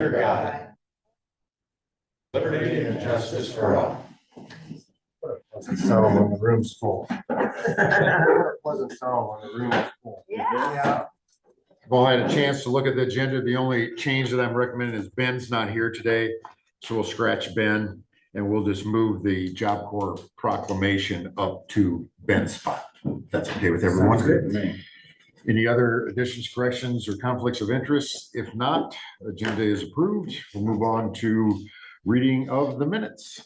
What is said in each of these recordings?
Under God, liberty and justice for all. So when the room's full. It wasn't so when the room was full. Yeah. I've all had a chance to look at the agenda. The only change that I'm recommending is Ben's not here today. So we'll scratch Ben and we'll just move the Job Corps proclamation up to Ben's spot. If that's okay with everyone. Sounds good to me. Any other additions, corrections, or conflicts of interest? If not, agenda is approved. We'll move on to reading of the minutes.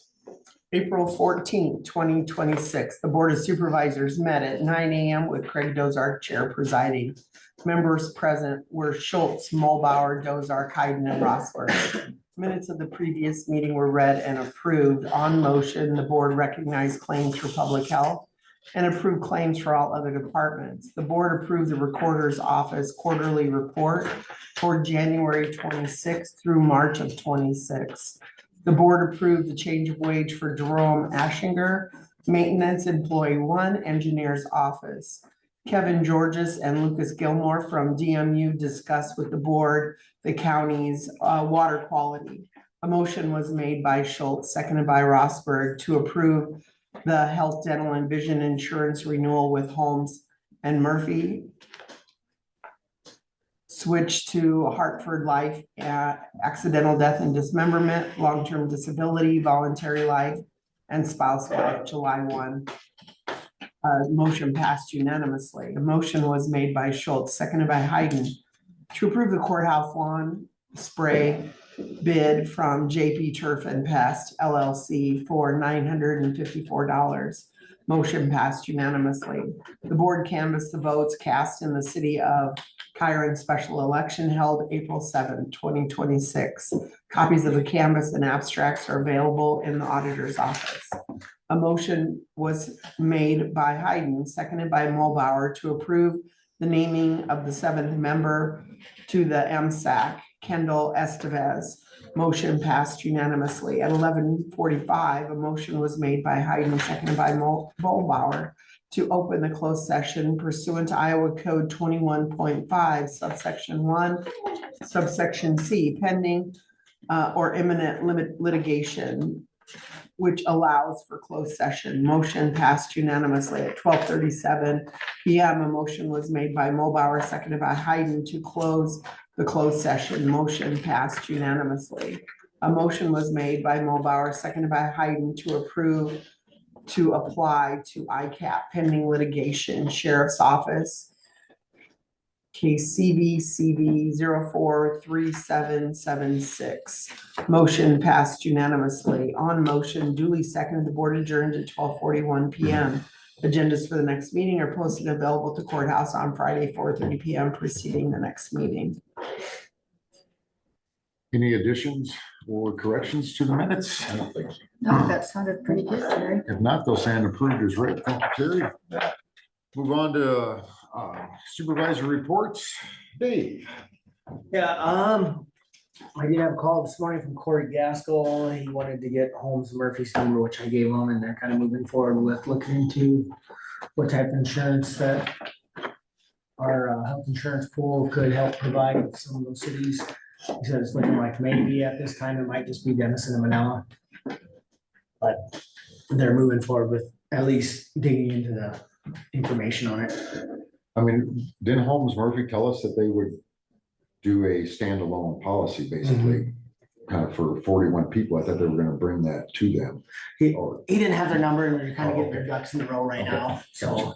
April 14th, 2026. The Board of Supervisors met at 9 a.m. with Craig Dozark, Chair presiding. Members present were Schultz, Mulbauer, Dozark, Hayden, and Rosberg. Minutes of the previous meeting were read and approved. On motion, the board recognized claims for public health and approved claims for all other departments. The board approved the Recorder's Office quarterly report for January 26th through March of 26. The board approved the change of wage for Jerome Ashinger, Maintenance Employee 1, Engineer's Office. Kevin Georges and Lucas Gilmore from DMU discussed with the board the county's water quality. A motion was made by Schultz, seconded by Rosberg, to approve the health, dental, and vision insurance renewal with Holmes and Murphy. Switch to Hartford Life, accidental death and dismemberment, long-term disability, voluntary life, and spouse life, July 1. Motion passed unanimously. A motion was made by Schultz, seconded by Hayden, to approve the courthouse lawn spray bid from JP Turf and Pest LLC for $954. Motion passed unanimously. The board canvassed the votes cast in the city of Kyron special election held April 7th, 2026. Copies of the canvass and abstracts are available in the auditor's office. A motion was made by Hayden, seconded by Mulbauer, to approve the naming of the 7th member to the MSAC, Kendall Estevez. Motion passed unanimously. At 11:45, a motion was made by Hayden, seconded by Mulbauer, to open the closed session pursuant to Iowa Code 21.5, subsection 1, subsection C, pending or imminent litigation, which allows for closed session. Motion passed unanimously. At 12:37 p.m., a motion was made by Mulbauer, seconded by Hayden, to close the closed session. Motion passed unanimously. A motion was made by Mulbauer, seconded by Hayden, to approve to apply to ICAP pending litigation, Sheriff's Office, case CVCV 043776. Motion passed unanimously. On motion, duly seconded, the board adjourned at 12:41 p.m. Agendas for the next meeting are posted and available to courthouse on Friday, 4:30 p.m. preceding the next meeting. Any additions or corrections to the minutes? I don't think so. No, that sounded pretty good, Jerry. If not, they'll stand approved as written. Thank you, Terry. Move on to supervisor reports. Dave. Yeah, I did have a call this morning from Corey Gaskell. He wanted to get Holmes and Murphy's number, which I gave him, and they're kind of moving forward with looking into what type of insurance that our health insurance pool could help provide with some of those cities. He said it's looking like maybe at this time it might just be Denison and Manila, but they're moving forward with at least digging into the information on it. I mean, didn't Holmes Murphy tell us that they would do a standalone policy, basically, kind of for 41 people? I thought they were going to bring that to them. He didn't have their number, and they're kind of getting their ducks in a row right now. So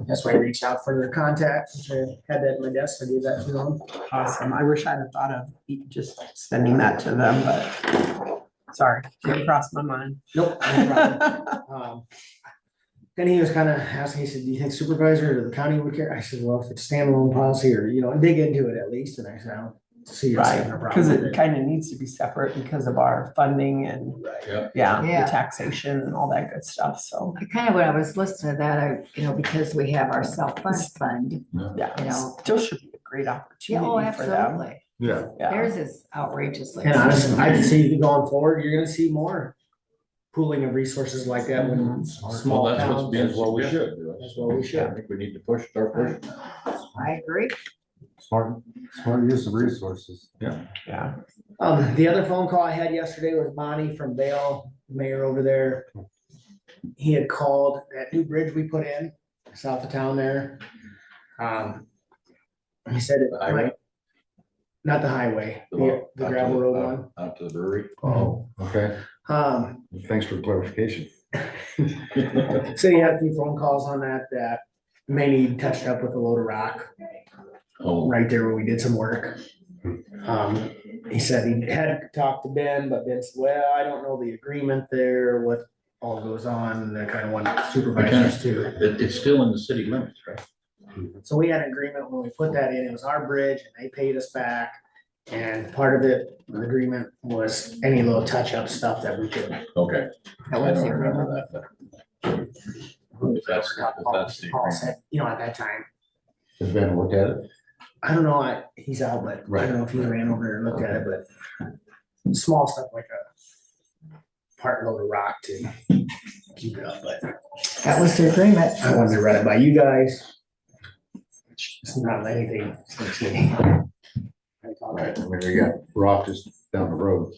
that's why I reached out for their contact. I had that at my desk. I gave that to them. Awesome. I wish I'd have thought of just sending that to them, but sorry, didn't cross my mind. Nope. No problem. Then he was kind of asking, he said, do you think supervisor or the county would care? I said, well, if it's standalone policy or, dig into it at least. And I said, I'll see. Right, because it kind of needs to be separate because of our funding and Yeah. the taxation and all that good stuff. So Kind of when I was listening to that, because we have our self-fund fund, yeah, still should be a great opportunity for them. absolutely. Yeah. Theirs is outrageously. And honestly, I can see going forward, you're gonna see more pooling of resources like that when small Well, that's what's towns. being As well we suggested should. to us. That's what we should. I think we need to push, start pushing. I agree. Smart use of resources. Yeah. The other phone call I had yesterday was Bonnie from Vale, mayor over there. He had called that new bridge we put in south of town there. He said it The highway? might, not the highway, the gravel road one. Out to the brewery. Oh, okay. Um, Thanks for the clarification. so he had a few phone calls on that may need touched up with a load of rock Oh, right there where we did some work. He said he had talked to Ben, but Ben said, well, I don't know the agreement there, what all goes on, and I kind of want supervisors too. it's still in the city limits, right? So we had an agreement when we put that in, it was our bridge and they paid us back. And part of it, the agreement was any little touch-up stuff that we could. Okay. That I was don't the remember that, but if that's the Paul agreement. said, you know, at that time, Has Ben looked at it? I don't know, he's out, but I don't know if he ran over there and looked at it, but small stuff like a part load of rock to keep it up, but That was the agreement. I wanted to run it by you guys. It's not anything. Right, I mean, we got rock just down the road.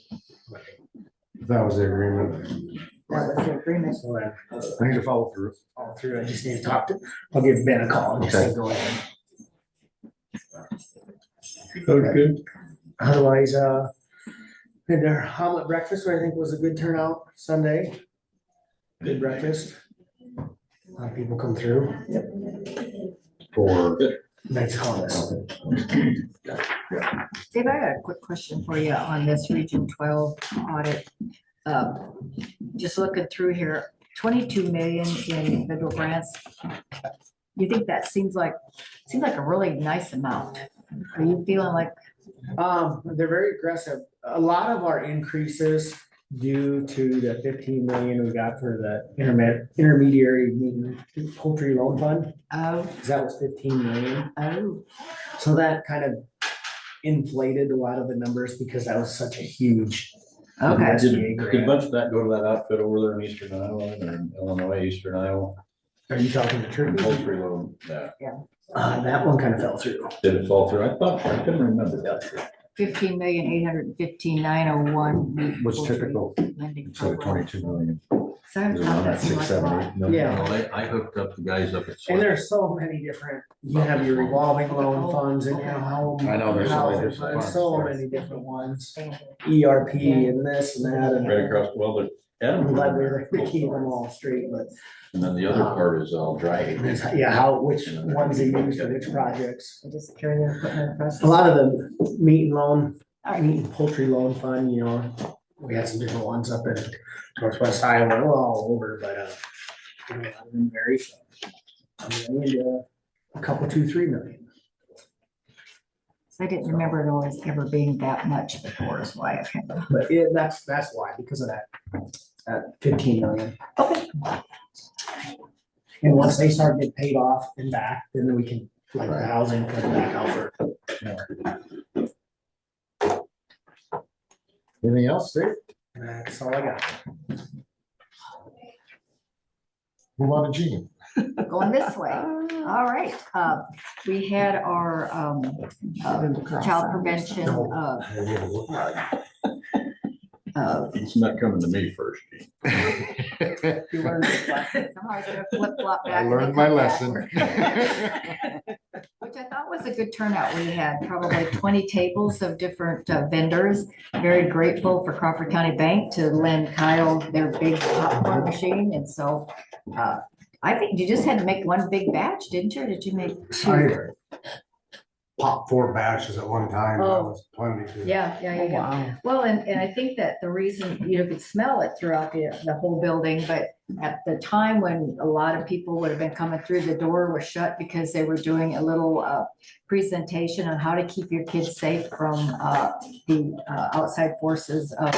That was the agreement. That was the agreement. So then, I need to follow through. all through, I just need to talk to, I'll give Ben a call and just say, go ahead. Good. Otherwise, had their omelet breakfast, which I think was a good turnout Sunday. Good breakfast. A lot of people come through. For, Nice comments. Dave, I got a quick question for you on this Region 12 audit. Just looking through here, 22 million in federal grants. You think that seems like a really nice amount? Are you feeling like, They're very aggressive. A lot of our increases due to the 15 million we got for the intermediary poultry loan fund, oh, 'cause that was 15 million. oh, So that kind of inflated a lot of the numbers because that was such a huge. okay. Did a bunch of that go to that outfit over there in eastern Iowa or in Illinois, eastern Iowa? Are you talking to Turkey? Poultry load, yeah. That one kind of fell through. Did it fall through? I couldn't remember that. 15,815,901. what's typical, Lending instead of program. 22 million. So I Is it thought around that that seemed 6, like a 7, lot. 8 million? Yeah. Well, I hooked up the guys up at. And there's so many different, you have your revolving loan funds and your home. I know, there's so many housing different funds, funds, so right. many different ones, ERP and this and that, and Right across, well, the. I'm glad they keep them all straight, but. And then the other part is all dry. Yeah, which ones they use for which projects. I just carry their equipment across. A lot of the meat and Alright. poultry loan fund, you know, we had some different ones up in Northwest Iowa, well, all over, but, you know, a lot of them vary from $1 million to a couple, 2-3 million. I didn't remember it always ever being that much before, is why I kind of. But yeah, that's why, because of that 15 million. Okay. And once they start getting paid off and back, then we can, like the housing, put it back out for more. Anything else, Dave? That's all I got. Move on to Gene. Going this way. All right. We had our child prevention It's not coming to me first. you learned this lesson. Somehow I was gonna flip-flop back I and learned then my come lesson. backward. Which I thought was a good turnout. We had probably 20 tables of different vendors. Very grateful for Crawford County Bank to lend Kyle their big popcorn machine. And so I think you just had to make one big batch, didn't you? Or did you make two? Pop 4 batches at one time, that Oh. was plenty. Yeah. Oh, wow. Well, and I think that the reason, you could smell it throughout the whole building, but at the time when a lot of people would have been coming through, the door was shut because they were doing a little presentation on how to keep your kids safe from the outside forces of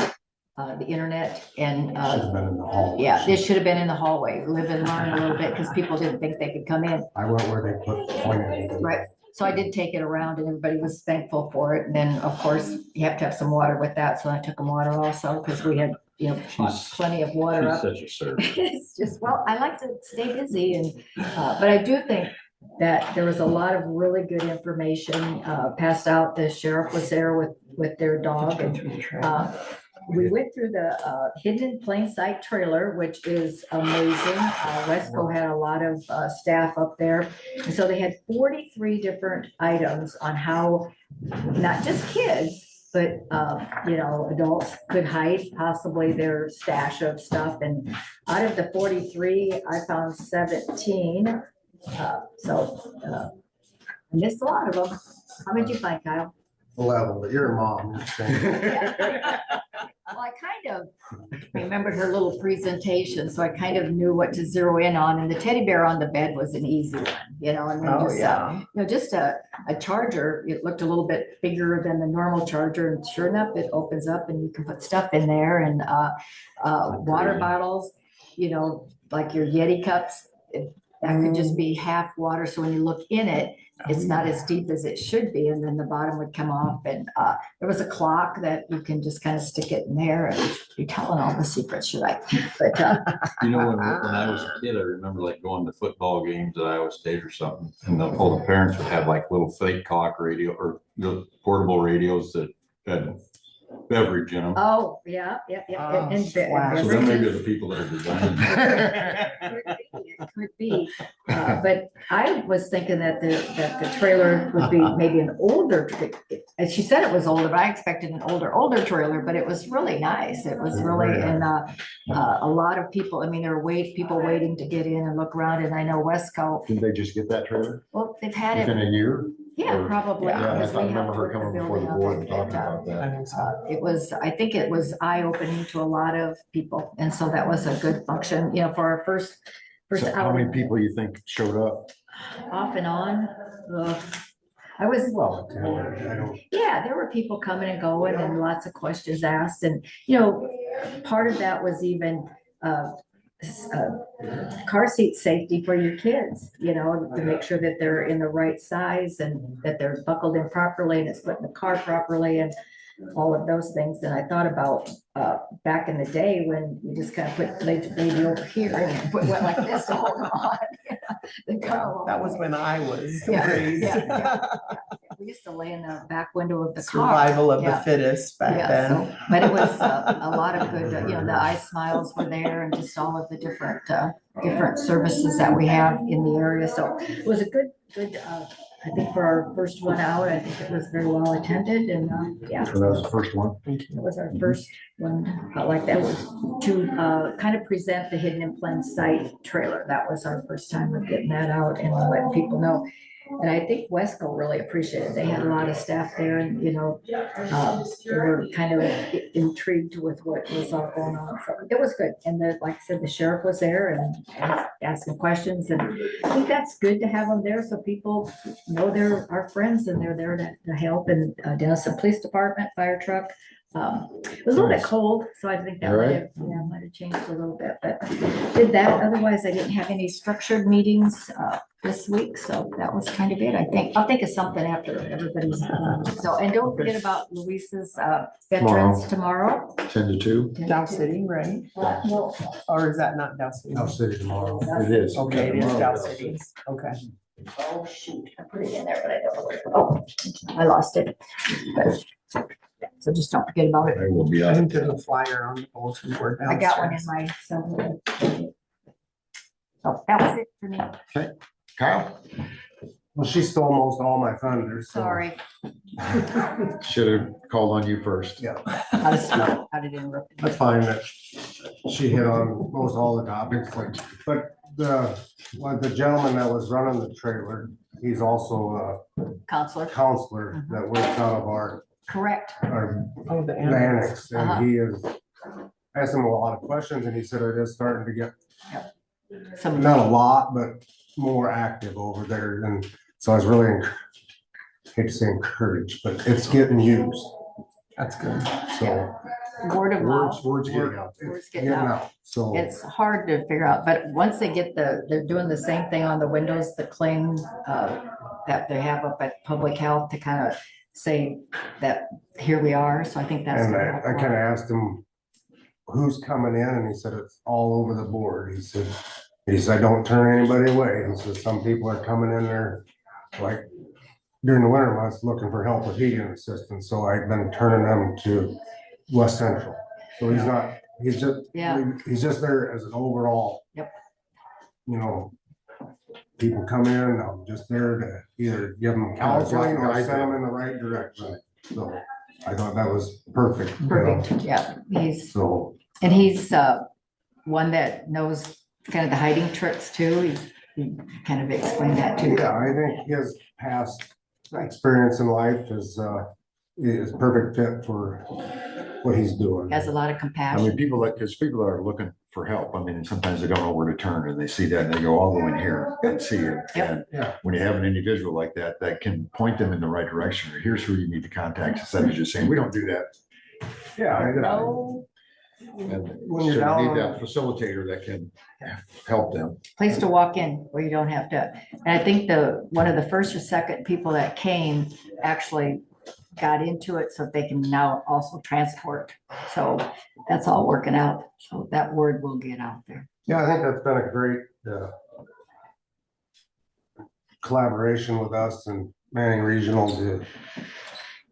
the internet and Should have been in the hall. yeah, this should have been in the hallway, live and learn a little bit because people didn't think they could come in. I went where they put the pointer. Right. So I did take it around and everybody was thankful for it. And then, of course, you have to have some water with that. So I took them water also because we had, plenty of water She's up. such a servant. It's just, well, I like to stay busy and, but I do think that there was a lot of really good information passed out. The sheriff was there with their dog, and we went through the hidden in plain sight trailer, which is amazing. Wesco had a lot of staff up there, and so they had 43 different items on how not just kids, but adults could hide possibly their stash of stuff. And out of the 43, I found 17. I missed a lot of them. How many did you find, Kyle? 11, but you're a mom. You're saying. Well, I kind of remembered her little presentation, so I kind of knew what to zero in on. And the teddy bear on the bed was an easy one, and then just a charger. It looked a little bit bigger than the normal charger, and sure enough, it opens up and you can put stuff in there. And water bottles, like your Yeti cups. That could just be half water. So when you look in it, it's not as deep as it should be. And then the bottom would come off. And there was a clock that you can just kind of stick it in there. And you're telling all the secrets, should I? But When I was a kid, I remember like going to football games at Iowa State or something, and all the parents would have like little fake clock radio or the portable radios that had beverage in them. oh, yeah. And So then maybe the people that are designing. It could be, but I was thinking that the trailer would be maybe an older, as she said it was older, but I expected an older trailer, but it was really nice. It was really, and a lot of people, I mean, there were people waiting to get in and look around, and I know Westco, Did they just get that trailer well, they've had within it, a year? yeah, probably. Yeah, I because we remember her helped with coming before the building board of and it, talking but, about that. I think so. I think it was eye-opening to a lot of people, and so that was a good function, for our first So how many outing. people you think showed up? Off and on. I was, Well, I don't. yeah, there were people coming and going and lots of questions asked. And, part of that was even car seat safety for your kids, to make sure that they're in the right size and that they're buckled in properly and it's put in the car properly and all of those things. And I thought about back in the day when you just kind of put laid the baby over here and went like this to hold them on. That was when I was Yeah, raised. yeah. We used to lay in the back window of the car. Survival of the Yeah. fittest back Yeah, then. but it was a lot of good, the eye smiles were there and just all of the different services that we have in the area. So it was a good, I think for our first one out, I think it was very well attended and, yeah. So that was the first one. It was our first one, like that was to kind of present the hidden in plain sight trailer. That was our first time of getting that out and letting people know. And I think Wesco really appreciated it. They had a lot of staff there and, they were kind of intrigued with what was all going on. So it was good. And like I said, the sheriff was there and asking questions. And I think that's good to have them there so people know they're our friends and they're there to help. And Denison Police Department, fire truck. It was a little bit cold, so I think that might have changed a little bit, but did that. Otherwise, I didn't have any structured meetings this week, so that was kind of it. I'll think of something after everybody's so, and don't forget about Luisa's veterans tomorrow. 10 to 2. Dow City, right? No, Or is that not Dow City? I'll city tomorrow. It is. Okay, it is Tomorrow. Dow City. Okay. oh shoot, I put it in there, but I don't know where. Oh, I lost it. But, so just don't forget about it. I will be I out. think there's a flyer on the bulletin board I got one in downstairs. my. So that was it for me. Kyle, Well, she stole most all my thunder. so- Sorry. should have called on you first. Yeah, How did interrupt? that's fine that she hit on most all the topics, but the gentleman that was running the trailer, he's also Counselor, a counselor that works out of our correct. Oh, the the annex. annex, Uh-huh. and he is, I asked him a lot of questions, and he said it is starting to get, Some, not a lot, but more active over there, and so I was really, hate to say encouraged, but it's getting used, That's good. so. word of mouth. Words getting out. Words It's getting getting out. out, so. It's hard to figure out, but once they get they're doing the same thing on the windows, the cling that they have up at Public Health to kind of say that here we are. So I think that's. And gonna I help a kind of lot. asked him, who's coming in? And he said, it's all over the board. He said, He said, don't turn anybody away. He says, some people are coming in there, like, during the winter months, looking for help with heating assistance, so I've been turning them to West Central. So he's not, Yeah. he's just there as an overall. Yep. You know, people come in, I'm just there to either give them counseling or send them in the right direction. So I thought that was perfect. you know. Perfect, yeah, So, and he's one that knows kind of the hiding tricks too. He kind of explained that too. yeah, I think his past Right. experience in life is perfect fit for what he's doing. Has a lot of I mean, compassion. because people are looking for help. I mean, and sometimes they don't know where to turn and they see that and they go, I'll go in here and see it. Yep. And Yeah. when you have an individual like that, that can point them in the right direction, or here's who you need to contact, instead of just saying, we don't do that. Yeah, I know. No And When so you're you down- need that facilitator that can help them. place to walk in where you don't have to. And I think one of the first or second people that came actually got into it so they can now also transport. So that's all working out. So that word will get out there. Yeah, I think that's been a great collaboration with us and Manning Regional to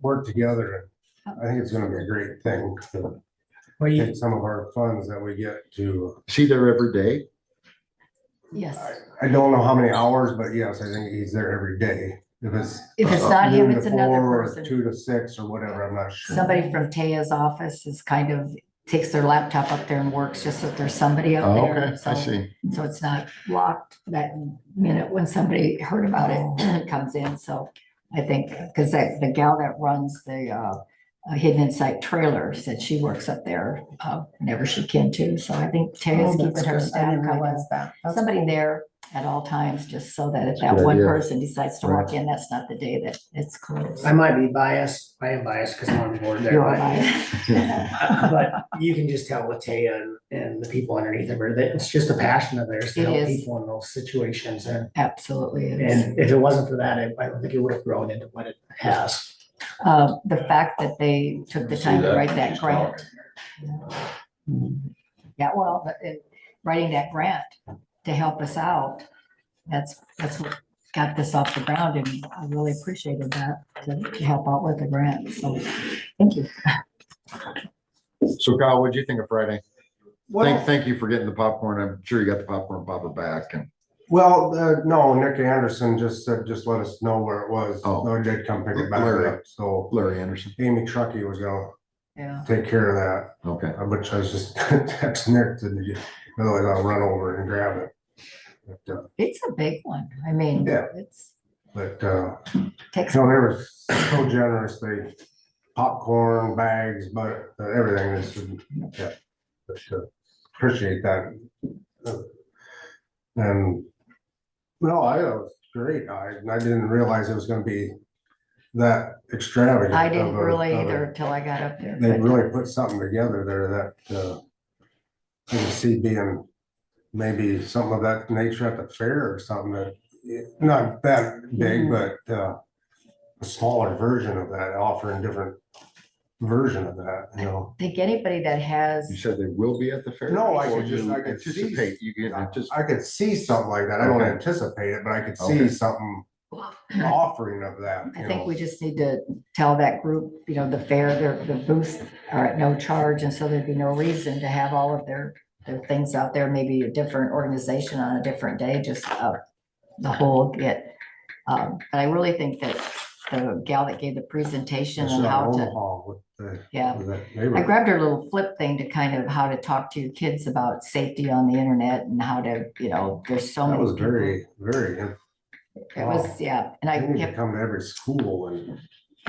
work together. I think it's gonna be a great thing to Well, you, take some of our funds that we get to. Is he there every day? Yes. I don't know how many hours, but yes, I think he's there every day. If it's not him, noon to it's another 4 or person. 2 to 6 or whatever, I'm not sure. Somebody from Taya's office is kind of takes their laptop up there and works just so there's somebody up Oh, there. okay, I So, see. so it's not locked that minute when somebody heard about it comes in. So I think, because the gal that runs the Hidden Insight trailer said she works up there whenever she can too. So I think Taya's Oh, that's keeping her good. I staff didn't kind of realize that. That's somebody cool. there at all times, just so that if That's a that good one idea. person decides to walk Right. in, that's not the day that it's closed. I might be biased. I am biased because I'm on board there. You are but- right. But you can just tell with Taya and the people underneath of her that it's just a passion of theirs to It help is. people in those situations. Absolutely is. And if it wasn't for that, I don't think it would have grown into what it has. The fact that they took the time to write that grant. Yeah, well, writing that grant to help us out, that's what got this off the ground, and I really appreciated that to help out with the grant, so thank you. So Kyle, what'd you think of Friday? Well, Thank you for getting the popcorn. I'm sure you got the popcorn popper back and. no, Nick Anderson just said, just let us know where it was. Oh. No, he did come pick it back Larry. up. So Larry Anderson. Amy Truckee was gonna Yeah, take care of that. Okay. Which I was just texting Nick to, otherwise I'll run over and grab it. it's a big one. I mean, Yeah. it's But, takes, so they were so generous, they popcorn, bags, but everything is, yeah. But, appreciate that. And, no, I thought it was great. I didn't realize it was gonna be that extravagant. I didn't of a- really of a- either until I got up there. They but- really put something together there that, you can see being maybe something of that nature at the fair or something that, not that big, but, a smaller version of that, offering different version of that, you know. I think anybody that You has, said they will be at the fair? No, I Or could just- you I could see- anticipate, you can anticipate. I could see something like that. I don't Okay. anticipate it, but I could Okay. see something offering of that, I you think know. we just need to tell that group, the fair, the booths are at no charge, and so there'd be no reason to have all of their things out there, maybe a different organization on a different day, just the whole get. But I really think that the gal that gave the presentation It's and not how to, Omaha with the- yeah. with that I neighborhood. grabbed her little flip thing to kind of how to talk to your kids about safety on the internet and how to, there's so That many was people. very, very, It was, yeah, and I they need to kept come to every school and.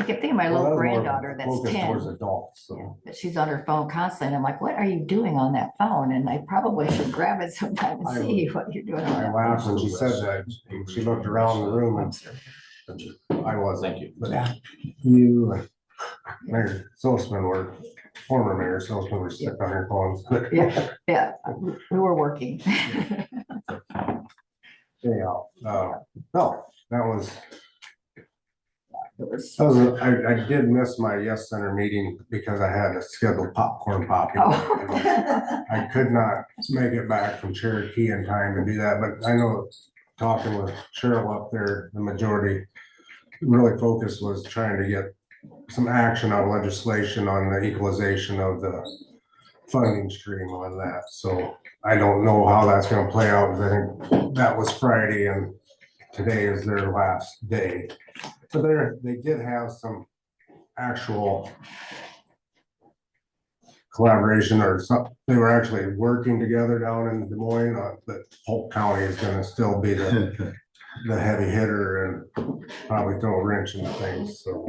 thinking of my Well, little that was more granddaughter that's focused 10. Towards adults, Yeah, so. but she's on her phone constantly, and I'm like, what are you doing on that phone? And I probably should grab it sometime and I see what you're doing on I that laughed phone. when she said that. She looked around the room and I wasn't. Thank you. But Yeah. you and Mayor Solzman were, former Mayor Solzman were stuck on their phones. But Yeah, we were working. anyhow, no, that was, It was. I did miss my Yes Center meeting because I had a scheduled popcorn poppy. Oh. I could not make it back from Cherokee in time to do that, but I know talking with Cheryl up there, the majority really focus was trying to get some action on legislation on the equalization of the funding stream on that. So I don't know how that's gonna play out, because I think that was Friday and today is their last day. But they did have some actual collaboration or something. They were actually working together down in Des Moines, but Polk County is gonna still be the heavy hitter and probably throw a wrench into things, so.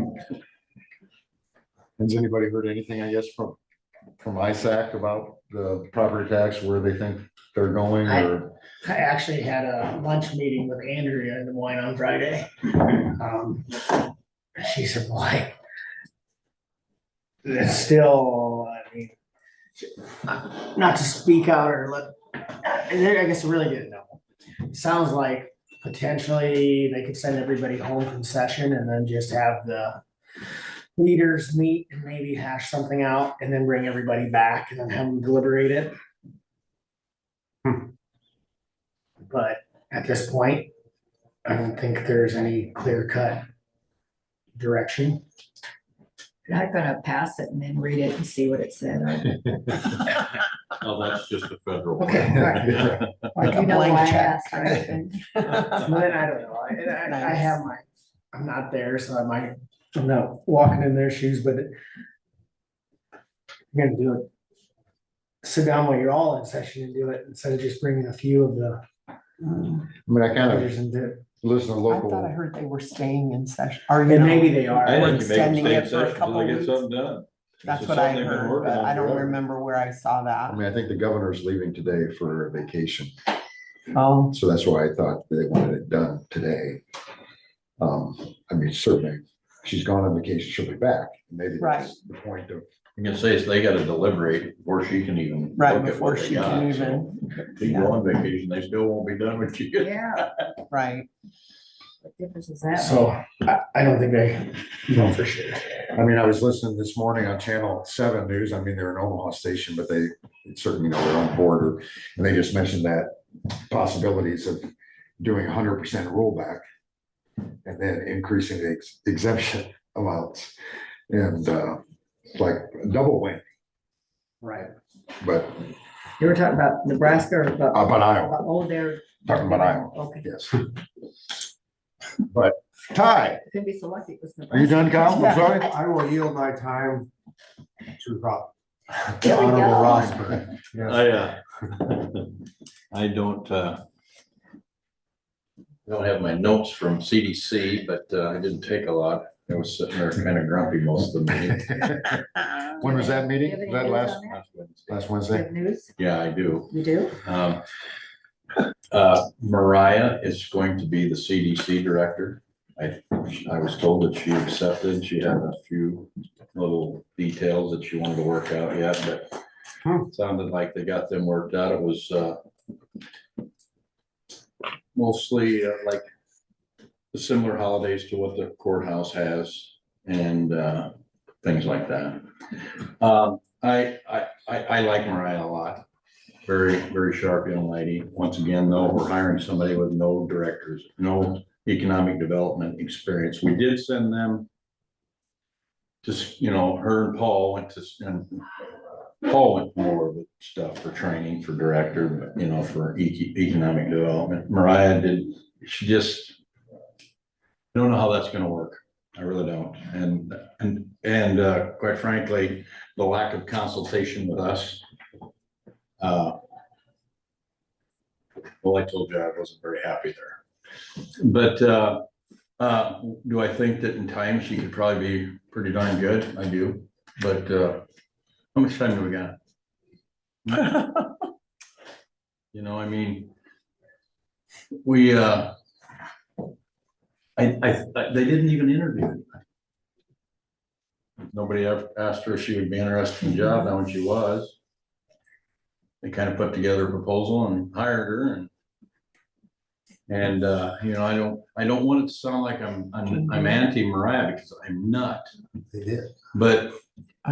Has anybody heard anything, I guess, from ISAC about the property tax, where they think they're going, or? I actually had a lunch meeting with Andrea in Des Moines on Friday. She said, boy, it's still, I mean, not to speak out or I guess I really didn't know. Sounds like potentially they could send everybody home from session and then just have the leaders meet and maybe hash something out and then bring everybody back and then have them deliberate it. But at this point, I don't think there's any clear cut direction. Not gonna pass it and then read it and see what it said. Oh, that's just a federal. Okay, right. Like a You know why I blank check. asked, right? But I don't know. I have I'm not there, so I'm not walking in their shoes, but I'm gonna do it. Sit down while you're all in session and do it instead of just bringing a few of the I mean, I kind others of into it. listen to I thought I local, heard they were staying in session, or you And know, maybe they are. I We're think you make them extending stay in it for a session couple until they get weeks. something done. That's This is what I something they've been heard, working but on I don't forever. remember where I saw I that. mean, I think the governor's leaving today for vacation, Oh, so that's why I thought they wanted it done today. I mean, certainly, she's gone on vacation, she'll be back, maybe that's the point of. I'm gonna say, so they gotta deliberate before she can even. right look at before what they she got, can so even, if you go on vacation, they still won't be done with you. Yeah, right. what difference does that make? So I don't think they know for sure. I mean, I was listening this morning on Channel 7 News. I mean, they're an Omaha station, but they certainly know their own border. And they just mentioned that possibilities of doing 100% rollback and then increasing the exemption amounts. And like a double win, Right. but You were talking about Nebraska or about? about Iowa, Oh, they're. talking about Iowa, Okay. yes. But Ty, Couldn't be so lucky. It was are you done, Kyle? I'm sorry. I will yield my time to There we Honorable go. Rosberg. Yes. I don't have my notes from CDC, but I didn't take a lot. I was sitting there kind of grumpy most of the meeting. When was that meeting? Do you Was have any that news on that? last Do you Wednesday? have news? Yeah, I do. You do? Mariah is going to be the CDC director. I was told that she accepted. She had a few little details that she wanted to work out yet, but it sounded like they got them worked out. It was mostly like the similar holidays to what the courthouse has and things like that. I like Mariah a lot. Very, very sharp young lady. Once again, though, we're hiring somebody with no directors, no economic development experience. We did send them to, her and Paul went to, and Paul went more of the stuff for training for director, but, for economic development. Mariah did, she just, I don't know how that's gonna work. I really don't. And quite frankly, the lack of consultation with us. Well, I told you I wasn't very happy there. But do I think that in time she could probably be pretty darn good? I do. But how much time do we got? I mean, we they didn't even interview anybody. Nobody ever asked her if she would be interested in the job. Now when she was, they kind of put together a proposal and hired her, And, I don't want it to sound like I'm anti-Mariah, because I'm not, They did. but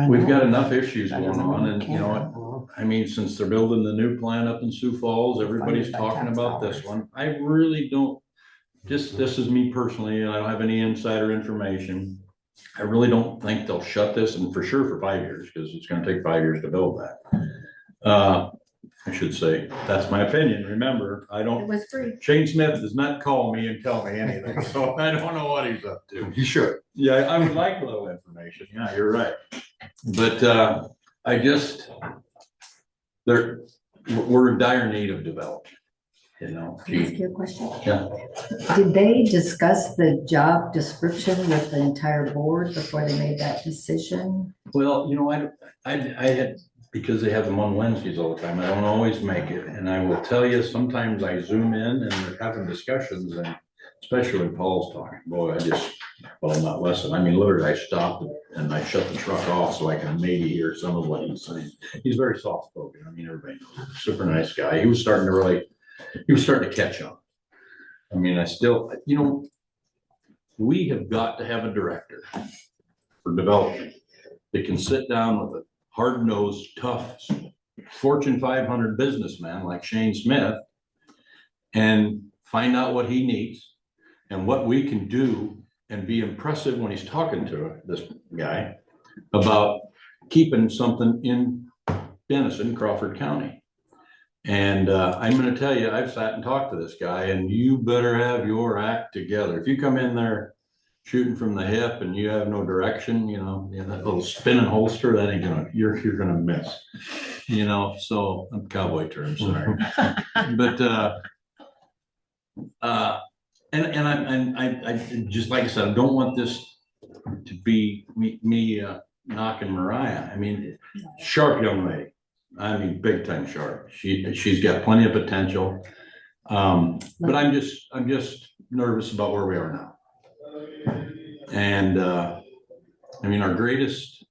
we've got enough issues That going doesn't on, mean and we you know can't. what? I mean, since they're building the new plant up in Sioux Falls, everybody's Funded by talking tax about this dollars. one. I really don't, this is me personally, and I don't have any insider information. I really don't think they'll shut this, and for sure for 5 years, because it's gonna take 5 years to build that. I should say, that's my opinion. Remember, I It don't, was free. Shane Smith does not call me and tell me anything, so I don't know what he's up to. He should. Yeah, I would like a little information. Yeah, you're right. But I just, we're in dire need of development, Can I ask you a question? Yeah. Did they discuss the job description with the entire board before they made that decision? Well, I had, because they have them on Wednesdays all the time, I don't always make it. And I will tell you, sometimes I zoom in and they're having discussions, and especially when Paul's talking, boy, well, not listen. I mean, literally, I stopped and I shut the truck off so I can maybe hear some of what he's saying. He's very soft spoken. I mean, everybody knows him. Super nice guy. He was starting to catch on. I mean, we have got to have a director for development that can sit down with a hard-nosed, tough Fortune 500 businessman like Shane Smith and find out what he needs and what we can do, and be impressive when he's talking to this guy about keeping something in Denison, Crawford County. And I'm going to tell you, I've sat and talked to this guy, and you better have your act together. If you come in there shooting from the hip and you have no direction, that little spinning holster, that ain't you're gonna miss. So I'm cowboy term, sorry. But I just, like I said, I don't want this to be me knocking Mariah. I mean, sharp young lady. I mean, big time sharp. She's got plenty of potential. But I'm just nervous about where we are now. And I mean, our greatest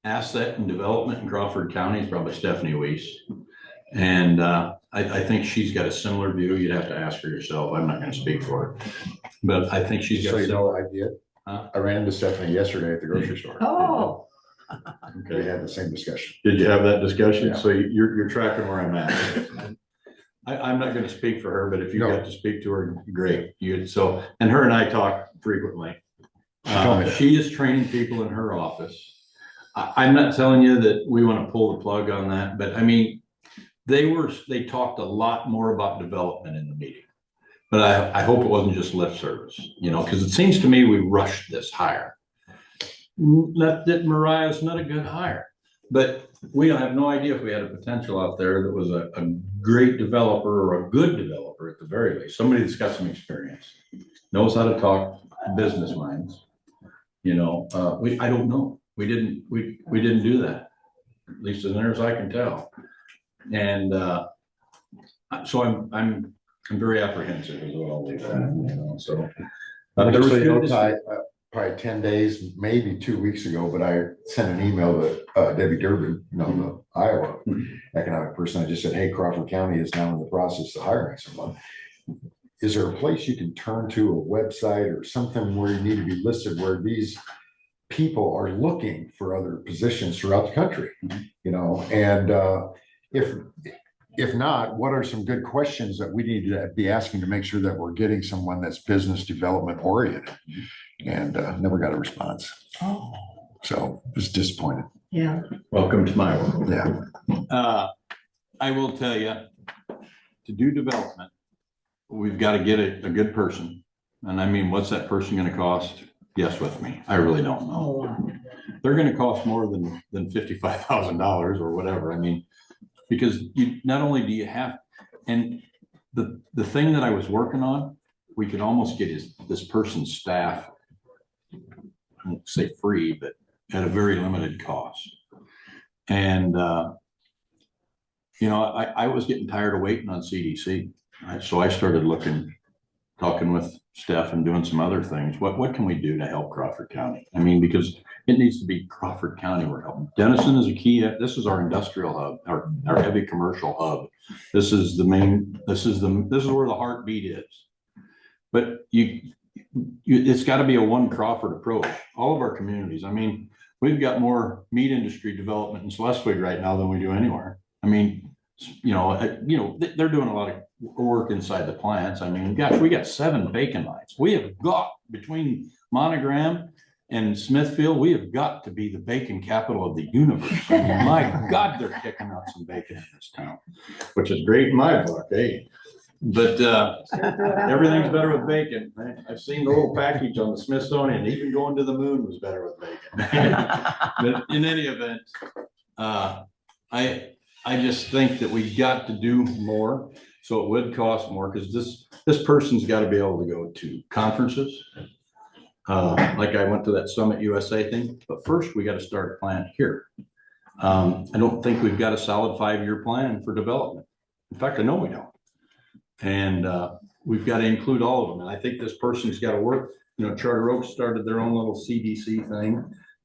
asset in development in Crawford County is probably Stephanie Weiss. And I think she's got a similar view. You'd have to ask her yourself. I'm not going to speak for her, but I think she's got. So a similar. I did. I ran into Stephanie yesterday at the grocery store. Oh, We had the same discussion. Did you have that discussion? Yeah. So you're tracking where I'm at. I'm not going to speak for her, but if you No. got to speak to her, great. And her and I talk frequently. She told me that. She is training people in her office. I'm not telling you that we want to pull the plug on that, but I mean, they talked a lot more about development in the meeting. But I hope it wasn't just lip service, because it seems to me we rushed this hire. Not that Mariah's not a good hire, but we have no idea if we had a potential out there that was a great developer, or a good developer at the very least, somebody that's got some experience, knows how to talk business minds. I don't know. We didn't do that, at least as near as I can tell. And so I'm very apprehensive is what I'll leave it at, so. There was good Probably 10 days, maybe 2 weeks ago, but I sent an email to Debbie Durbin, the Iowa economic person. I just said, hey, Crawford County is now in the process of hiring someone. Is there a place you can turn to, a website or something where you need to be listed, where these people are looking for other positions throughout the country? And if not, what are some good questions that we need to be asking to make sure that we're getting someone that's business development oriented? And never got a response. Oh. So it's disappointed. yeah. Welcome to my world. Yeah. I will tell you, to do development, we've got to get a good person. And I mean, what's that person going to cost? Guess with me. I really don't know. They're going to cost more than $55,000 or whatever. I mean, because not only do you have, and the thing that I was working on, we could almost get this person's staff, I won't say free, but at a very limited cost. And I was getting tired of waiting on CDC. So I started talking with Steph, and doing some other things. What can we do to help Crawford County? I mean, because it needs to be Crawford County we're helping. Denison is a key. This is our industrial hub, our heavy commercial hub. This is the main, this is where the heartbeat is. But it's got to be a one Crawford approach. All of our communities. I mean, we've got more meat industry development in Schleswig right now than we do anywhere. I mean, they're doing a lot of work inside the plants. I mean, gosh, we got 7 bacon lines. We have got, between Monogram and Smithfield, we have got to be the bacon capital of the universe. I mean, my God, they're kicking out some bacon in this town, which is great in my book, eh? But everything's better with bacon. I've seen the little package on the Smithsonian. Even going to the moon was better with bacon. But in any event, I just think that we got to do more. So it would cost more because this person's got to be able to go to conferences. Like I went to that Summit USA thing, but first we got to start a plan here. I don't think we've got a solid 5-year plan for development. In fact, I know we don't. And we've got to include all of them. And I think this person's got to work. Charter Oak started their own little CDC thing.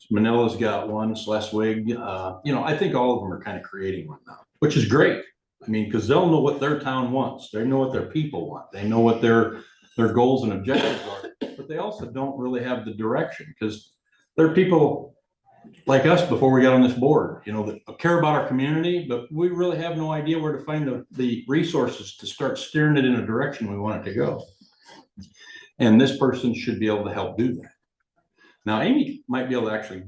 Manila's got one, Schleswig. I think all of them are kind of creating one now, which is great. I mean, because they'll know what their town wants. They know what their people want. They know what their goals and objectives are. But they also don't really have the direction because they're people like us before we got on this board, that care about our community, but we really have no idea where to find the resources to start steering it in a direction we want it to go. And this person should be able to help do that. Now, Amy might be able to actually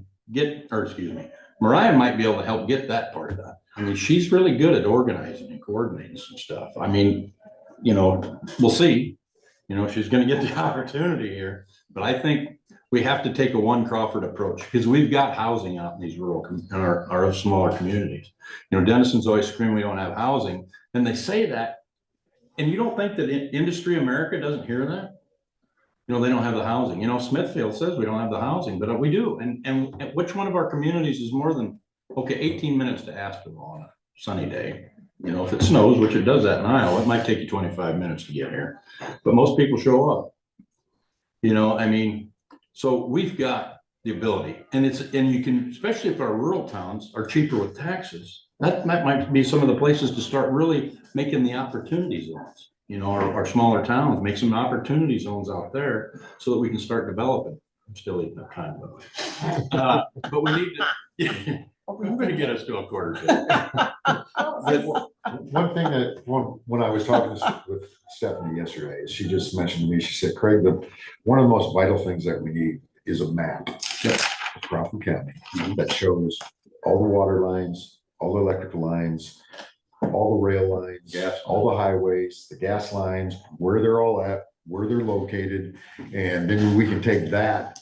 Mariah might be able to help get that part done. I mean, she's really good at organizing and coordinating some stuff. I mean, we'll see. She's going to get the opportunity here, but I think we have to take a one Crawford approach because we've got housing out in these rural, in our smaller communities. Denison's always screaming we don't have housing, and they say that, and you don't think that Industry America doesn't hear that? They don't have the housing. Smithfield says we don't have the housing, but we do. And which one of our communities is more than 18 minutes to Aspinwall on a sunny day? If it snows, which it does that in Iowa, it might take you 25 minutes to get here, but most people show up. So we've got the ability, and you can, especially if our rural towns are cheaper with taxes, that might be some of the places to start really making the opportunity zones. Our smaller towns, make some opportunity zones out there so that we can start developing. I'm still eating up time, but we need to. I'm going to get us to a quarter. One thing that when I was talking with Stephanie yesterday, she just mentioned to me, she said, Craig, one of the most vital things that we need is a map of Crawford County that shows all the water lines, all the electrical lines, all the rail lines, all the highways, the gas lines, where they're all at, where they're located. And then we can take that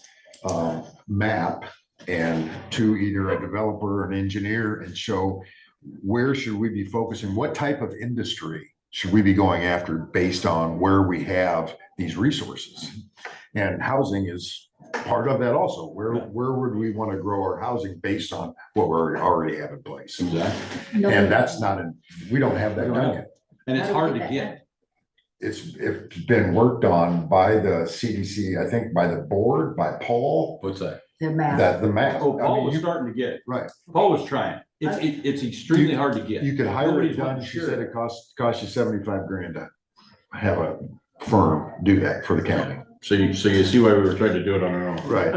map and to either a developer or an engineer and show where should we be focusing, what type of industry should we be going after based on where we have these resources. And housing is part of that also. Where would we want to grow our housing based on what we already have in place? Exactly. And that's not we don't have that done yet. And it's hard to get. It's been worked on by the CDC, I think by the board, by Paul. What's that? The map. The map. Oh, Paul was starting to get it. Right. Paul was trying. It's extremely hard to get. You could hire it done. She said it cost you $75,000 to have a firm do that for the county. So you see why we were trying to do it on our own. Right.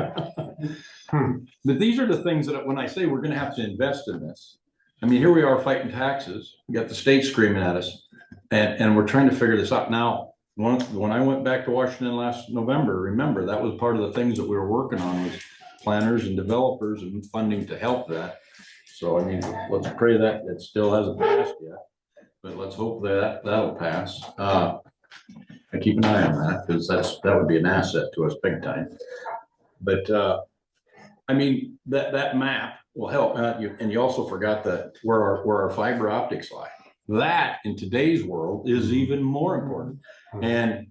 But these are the things that when I say we're going to have to invest in this, I mean, here we are fighting taxes. We got the state screaming at us, and we're trying to figure this out. Now, when I went back to Washington last November, remember that was part of the things that we were working on was planners and developers and funding to help that. So, I mean, let's pray that it still hasn't passed yet, but let's hope that that'll pass. I keep an eye on that because that would be an asset to us big time. But I mean, that map will help. And you also forgot that where our fiber optics lie. That in today's world is even more important. And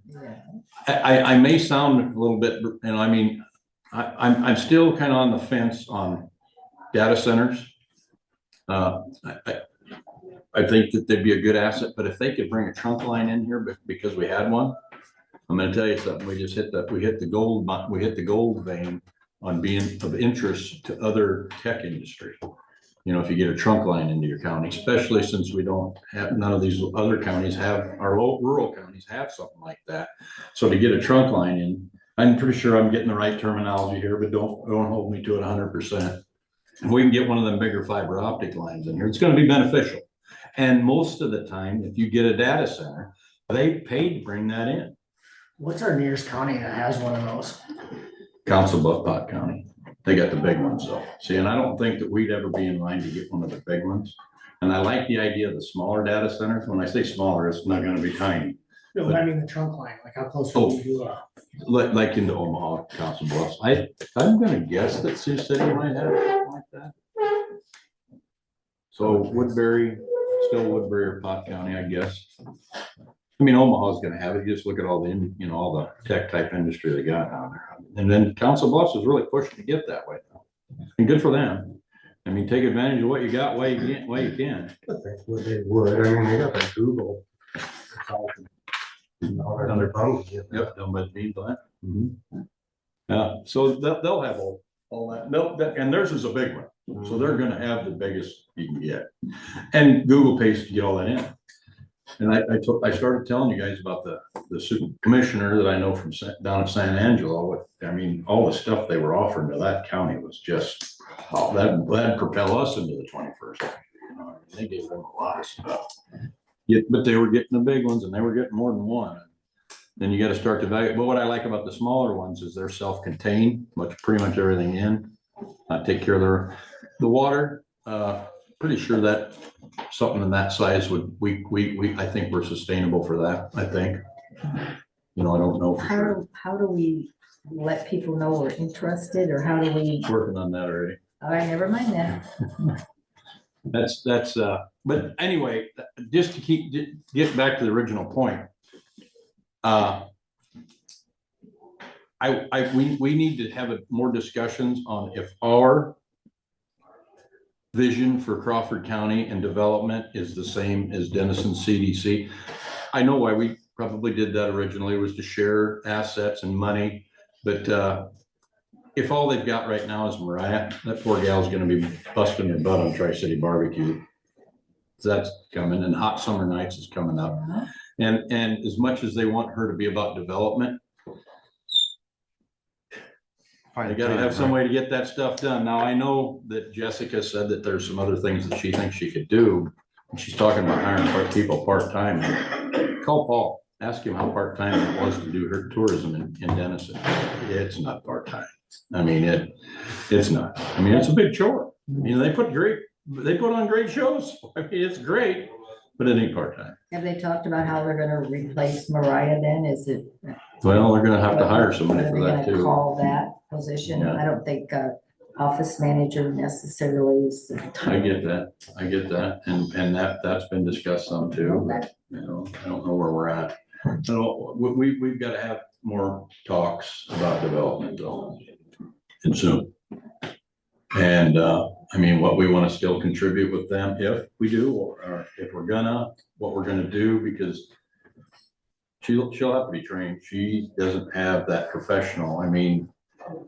I may sound a little bit, I mean, I'm still kind of on the fence on data centers. I think that they'd be a good asset, but if they could bring a trunk line in here because we had one, I'm gonna tell you something, we just hit we hit the gold vein on being of interest to other tech industry. You know, if you get a trunk line into your county, especially since we don't have, none of these other counties have, our rural counties have something like that. So to get a trunk line in, I'm pretty sure I'm getting the right terminology here, but don't hold me to it 100%. If we can get one of them bigger fiber optic lines in here, it's gonna be beneficial. And most of the time, if you get a data center, they paid to bring that in. What's our nearest county that has one of those? Council Bluffs, Pot County. They got the big ones though. See, and I don't think that we'd ever be in line to get one of the big ones. And I like the idea of the smaller data centers. When I say smaller, it's not gonna be tiny. No, but I mean the trunk line, like how close would you do Like into Omaha, Council Bluffs. I'm gonna guess that Sioux City might have something like that. So Woodbury, still Woodbury or Pot County, I guess. I mean, Omaha's gonna have it. You just look at all the, you know, all the tech type industry they got down there. And then Council Bluffs is really pushing to get that way now. And good for them. I mean, take advantage of what you got while you can. What they would, I mean, they got that Google. Another phone. Yep, done by the Dean plant. Yeah, so they'll have all that. And theirs is a big one. So they're gonna have the biggest you can get. And Google pays to get all that in. And I started telling you guys about the super commissioner that I know from down at San Angelo. I mean, all the stuff they were offering to that county was just, oh, that'd propel us into the 21st. They gave them a lot of stuff. But they were getting the big ones and they were getting more than one. Then you got to start to value. But what I like about the smaller ones is they're self-contained, pretty much everything in. Take care of the water. Pretty sure that something in that size would, I think we're sustainable for that, I think. You know, I don't know for sure. How do we let people know we're interested, or how do we? Working on that already. All right, never mind that. That's but anyway, just to get back to the original point. We need to have more discussions on if our vision for Crawford County and development is the same as Denison CDC. I know why we probably did that originally, was to share assets and money, but if all they've got right now is Mariah, that poor gal's gonna be busting her butt on Tri-City Barbecue. That's coming, and Hot Summer Nights is coming up. And as much as they want her to be about development, I gotta have some way to get that stuff done. Now, I know that Jessica said that there's some other things that she thinks she could do. And she's talking about hiring people part-time. Call Paul, ask him how part-time it was to do her tourism in Denison. It's not part-time. I mean, it's not. I mean, it's a big chore. You know, they put on great shows. I mean, it's great, but it ain't part-time. Have they talked about how they're gonna replace Mariah then? Is it? Well, they're gonna have to hire somebody for that too. Call that position. Yeah. I don't think office manager necessarily is the I get that. And that's been discussed some too. You know, I don't know where we're at. So we've got to have more talks about development though. And soon. And I mean, what we want to still contribute with them, if we do, or if we're gonna, what we're gonna do, because she'll have to be trained. She doesn't have that professional. I mean,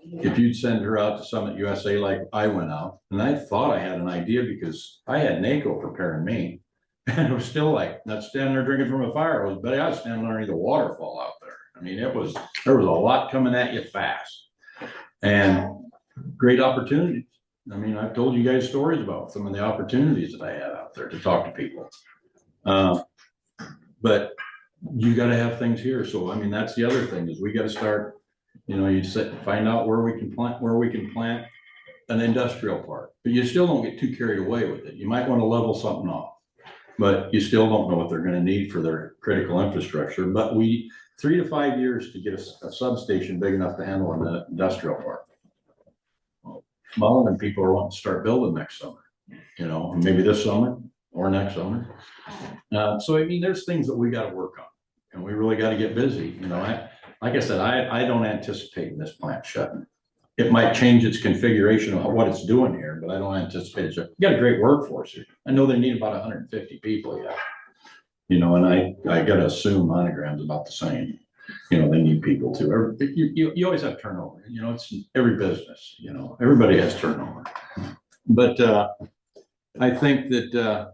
if you'd send her out to Summit USA like I went out, and I thought I had an idea because I had NACO preparing me, and it was still like not standing there drinking from a fire. I was standing underneath a waterfall out there. I mean, there was a lot coming at you fast, and great opportunities. I mean, I've told you guys stories about some of the opportunities that I had out there to talk to people. But you got to have things here. So, I mean, that's the other thing is we got to start, you know, find out where we can plant an industrial park, but you still don't get too carried away with it. You might want to level something off, but you still don't know what they're going to need for their critical infrastructure. But 3 to 5 years to get a substation big enough to handle an industrial park. Well, and people are wanting to start building next summer, you know, maybe this summer or next summer. So, I mean, there's things that we got to work on and we really got to get busy. You know, like I said, I don't anticipate this plant shutting. It might change its configuration of what it's doing here, but I don't anticipate it. You got a great workforce here. I know they need about 150 people yet, you know, and I got to assume Monogram's about the same. you know, they need people too. You always have turnover, you know, it's every business, you know, everybody has turnover. But, I think that,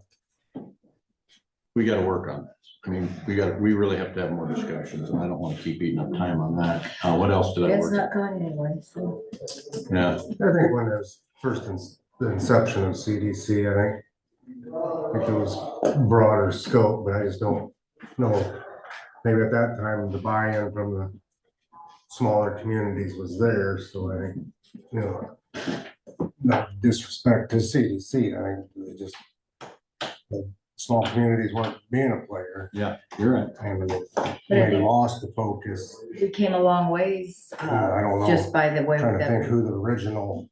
we gotta work on this. I mean, we really have to have more discussions, and I don't wanna keep eating up time on that. What else did I It's work? not going anyway, so. Yeah, I think when it was the inception of CDC, I think it was broader scope, but I just don't know. Maybe at that time, the buy-in from the smaller communities was there, so I think, you know, not disrespect to CDC, I think they just, the small communities weren't being a player, yeah, you're right. and they lost the focus. We came a long ways, I don't know. just by the way Trying to think that, who the original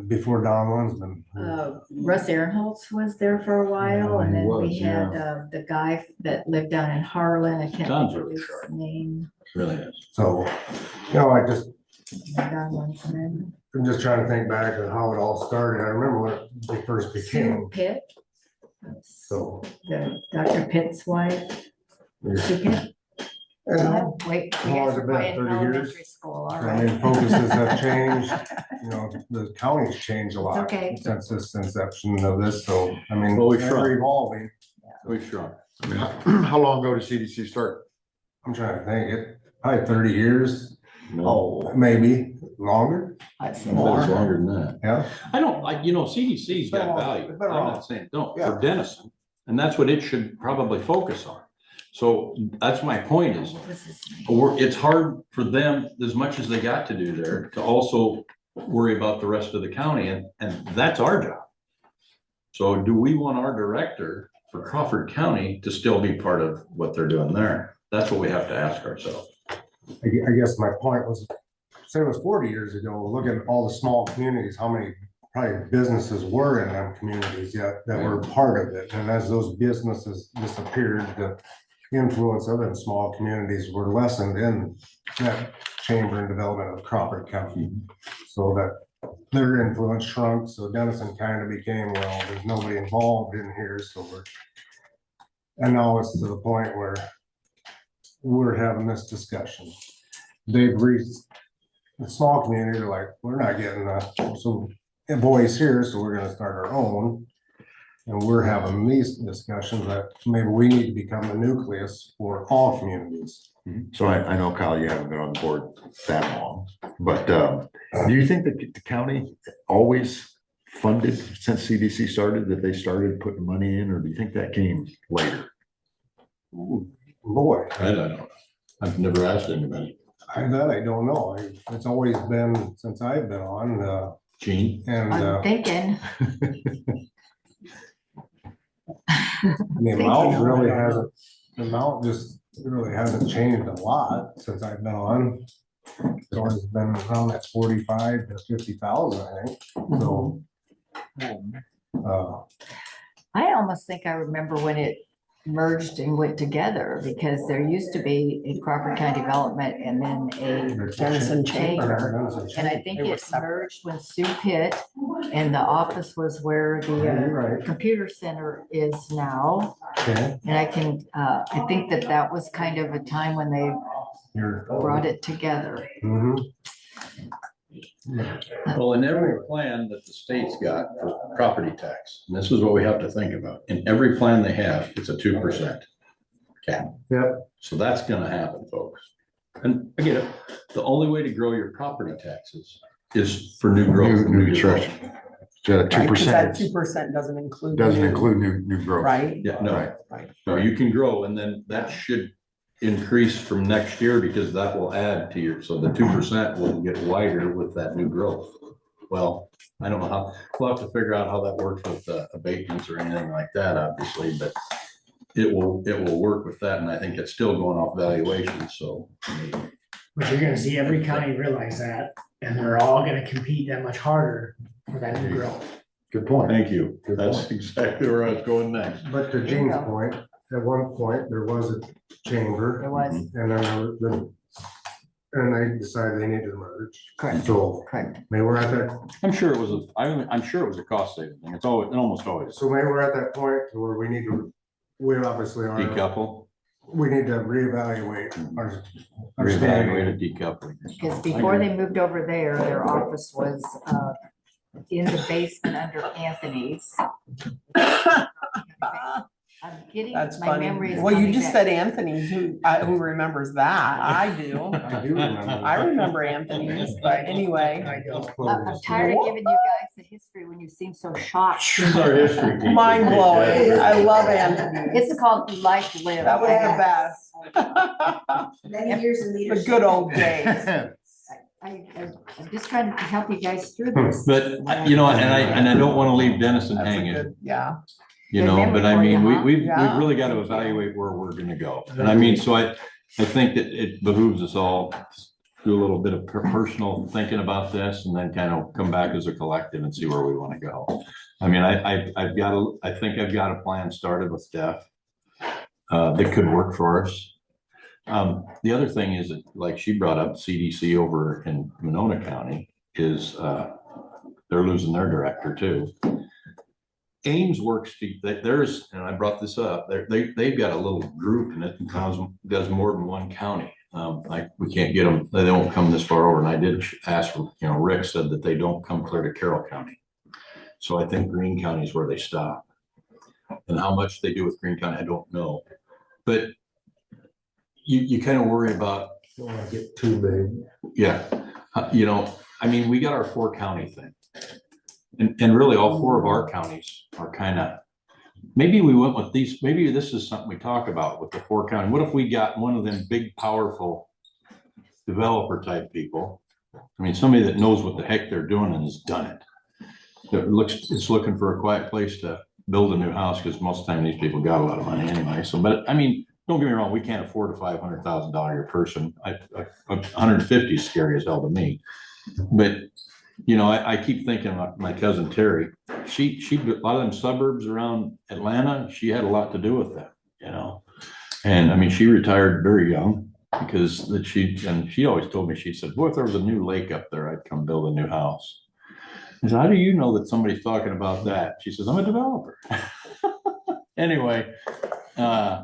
before Don Lunsman. Russ Ehrenholz was there for a while, and then we Yeah, had, the guy that lived down in Harlan, I can't Don's think of really his sharp. name. Really is. So, you know, Don Lunsman. I'm just trying to think back on how it all started. I remember when they first Sue became, Pitt. That's so. Dr. Pitt's wife. Sue Pitt. And, Wait, How you long guys has it are been, playing 30 elementary years? school, all I mean, right. focuses have changed, you know, the county's changed a lot okay. since this inception of this, so, I mean, Well, we've they're shrunk. evolving. We've shrunk. I mean, how long ago did CDC start? I'm trying to think, it, probably 30 years, No, maybe longer, I'd say it's more. longer than that. yeah. I don't, like, you know, CDC's got value. It's been I'm around. not saying don't, Yeah. for Denison. And that's what it should probably focus on. So that's my point is, it's hard for them, as much as they got to do there, to also worry about the rest of the county, and that's our job. So do we want our director for Crawford County to still be part of what they're doing there? That's what we have to ask ourselves. I guess my point was, say it was 40 years ago, look at all the small communities, how many probably businesses were in them communities yet that were part of it. And as those businesses disappeared, the influence of them small communities were lessened in that chamber and development of Crawford County. So that their influence shrunk, so Denison kind of became, well, there's nobody involved in here, so and now it's to the point where we're having this discussion. They've reached the small community, they're like, we're not getting a voice here, so we're gonna start our own. And we're having these discussions that maybe we need to become the nucleus for all communities. So I know, Kyle, you haven't been on the board that long, but do you think that the county always funded since CDC started, that they started putting money in, or do you think that came later? Boy, I don't know. I've never asked anybody. I don't know. It's always been since I've been on, Gene? and I'm thinking, the amount really hasn't, the amount just really hasn't changed a lot since I've been on. It's always been around that 45 to 50,000, I think, so. I almost think I remember when it merged and went together, because there used to be a Crawford County Development and then a Denison Chamber. And I think They were it separate. merged when Sue Pitt, and the office was where Yeah, you're the right. computer center is now. Okay, And I think that was kind of a time when they you're. brought it together. Mhm. Well, in every plan that the state's got for property tax, and this is what we have to think about, in every plan they have, it's a 2% cap. Yep. So that's gonna happen, folks. And I get it, the only way to grow your property taxes is for new growth. New construction. So Right, 'cause that 2% 2% doesn't include. doesn't new, include new growth. Right? Yeah, no, Right. Right. no, you can grow, and then that should increase from next year, because that will add to your, so the 2% will get wider with that new growth. Well, I don't know how, we'll have to figure out how that works with abatements or anything like that, obviously, but it will work with that, and I think it's still going off valuation, so. But you're gonna see every county realize that, and they're all gonna compete that much harder for that new growth. Good point. Thank you, Good that's point. exactly where I was going next. But to Gene's point, at one point, there was a chamber. It was, And then and they decided they needed to merge. Correct. So correct. maybe we're at that, I'm sure it was, I'm sure it was a cost saving thing, it almost always. so maybe we're at that point where we need to, we obviously are. Decouple, we need to reevaluate our. Reevaluated decoupling. Because before they moved over there, their office was in the basement under Anthony's. I'm getting, That's my funny. memory is Well, you coming just back. said Anthony's, who remembers that? I do. I do remember. I remember Anthony's, but anyway. I'm tired of giving you guys the history when you seem so shocked. She's our history teacher. Mind blowing. I love Anthony's. It's called Life Lived. That was the best. Many years in The leadership. good old days. I'm just trying to help you guys through this. But, you know, and I don't want to leave Dennison That's a hanging. good, yeah. You Good know, memory but I for you, mean, huh? we've Yeah. really got to evaluate where we're gonna go. And I mean, so I think that it behooves us all to do a little bit of personal thinking about this and then kind of come back as a collective and see where we want to go. I mean, I think I've got a plan started with Steph that could work for us. The other thing is that, like she brought up, CDC over in Monona County is they're losing their director too. Ames works, there's, and I brought this up, they've got a little group and it does more than one county. Like we can't get them, they don't come this far over. And I did ask, Rick said that they don't come clear to Carroll County. So I think Greene County is where they stop. And how much they do with Greene County, I don't know. But you kind of worry about. Don't want to get too big. Yeah. I mean, we got our 4-county thing. And really all 4 of our counties are kind of, maybe we went with these, maybe this is something we talk about with the 4 counties. What if we got one of them big, powerful developer type people? I mean, somebody that knows what the heck they're doing and has done it. It's looking for a quiet place to build a new house because most of the time these people got a lot of money anyway. So, but I mean, don't get me wrong, we can't afford a $500,000 a year person. 150 is scary as hell to me. But I keep thinking about my cousin Terry. She a lot of them suburbs around Atlanta. She had a lot to do with that, And I mean, she retired very young because she always told me, she said, "Boy, if there was a new lake up there, I'd come build a new house." I said, "How do you know that somebody's talking about that?" She says, "I'm a developer." Anyway, I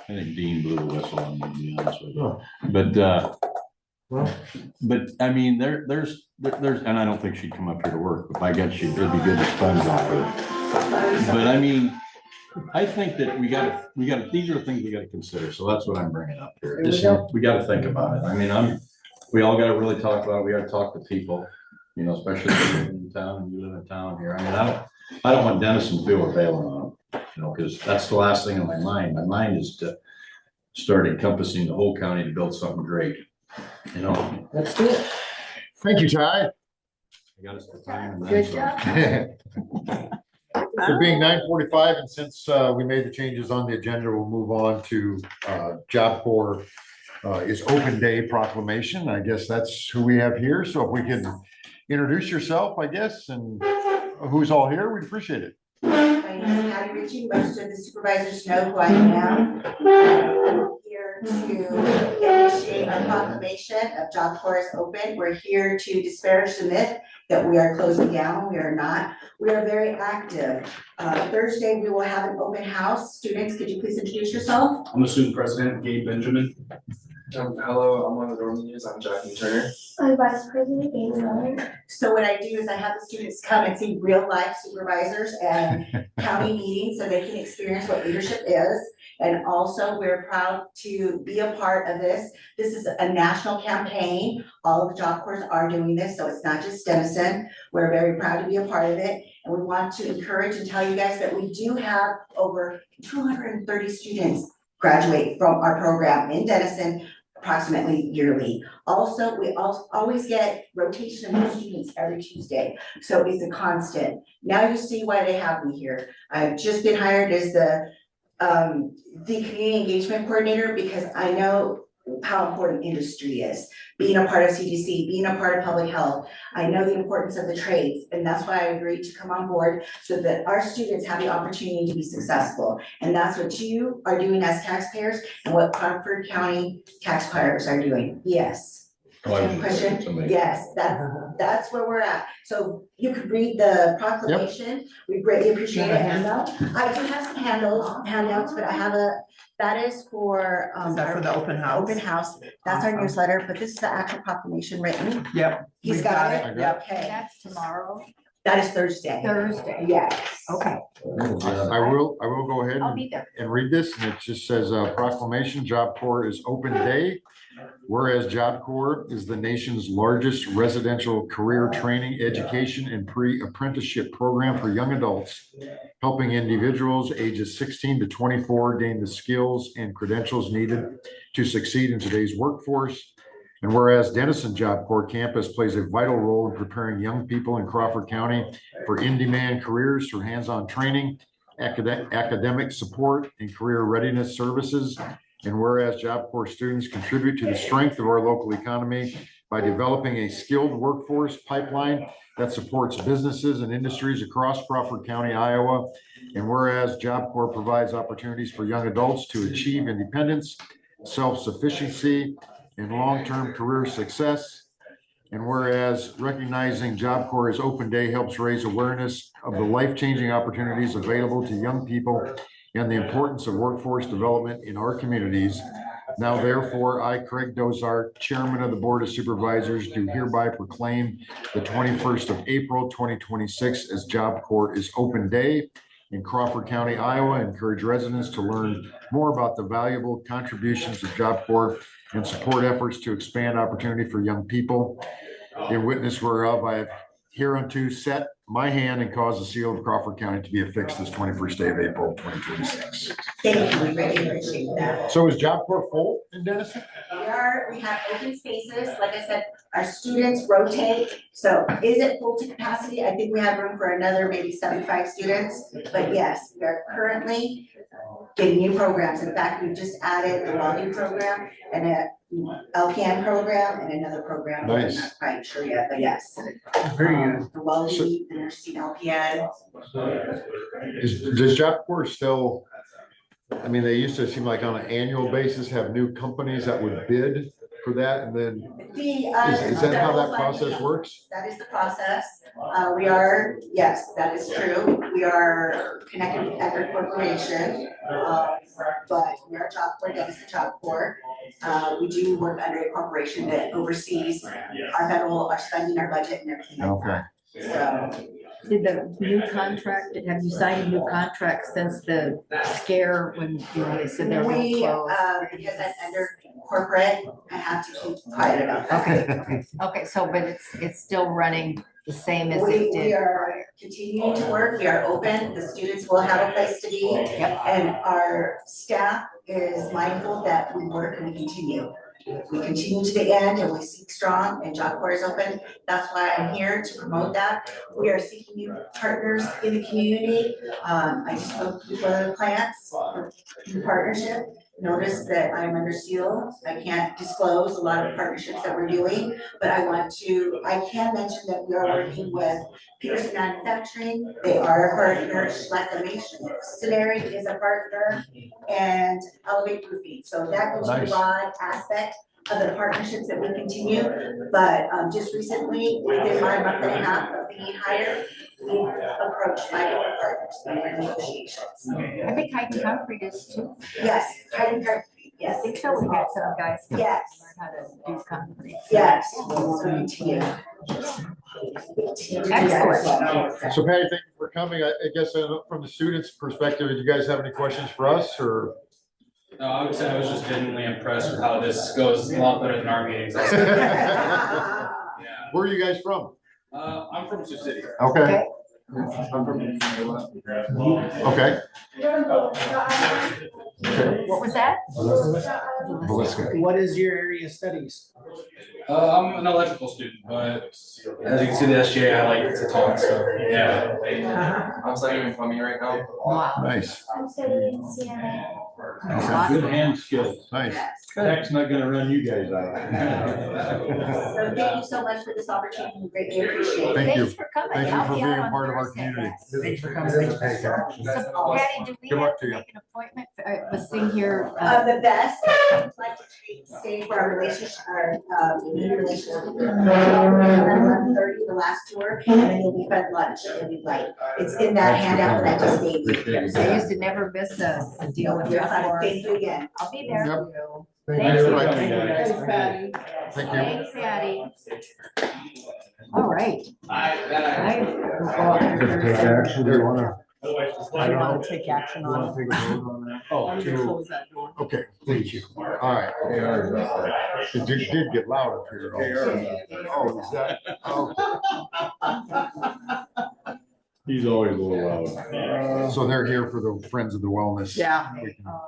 think Dean blew the whistle on me, to be honest with you. But I mean, there's, and I don't think she'd come up here to work, but I guess it'd be good to sponge off her. But I mean, I think that we got these are the things we got to consider. So that's what I'm bringing up here. We got to think about it. I mean, we all got to really talk about it. We got to talk to people, especially if you live in town and you live in town here. I mean, I don't want Dennison to feel we're bailing on them, because that's the last thing on my mind. My mind is to start encompassing the whole county to build something great. Let's do it. Thank you, Ty. I got us the time and then Good some. job. For being 9:45, and since we made the changes on the agenda, we'll move on to Job Corps is Open Day proclamation. I guess that's who we have here. So if we can introduce yourself, I guess, and who's all here, we'd appreciate it. My name is Patty Ritchie. Most of the supervisors know who I am. I'm here to initiate our proclamation of Job Corps is Open. We're here to disparage the myth that we are closing down. We are not. We are very active. Thursday, we will have an open house. Students, could you please introduce yourself? I'm the student president, Gabe Benjamin. Hello, I'm one of the dorm leaders. I'm Jackie Turner. I'm Vice President Amy Miller. So what I do is I have the students come and see real life supervisors and county meetings so they can experience what leadership is. And also, we're proud to be a part of this. This is a national campaign. All of the Job Corps are doing this, so it's not just Dennison. We're very proud to be a part of it. And we want to encourage and tell you guys that we do have over 230 students graduate from our program in Dennison approximately yearly. Also, we always get rotation of new students every Tuesday. So it's a constant. Now you see why they have me here. I've just been hired as the community engagement coordinator because I know how important industry is. Being a part of CDC, being a part of public health, I know the importance of the trades, and that's why I agreed to come on board so that our students have the opportunity to be successful. And that's what you are doing as taxpayers and what Crawford County taxpayers are doing. Yes. question? Somebody- Yes, that's where we're at. So you could read the proclamation. We greatly appreciate it. Handout? I do have some handouts, but I have that is for. Is that for the open the house? Open house. That's our Awesome. newsletter, but this is the actual proclamation written. Yep. He's we've got it. Yep. Okay, That's tomorrow, that is Thursday. Thursday. Yes. Okay, I will go ahead I'll be there. and read this, and it just says, proclamation, Job Corps is open day. Whereas Job Corps is the nation's largest residential career training, education, and pre-apprenticeship program for young adults, helping individuals ages 16 to 24 gain the skills and credentials needed to succeed in today's workforce. And whereas Denison Job Corps campus plays a vital role in preparing young people in Crawford County for in-demand careers through hands-on training, academic support, and career readiness services. And whereas Job Corps students contribute to the strength of our local economy by developing a skilled workforce pipeline that supports businesses and industries across Crawford County, Iowa. And whereas Job Corps provides opportunities for young adults to achieve independence, self-sufficiency, and long-term career success. And whereas recognizing Job Corps as Open Day helps raise awareness of the life-changing opportunities available to young people and the importance of workforce development in our communities. Now therefore, I, Craig Dozart, Chairman of the Board of Supervisors, do hereby proclaim the 21st of April, 2026 as Job Corps is Open Day in Crawford County, Iowa. Encourage residents to learn more about the valuable contributions of Job Corps and support efforts to expand opportunity for young people. In witness whereof I have hereunto set my hand and caused the seal of Crawford County to be affixed this 21st day of April, 2026. Thank you, we really appreciate that. So is Job Corps full in Denison? We have open spaces, like I said, our students rotate, so is it full to capacity? I think we have room for another maybe 75 students, but yes, we are currently getting new programs. In fact, we've just added the welding program and a LPN program and another program. Nice. I'm not quite sure yet, but yes. Very good. The welding, the nursing LPN. Does Job Corps still, I mean, they used to seem like on an annual basis have new companies that would bid for that, and then is that how that process works? That is the process. We are, yes, that is true. We are connected with Eckerd Corporation. But we are Job Corps, that is the Job Corps. We do work under a corporation that oversees our spending, our budget and everything like Okay. that. So, Did the new contract, have you signed a new contract since the scare when, they said they were going to close? because I'm under corporate, I have to keep quiet about that. Okay, so, but it's still running the same as We it did. are continuing to work, we are open, the students will have a place to be. And our staff is mindful that we work and we continue. We continue to the end and we seek strong and Job Corps is open. That's why I'm here to promote that. We are seeking new partners in the community. I just spoke with one of the plants for new partnership. Notice that I'm under seal. I can't disclose a lot of partnerships that we're doing, but I can mention that we are working with Peterson Manufacturing. They are a partner. Schlecht is a partner, and Elevate Roofing. So that goes to the Nice. broad aspect of the partnerships that we continue. But just recently, within my month and a half of being hired, we've approached 5 different partners in our negotiations. I think Heights Concrete is too. Yes, hiring partners, I yes. think so. We got some guys. come Yes. Learn how to do concrete. Yes, so continue. Excellent. So Patty, thank you for coming. I guess from the students' perspective, do you guys have any questions for us, or? No, I would say I was just genuinely impressed with how this goes a lot better than our meetings. Where Yeah, are you guys from? I'm from Sioux City. Okay, I'm from. okay. What was that? Melissa. What is your area of studies? I'm an electrical student, but as you can see, the SGA, I like to talk, so, yeah. I'm studying plumbing right now. Wow. Nice. I'm studying CNA. Good hand skills. Nice. Heck's not gonna run you guys So out. thank you so much for this opportunity, we greatly appreciate it. Thank you. Thanks for coming. Thank you I'll for be out being on part of our Thursday. community. Thanks for coming. So, Patty, do we Good luck have to to you. make an appointment with seeing here? The best, I'd like to stay for our relationship, our, relationship. 11:30, the last tour, and then you'll be fed lunch, if you'd like. It's in that handout that I just gave you. I used to never miss a deal with You're Jeff fine. Morris. Thank you again. I'll be there. Yep. Thank you. Thanks, Patty. Thank you. Thanks, Patty. All right. Take action, do you wanna? Do you want to take action on it? Take a vote on that? Oh, I'm gonna close that door. okay, thank you. All right. It did get loud up here. all of a sudden. Oh, is that? Oh. He's always a little loud. So they're here for the Friends of the Wellness. Yeah.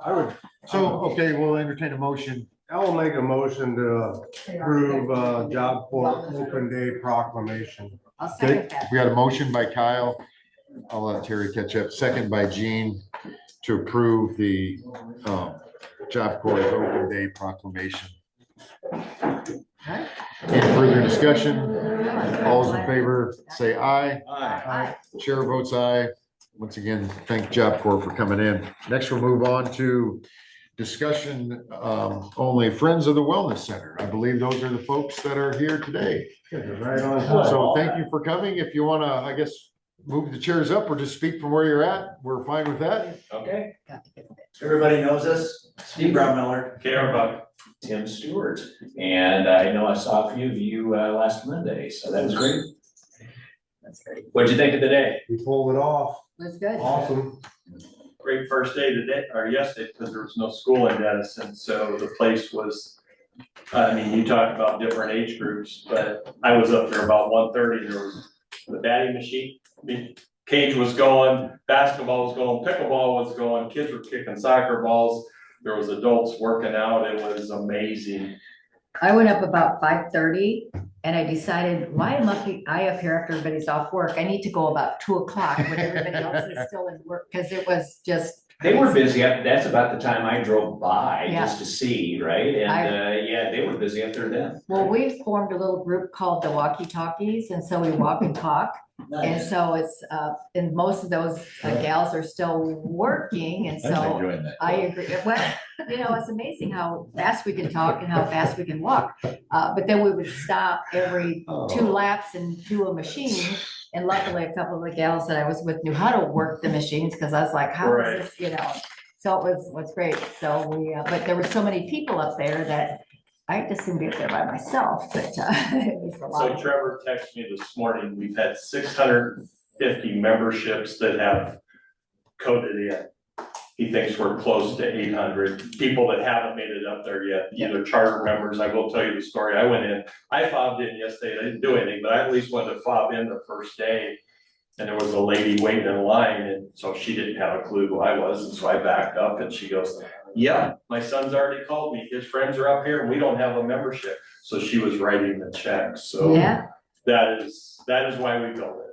I would, so, okay, we'll entertain a motion. I will make a motion to approve, job corps open day proclamation. I'll Okay, second that. we got a motion by Kyle. I'll let Terry catch up. Second by Gene to approve the Job Corps Open Day proclamation. Any further discussion? All those in favor, say aye. Aye. Chair votes aye. Once again, thank Job Corps for coming in. Next, we'll move on to discussion only Friends of the Wellness Center. I believe those are the folks that are here today. Right on. So thank you for coming. If you want to, I guess, move the chairs up or just speak from where you're at, we're fine with that. Okay, everybody knows us, Steve Brownmiller, Care about. Tim Stewart, and I know I saw a few of you last Monday, so that was great. That's great. What'd you think of the day? We pulled it off. That's good. Awesome. Great first day today, or yesterday, because there was no school in Denison, so the place was, I mean, you talk about different age groups, but I was up there about 1:30, there was the batting machine, the cage was going, basketball was going, pickleball was going, kids were kicking soccer balls, there was adults working out, it was amazing. I went up about 5:30 and I decided, why am I up here after everybody's off work? I need to go about 2 o'clock when everybody else is still in work, because it was just. They were busy, that's about the time I drove by Yeah. just to see, right? And, yeah, they were busy up there then. Well, we formed a little group called the Walkie Talkies, and so we walk and talk. And so it's, and most of those gals are still working, and I'm so enjoying that. I agree. Well, it's amazing how fast we can talk and how fast we can walk. But then we would stop every 2 laps and do a machine. And luckily, a couple of the gals that I was with knew how to work the machines, because I was like, how is this, So it was great. So but there were so many people up there that I just didn't be up there by myself, but it was a lot. So Trevor texted me this morning, we've had 650 memberships that have coded in. He thinks we're close to 800 people that haven't made it up there yet, either charter members. I will tell you the story. I went in, I fobbed in yesterday. I didn't do anything, but I at least wanted to fob in the first day. And there was a lady waiting in line, and so she didn't have a clue who I was. And so I backed up and she goes, yeah, my son's already called me. His friends are up here and we don't have a membership. So she was writing the check. So Yeah, that is why we built it.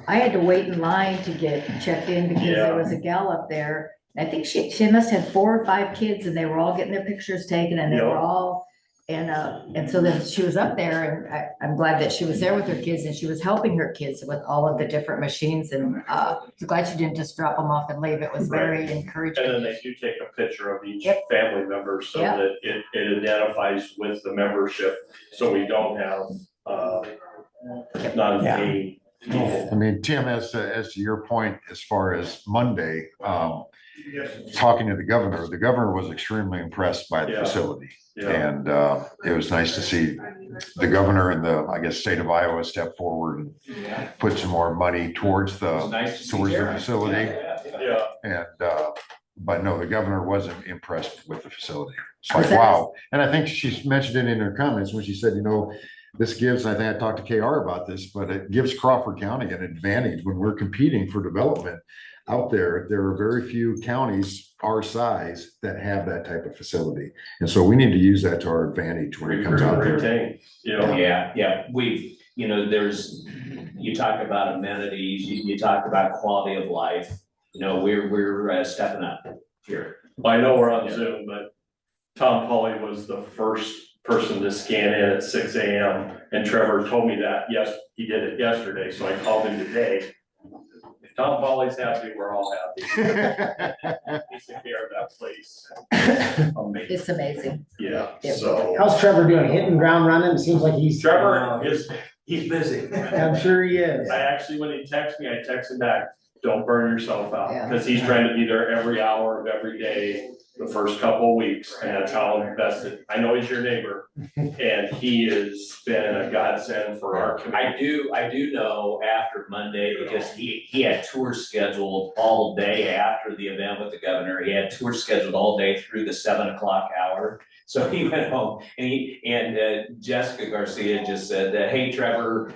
I had to wait in line to get checked in because there was a gal up there. I think she must have 4 or 5 kids, and they were all getting their pictures taken, and they were all, and so then she was up there, and I'm glad that she was there with her kids, and she was helping her kids with all of the different machines, and I'm glad she didn't just drop them off and leave. It was very encouraging. And then they do take a picture of each Yep. family member so Yep. that it identifies with the membership. So we don't have non-paying people. I mean, Tim, as to your point, as far as Monday, talking to the governor was extremely impressed by the Yeah. facility. Yeah, And it was nice to see the governor and the, I guess, state of Iowa step forward and put some more money towards It was the, nice to see towards the Jared. facility. yeah. And, but no, the governor wasn't impressed with the facility. It's like, Was that- wow. And I think she mentioned it in her comments when she said, this gives, I think I talked to KR about this, but it gives Crawford County an advantage when we're competing for development out there. There are very few counties our size that have that type of facility. And so we need to use that to our advantage when it comes out there. Retain, Yeah, we've, you talk about amenities, you talk about quality of life, we're stepping up. here. Well, I know we're on Zoom, but Tom Pauly was the first person to scan in at 6 AM. And Trevor told me that, yes, he did it yesterday, so I called him today. If Tom Pauly's happy, we're all happy. He's the care of that place. Amazing. It's amazing. Yeah, Yeah. so. How's Trevor doing? Hitting ground running? It seems like he's. Trevor is, He's busy. I'm sure he is. I actually, when he texted me, I texted him back, don't burn yourself out, Yeah. because he's trying to be there every hour of every day, the first couple of weeks, and that's how invested. I know he's your neighbor, and he has been a godsend for our community. I do know after Monday, because he had tours scheduled all day after the event with the governor. He had tours scheduled all day through the 7 o'clock hour. So he went home and Jessica Garcia just said that, hey, Trevor,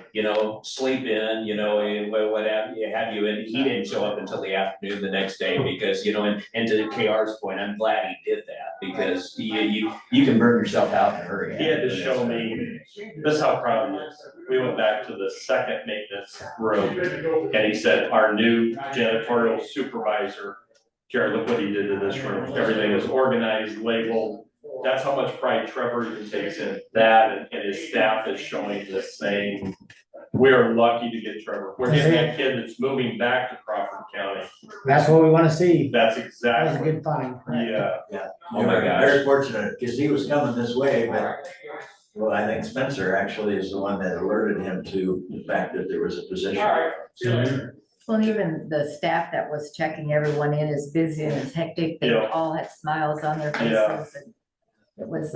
sleep in, and what have you, and he didn't show up until the afternoon the next day because, and to KR's point, I'm glad he did that because you can burn yourself out in a hurry. He had to show me, this is how proud he is. We went back to the second maintenance room, and he said, our new janitorial supervisor, Jared, look what he did to this room. Everything is organized, labeled. That's how much pride Trevor even takes in that, and his staff is showing the same. We are lucky to get Trevor. We're getting that kid that's moving back to Crawford County. That's what we want to see. That's That was a exactly, good find. yeah. Oh my gosh. Very fortunate, because he was coming this way, but, well, I think Spencer actually is the one that alerted him to the fact that there was a position. Well, even the staff that was checking everyone in is busy and it's hectic. They Yeah. all had smiles on their Yeah. faces. And it was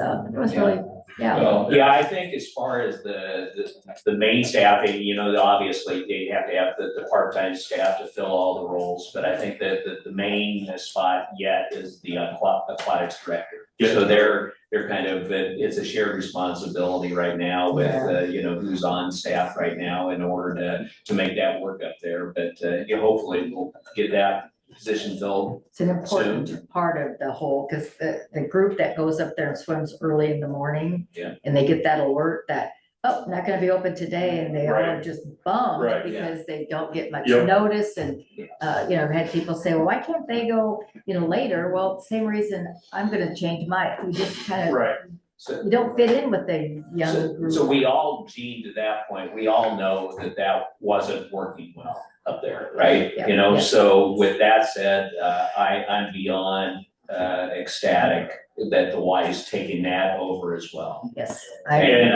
really, yeah. Well, yeah, I think as far as the main staffing, obviously they have to have the part-time staff to fill all the roles, but I think that the main spot yet is the aquatics director. Yeah. So they're kind of, it's a shared responsibility right now with, who's on staff right now in order to make that work up there, but hopefully we'll get that position filled. It's an important part of the whole, because the group that goes up there and swims early in the morning. Yeah. And they get that alert that, oh, not gonna be open today, and they all are Right. just bummed Right. because they don't get much Yep. notice, and, I've had people say, well, why can't they go, later? Well, same reason I'm gonna change mine, we just kind of, Right. So you don't fit in with the young group. So we all, Gene, to that point, we all know that wasn't working well up there, right? Yeah, yeah. So with that said, I'm beyond ecstatic that the Y's taking that over as well. Yes. And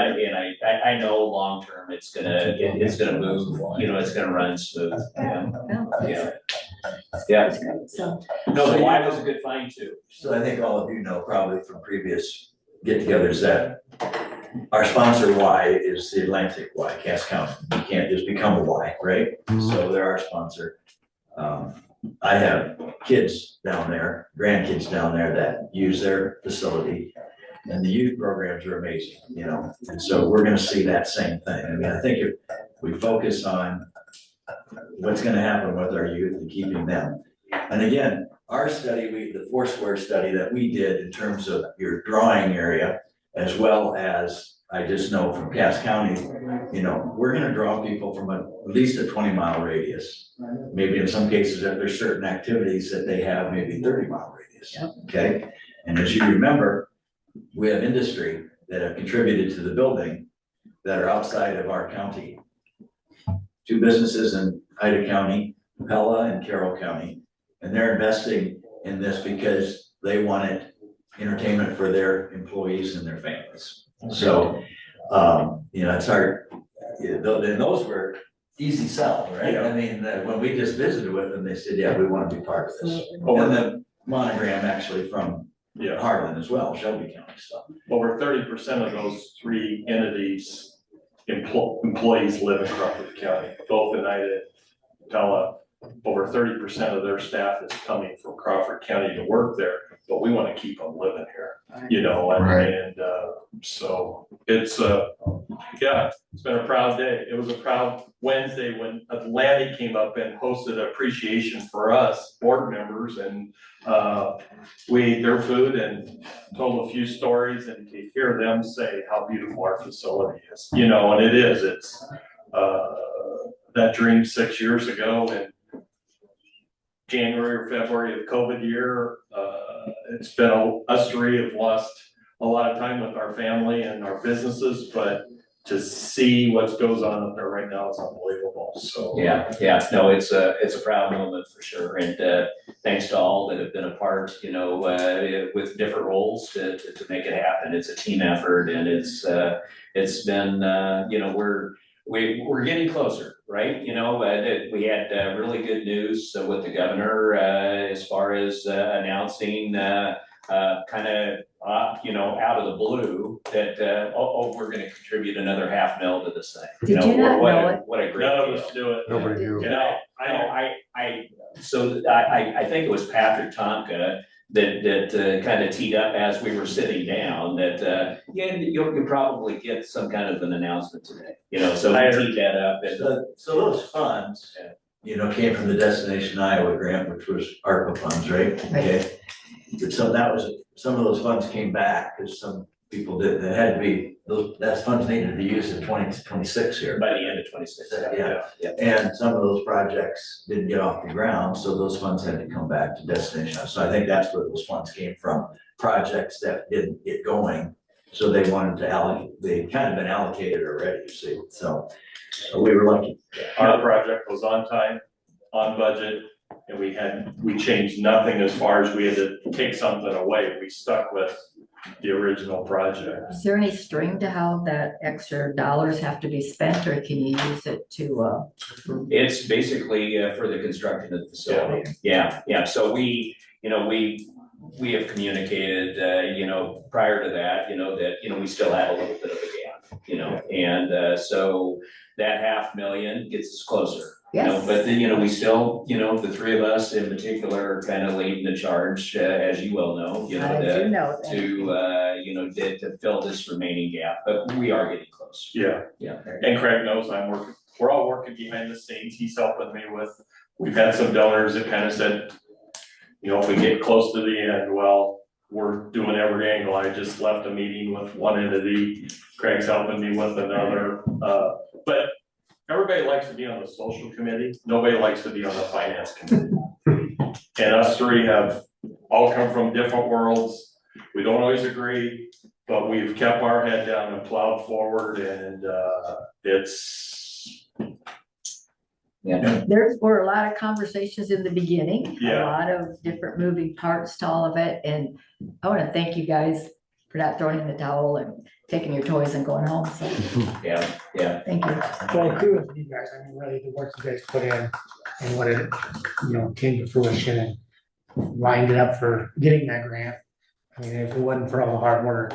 I know long-term, it's gonna move, it's gonna run smooth. Yeah. That's great, so. No, the Y was a good find too. So I think all of you know probably from previous get-togethers that our sponsor Y is the Atlantic Y, Cass County. You can't just become a Y, right? So they're our sponsor. I have kids down there, grandkids down there that use their facility, and the youth programs are amazing, and so we're gonna see that same thing. I mean, I think if we focus on what's gonna happen with our youth and keeping them. And again, our study, the Foursquare study that we did in terms of your drawing area, as well as I just know from Cass County, we're gonna draw people from at least a 20-mile radius. Maybe in some cases, if there's certain activities that they have, maybe 30-mile radius, okay? And as you remember, we have industry that have contributed to the building that are outside of our county. 2 businesses in Ida County, Pella and Carroll County, and they're investing in this because they wanted entertainment for their employees and their families. So, it's hard, and those were easy sell, right? Yeah. I mean, when we just visited with them, they said, yeah, we want to be part of this. Over, And the monogram actually from Harlan as well, Shelby County stuff. over 30% of those 3 entities, employees live in Crawford County, both in Ida and Pella. Over 30% of their staff is coming from Crawford County to work there, but we want to keep them living here, Right. and so it's it's been a proud day. It was a proud Wednesday when Atlantic came up and hosted appreciation for us board members, and we ate their food and told a few stories, and to hear them say how beautiful our facility is, and it is, it's that dream 6 years ago, and January or February of COVID year. It's been us three have lost a lot of time with our family and our businesses, but to see what goes on up there right now is unbelievable, so. Yeah, no, it's a proud moment for sure, and thanks to all that have been a part, with different roles to make it happen. It's a team effort, and it's been, we're getting closer, right? We had really good news with the governor as far as announcing kind of out of the blue that we're going to contribute another $500,000 to this thing. Did you not know it? What a great None deal. of us do it. Nobody knew. I think it was Patrick Tonka that kind of teed up as we were sitting down that you'll probably get some kind of an announcement today. So we teed that up. And, So those funds, came from the Destination Iowa grant, which was ARPA funds, right? Okay. So some of those funds came back because some people did, it had to be, that funds needed to be used in 2026 here. by the end of 26. Yeah. And some of those projects didn't get off the ground, so those funds had to come back to Destination. So I think that's where those funds came from, projects that didn't get going. So they wanted to allocate, they'd kind of been allocated already, you see, so we were lucky. Our project was on time, on budget, and we changed nothing as far as we had to take something away. We stuck with the original project. Is there any string to how that extra dollars have to be spent, or can you use it to, It's basically for the construction of the facility. Yeah. So we have communicated, prior to that, that, we still had a little bit of a gap, and so that $500,000 gets us closer. Yes. But then, we still, the three of us in particular are kind of leading the charge, as you well know, I do know that. to fill this remaining gap, but we are getting close. Yeah. And Craig knows we're all working behind the scenes. He's helping me we've had some donors that kind of said, if we get close to the end, well, we're doing every angle. I just left a meeting with one entity. Craig's helping me with another, but everybody likes to be on the social committee. Nobody likes to be on the finance committee. And us three have all come from different worlds. We don't always agree, but we've kept our head down and plowed forward, and There were a lot of conversations in the beginning, a Yeah. lot of different moving parts to all of it, and I want to thank you guys for not throwing in the towel and taking your toys and going home, so, Yeah. thank you. Well, I agree with you guys. I mean, really, the work you guys put in and what it, came to fruition and lined it up for getting that grant. I mean, if it wasn't for all the hard work,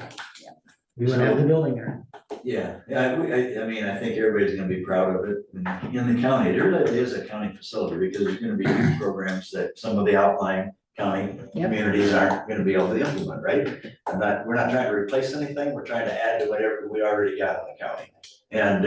we wouldn't have the building there. Yeah, I mean, I think everybody's gonna be proud of it. In the county, there really is a county facility because there's gonna be youth programs that some of the outlying county Yep. communities aren't gonna be able to implement, right? And we're not trying to replace anything, we're trying to add to whatever we already got in the county. And,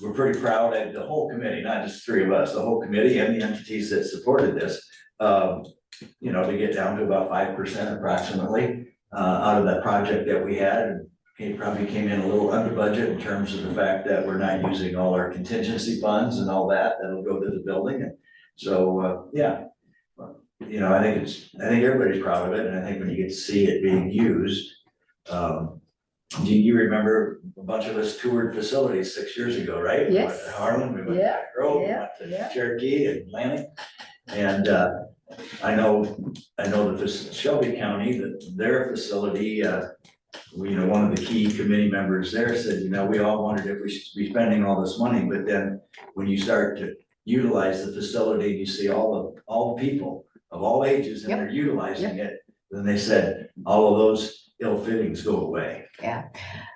we're pretty proud of the whole committee, not just three of us, the whole committee and the entities that supported this. To get down to about 5% approximately, out of that project that we had. And it probably came in a little under budget in terms of the fact that we're not using all our contingency funds and all that'll go to the building. And so, I think everybody's proud of it, and I think when you get to see it being used, do you remember a bunch of us toured facilities 6 years ago, right? We went Yes. to Harlan, we went to Yeah, Back Grove, we yeah, went to yeah. Cherokee and Atlantic. And, I know that this Shelby County, that their facility, one of the key committee members there said, we all wondered if we should be spending all this money, but then when you start to utilize the facility, you see all the people of all ages and Yep. they're utilizing it, then they said, all of those ill fittings go away. Yeah.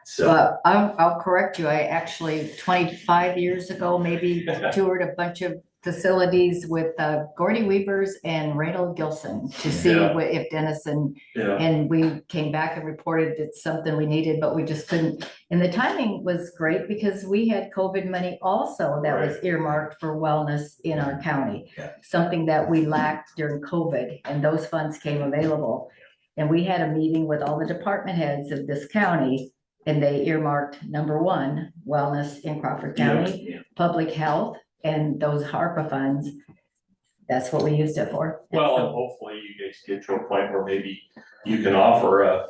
So, But I'll correct you, I actually, 25 years ago, maybe toured a bunch of facilities with Gordy Weavers and Reynold Gilson to see Yeah. if Dennison, Yeah. and we came back and reported it's something we needed, but we just couldn't. And the timing was great because we had COVID money also that was earmarked for wellness in our county. Yeah. Something that we lacked during COVID, and those funds came available. And we had a meeting with all the department heads of this county, and they earmarked number one, wellness in Crawford County, public health, and those HARPA funds. that's what we used it for. And Well, and so- hopefully you guys get to a point where maybe you can offer a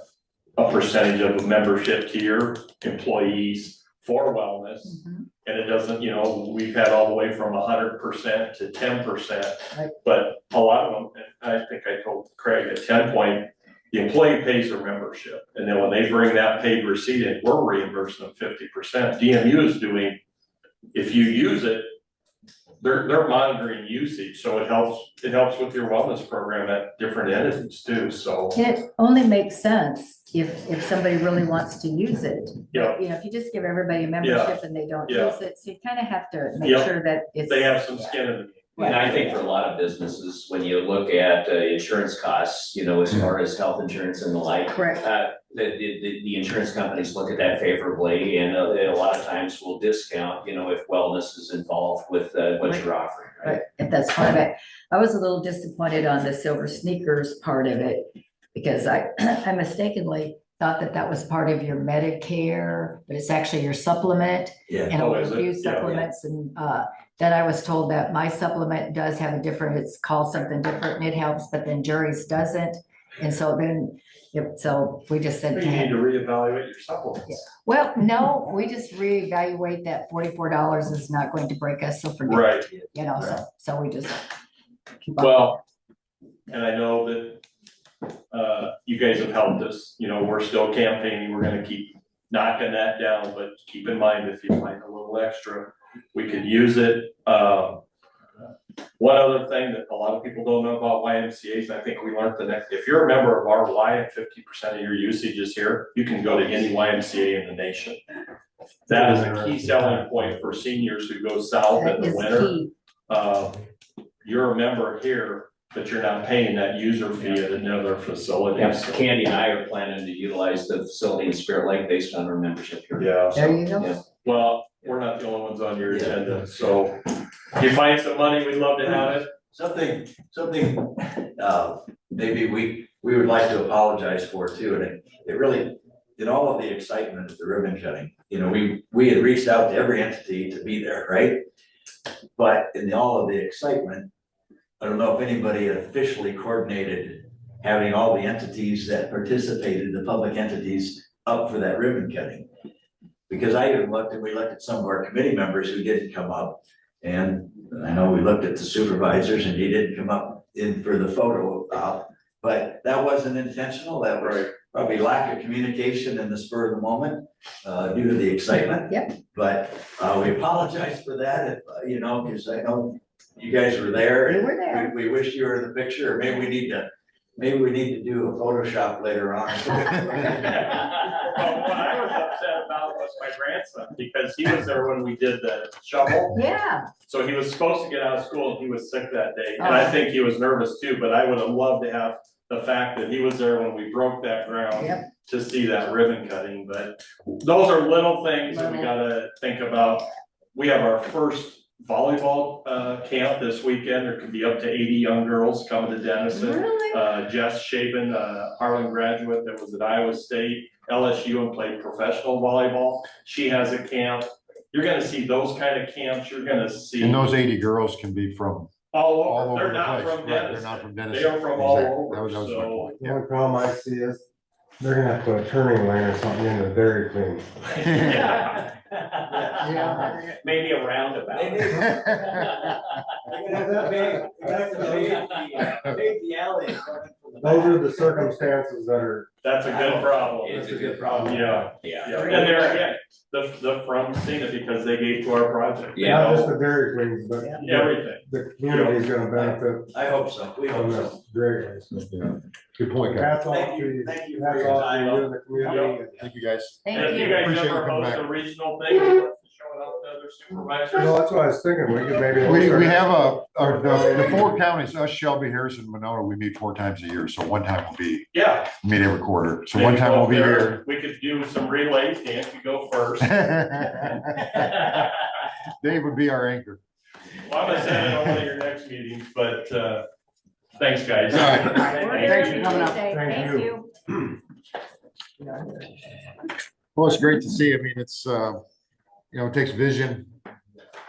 percentage of a membership to your employees for wellness. Mhm. And it doesn't, you know, we've had all the way from 100% to 10%. Right. But a lot of them, and I think I told Craig at 10 point, the employee pays their membership. And then when they bring that paid receipt in, we're reimbursing them 50%. DMU is doing, if you use it, they're monitoring usage, so it helps with your wellness program at different entities too, so. It only makes sense if somebody really wants to use it. Yeah. You know, if you just give everybody a membership and they don't Yeah. use it, so you kind of have to make Yeah. sure that it's. They have some skin in the game. And I think for a lot of businesses, when you look at insurance costs, you know, as far as health insurance and the like. Correct. The insurance companies look at that favorably and a lot of times will discount, you know, if wellness is involved with what you're offering, right? Right, if that's part of it. I was a little disappointed on the silver sneakers part of it, because I mistakenly thought that was part of your Medicare, but it's actually your supplement. Yeah. And Oh, a is it? few Yeah. supplements, and then I was told that my supplement does have a different, it's called something different and it helps, but then Jerry's doesn't. And so then, so we just said. You need to reevaluate your supplements. Well, no, we just reevaluate that $44 is not going to break us, so forget it, Right, you know, so we just. keep on. well, and I know that, you guys have helped us, you know, we're still campaigning, we're gonna keep knocking that down, but keep in mind, if you find a little extra, we could use it. One other thing that a lot of people don't know about YMCA's, I think we learned if you're a member of our Y and 50% of your usage is here, you can go to any YMCA in the nation. That is a key selling point for seniors who go south in That the is winter. key. You're a member here, but you're not paying that user fee at another facility. Yeah, So- Candy and I are planning to utilize the facility in Spirit Lake based on our membership here. Yeah, There you go. Yeah. well, we're not the only ones on your agenda, so if you find some money, we'd love to have it. Something, maybe we would like to apologize for too, and it really, in all of the excitement of the ribbon cutting, you know, we had reached out to every entity to be there, right? But in all of the excitement, I don't know if anybody had officially coordinated having all the entities that participated, the public entities, up for that ribbon cutting. Because I even looked, and we looked at some of our committee members who didn't come up. And I know we looked at the supervisors and he didn't come up in for the photo op, but that wasn't intentional. That was probably lack of communication in the spur of the moment, due to the excitement. Yep. But, we apologize for that, if, you know, because I know you guys were there. We and were there. We wish you were in the picture, or maybe we need to do a Photoshop later on. Well, what I was upset about was my grandson, because he was there when we did the shovel. Yeah, So he was supposed to get out of school and he was sick that day, and I think he was nervous too, but I would have loved to have the fact that he was there when we broke that ground. Yep. To see that ribbon cutting, but those are little things that we gotta think about. We have our first volleyball camp this weekend. There could be up to 80 young girls coming to Denison. really? Jess Shaven, Harlan graduate that was at Iowa State, LSU, and played professional volleyball. She has a camp. You're gonna see those kind of camps. You're gonna see And those 80 girls can be from all all over. over They're the not place. from Right, they're Denison. not from Denison. They are from all Exactly. over, That was my so. point. The only problem I see is they're gonna have to put a turning lane or something in the Dairy Queen. Maybe a roundabout. Those are the circumstances that are. That's a good problem. It's a good problem. Yeah. Yeah. Yeah, and there again, the from Cena, because they gave to our project. you Yeah. Not just know, the Dairy Queens, but Everything. the community's gonna benefit I hope so, we from hope so. this greatly. So, Yeah. Good point, guys. Hats off Thank to you, you. thank you for Hats your off to time. you and the community. Thank you, guys. Thank And if you you. guys Appreciate you ever coming host back. a regional thing, show it out to other supervisors. No, that's what I was thinking. We could maybe. We have the 4 counties, us, Shelby, Harrison, Monona, we meet 4 times a year. So one time we'll Yeah. meet every quarter. So Maybe one time go we'll be there. here. We could do some relays, Dan could go first. Dave would be our anchor. Well, I'm gonna send it on one of your next meetings, but, thanks, guys. All right. We're here Thanks for coming up. Tuesday. Thank Thank you. you. Well, it's great to see. I mean, it's, it takes vision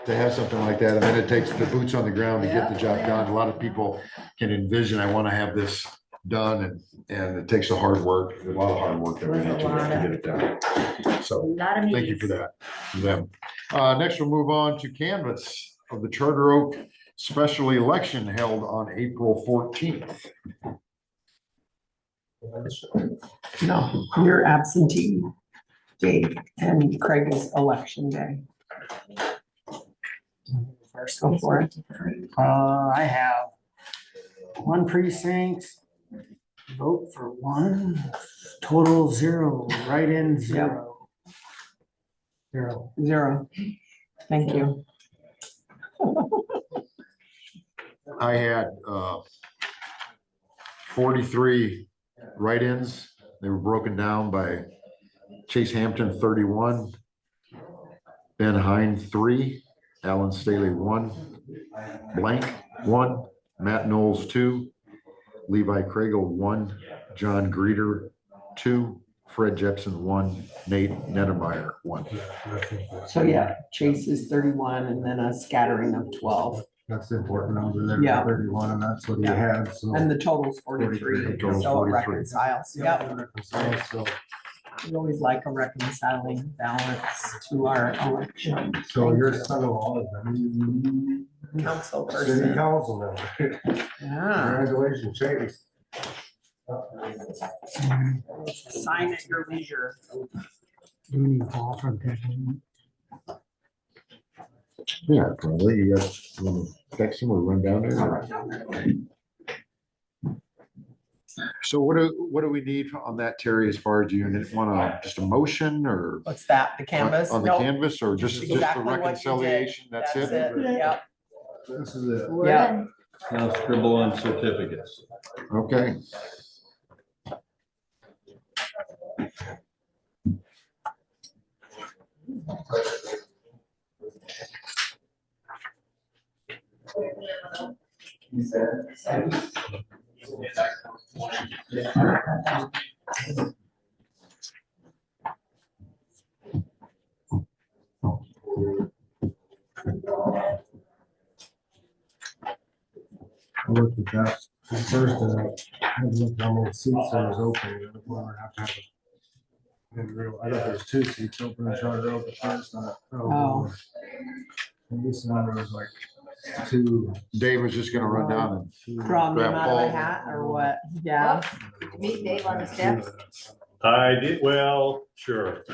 to have something like that, and then it takes the boots on the ground to get the job done. A lot of people can envision, I want to have this done, and it takes a lot of hard work that we need to get it done. A So, lot of thank you meetings. for that. For them. Next, we'll move on to canvass of the Charter Oak special election held on April 14th. No, you're absentee, Dave, and Craig is election day. First, go for it. I have one precinct, vote for one, total 0, write-in 0. 0. 0. Thank you. I had 43 write-ins. They were broken down by Chase Hampton 31, Ben Hine 3, Alan Staley 1, Blank 1, Matt Knowles 2, Levi Kragle 1, John Greeter 2, Fred Jepson 1, Nate Nedemeyer 1. So yeah, Chase is 31 and then a scattering of 12. That's the important number there, Yeah. 31, and that's what he Yeah. had, so. And the total's 43, The total's so it 43. reconciles. Yep. So, We always like a reconciling balance to our election so your son-in-law is a council city person. council member. Yeah. Congratulations, Chase. Sign at your leisure. Do we need to call for that? Yeah, probably. You guys want to text him or run down there? So what do we need on that, Terry, as far as you want just a motion or What's that, the canvas? on the Nope. canvas or just the Exactly what you did. reconciliation? That's it? Yep. This is it. Yeah. Now scribble on certificates. Okay. I looked at that first, and I had looked how many seats there was open. We'll have to have a- I thought there was 2 seats open in Charter Oak at first. I thought, Oh. And this one, there was like 2. Dave was just gonna run down Draw them Grab out of Paul. a hat or what? Yeah. Did you meet Dave on the steps? I did, well, sure.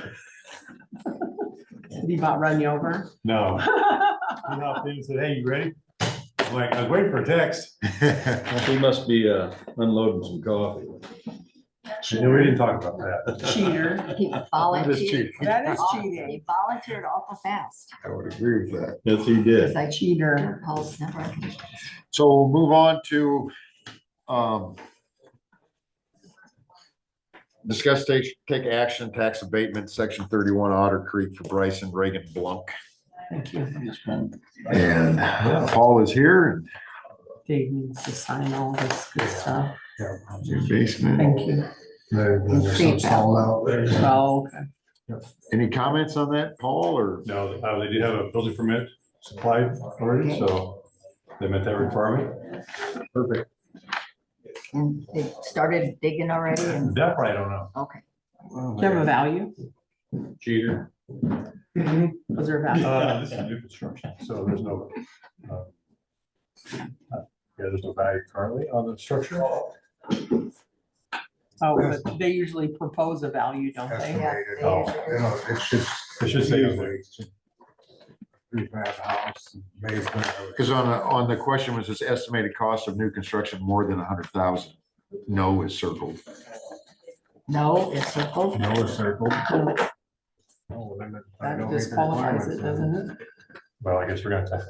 Did he about run you over? No. He hopped in and said, hey, you ready? I'm like, I was waiting for a text. and. He must be unloading some coffee. No, we didn't talk about that. Cheater. He That is volunteered. cheating. That is He cheating. volunteered awful fast. I would agree with that. Yes, he did. It's like Cheater. Paul's never. So we'll move on to discuss take action, tax abatement, section 31 Otter Creek for Bryson Reagan Blunk. Thank you. And Paul is here and Dave needs to sign all this good stuff. your basement. Thank you. There's some salt out there. Oh, okay. Any comments on that, Paul, or? No, they did have a building permit supplied already, so they met that requirement. Perfect. And they started digging already and, That part I don't know. okay. Do you have a value? Cheater. Was there a value? This is new construction, so there's no, there's no value currently on the structure. Oh, but they usually propose a value, don't they? Estimated. Oh, you know, it should. It should say on usually there. it should prefab house, basement. Because on the question was this estimated cost of new construction more than 100,000. No is circled. No, it's circled. No, it's circled. Oh, then That disqualifies it, doesn't it? well, I guess we're gonna have to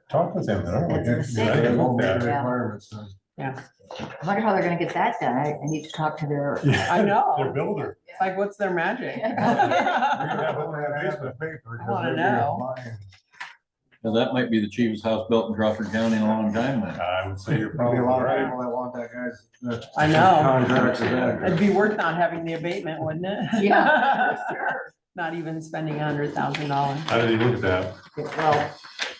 talk with them then, aren't we? That's a mistake. Yeah, I didn't know that. Yeah. Requirements then. I wonder how they're gonna get that done. I need to talk to their. I know. Their builder. It's like, what's their magic? You're gonna have Don't have to have the paper, 'cause I wanna they'll be know. applying. Well, that might be the cheapest house built in Crawford County in a long time then. I would say you're Probably probably a lot of right. people that want that guy's. I know. Contracts of that. It'd be worth not having the abatement, wouldn't it? Yeah, for sure. Not even spending $100,000. I didn't even look at that. Well,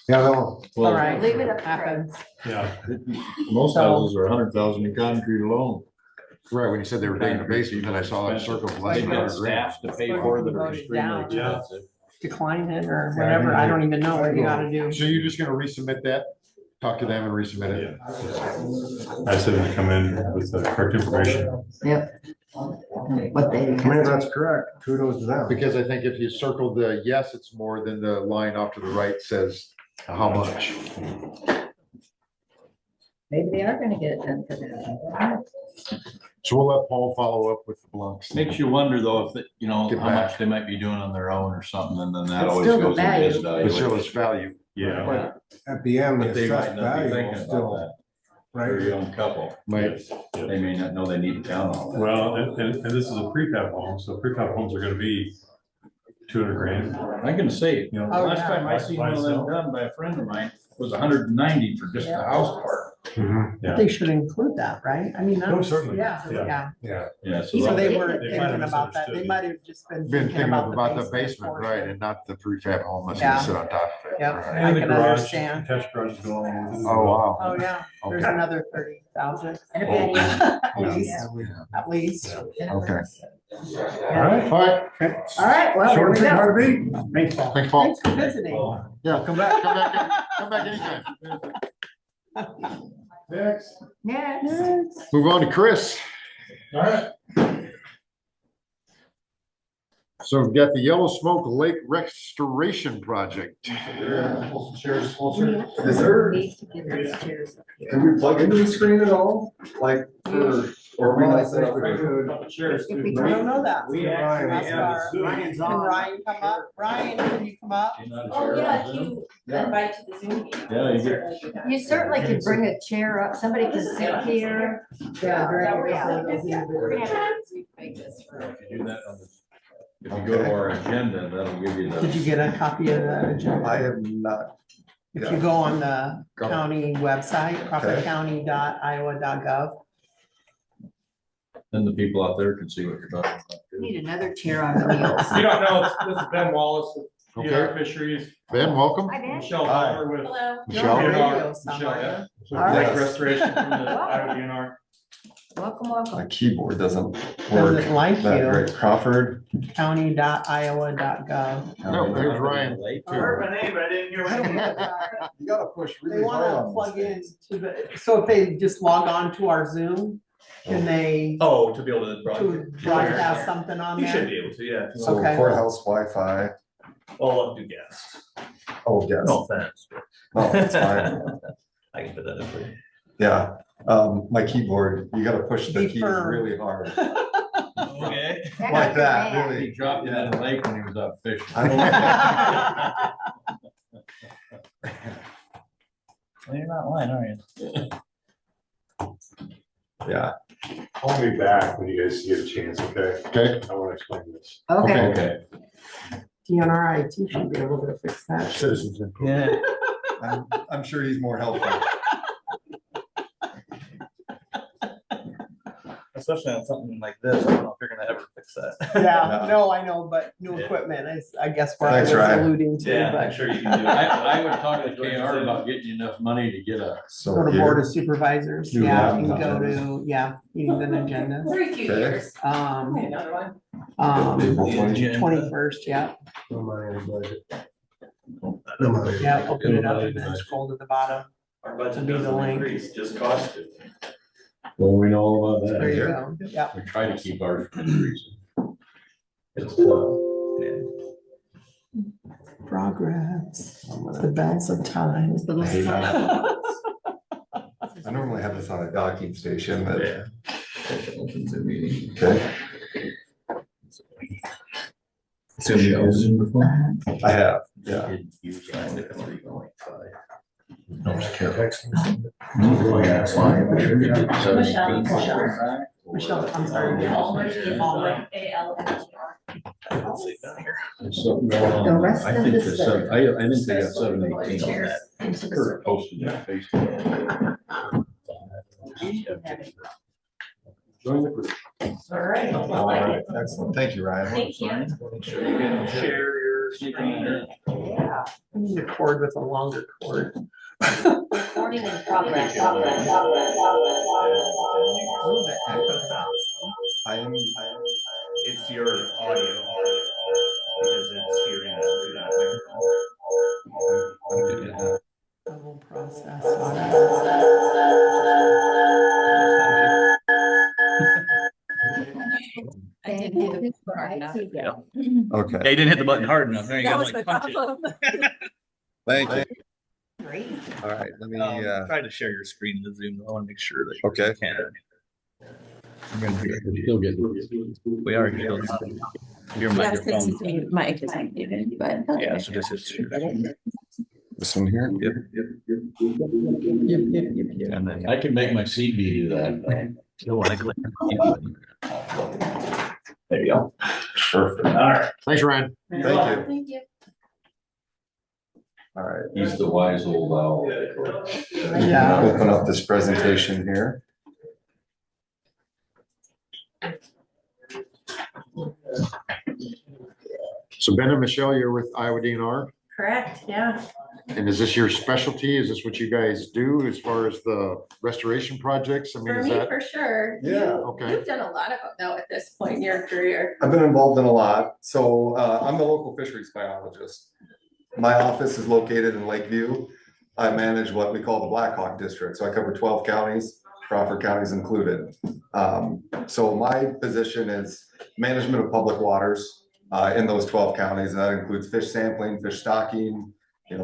Yeah, no, All Well, right. Leave it up to Happens. Yeah, most houses are 100,000 in concrete alone. Right, when you said they were digging the basement, then I saw that circle. They've less than got 100 grand. staffs to pay for that are extremely Yeah. expensive. Decline it or whatever. I don't even know what you gotta do. So you're just gonna resubmit that? Talk to them and resubmit it? I said them to come in with the correct information. Yep. What they. I mean, if that's correct, kudos to them. Because I think if you circle the yes, it's more, then the line off to the right says how much. Maybe they are gonna get it done for them. So we'll let Paul follow up with the blocks. Makes you wonder though, if, you know, Get how back. much they might be doing on their own or something, and then that It's always still the goes into his value. But still valuation. it's value. Yeah. But at the end, the But they might assessed not be value thinking will about still, that. They're a right? young couple. Right. They may not know they need to count on that. Well, and this is a prefab home, so prefab homes are gonna be 200 grand, I'm gonna say, you know. Oh, last yeah. time I seen one of them done by a friend of mine was 190 for just the house part. Yeah. They should include that, right? I mean, Oh, that's, certainly. yeah, Yeah. yeah. Yeah. Yeah, So so they They weren't might have thinking about that. They misunderstood. might have just been Been thinking thinking about about the the basement, right, portion. and not the prefab home that's Yeah. gonna sit on top of it. Yep. Right. I And the can garage, understand. attached garage is going on. Oh, wow. Oh, yeah, there's Okay. another 30,000. And a patio. At least. Okay. All right. All right. All right, well, there we go. Thanks, Paul. Thanks, Paul. Thanks for visiting. Yeah, come back anytime. Next. Next. Move on to Chris. All right. So we've got the Yellow Smoke Lake Restoration Project. Is Need to get those chairs up here. can we plug into the screen at all? Like for, or we not set up a If we I don't know that. We have- Ask our- Ryan's Can on. Ryan come up? Ryan, can you come up? Oh, yeah, if you invite to the Zoom meeting. Yeah, you get- You certainly could bring a chair up, somebody can sit here. Yeah. We're gonna have to make this for- If you do that on the- if you go to our agenda, that'll give you Did you the, get a copy of the agenda? I have not. If you go on the Go. county website, Okay. crawfordcounty.iowa.gov. then the people out there can see what you're talking about. too. Need another chair on wheels. You don't know, this is Ben Wallace with Okay. DNR Fisheries, Ben, welcome. Hi, Ben. Michelle Hi. Palmer with Hello. Michelle. You're on DNR, radio some, Michelle, aren't yeah. you? Lake All right. Restoration from the Iowa DNR. Welcome, My welcome. keyboard doesn't work Doesn't like that you, great. Crawford. county.iowa.gov. No, there's Ryan. Late, I too. heard my name, but I didn't hear my name. You gotta push They really hard wanna on plug these in things. to the, so if they just log on to our Zoom, can they Oh, to be able to to broadcast something on You should there? be able to, yeah. So Okay. courthouse Wi-Fi. Oh, I'll do guests. Oh, yes. No offense. No, it's fine. I can put that in for you. Yeah, my keyboard, you gotta push the Be keys firm. really hard. Okay. Like that, He really. dropped it in the lake when he was out fishing. I You're not lying, are you? Yeah, I'll be back when you guys get a chance, okay? Okay. I want to explain this. Okay. Okay. DNR IT should be able to fix that. Citizens input. Yeah. I'm sure he's more helpful. Especially on something like this, I don't know if you're gonna ever fix that. Yeah, no, I know, but new Yeah. equipment is, I guess, what I Thanks, was Ryan. alluding to, I'm but sure you can do it. I would talk to KR about getting you enough money to get a, So go to here- Board of Supervisors, Do yeah, that. you can go to, yeah, meetings and agendas. Every few Okay. years. Another one. April 20. 21st, yeah, No money in the budget. No money. yeah, open it up and then scroll to the bottom, Our To budget be the doesn't link. increase, just cost it. well, we know all about there that. you go, yeah. We try to keep ours from increasing. It's, Progress, the bells of time. Little Hey, sign. I normally have this on a docking station, but, Yeah. okay, Zoom using before? I have, yeah. Michelle, I'm sorry. Almond, A-L-M-E-R. There's something going on. The rest I of think this the seven, I think they got 718 on that. Kurt posted that Facebook. Join the group. All right. All right, excellent. Thank you, Ryan. Thank you. Make sure you can share your screen. Yeah. I need a cord with a longer cord. Recording in progress. Ooh, that echoes out. I am, It's your audio. Because it's hearing that through that microphone. Double process. I didn't hit the button hard enough. Yeah, okay, you didn't hit the button hard enough. There you go. Like punch it. thank you. Great. All right, let me, Try to share your screen in the Zoom. I want to make sure that. okay. You can. I'm gonna do it. Still good. We are. Your microphone. Mic is muted, but. Yeah, so just hit. This one here? Yep. And then I can make my CB do that. you'll want to click. There you go. Perfect. All right. Thanks, Ryan. Thank you. Thank you. All right. He's the wise old owl. Yeah. Open up this presentation here. So Ben and Michelle, you're with Iowa DNR, Correct, yeah. and is this your specialty? Is this what you guys do as far as the restoration projects? I mean, For is me, that? for sure. Yeah. Okay. You've done a lot of them though at this point in your career. I've been involved in a lot. So I'm the local fisheries biologist. My office is located in Lakeview. I manage what we call the Black Hawk District. So I cover 12 counties, Crawford County is included. So my position is management of public waters in those 12 counties. And that includes fish sampling, fish stocking,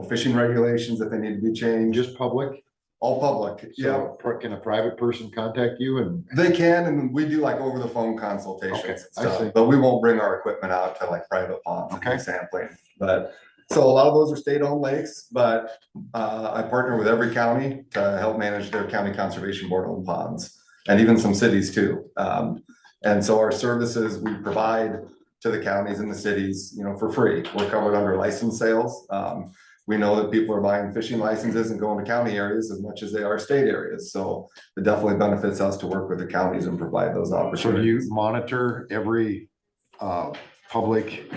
fishing regulations if they need to be changed. Just public? All public, yeah. So can a private person contact you and? They can, and we do like over the phone consultations Okay, and I stuff, see. but we won't bring our equipment out to like private ponds and do Okay. sampling. But, so a lot of those are state-owned lakes, but I partner with every county to help manage their county conservation board-owned ponds, and even some cities too. And so our services we provide to the counties and the cities, for free. We're covered under license sales. We know that people are buying fishing licenses and going to county areas as much as they are state areas. So it definitely benefits us to work with the counties and provide those So do opportunities. you monitor every public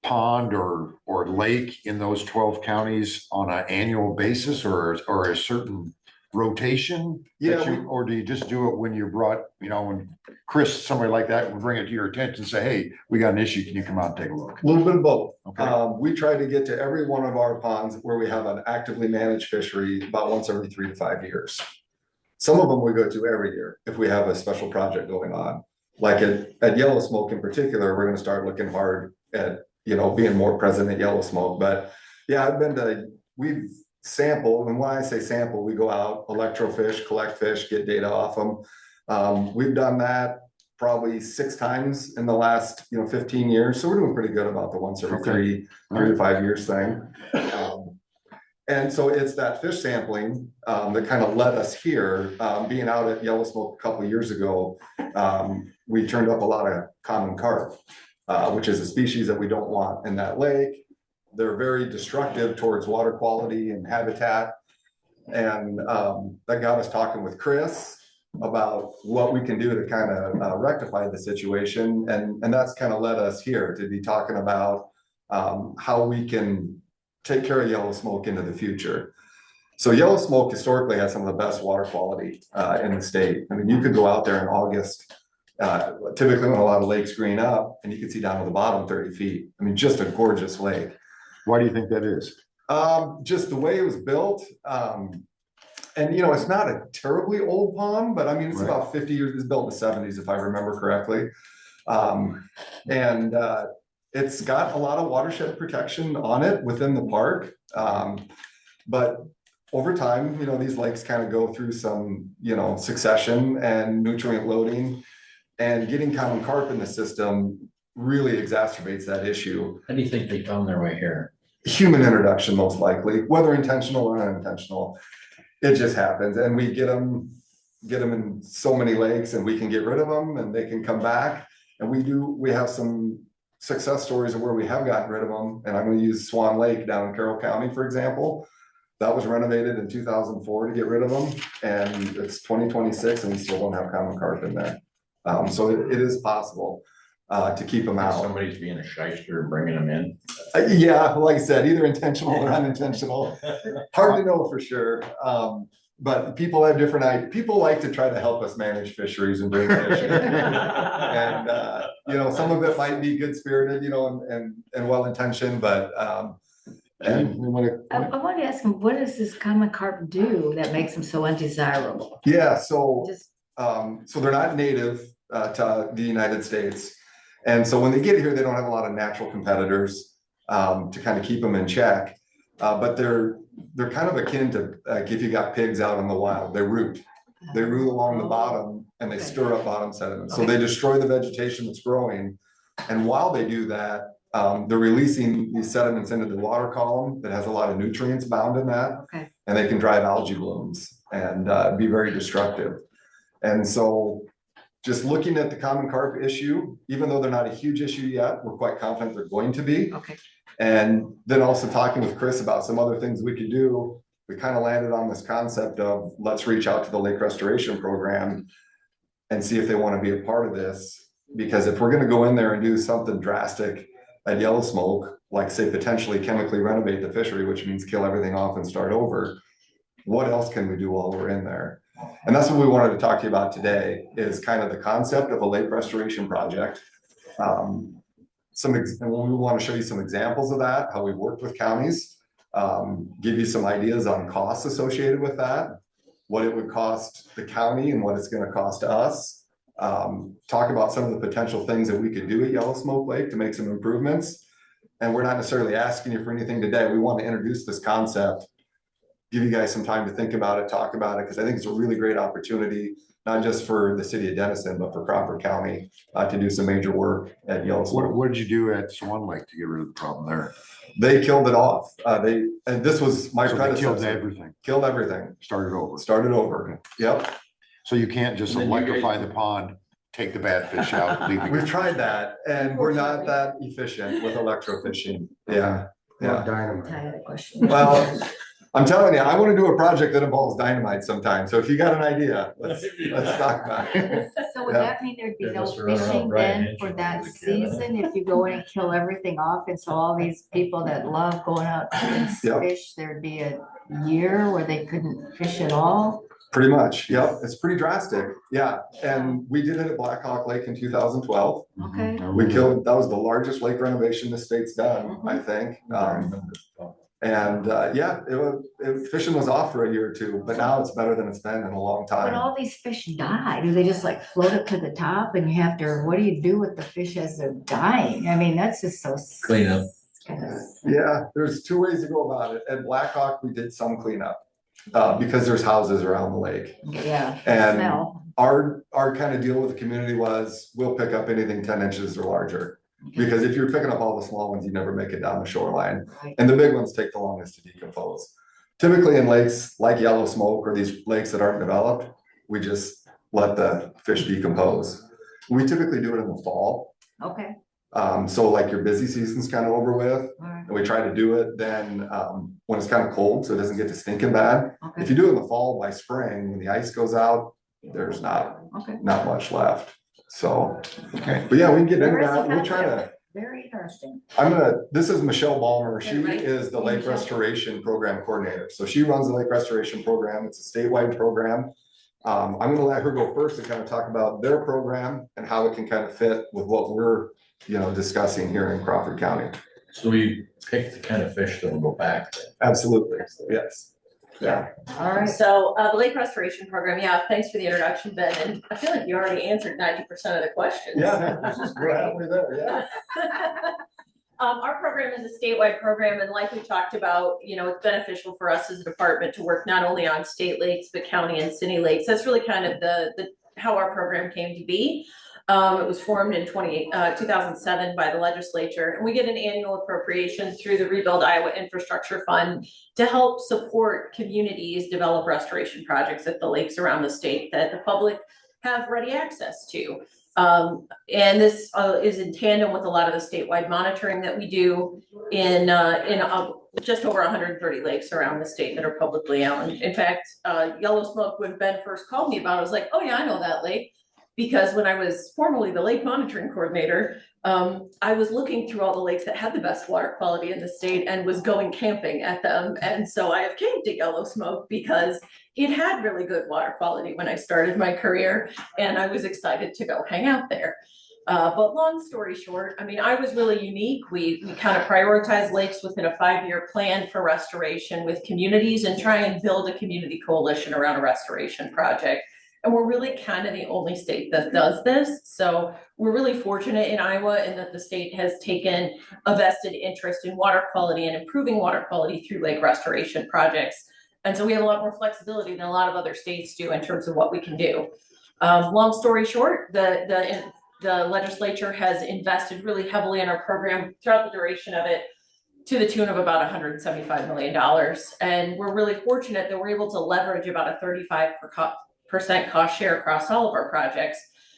pond or lake in those 12 counties on an annual basis or a certain rotation? Yeah, Or do you just do it when you're brought, when Chris, somebody like that would bring it to your attention and say, hey, we got an issue, can you come out and take a look? A little bit of both. Okay. We try to get to every one of our ponds where we have an actively managed fishery about once every 3 to 5 years. Some of them we go to every year if we have a special project going on. Like at Yellow Smoke in particular, we're gonna start looking hard at, being more present at Yellow Smoke. But yeah, we've sampled, and when I say sample, we go out, electrofish, collect fish, get data off them. We've done that probably 6 times in the last 15 years. So we're doing pretty good about the once every 3 to 5 years thing. And so it's that fish sampling that kind of led us here. Being out at Yellow Smoke a couple of years ago, we turned up a lot of common carp, which is a species that we don't want in that lake. They're very destructive towards water quality and habitat. And that got us talking with Chris about what we can do to kind of rectify the situation. And that's kind of led us here to be talking about how we can take care of Yellow Smoke into the future. So Yellow Smoke historically has some of the best water quality in the state. I mean, you could go out there in August, typically when a lot of lakes green up, and you can see down to the bottom 30 feet. I mean, just a gorgeous lake. Why do you think that is? Just the way it was built. And it's not a terribly old pond, but I mean, it's Right. about 50 years, it's built in the 70s, if I remember correctly. It's got a lot of watershed protection on it within the park. But over time, these lakes kind of go through some, succession and nutrient loading, and getting common carp in the system really exacerbates that issue. How do you think they found their way here? Human introduction, most likely, whether intentional or unintentional. It just happens, and we get them in so many lakes, and we can get rid of them and they can come back. And we have some success stories of where we have gotten rid of them. And I'm going to use Swan Lake down in Carroll County, for example. That was renovated in 2004 to get rid of them. And it's 2026 and we still don't have common carp in there. So it is possible. to keep them out. Somebody's being a shyster and bringing them in. Yeah, like I said, either intentional or unintentional. Hard to know for sure. But people have different ideas. People like to try to help us manage fisheries and bring fish in. And, some of it might be good spirited, and well intentioned, but, and we want I to. wanted to ask him, what does this common carp do that makes them so undesirable? Yeah, so, Just, so they're not native to the United States. And so when they get here, they don't have a lot of natural competitors to kind of keep them in check. But they're kind of akin to like if you got pigs out in the wild, they root. They root along the bottom and they stir up bottom sediment. So they destroy the vegetation that's growing. And while they do that, they're releasing these sediments into the water column that has a lot of nutrients bound in that. okay. And they can drive algae blooms and be very destructive. And so just looking at the common carp issue, even though they're not a huge issue yet, we're quite confident they're going to be. Okay. And then also talking with Chris about some other things we could do, we kind of landed on this concept of let's reach out to the lake restoration program and see if they want to be a part of this. Because if we're going to go in there and do something drastic at Yellow Smoke, like say potentially chemically renovate the fishery, which means kill everything off and start over, what else can we do while we're in there? And that's what we wanted to talk to you about today is kind of the concept of a lake restoration project. And we want to show you some examples of that, how we worked with counties, give you some ideas on costs associated with that, what it would cost the county and what it's going to cost us. Talk about some of the potential things that we could do at Yellow Smoke Lake to make some improvements. And we're not necessarily asking you for anything today. We want to introduce this concept, give you guys some time to think about it, talk about it, because I think it's a really great opportunity, not just for the city of Denison, but for Crawford County to do some major work at Yellow Smoke. What did you do at Swan Lake to get rid of the problem there? They killed it off. And this was my So they predecessor. killed everything. Killed everything. Started over. Started over. Yep. So you can't just And then you electrify guys- the pond, take the bad fish out, leave We've the. tried that and we're not that efficient with electrofishing. Yeah. Not Yeah. I dynamite. had a question. Well, I'm telling you, I want to do a project that involves dynamite sometime. So if you got an idea, let's talk about it. So would Yeah. that mean there'd be Yeah, no that's around fishing Brian then for Hitchens that was a kid. season if you go in and kill everything off? And so all these people that love going out and Yep. fish, there'd be a year where they couldn't fish at all? Pretty much. Yep. It's pretty drastic. Yeah. And we did it at Black Hawk Lake in 2012. Okay. We killed, that was the largest lake renovation the state's done, I think. Fishing was off for a year or two, but now it's better than it's been in a long When time. all these fish die, do they just like float up to the top and you have to, what do you do with the fish as they're dying? I mean, that's just so. Clean up. Yeah, there's two ways to go about it. At Black Hawk, we did some cleanup because there's houses around the lake. Yeah, And smell. our kind of deal with the community was we'll pick up anything 10 inches or larger. Because if you're picking up all the small ones, you never make it down the shoreline. Right. And the big ones take the longest to decompose. Typically in lakes like Yellow Smoke or these lakes that aren't developed, we just let the fish decompose. We typically do it in the fall. Okay, So like your busy season's kind of over with. all right, And we try to do it then when it's kind of cold, so it doesn't get to stinking bad. If okay, you do it in the fall, by spring, when the ice goes out, there's not okay. much left. So, Okay. but yeah, we can get into Interesting that. We'll try to. concept. Very interesting. This is Michelle Balmer. She Right. is the Lake Michelle. Restoration Program Coordinator. So she runs the Lake Restoration Program. It's a statewide program. I'm gonna let her go first and kind of talk about their program and how it can kind of fit with what we're, discussing here in Crawford County. So we pick the kind of fish that'll go back. Absolutely, yes. Yeah. All right. So, the lake restoration program, yeah, thanks for the introduction, Ben, and I feel like you already answered 90% of the questions. Yeah, Which is we're great. halfway there, yeah. Our program is a statewide program, and like we talked about, it's beneficial for us as a department to work not only on state lakes, but county and city lakes. That's really kind of the how our program came to be. It was formed in 2007 by the legislature, and we get an annual appropriation through the Rebuild Iowa Infrastructure Fund to help support communities develop restoration projects at the lakes around the state that the public have ready access to. And this is in tandem with a lot of the statewide monitoring that we do in just over 130 lakes around the state that are publicly owned. In fact, Yellow Smoke, when Ben first called me about it, I was like, oh yeah, I know that lake. Because when I was formerly the lake monitoring coordinator, I was looking through all the lakes that had the best water quality in the state and was going camping at them. And so I have camped at Yellow Smoke because it had really good water quality when I started my career, and I was excited to go hang out there. But long story short, I mean, I was really unique. We kind of prioritized lakes within a 5-year plan for restoration with communities and try and build a community coalition around a restoration project. And we're really kind of the only state that does this. So we're really fortunate in Iowa in that the state has taken a vested interest in water quality and improving water quality through lake restoration projects. And so we have a lot more flexibility than a lot of other states do in terms of what we can do. Long story short, the legislature has invested really heavily in our program throughout the duration of it to the tune of about $175 million. And we're really fortunate that we're able to leverage about a 35% cost share across all of our projects,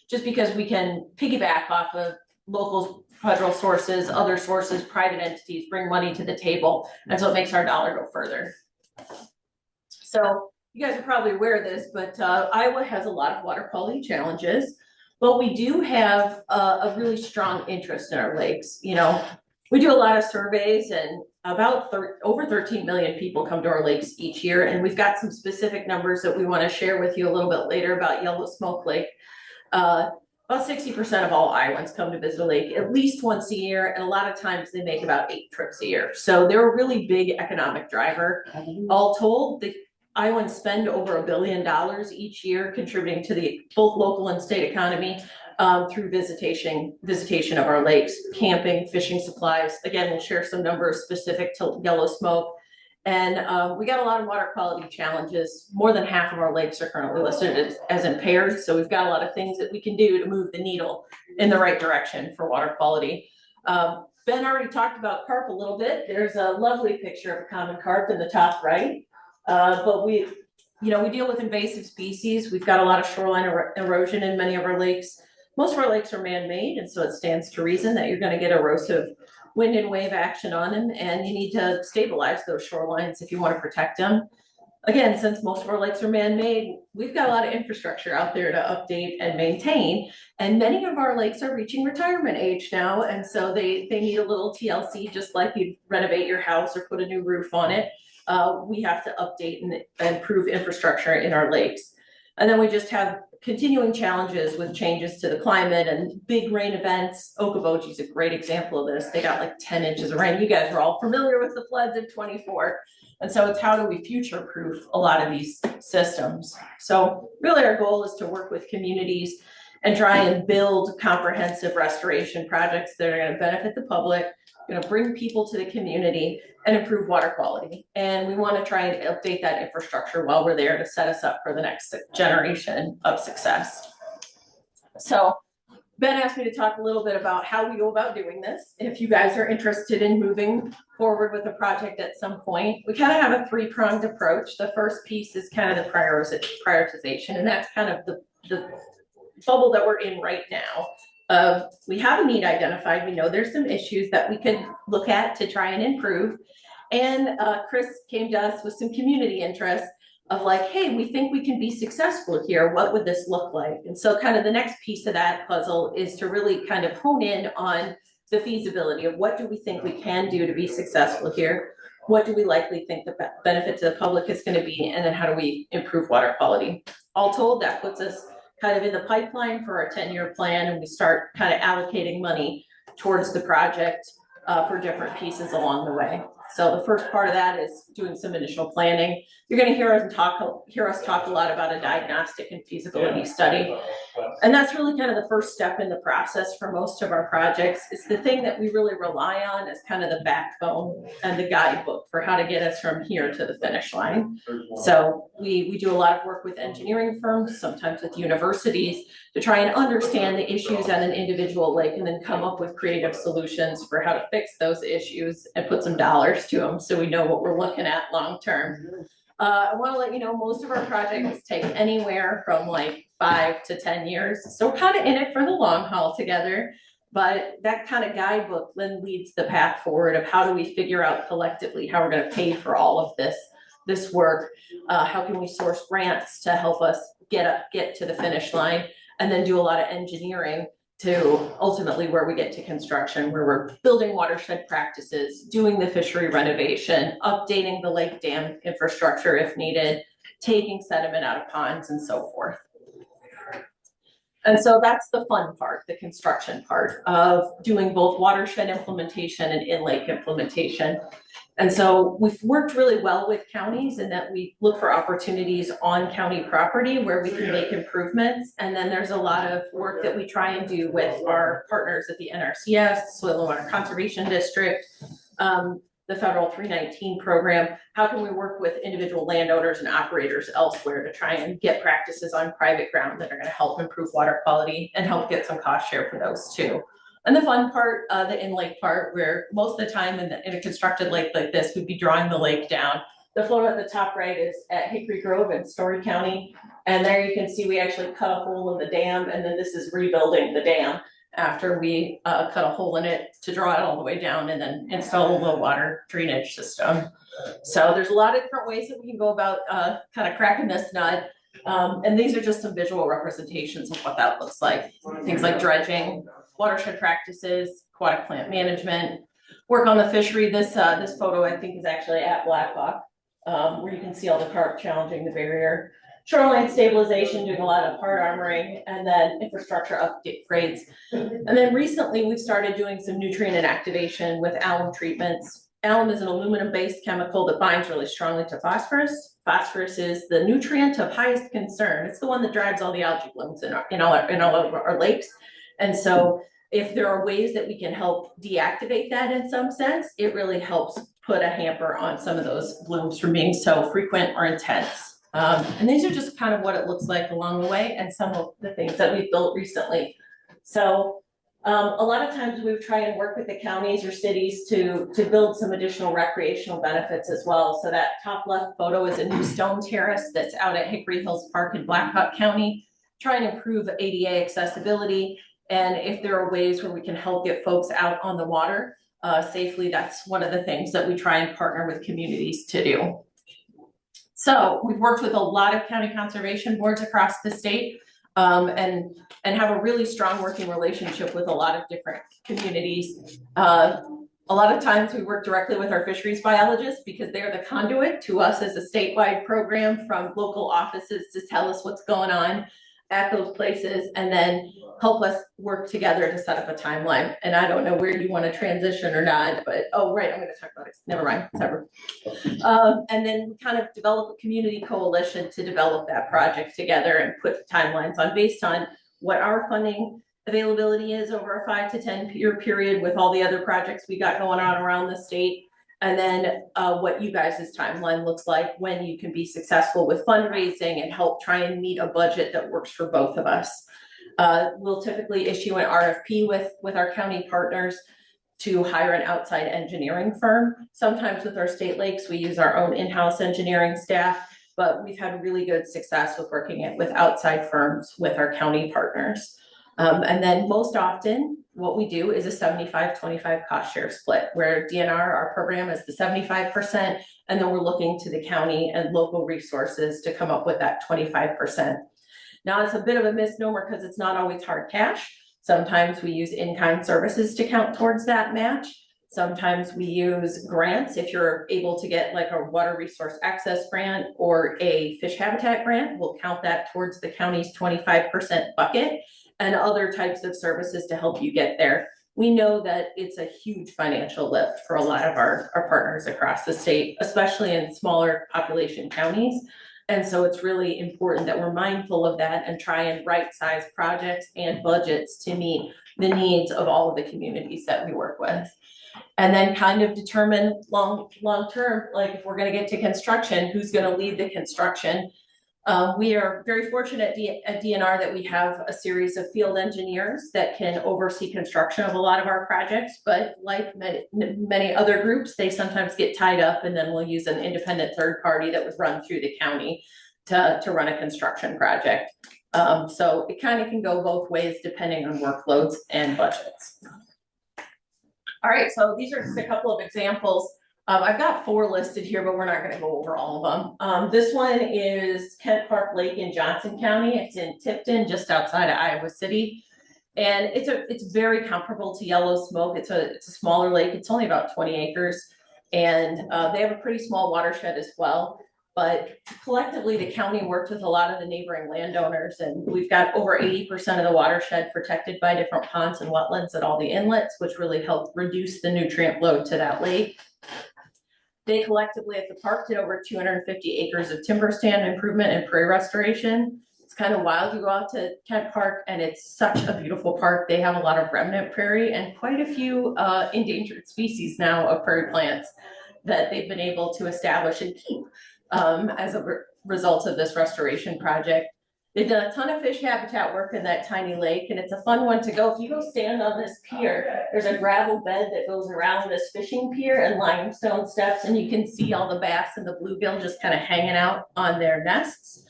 just because we can piggyback off of local federal sources, other sources, private entities, bring money to the table. And so it makes our dollar go further. So you guys are probably aware of this, but Iowa has a lot of water quality challenges, but we do have a really strong interest in our lakes. You know, we do a lot of surveys, and about over 13 million people come to our lakes each year. And we've got some specific numbers that we want to share with you a little bit later about Yellow Smoke Lake. About 60% of all Iowans come to visit a lake at least once a year, and a lot of times they make about 8 trips a year. So they're a really big economic driver. All told, the Iowans spend over $1 billion each year contributing to the both local and state economy through visitation of our lakes, camping, fishing supplies. Again, we'll share some numbers specific to Yellow Smoke. And we got a lot of water quality challenges. More than half of our lakes are currently listed as impaired. So we've got a lot of things that we can do to move the needle in the right direction for water quality. Ben already talked about carp a little bit. There's a lovely picture of a common carp in the top right. But we deal with invasive species. We've got a lot of shoreline erosion in many of our lakes. Most of our lakes are man-made, and so it stands to reason that you're going to get erosive wind and wave action on them, and you need to stabilize those shorelines if you want to protect them. Again, since most of our lakes are man-made, we've got a lot of infrastructure out there to update and maintain, and many of our lakes are reaching retirement age now, and so they need a little TLC, just like you renovate your house or put a new roof on it. We have to update and improve infrastructure in our lakes. And then we just have continuing challenges with changes to the climate and big rain events. Okoboji is a great example of this. They got like 10 inches of rain. You guys are all familiar with the floods of 24. And so it's how do we future-proof a lot of these systems? So really our goal is to work with communities and try and build comprehensive restoration projects that are going to benefit the public, going to bring people to the community and improve water quality. And we want to try and update that infrastructure while we're there to set us up for the next generation of success. So Ben asked me to talk a little bit about how we go about doing this. If you guys are interested in moving forward with a project at some point, we kind of have a 3-pronged approach. The first piece is kind of the prioritization, and that's kind of the bubble that we're in right now. We have a need identified. We know there's some issues that we could look at to try and improve. And Chris came to us with some community interest of like, hey, we think we can be successful here. What would this look like? And so kind of the next piece of that puzzle is to really kind of hone in on the feasibility of what do we think we can do to be successful here? What do we likely think the benefit to the public is going to be? And then how do we improve water quality? All told, that puts us kind of in the pipeline for our 10-year plan, and we start kind of allocating money towards the project for different pieces along the way. So the first part of that is doing some initial planning. You're going to hear us talk a lot about a diagnostic and feasibility study. And that's really kind of the first step in the process for most of our projects. It's the thing that we really rely on as kind of the backbone and the guidebook for how to get us from here to the finish line. So we do a lot of work with engineering firms, sometimes with universities, to try and understand the issues at an individual lake and then come up with creative solutions for how to fix those issues and put some dollars to them so we know what we're looking at long term. I want to let you know most of our projects take anywhere from like 5 to 10 years. So we're kind of in it for the long haul together, but that kind of guidebook then leads the path forward of how do we figure out collectively how we're going to pay for all of this work. How can we source grants to help us get to the finish line? and then do a lot of engineering to ultimately where we get to construction, where we're building watershed practices, doing the fishery renovation, updating the lake dam infrastructure if needed, taking sediment out of ponds and so forth. And so that's the fun part, the construction part of doing both watershed implementation and in-lake implementation. And so we've worked really well with counties in that we look for opportunities on county property where we can make improvements. And then there's a lot of work that we try and do with our partners at the NRCS, Soil and Water Conservation District, the federal 319 program. How can we work with individual landowners and operators elsewhere to try and get practices on private ground that are going to help improve water quality and help get some cost share for those too. And the fun part, the in-lake part, where most of the time in a constructed lake like this, we'd be drawing the lake down. The photo at the top right is at Hickory Grove in Story County. And there you can see we actually cut a hole in the dam, and then this is rebuilding the dam after we cut a hole in it to draw it all the way down and then install a low water drainage system. So there's a lot of different ways that we can go about kind of cracking this nut. And these are just some visual representations of what that looks like. Things like dredging, watershed practices, aquatic plant management, work on the fishery. This photo I think is actually at Blackhawk, where you can see all the carp challenging the barrier. Shoreline stabilization, doing a lot of hard armoring, and then infrastructure upgrades. And then recently we've started doing some nutrient inactivation with alum treatments. Alum is an aluminum-based chemical that binds really strongly to phosphorus. Phosphorus is the nutrient of highest concern. It's the one that drives all the algae blooms in all of our lakes. And so if there are ways that we can help deactivate that in some sense, it really helps put a hamper on some of those blooms from being so frequent or intense. And these are just kind of what it looks like along the way and some of the things that we've built recently. So a lot of times we try and work with the counties or cities to build some additional recreational benefits as well. So that top left photo is a new stone terrace that's out at Hickory Hills Park in Blackhawk County, trying to improve ADA accessibility. And if there are ways where we can help get folks out on the water safely, that's one of the things that we try and partner with communities to do. So we've worked with a lot of county conservation boards across the state and have a really strong working relationship with a lot of different communities. A lot of times we work directly with our fisheries biologists because they're the conduit to us as a statewide program from local offices to tell us what's going on at those places and then help us work together to set up a timeline. And I don't know where you want to transition or not, but, oh, right, I'm going to talk about it. Never mind, separate. And then we kind of develop a community coalition to develop that project together and put timelines on based on what our funding availability is over a 5 to 10 year period with all the other projects we got going on around the state. And then what you guys' timeline looks like when you can be successful with fundraising and help try and meet a budget that works for both of us. We'll typically issue an RFP with our county partners to hire an outside engineering firm. Sometimes with our state lakes, we use our own in-house engineering staff, but we've had really good success with working with outside firms with our county partners. And then most often, what we do is a 75-25 cost share split, where DNR, our program, is the 75%, and then we're looking to the county and local resources to come up with that 25%. Now, it's a bit of a misnomer because it's not always hard cash. Sometimes we use in-kind services to count towards that match. Sometimes we use grants. If you're able to get like a water resource access grant or a fish habitat grant, we'll count that towards the county's 25% bucket, and other types of services to help you get there. We know that it's a huge financial lift for a lot of our partners across the state, especially in smaller population counties. And so it's really important that we're mindful of that and try and right-size projects and budgets to meet the needs of all of the communities that we work with. And then kind of determine long-term, like if we're gonna get to construction, who's gonna lead the construction. We are very fortunate at DNR that we have a series of field engineers that can oversee construction of a lot of our projects, but like many other groups, they sometimes get tied up, and then we'll use an independent third party that was run through the county to run a construction project. So it kind of can go both ways depending on workloads and budgets. All right, so these are just a couple of examples I've got 4 listed here, but we're not gonna go over all of them. This one is Kent Park Lake in Johnson County. It's in Tipton, just outside of Iowa City. And it's very comparable to Yellow Smoke. It's a smaller lake. It's only about 20 acres. And they have a pretty small watershed as well. But collectively, the county worked with a lot of the neighboring landowners, and we've got over 80% of the watershed protected by different ponds and wetlands at all the inlets, which really helped reduce the nutrient load to that lake. They collectively at the park did over 250 acres of timber stand improvement and prairie restoration. It's kind of wild. You go out to Kent Park and it's such a beautiful park. They have a lot of remnant prairie and quite a few endangered species now of prairie plants that they've been able to establish and keep as a result of this restoration project. They've done a ton of fish habitat work in that tiny lake, and it's a fun one to go. If you go stand on this pier, there's a gravel bed that goes around this fishing pier and limestone steps, and you can see all the bass and the bluegill just kind of hanging out on their nests.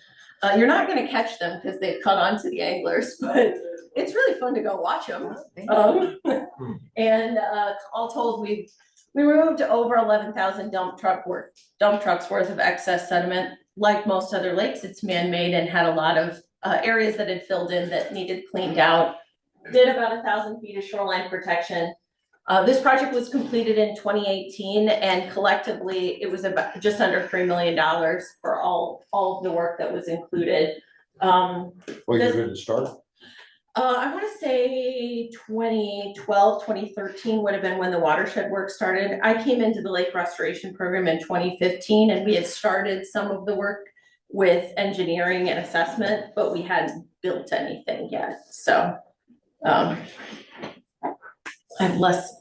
You're not going to catch them because they've caught on to the anglers, but it's really fun to go watch them. And all told, we removed over 11,000 dump trucks worth of excess sediment. Like most other lakes, it's man-made and had a lot of areas that had filled in that needed cleaned out. Did about 1,000 feet of shoreline protection. This project was completed in 2018, and collectively it was about just under $3 million for all of the work that was included. Well, you're good to start. I want to say 2012, 2013 would have been when the watershed work started. I came into the lake restoration program in 2015, and we had started some of the work with engineering and assessment, but we hadn't built anything yet. So I have less,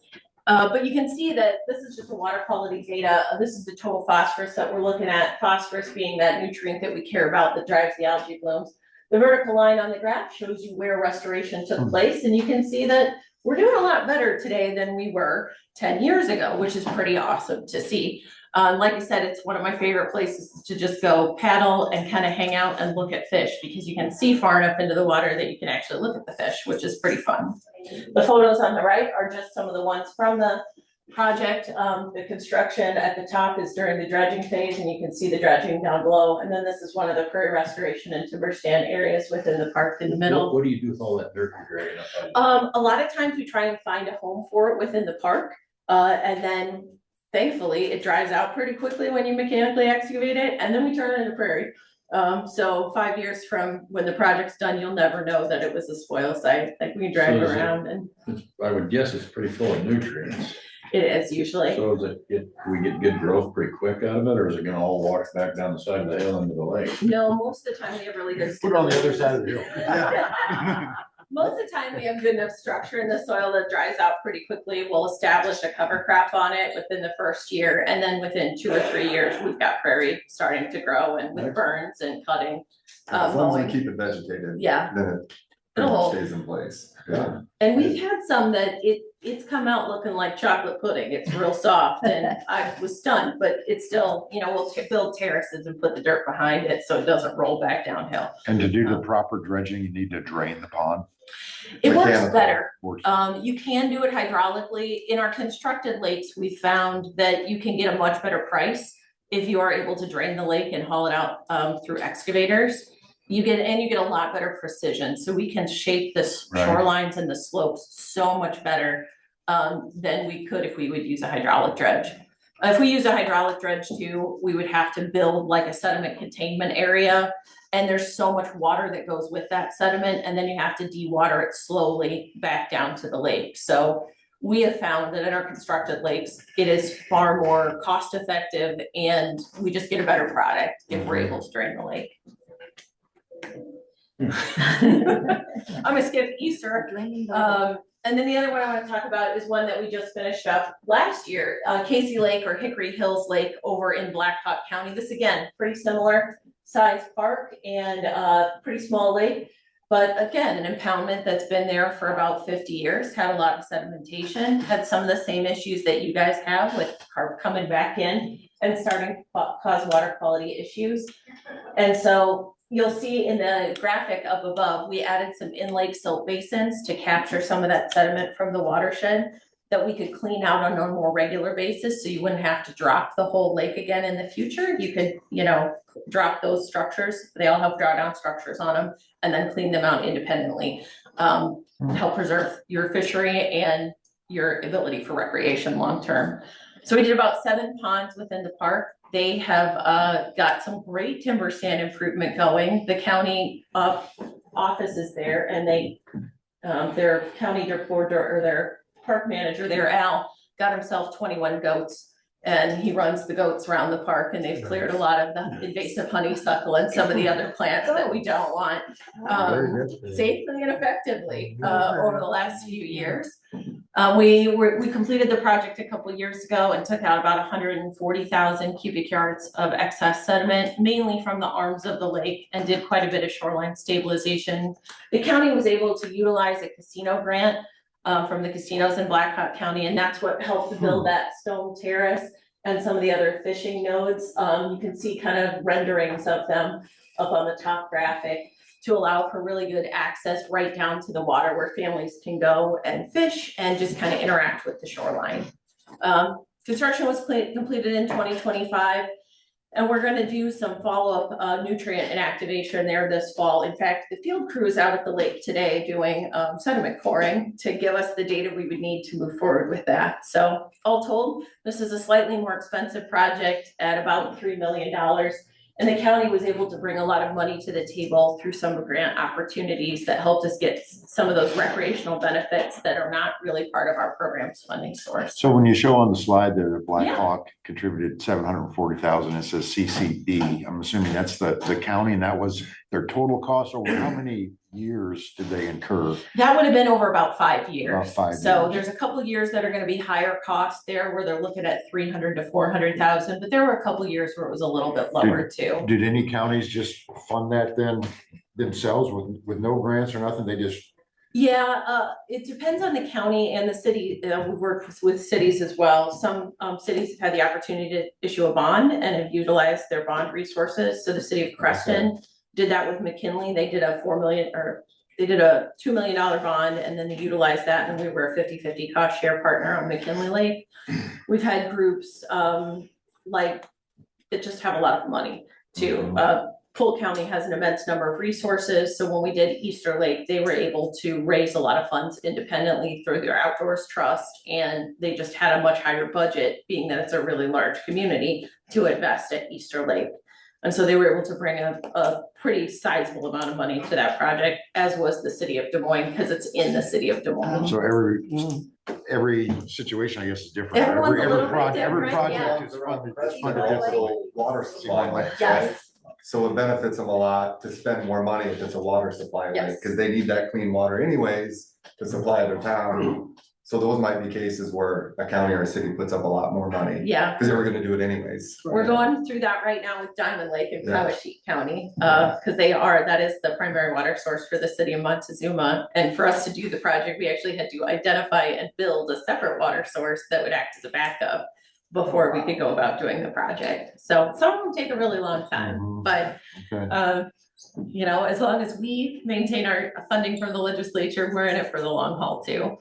but you can see that this is just the water quality data. This is the total phosphorus that we're looking at. Phosphorus being that nutrient that we care about that drives the algae blooms. The vertical line on the graph shows you where restoration took place, and you can see that we're doing a lot better today than we were 10 years ago, which is pretty awesome to see. Like I said, it's one of my favorite places to just go paddle and kind of hang out and look at fish, because you can see far enough into the water that you can actually look at the fish, which is pretty fun. The photos on the right are just some of the ones from the project. The construction at the top is during the dredging phase, and you can see the dredging down below. And then this is one of the prairie restoration and timber stand areas within the park in the middle. What do you do with all that dirt you're dragging up? A lot of times we try and find a home for it within the park. And then thankfully it dries out pretty quickly when you mechanically excavate it, and then we turn it into prairie. So 5 years from when the project's done, you'll never know that it was a spoil site. Like we can drag it around, and I would guess it's pretty full of nutrients. it is usually. So do we get good growth pretty quick out of it, or is it gonna all wash back down the side of the hill into the lake? No, most of the time we have really good. Put it on the other side of the hill. Most of the time we have good enough structure in the soil that dries out pretty quickly. We'll establish a cover crop on it within the first year, and then within 2 or 3 years, we've got prairie starting to grow, and with burns and cutting. As long as we keep it vegetated. Yeah. Then It'll it hold. stays in place. Yeah. And we've had some that it's come out looking like chocolate pudding. It's real soft, and I was stunned, but it's still, we'll build terraces and put the dirt behind it so it doesn't roll back downhill. And to do the proper dredging, you need to drain the pond. It works better. Works. You can do it hydraulically. In our constructed lakes, we found that you can get a much better price if you are able to drain the lake and haul it out through excavators. You get a lot better precision. So we can shape the shorelines and the slopes so much better than we could if we would use a hydraulic dredge. If we use a hydraulic dredge too, we would have to build like a sediment containment area. And there's so much water that goes with that sediment, and then you have to de-water it slowly back down to the lake. So we have found that in our constructed lakes, it is far more cost effective, and we just get a better product if we're able to drain the lake. I'm gonna skip Easter. And then the other one I want to talk about is one that we just finished up last year, Casey Lake or Hickory Hills Lake over in Blackhawk County. This again, pretty similar size park and pretty small lake, but again, an impoundment that's been there for about 50 years, had a lot of sedimentation, had some of the same issues that you guys have with carp coming back in and starting to cause water quality issues. And so you'll see in the graphic up above, we added some in-lake silt basins to capture some of that sediment from the watershed. that we could clean out on a more regular basis, so you wouldn't have to drop the whole lake again in the future. You could, drop those structures, they all have drawdown structures on them, and then clean them out independently. Help preserve your fishery and your ability for recreation long-term. So we did about 7 ponds within the park. They have got some great timber stand improvement going. The county office is there, and their county reporter, or their park manager there, Al, got himself 21 goats, and he runs the goats around the park, and they've cleared a lot of the invasive honeysuckle and some of the other plants that we don't want safely and effectively over the last few years. We completed the project a couple of years ago and took out about 140,000 cubic yards of excess sediment, mainly from the arms of the lake, and did quite a bit of shoreline stabilization. The county was able to utilize a casino grant from the casinos in Black Hawk County, and that's what helped to build that stone terrace and some of the other fishing nodes. You can see kind of renderings of them up on the top graphic to allow for really good access right down to the water where families can go and fish and just kind of interact with the shoreline. Construction was completed in 2025. And we're gonna do some follow-up nutrient inactivation there this fall. In fact, the field crew is out at the lake today doing sediment coring to give us the data we would need to move forward with that. So all told, this is a slightly more expensive project at about $3 million. And the county was able to bring a lot of money to the table through some grant opportunities that helped us get some of those recreational benefits that are not really part of our program's funding source. So when you show on the slide there, that Black Yeah. Hawk contributed 740,000, it says CCD. I'm assuming that's the county, and that was their total cost. Over how many years did they incur? That would have been over about 5 years. About 5 So years. there's a couple of years that are gonna be higher cost there, where they're looking at 300 to 400,000, but there were a couple of years where it was a little bit lower too. Did any counties just fund that then themselves with no grants or nothing? They just, Yeah, it depends on the county and the city. We work with cities as well. Some cities have had the opportunity to issue a bond and have utilized their bond resources. So the city of Creston did that with McKinley. They did a $2 million bond, and then they utilized that, and we were a 50-50 cost share partner on McKinley Lake. We've had groups like that just have a lot of money too. Polk County has an immense number of resources. So when we did Easter Lake, they were able to raise a lot of funds independently through their outdoors trust. And they just had a much higher budget, being that it's a really large community, to invest at Easter Lake. And so they were able to bring a pretty sizable amount of money to that project, as was the city of Des Moines, because it's in the city of Des Moines. so every situation, I guess, is different. Everyone's a Every little bit project different, yeah. is funded They're also water supply lakes, right? Yes. So it benefits them a lot to spend more money if it's a water supply lake, Yes. because they need that clean water anyways to supply their town. So those might be cases where a county or a city puts up a lot more money, Yeah. because they were gonna do it anyways. We're going through that right now with Diamond Lake in Yeah. Powashik County, because that is the primary water source for the city of Montezuma. And for us to do the project, we actually had to identify and build a separate water source that would act as a backup before we could go about doing the project. So some of them take a really long time, but as long as we maintain our funding from the legislature, we're in it for the long haul too.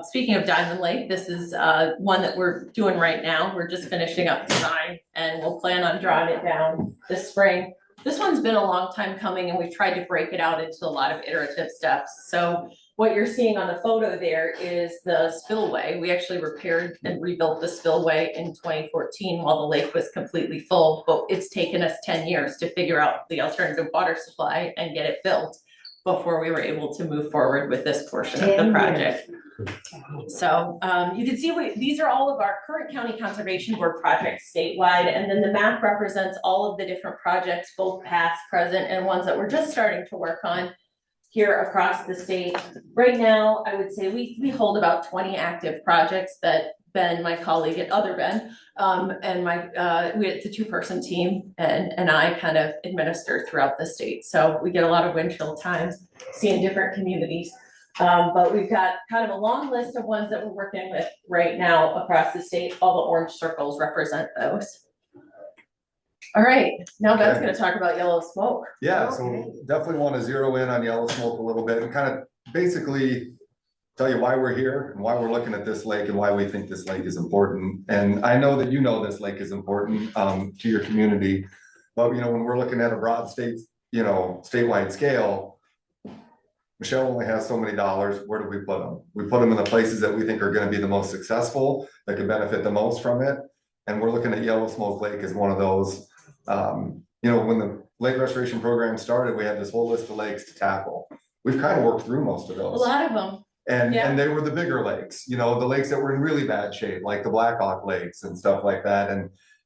Speaking of Diamond Lake, this is one that we're doing right now. We're just finishing up design, and we'll plan on drawing it down this spring. This one's been a long time coming, and we've tried to break it out into a lot of iterative steps. So what you're seeing on the photo there is the spillway. We actually repaired and rebuilt the spillway in 2014 while the lake was completely full, but it's taken us 10 years to figure out the alternative water supply and get it built before we were able to move forward with this portion of the project. So you can see these are all of our current county conservation board projects statewide, and then the map represents all of the different projects, both past, present, and ones that we're just starting to work on here across the state. Right now, I would say we hold about 20 active projects that Ben, my colleague at Other Ben, and it's a 2-person team, and I kind of administer throughout the state. So we get a lot of wind chill times seeing different communities. But we've got kind of a long list of ones that we're working with right now across the state. All the orange circles represent those. All right, now Ben's gonna talk about yellow smoke. Yeah, so definitely want to zero in on yellow smoke a little bit and kind of basically tell you why we're here and why we're looking at this lake and why we think this lake is important. And I know that you know this lake is important to your community. But when we're looking at a broad state, statewide scale, Michelle only has so many dollars. Where do we put them? We put them in the places that we think are going to be the most successful, that can benefit the most from it. And we're looking at Yellow Smoke Lake as one of those. When the lake restoration program started, we had this whole list of lakes to tackle. We've kind of worked through most of A those. lot of them. And they were the bigger lakes, the lakes that were in really bad shape, like the Black Hawk lakes and stuff like that.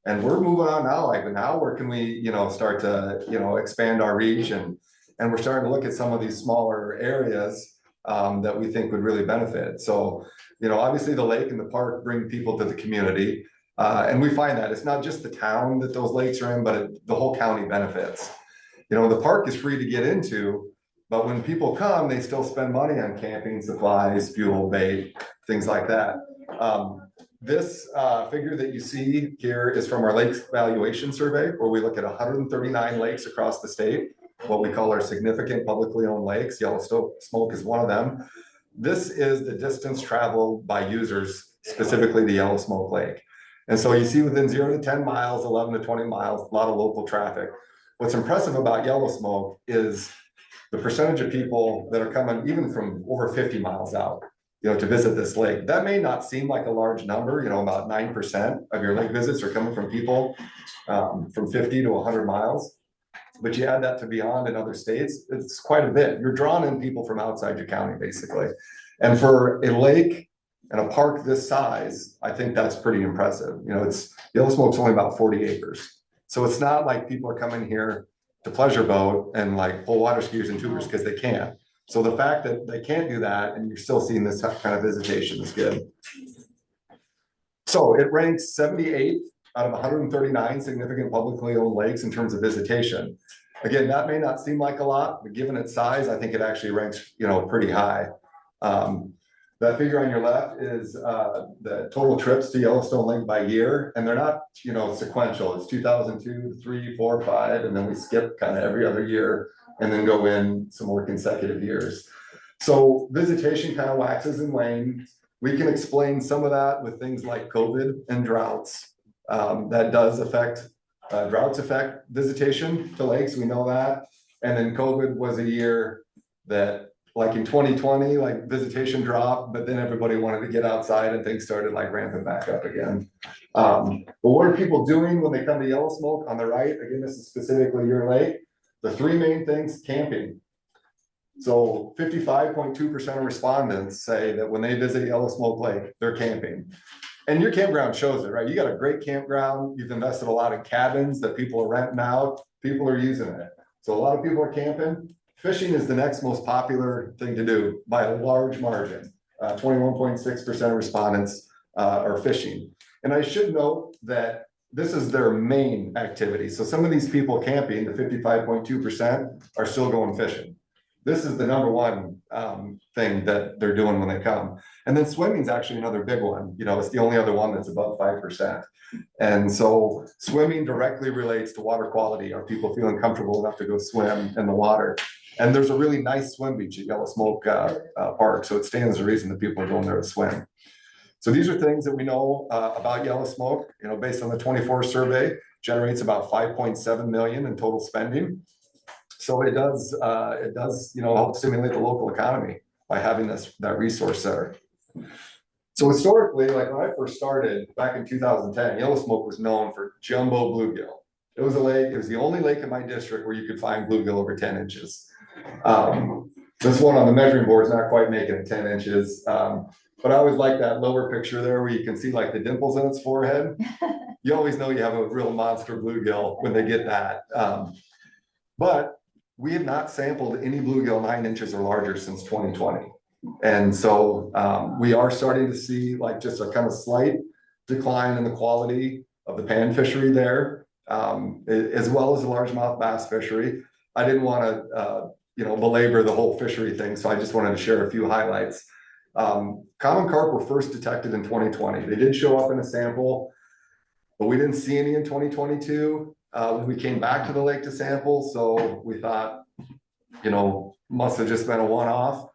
And we're moving on now, like now where can we, start to, expand our reach and we're starting to look at some of these smaller areas that we think would really benefit. So, obviously the lake and the park bring people to the community. And we find that it's not just the town that those lakes are in, but the whole county benefits. The park is free to get into, but when people come, they still spend money on camping supplies, fuel, bait, things like that. This figure that you see here is from our lakes valuation survey, where we look at 139 lakes across the state, what we call our significant publicly owned lakes. Yellow Smoke is one of them. This is the distance traveled by users, specifically the Yellow Smoke Lake. And so you see within 0 to 10 miles, 11 to 20 miles, a lot of local traffic. What's impressive about Yellow Smoke is the percentage of people that are coming even from over 50 miles out, to visit this lake. That may not seem like a large number, about 9% of your lake visits are coming from people from 50 to 100 miles. But you add that to beyond in other states, it's quite a bit. You're drawing in people from outside your county, basically. And for a lake and a park this size, I think that's pretty impressive. Yellow Smoke's only about 40 acres. So it's not like people are coming here to pleasure boat and like pull water skiers and tubers because they can't. So the fact that they can't do that and you're still seeing this kind of visitation is good. So it ranks 78th out of 139 significant publicly owned lakes in terms of visitation. Again, that may not seem like a lot, but given its size, I think it actually ranks, pretty high. That figure on your left is the total trips to Yellowstone Lake by year, and they're not, sequential. It's 2002, 3, 4, 5, and then we skip kind of every other year and then go in some more consecutive years. So visitation kind of waxes and wanes. We can explain some of that with things like COVID and droughts. That does affect, droughts affect visitation to lakes, we know that. And then COVID was a year that, like in 2020, like visitation dropped, but then everybody wanted to get outside and things started like ramping back up again. But what are people doing when they come to Yellow Smoke? On the right, again, this is specifically your lake. The three main things: camping. So 55.2% of respondents say that when they visit Yellow Smoke Lake, they're camping. And your campground shows it, right? You got a great campground. You've invested a lot in cabins that people are renting out. People are using it. So a lot of people are camping. Fishing is the next most popular thing to do by a large margin. 21.6% of respondents are fishing. And I should note that this is their main activity. So some of these people camping, the 55.2%, are still going fishing. This is the number one thing that they're doing when they come. And then swimming is actually another big one. It's the only other one that's above 5%. And so swimming directly relates to water quality. Are people feeling comfortable enough to go swim in the water? And there's a really nice swim beach at Yellow Smoke Park. So it stands to reason that people are going there to swim. So these are things that we know about Yellow Smoke, based on the 24 survey, generates about 5.7 million in total spending. So it does, help stimulate the local economy by having that resource there. So historically, like when I first started back in 2010, Yellow Smoke was known for jumbo bluegill. It was a lake, it was the only lake in my district where you could find bluegill over 10 inches. This one on the measuring board is not quite making it 10 inches. But I always like that lower picture there where you can see like the dimples in its forehead. You always know you have a real monster bluegill when they get that. But we have not sampled any bluegill 9 inches or larger since 2020. And so we are starting to see like just a kind of slight decline in the quality of the pan fishery there, as well as the largemouth bass fishery. I didn't want to, belabor the whole fishery thing, so I just wanted to share a few highlights. Common carp were first detected in 2020. They did show up in a sample, but we didn't see any in 2022. When we came back to the lake to sample, so we thought, must have just been a one-off.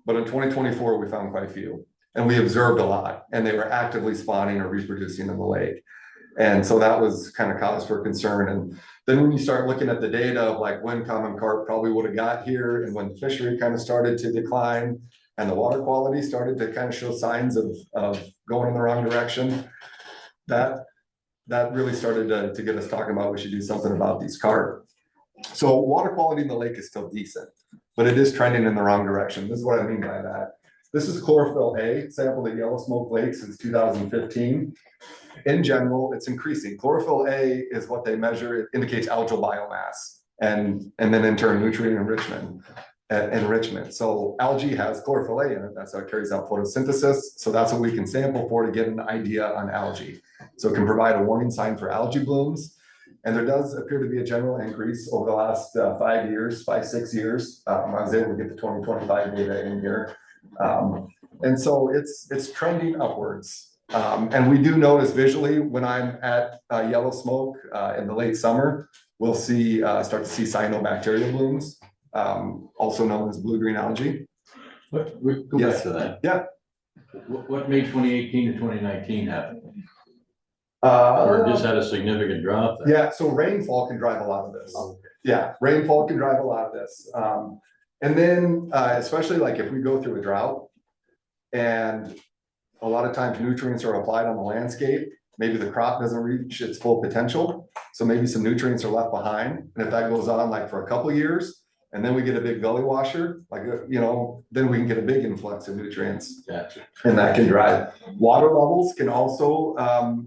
but in 2024, we found quite a few. And we observed a lot, and they were actively spawning or reproducing in the lake. And so that was kind of cause for concern. And then when you start looking at the data of like when common carp probably would have got here and when the fishery kind of started to decline and the water quality started to kind of show signs of going in the wrong direction, that really started to get us talking about we should do something about these carp. So water quality in the lake is still decent, but it is trending in the wrong direction. This is what I mean by that. This is chlorophyll A, sampled at Yellow Smoke Lake since 2015. In general, it's increasing. Chlorophyll A is what they measure. It indicates algal biomass and then in turn nutrient enrichment. So algae has chlorophyll A in it. That's how it carries out photosynthesis. So that's what we can sample for to get an idea on algae. So it can provide a warning sign for algae blooms. And there does appear to be a general increase over the last 5 years, 6 years. I was able to get the 2025 data in here. And so it's trending upwards. And we do notice visually when I'm at Yellow Smoke in the late summer, we'll start to see cyanobacteria blooms, also known as blue-green algae. But we go back to that. Yeah. What made 2018 to 2019 happen? Or just had a significant drop there? Yeah, so rainfall can drive a lot of this. Okay. Yeah, rainfall can drive a lot of this. And then especially like if we go through a drought and a lot of times nutrients are applied on the landscape, maybe the crop doesn't reach its full potential. So maybe some nutrients are left behind. And if that goes on like for a couple of years, and then we get a big gully washer, like, then we can get a big influx of nutrients. Gotcha. And that can drive. Water levels can also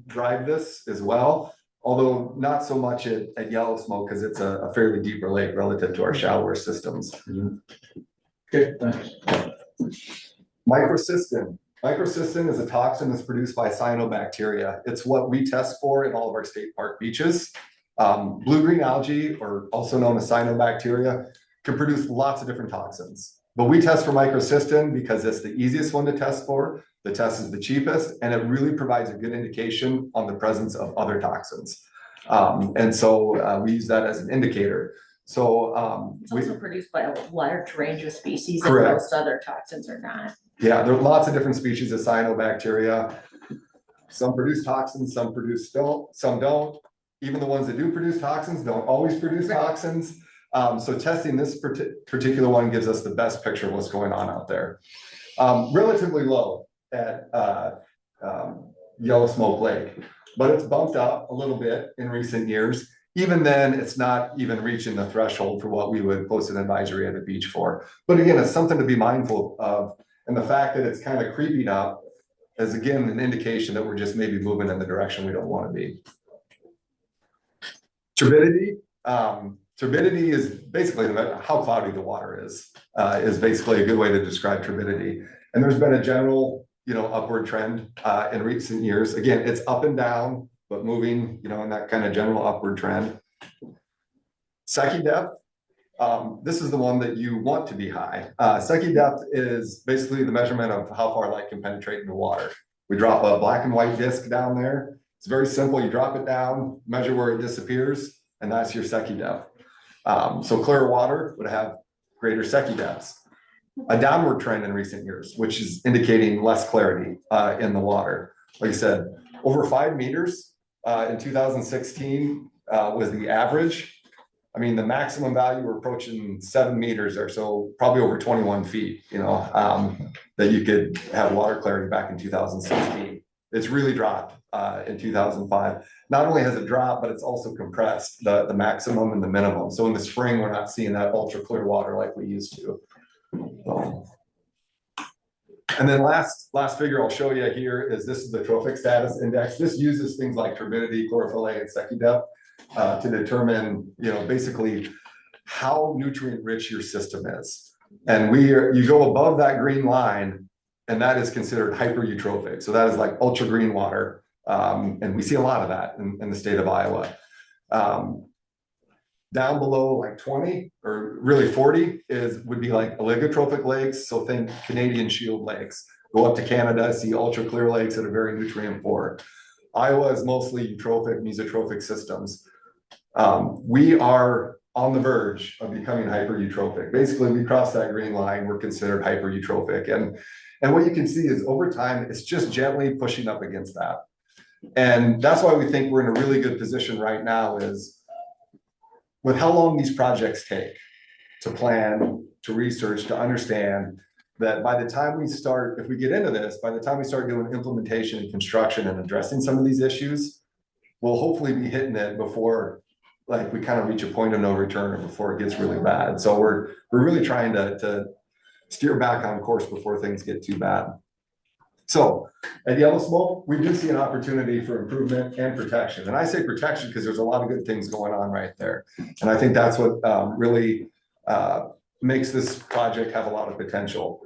drive this as well, although not so much at Yellow Smoke because it's a fairly deeper lake relative to our shallower systems. Mm-hmm. Okay, thanks. Microcystin. Microcystin is a toxin that's produced by cyanobacteria. It's what we test for in all of our state park beaches. Blue-green algae, or also known as cyanobacteria, can produce lots of different toxins. But we test for microcystin because it's the easiest one to test for. The test is the cheapest, and it really provides a good indication on the presence of other toxins. And so we use that as an indicator. So it's also produced by a large range of species, and correct. most other toxins are not. Yeah, there are lots of different species of cyanobacteria. Some produce toxins, some don't. Even the ones that do produce toxins don't always produce toxins. So testing this particular one gives us the best picture of what's going on out there. Relatively low at Yellow Smoke Lake, but it's bumped up a little bit in recent years. Even then, it's not even reaching the threshold for what we would post an advisory at the beach for. But again, it's something to be mindful of. And the fact that it's kind of creeping up is again an indication that we're just maybe moving in the direction we don't want to be. Turbidity. Turbidity is basically how cloudy the water is basically a good way to describe turbidity. And there's been a general, upward trend in recent years. Again, it's up and down, but moving, in that kind of general upward trend. Secchi depth. This is the one that you want to be high. Secchi depth is basically the measurement of how far light can penetrate into water. We drop a black and white disc down there. It's very simple. You drop it down, measure where it disappears, and that's your Secchi depth. So clear water would have greater Secchi depths. A downward trend in recent years, which is indicating less clarity in the water. Like I said, over 5 meters in 2016 was the average. I mean, the maximum value, we're approaching 7 meters or so, probably over 21 feet, that you could have water clarity back in 2016. It's really dropped in 2005. Not only has it dropped, but it's also compressed the maximum and the minimum. So in the spring, we're not seeing that ultra clear water like we used to. And then last figure I'll show you here is this is the trophic status index. This uses things like turbidity, chlorophyll A, and Secchi depth to determine, basically how nutrient rich your system is. And you go above that green line, and that is considered hypereutrophic. So that is like ultra green water. And we see a lot of that in the state of Iowa. Down below like 20 or really 40 would be like oligotrophic lakes. So think Canadian shield lakes. Go up to Canada, see ultra clear lakes that are very nutrient poor. Iowa is mostly eutrophic, mesotrophic systems. We are on the verge of becoming hyper-eutrophic. Basically, we cross that green line, we're considered hyper-eutrophic. And what you can see is over time, it's just gently pushing up against that. And that's why we think we're in a really good position right now is with how long these projects take to plan, to research, to understand that by the time we start, if we get into this, by the time we start doing implementation and construction and addressing some of these issues, we'll hopefully be hitting it before like we kind of reach a point of no return or before it gets really bad. So we're really trying to steer back on course before things get too bad. So at Yellow Smoke, we do see an opportunity for improvement and protection. And I say protection because there's a lot of good things going on right there. And I think that's what really makes this project have a lot of potential.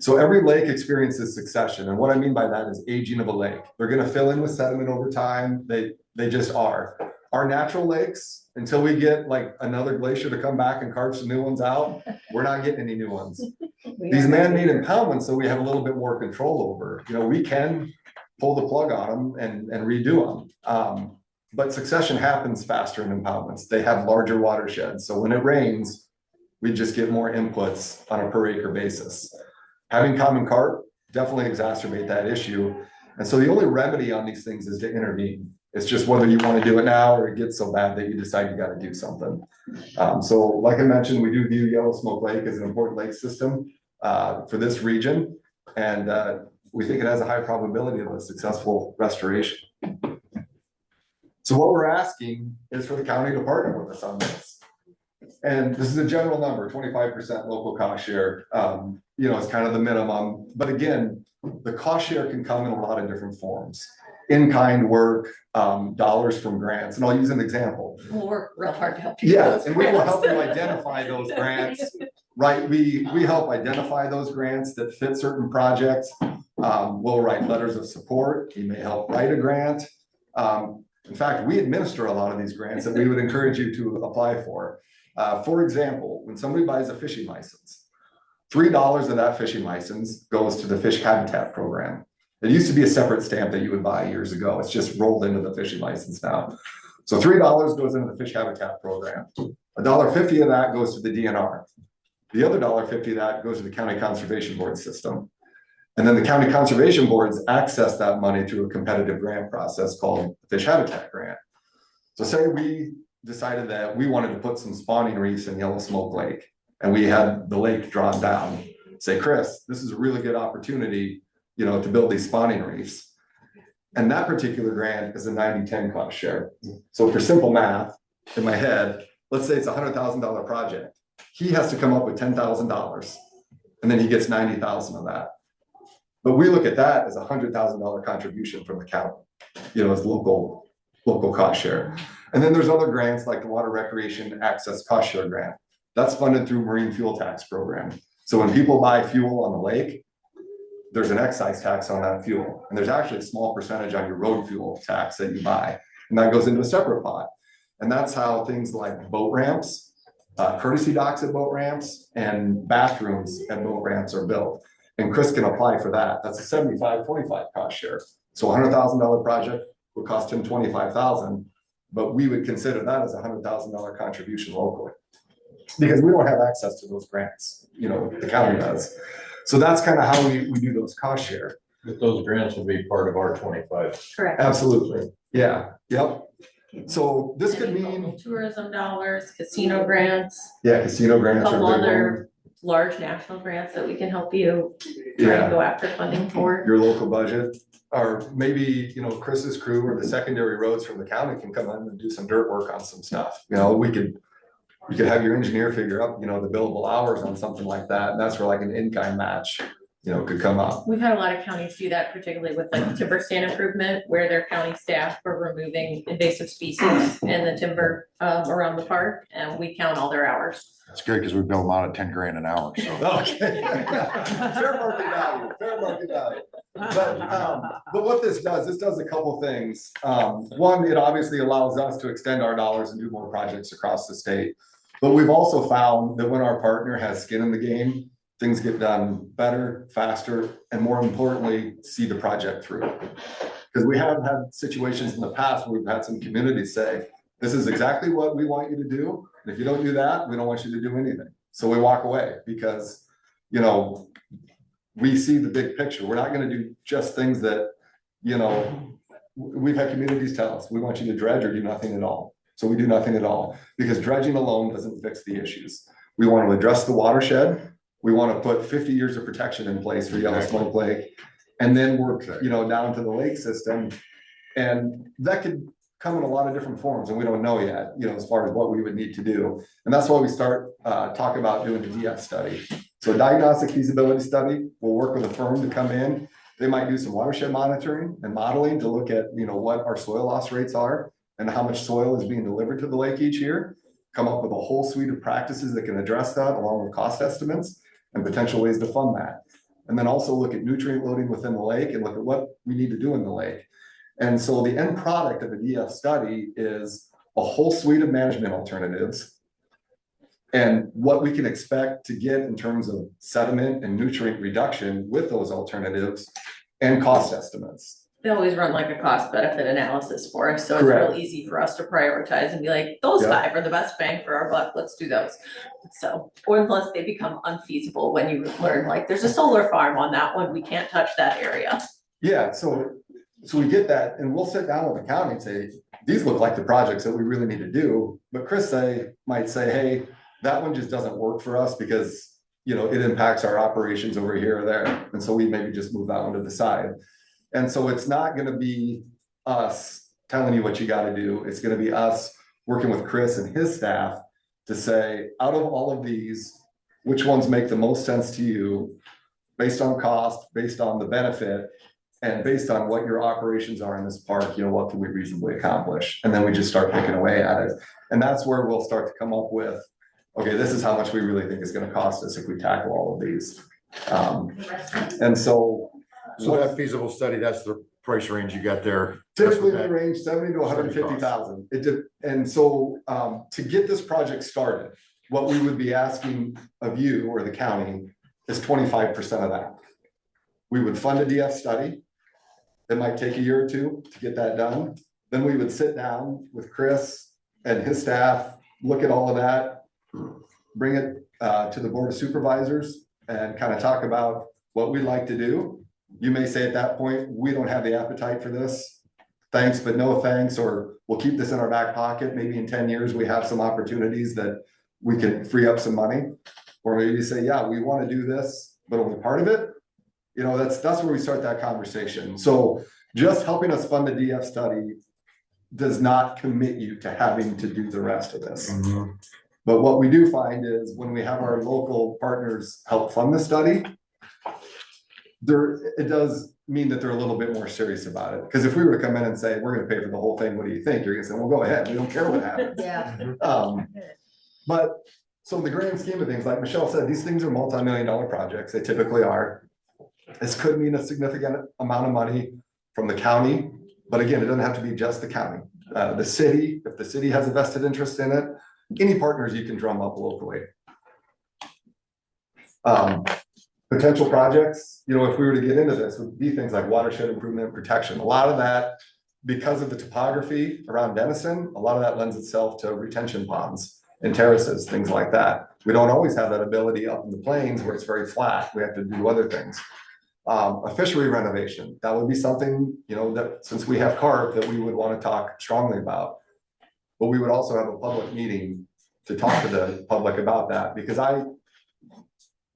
So every lake experiences succession. And what I mean by that is aging of a lake. They're going to fill in with sediment over time. They just are. Our natural lakes, until we get like another glacier to come back and carve some new ones out, we're not getting any new ones. These man-made impoundments, so we have a little bit more control over. You know, we can pull the plug on them and redo them. But succession happens faster in impoundments. They have larger watersheds. So when it rains, we just get more inputs on a per acre basis. Having common carp definitely exacerbate that issue. And so the only remedy on these things is to intervene. It's just whether you want to do it now or it gets so bad that you decide you got to do something. So like I mentioned, we do view Yellow Smoke Lake as an important lake system for this region. And we think it has a high probability of a successful restoration. So what we're asking is for the county to partner with us on this. And this is a general number, 25% local cost share. You know, it's kind of the minimum. But again, the cost share can come in a lot of different forms. In-kind work, dollars from grants. And I'll use an example. We'll work real hard to help you. Yeah, and we will help you identify those grants, right? We help identify those grants that fit certain projects. We'll write letters of support. You may help write a grant. In fact, we administer a lot of these grants that we would encourage you to apply for. For example, when somebody buys a fishing license, $3 of that fishing license goes to the fish habitat program. It used to be a separate stamp that you would buy years ago. It's just rolled into the fishing license now. So $3 goes into the fish habitat program. $1.50 of that goes to the DNR. The other $1.50 of that goes to the county conservation board system. And then the county conservation boards access that money through a competitive grant process called the fish habitat grant. So say we decided that we wanted to put some spawning reefs in Yellow Smoke Lake and we had the lake drawn down. Say, Chris, this is a really good opportunity, you know, to build these spawning reefs. And that particular grant is a 90-10 cost share. So for simple math in my head, let's say it's a $100,000 project. He has to come up with $10,000 and then he gets 90,000 of that. But we look at that as a $100,000 contribution from the county, you know, as local cost share. And then there's other grants like the Water Recreation Access Cost Share Grant. That's funded through Marine Fuel Tax Program. So when people buy fuel on the lake, there's an excise tax on that fuel. And there's actually a small percentage on your road fuel tax that you buy. And that goes into a separate pot. And that's how things like boat ramps, courtesy docks at boat ramps, and bathrooms at boat ramps are built. And Chris can apply for that. That's a 75-25 cost share. So a $100,000 project would cost him $25,000, but we would consider that as a $100,000 contribution locally. Because we don't have access to those grants, you know, the county does. So that's kind of how we do those cost share. But those grants will be part of our 25. Correct. Absolutely. Yeah. Yep. So this could mean tourism dollars, casino grants. Yeah, casino grants. A couple other large national grants that we can help you try to go after funding for. Your local budget, or maybe, you know, Chris's crew or the secondary roads from the county can come in and do some dirt work on some stuff. You know, you could have your engineer figure up, you know, the billable hours on something like that. And that's where like an in-kind match, you know, could come up. We've had a lot of counties do that, particularly with like timber stand improvement, where their county staff are removing invasive species in the timber around the park, and we count all their hours. That's great because we bill them out at 10 grand an hour. So. Okay. Fair market value, fair market value. But what this does a couple things. One, it obviously allows us to extend our dollars and do more projects across the state. But we've also found that when our partner has skin in the game, things get done better, faster, and more importantly, see the project through. Because we have had situations in the past where we've had some communities say, this is exactly what we want you to do. And if you don't do that, we don't want you to do anything. So we walk away because, you know, we see the big picture. We're not gonna do just things that, you know, we've had communities tell us, we want you to dredge or do nothing at all. So we do nothing at all, because dredging alone doesn't fix the issues. We want to address the watershed. We want to put 50 years of protection in place for Yellow Smoke Lake. And then work, you know, down to the lake system. And that could come in a lot of different forms, and we don't know yet, you know, as far as what we would need to do. And that's why we start talking about doing the DF study. So a diagnostic feasibility study, we'll work with a firm to come in. They might do some watershed monitoring and modeling to look at, you know, what our soil loss rates are and how much soil is being delivered to the lake each year. Come up with a whole suite of practices that can address that, along with cost estimates and potential ways to fund that. And then also look at nutrient loading within the lake and look at what we need to do in the lake. And so the end product of a DF study is a whole suite of management alternatives and what we can expect to get in terms of sediment and nutrient reduction with those alternatives and cost estimates. They always run like a cost benefit analysis for us, so it's Correct. real easy for us to prioritize and be like, those Yeah. 5 are the best bang for our buck, let's do those. So, or unless they become unfeasible when you learn, like, there's a solar farm on that one, we can't touch that area. Yeah, so we get that, and we'll sit down with the county and say, these look like the projects that we really need to do. But Chris might say, hey, that one just doesn't work for us because, you know, it impacts our operations over here or there. And so we maybe just move that one to the side. And so it's not gonna be us telling you what you gotta do. It's gonna be us working with Chris and his staff to say, out of all of these, which ones make the most sense to you based on cost, based on the benefit, and based on what your operations are in this park, you know, what can we reasonably accomplish? And then we just start picking away at it. And that's where we'll start to come up with, okay, this is how much we really think is gonna cost us if we tackle all of these. And so. So that feasible study, that's the price range you got there. Typically, That's they what range 70 to 150,000. And so, to get this project started, what we would be asking of you or the county is 25% of that. We would fund a DF study. It might take a year or two to get that done. Then we would sit down with Chris and his staff, look at all of that, bring it to the Board of Supervisors and kind of talk about what we'd like to do. You may say at that point, we don't have the appetite for this. Thanks, but no thanks, or we'll keep this in our back pocket. Maybe in 10 years, we have some opportunities that we can free up some money. Or maybe you say, yeah, we want to do this, but only part of it. You know, that's where we start that conversation. So just helping us fund the DF study does not commit you to having to do the rest of this. Mm-hmm. But what we do find is when we have our local partners help fund the study, it does mean that they're a little bit more serious about it. Because if we were to come in and say, we're gonna pay for the whole thing, what do you think? You're gonna say, well, go ahead, we don't care what happens. Yeah. But so in the grand scheme of things, like Michelle said, these things are multi-million-dollar projects. They typically are. This could mean a significant amount of money from the county, but again, it doesn't have to be just the county. The city, if the city has a vested interest in it, any partners you can drum up locally. Potential projects, you know, if we were to get into this, would be things like watershed improvement and protection. A lot of that, because of the topography around Denison, a lot of that lends itself to retention ponds and terraces, things like that. We don't always have that ability up in the plains where it's very flat. We have to do other things. A fishery renovation, that would be something, you know, that since we have carp, that we would want to talk strongly about. But we would also have a public meeting to talk to the public about that, because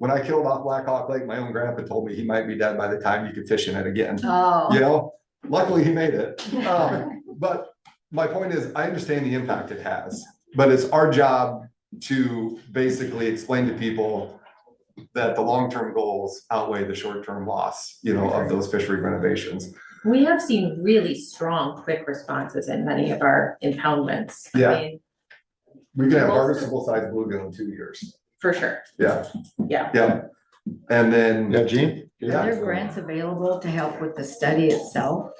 when I killed off Black Hawk Lake, my own grandpa told me he might be dead by the time you could fish in it again. Oh. You know, luckily he made it. But my point is, I understand the impact it has, but it's our job to basically explain to people that the long-term goals outweigh the short-term loss, you know, of those fishery renovations. We have seen really strong, quick responses in many of our impoundments. Yeah. I mean, We can have Most- harvestable size bluegill in 2 years. for sure, Yeah, yeah. yeah. And then. Yeah, Gene? Are there grants available to help with the study itself?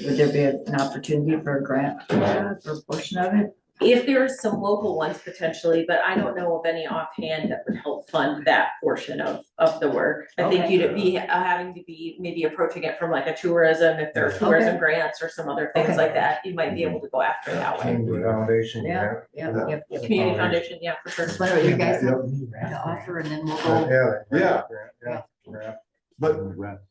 Would there be an opportunity for a grant for that, for a portion of it? if there's some local ones potentially, but I don't know of any offhand that would help fund that portion of the work. I think Okay. you'd be having to be maybe approaching it from like a tourism, if there are tourism Okay. grants or some other things Okay. like that, you might be able to go after it that way. Community Foundation, Yeah, yeah. yeah, yep. Community foundation, yeah, for sure. Just whatever you guys have to offer and then we'll go. Yeah. But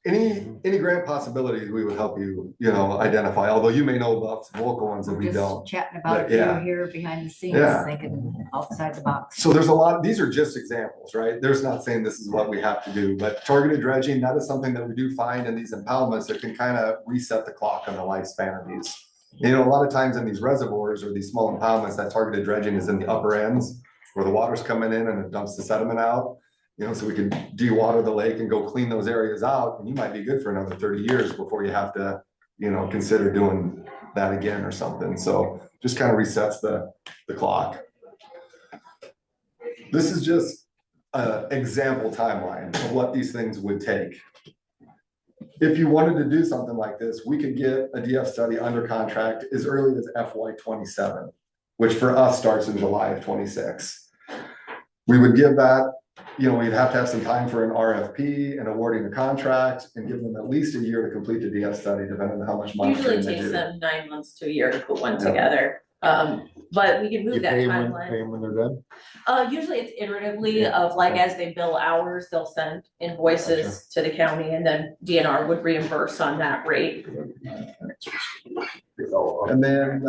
any grant possibilities, we would help you, identify, although you may know about some local ones that We're we just don't. chatting about But, it yeah. here behind the scenes, Yeah. thinking outside the box. So there's a lot, these are just examples, right? There's not saying this is what we have to do, but targeted dredging, that is something that we do find in these impoundments that can kind of reset the clock on the lifespan of these. A lot of times in these reservoirs or these small impoundments, that targeted dredging is in the upper ends where the water's coming in and it dumps the sediment out. So we can de-water the lake and go clean those areas out, and you might be good for another 30 years before you have to, consider doing that again or something. So just kind of resets the clock. This is just an example timeline of what these things would take. If you wanted to do something like this, we could get a DF study under contract as early as FY27, which for us starts in July of 26. We would give that, we'd have to have some time for an RFP and awarding the contract and give them at least a year to complete the DF study, depending on how much monitoring Usually they takes do. them 9 months to a year to put one together. But we can You move that pay timeline. them when they're done? Usually it's iteratively of like, as they bill hours, they'll send invoices to the county and then DNR would reimburse on that rate. And then,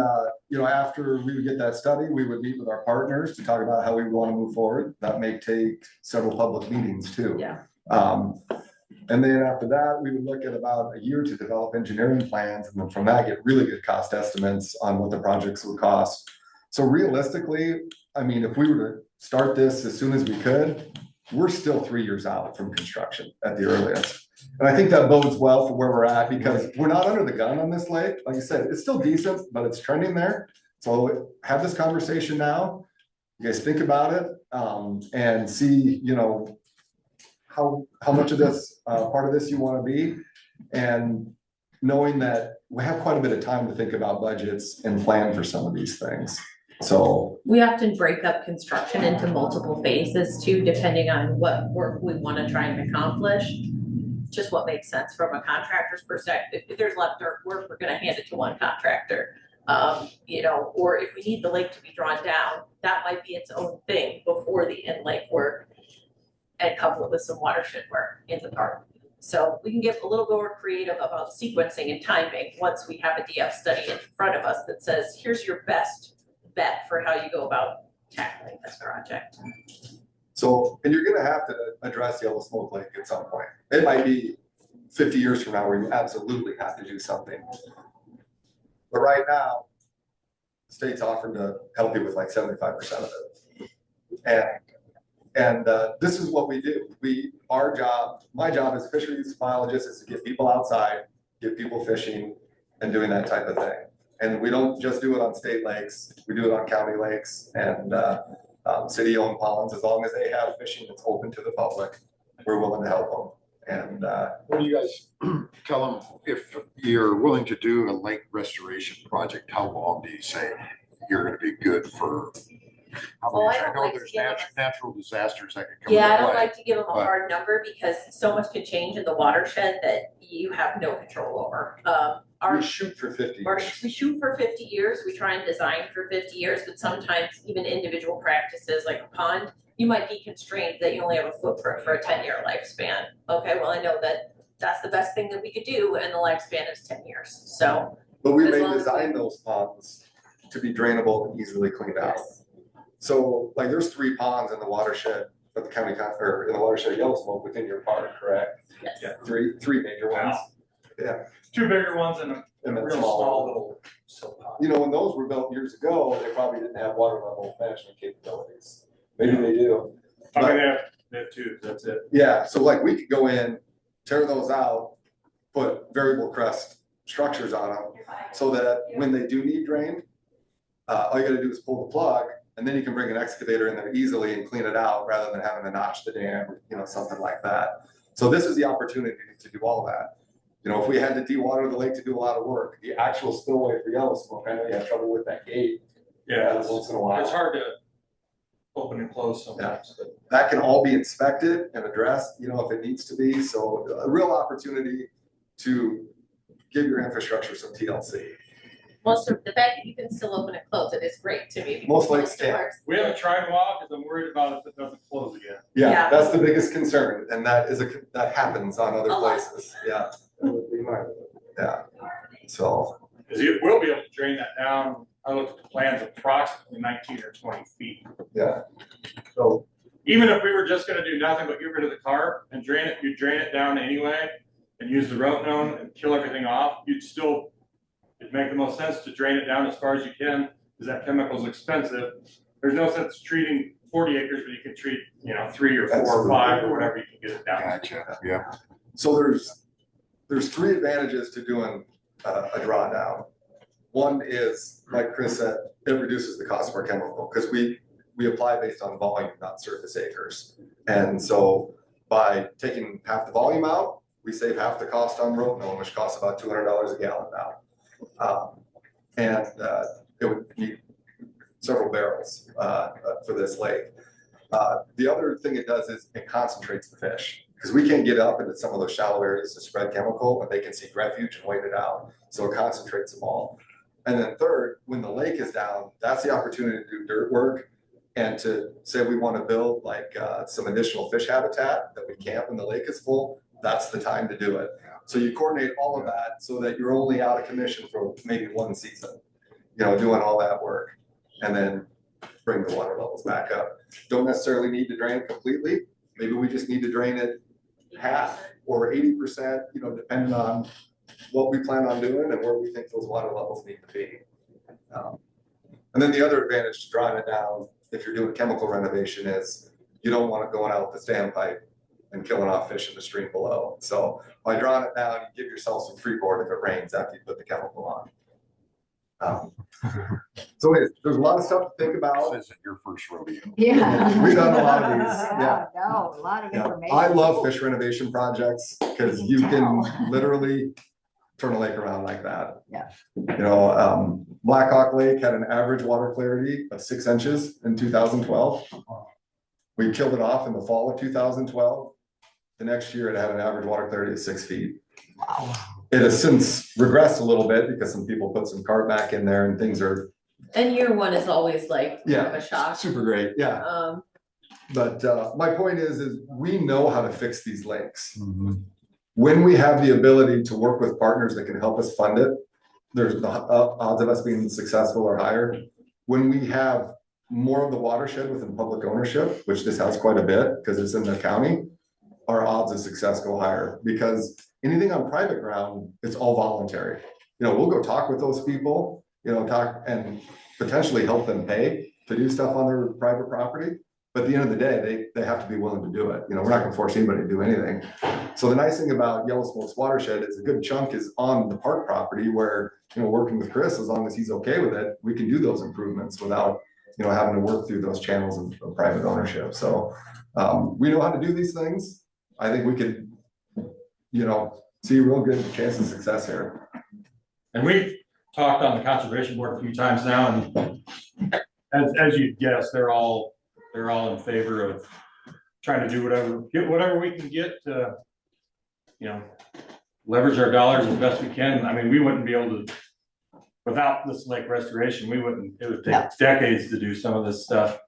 after we would get that study, we would meet with our partners to talk about how we want to move forward. That may take several public meetings too. Yeah. And then after that, we would look at about a year to develop engineering plans, and then from that, get really good cost estimates on what the projects would cost. So realistically, if we were to start this as soon as we could, we're still 3 years out from construction at the earliest. And I think that bodes well for where we're at, because we're not under the gun on this lake. Like I said, it's still decent, but it's trending there. So have this conversation now. You guys think about it, and see, how much of this, part of this you want to be, and knowing that we have quite a bit of time to think about budgets and plan for some of these things. So We often break up construction into multiple phases too, depending on what work we want to try and accomplish. Just what makes sense from a contractor's perspective. If there's left dirt work, we're gonna hand it to one contractor. Or if we need the lake to be drawn down, that might be its own thing before the in-lake work, and couple it with some watershed work in the park. So we can get a little more creative about sequencing and timing once we have a DF study in front of us that says, here's your best bet for how you go about tackling this project. So, and you're gonna have to address Yellow Smoke Lake at some point. It might be 50 years from now where you absolutely have to do something. But right now, the state's offered to help you with like 75% of it. And this is what we do. My job as a fisheries biologist is to get people outside, get people fishing and doing that type of thing. And we don't just do it on state lakes, we do it on county lakes and city-owned ponds. As long as they have fishing that's open to the public, we're willing to help them. And What do you guys tell them if you're willing to do a lake restoration project? How long do you say you're gonna be good for? How many years? I know there's natural disasters that could come. Yeah, I don't like to give them a hard number because so much can change in the watershed that you have no control over. we shoot for 50 years. We shoot for 50 years, we try and design for 50 years, but sometimes even individual practices like a pond, you might be constrained that you only have a footprint for a 10-year lifespan. Okay, well, I know that that's the best thing that we could do and the lifespan is 10 years, so. But we may design those ponds to be drainable and easily cleaned out. So like there's 3 ponds in the watershed of the county, or in the watershed of Yellow Smoke within your park, correct? Yes. Yeah, three major ones. Yeah. 2 bigger ones and a And then real small little silt pond. when those were built years ago, they probably didn't have water level management capabilities. Maybe they do. I mean, they have 2, that's it. Yeah, so like we could go in, tear those out, put variable crest structures on them so that when they do need drained, all you gotta do is pull the plug and then you can bring an excavator in there easily and clean it out rather than having to notch the dam, something like that. So this is the opportunity to do all that. If we had to de-water the lake to do a lot of work, the actual spillway for Yellow Smoke, I know you had trouble with that gate. Yeah, once in a while. it's hard to open and close sometimes, but That can all be inspected and addressed, you know, if it needs to be. So a real opportunity to give your infrastructure some TLC. Well, so the fact that you can still open and close it is great to me. because Most lakes can. parks- we haven't tried in a while because I'm worried about if it doesn't close again. Yeah, Yeah. that's the biggest concern, and that happens on other A lot. places, yeah. Yeah, so, Because you will be able to drain that down. I looked at the plans, approximately 19 or 20 feet. yeah, So even if we were just gonna do nothing but get rid of the carp and drain it, you drain it down anyway and use the rope none and kill everything off, it'd make the most sense to drain it down as far as you can, because that chemical's expensive. There's no sense treating 40 acres, but you can treat, 3 or 4 or 5 or whatever you can get it down. Gotcha, yeah. so there's 3 advantages to doing a drawdown. One is, like Chris said, it reduces the cost of our chemical, because we apply based on volume, not surface acres. And so by taking half the volume out, we save half the cost on rope milling, which costs about $200 a gallon now. It would need several barrels for this lake. The other thing it does is it concentrates the fish, because we can't get up into some of those shallow areas to spread chemical, but they can seek refuge and wait it out. So it concentrates them all. And then third, when the lake is down, that's the opportunity to do dirt work and to say we want to build like some additional fish habitat that we camp when the lake is full. That's the time to do it. So you coordinate all of that so that you're only out of commission for maybe 1 season, doing all that work, and then bring the water levels back up. Don't necessarily need to drain it completely. Maybe we just need to drain it half or 80%, depending on what we plan on doing and where we think those water levels need to be. And then the other advantage to drawing it down, if you're doing chemical renovation, is you don't want it going out the standpipe and killing off fish in the stream below. So by drawing it down, you give yourself some freeboard if it rains after you put the chemical on. So there's a lot of stuff to think about. This isn't your first rodeo. Yeah. We've done a lot of these, yeah. No, a lot of Yeah. information. I love fish renovation projects because you can literally turn a lake around like that. Yeah. Black Hawk Lake had an average water clarity of 6 inches in 2012. We killed it off in the fall of 2012. The next year it had an average water clarity of 6 feet. Wow. It has since regressed a little bit because some people put some carp back in there and things are. And year 1 is always like kind of a shock. Super great, yeah. But my point is we know how to fix these lakes. When we have the ability to work with partners that can help us fund it, there's the odds of us being successful are higher. When we have more of the watershed within public ownership, which this has quite a bit because it's in the county, our odds of success go higher, because anything on private ground, it's all voluntary. We'll go talk with those people, talk and potentially help them pay to do stuff on their private property. But at the end of the day, they have to be willing to do it. We're not gonna force anybody to do anything. So the nice thing about Yellow Smoke's watershed is a good chunk is on the park property where, working with Chris, as long as he's okay with it, we can do those improvements without, having to work through those channels of private ownership. So we know how to do these things. I think we could, see a real good chance of success here. And we've talked on the conservation board a few times now, and as you'd guess, they're all in favor of trying to do whatever we can get to, leverage our dollars as best we can. I mean, we wouldn't be able to, without this lake restoration, it would take decades to do some of this stuff,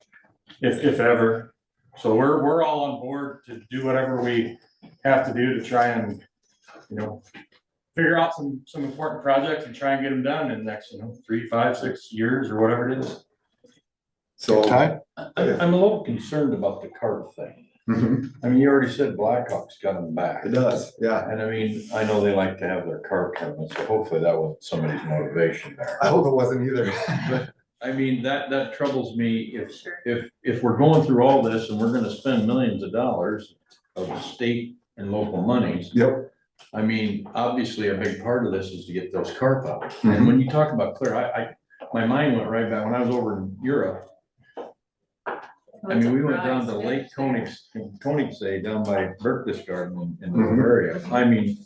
if ever. So we're all on board to do whatever we have to do to try and, figure out some important projects and try and get them done in the next, 3, 5, 6 years or whatever it is. So Ty? I'm a little concerned about the carp thing. I mean, you already said Blackhawk's got them back. It does, yeah. And I mean, I know they like to have their carp tournaments, so hopefully that was somebody's motivation there. I hope it wasn't either. I mean, that troubles me if we're going through all this and we're gonna spend millions of dollars of state and local monies. Yep. I mean, obviously a big part of this is to get those carp out. And when you talk about clear, my mind went right back when I was over in Europe. I mean, we went down to Lake Konigsee down by Berchtesgaden in Bavaria. I mean,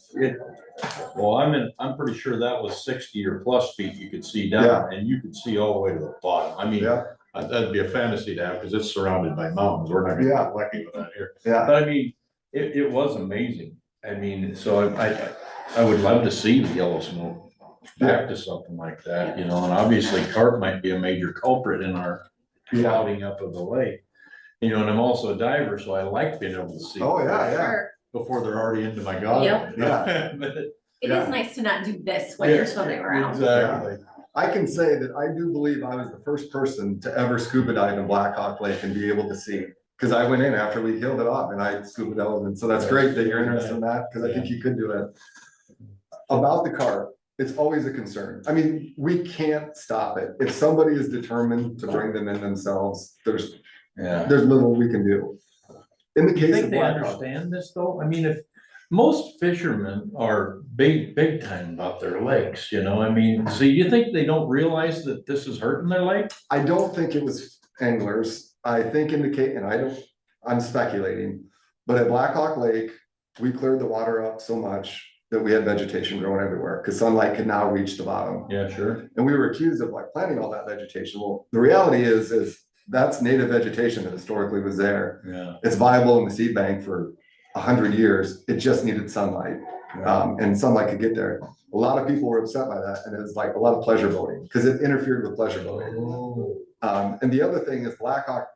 Well, I'm pretty sure that was 60 or plus feet you could see Yeah. down, and you could see all the way to the bottom. I mean, Yeah, that'd be a fantasy to have, because it's surrounded by mountains. We're not gonna Yeah. be lucky with that here. yeah, But I mean, it was amazing. I mean, so I would love to see the yellow smoke back to something like that, you know, and obviously carp might be a major culprit in our yeah. clouding up of the lake. You know, and I'm also a diver, so I like being able to see. Oh, yeah, yeah. Sure. Before they're already into my goggles. Yep. Yeah. But- It Yeah. is nice to not do this when you're swimming around. Exactly. I can say that I do believe I was the first person to ever scuba dive in Black Hawk Lake and be able to see. Cause I went in after we healed it off and I scuba dove, and so that's great that you're interested in that, cause I think you could do it. About the carp, it's always a concern. I mean, we can't stop it. If somebody is determined to bring them in themselves, there's Yeah. little we can do. In the Do you case think of they Black Hawk, understand this though? I mean, if most fishermen are big time about their lakes, you know, I mean, so you think they don't realize that this is hurting their lake? I don't think it was anglers. I think I'm speculating, but at Black Hawk Lake, we cleared the water up so much that we had vegetation growing everywhere because sunlight could now reach the bottom. Yeah, sure. And we were accused of like planting all that vegetation. Well, the reality is that's native vegetation that historically was there. Yeah. It's viable in the seed bank for 100 years. It just needed sunlight. And sunlight could get there. A lot of people were upset by that, and it was like a lot of pleasure boating because it interfered with pleasure boating. And the other thing is Black Hawk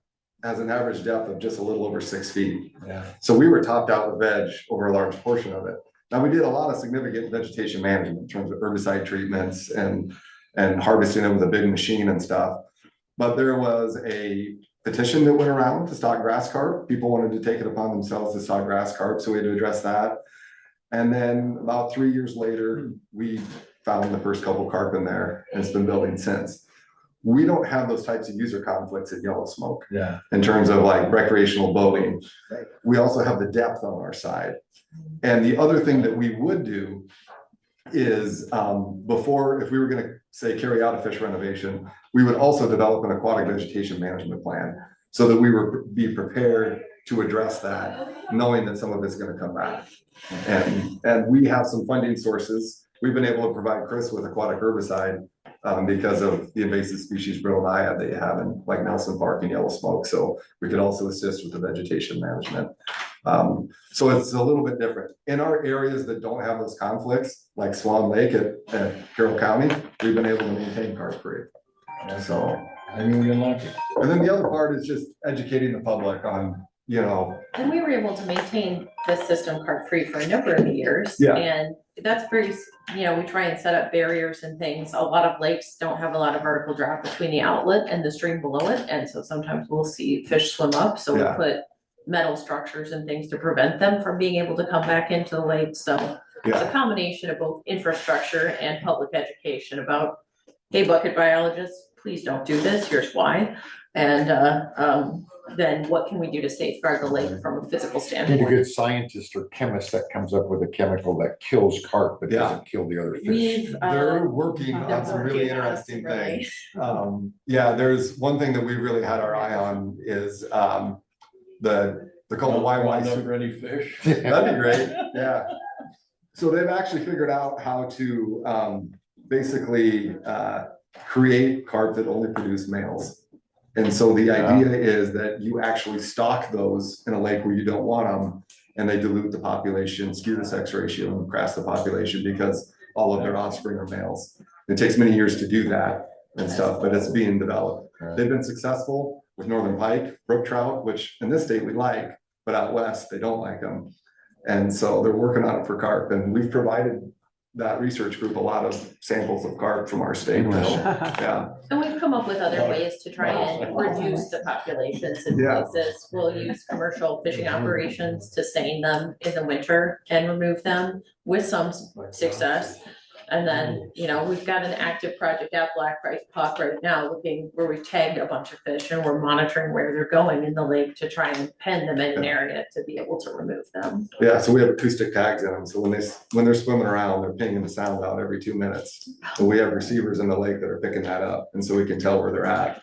has an average depth of just a little over 6 feet. Yeah. So we were topped out with veg over a large portion of it. Now, we did a lot of significant vegetation management in terms of herbicide treatments and harvesting it with a big machine and stuff. But there was a petition that went around to stock grass carp. People wanted to take it upon themselves to stock grass carp, so we had to address that. And then about 3 years later, we found the first couple carp in there, and it's been building since. We don't have those types of user conflicts at Yellow Smoke. Yeah. In terms of like recreational boating. We also have the depth on our side. And the other thing that we would do is before, if we were gonna say carry out a fish renovation, we would also develop an aquatic vegetation management plan so that we would be prepared to address that, knowing that some of it's gonna come back. And we have some funding sources. We've been able to provide Chris with aquatic herbicide because of the invasive species bromeliad that you have in like Nelson Park and Yellow Smoke. So we could also assist with the vegetation management. So it's a little bit different. In our areas that don't have those conflicts, like Swan Lake at Carroll County, we've been able to maintain carp free. So, I mean, we're lucky. and then the other part is just educating the public on, you know. And we were able to maintain the system carp-free for a number of years. Yeah. And that's very, we try and set up barriers and things. A lot of lakes don't have a lot of vertical drop between the outlet and the stream below it. And so sometimes we'll see fish swim up. So we Yeah. put metal structures and things to prevent them from being able to come back into the lake. So it's a combination of both infrastructure and public education about, hey, bucket biologists, please don't do this. Here's why. And then what can we do to safeguard the lake from a physical Need a standpoint? good scientist or chemist that comes up with a chemical that kills carp but Yeah. doesn't kill the other fish. We've, They're working they're on some really working on interesting some really- things. Yeah, there's one thing that we really had our eye on is they're called the YY. Wind up ready fish. That'd be great, yeah. So they've actually figured out how to basically create carp that only produce males. And so the idea is that you actually stock those in a lake where you don't want them, and they dilute the population, skew the sex ratio, and crash the population because all of their offspring are males. It takes many years to do that and stuff, but it's being developed. They've been successful with northern pike, brook trout, which in this state we like, but out west, they don't like them. And so they're working on it for carp, and we've provided that research group a lot of samples of carp from our state. Yeah, And we've come up with other ways to try and reduce the populations in Yeah. places. We'll use commercial fishing operations to seine them in the winter and remove them with some success. And then, we've got an active project at Black Hawk right now looking where we've tagged a bunch of fish and we're monitoring where they're going in the lake to try and pen them in an area to be able to remove them. yeah, so we have acoustic tags in them, so when they're swimming around, they're pinging the sound out every 2 minutes. And we have receivers in the lake that are picking that up, and so we can tell where they're at.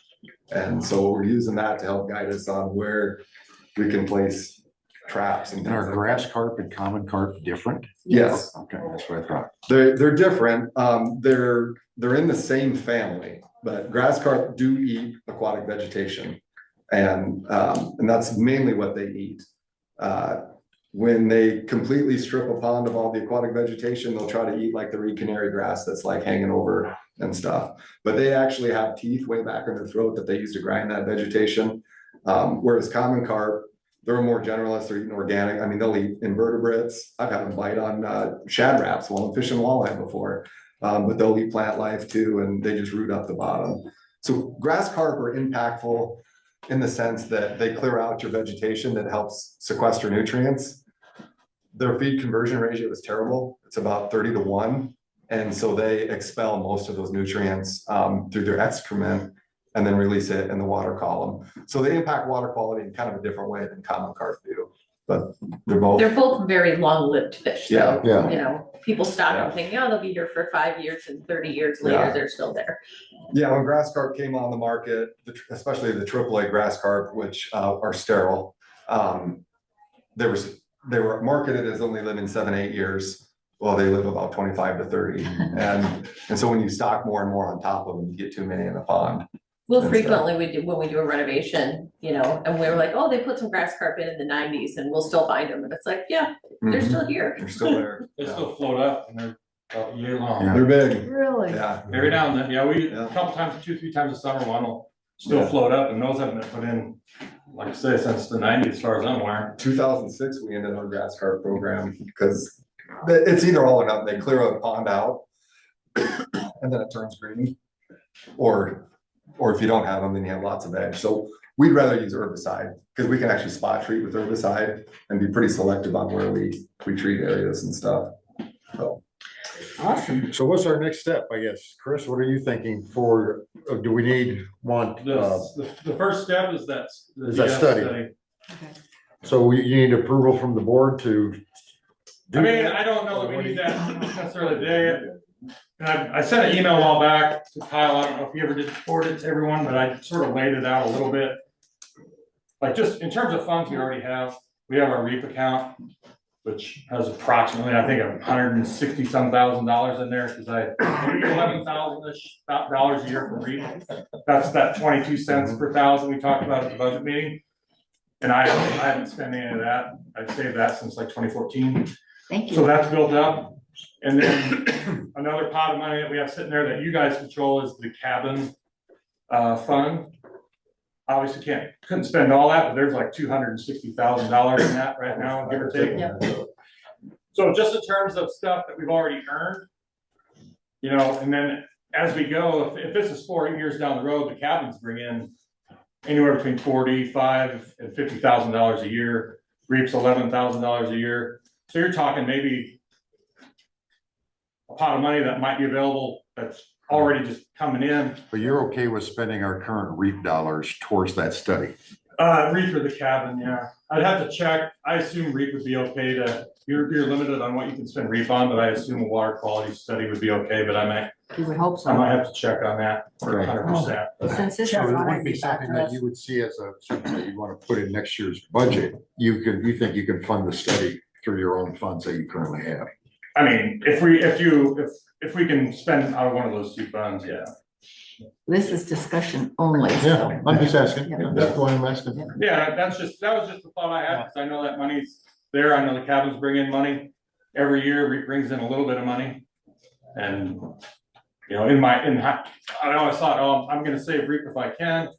And so we're using that to help guide us on where we can place traps and. And are things like grass that. carp and common carp different? Yes, Okay, that's what I thought. they're different. They're in the same family, but grass carp do eat aquatic vegetation. And that's mainly what they eat. When they completely strip a pond of all the aquatic vegetation, they'll try to eat like the reed canary grass that's like hanging over and stuff. But they actually have teeth way back in their throat that they use to grind that vegetation. Whereas common carp, they're more generalists, they're eating organic. I mean, they'll eat invertebrates. I've had them bite on shad wraps while I'm fishing walleye before. But they'll eat plant life too, and they just root up the bottom. So grass carp are impactful in the sense that they clear out your vegetation that helps sequester nutrients. Their feed conversion ratio is terrible. It's about 30-1. And so they expel most of those nutrients through their excrement and then release it in the water column. So they impact water quality in kind of a different way than common carp do. But they're both very long-lived fish, though. Yeah. You know, people stop and think, oh, they'll be here for 5 years, and 30 years later, Yeah. they're still there. Yeah, when grass carp came on the market, especially the AAA grass carp, which are sterile, they were marketed as only living 7-8 years. Well, they live about 25 to 30. And so when you stock more and more on top of them, you get too many in the pond. Well, frequently when we do a renovation, you know, and we were like, oh, they put some grass carp in the 90s and we'll still find them. And it's like, yeah, they're still here. They're still there. They still float up and they're all year long. Yeah. They're big. Really? Yeah. Every now and then, yeah, Yeah. a couple times, 2-3 times a summer, one will still Yeah. float up, and those haven't been put in, like I say, since the 90s, as far as I'm aware. 2006, we ended our grass carp program because it's either all or nothing. They clear a pond out and then it turns green. Or if you don't have them, then you have lots of eggs. So we'd rather use herbicide because we can actually spot treat with herbicide and be pretty selective on where we treat areas and stuff. So. Awesome. So what's our next step, I guess? Chris, what are you thinking for, do we want, The first step is that. the Is that DS study. so you need approval from the board to? do I mean, that? I don't know that we need that necessarily today. And I sent an email a while back to Kyle. I don't know if you ever did forward it to everyone, but I sort of laid it out a little bit. Like just in terms of funds we already have, we have our REAP account, which has approximately, I think, $160-some thousand in there, because I $11,000 a year for REAP. That's that 22 cents per thousand we talked about at the budget meeting. And I haven't spent any of that. I've saved that since like 2014. Thank So you. that's built up. And then another pot of money that we have sitting there that you guys control is the cabin fund. Obviously couldn't spend all that, but there's like $260,000 in that right now, give or take. Yeah. So just in terms of stuff that we've already earned, you know, and then as we go, if this is 4 years down the road, the cabins bring in anywhere between $45,000 and $50,000 a year, REAP's $11,000 a year. So you're talking maybe a pot of money that might be available that's already just coming in. But you're okay with spending our current REAP dollars towards that study? REAP for the cabin, yeah. I'd have to check. I assume REAP would be okay you're limited on what you can spend REAP on, but I assume a water quality study would be okay, but You would hope I so. might have to check on that for Okay. 100%. Since this is So it honored wouldn't to be be back something to that us. you would see as something that you want to put in next year's budget. You think you can fund the study through your own funds that you currently have? I mean, if we can spend out of one of those two funds, yeah. This is discussion only, so. Yeah, I'm just asking. Yeah. That's why I'm asking. Yeah, that was just the thought I had, because I know that money's there. I know the cabins bring in money every year. REAP brings in a little bit of money. And, you know, I always thought, oh, I'm gonna save REAP if I can.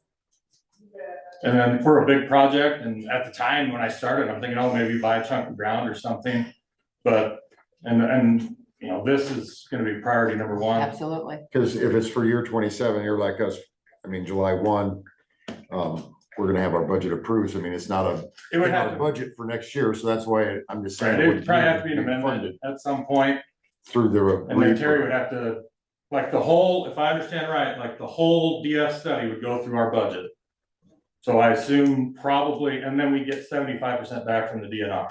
And then for a big project, and at the time when I started, I'm thinking, oh, maybe buy a chunk of ground or something. But, and you know, this is gonna be priority number one. Absolutely. Because if it's for year 27, you're like us, I mean, July 1, we're gonna have our budget approved. I mean, it's not It would have a to, budget for next year, so that's why I'm just saying. right, it would probably have to be an funded amendment at some point. Through the. And then Terry would have to, like the whole, if I understand right, like the whole DF study would go through our budget. So I assume probably, and then we get 75% back from the DNR.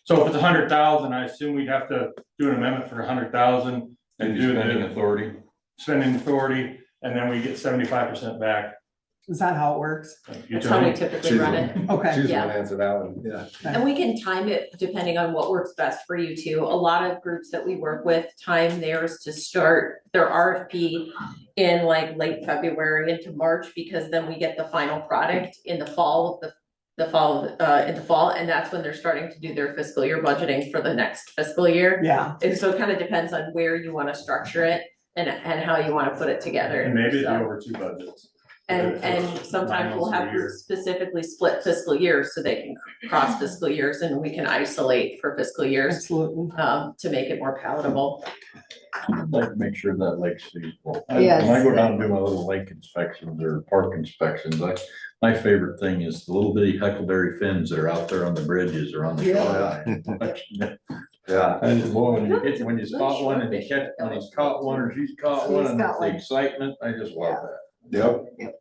So if it's 100,000, I assume we'd have to do an amendment for 100,000 and do spending the authority. spending authority, and then we get 75% back Is that how it works? That's how we typically run it. Okay. She's Yeah. gonna answer that one, yeah. And we can time it depending on what works best for you too. A lot of groups that we work with time theirs to start their RFP in like late February into March, because then we get the final product in the fall, and that's when they're starting to do their fiscal year budgeting for the next fiscal year. Yeah, And so it kind of depends on where you want to structure it and how you want to put it together. And maybe it'd be So- over 2 budgets. And sometimes we'll have to specifically split fiscal years so they can cross fiscal years and we can isolate for fiscal years, absolutely. to make it more palatable. I'd like to make sure that lake stays full. Yes. When I go down and do my little lake inspections or park inspections, my favorite thing is the little bitty huckleberry fins that are out there on the bridges or on the shoreline. Yeah, And boy, when you spot one and you catch, when he's caught one or she's caught one, and caught the one. excitement, I just love that. yep.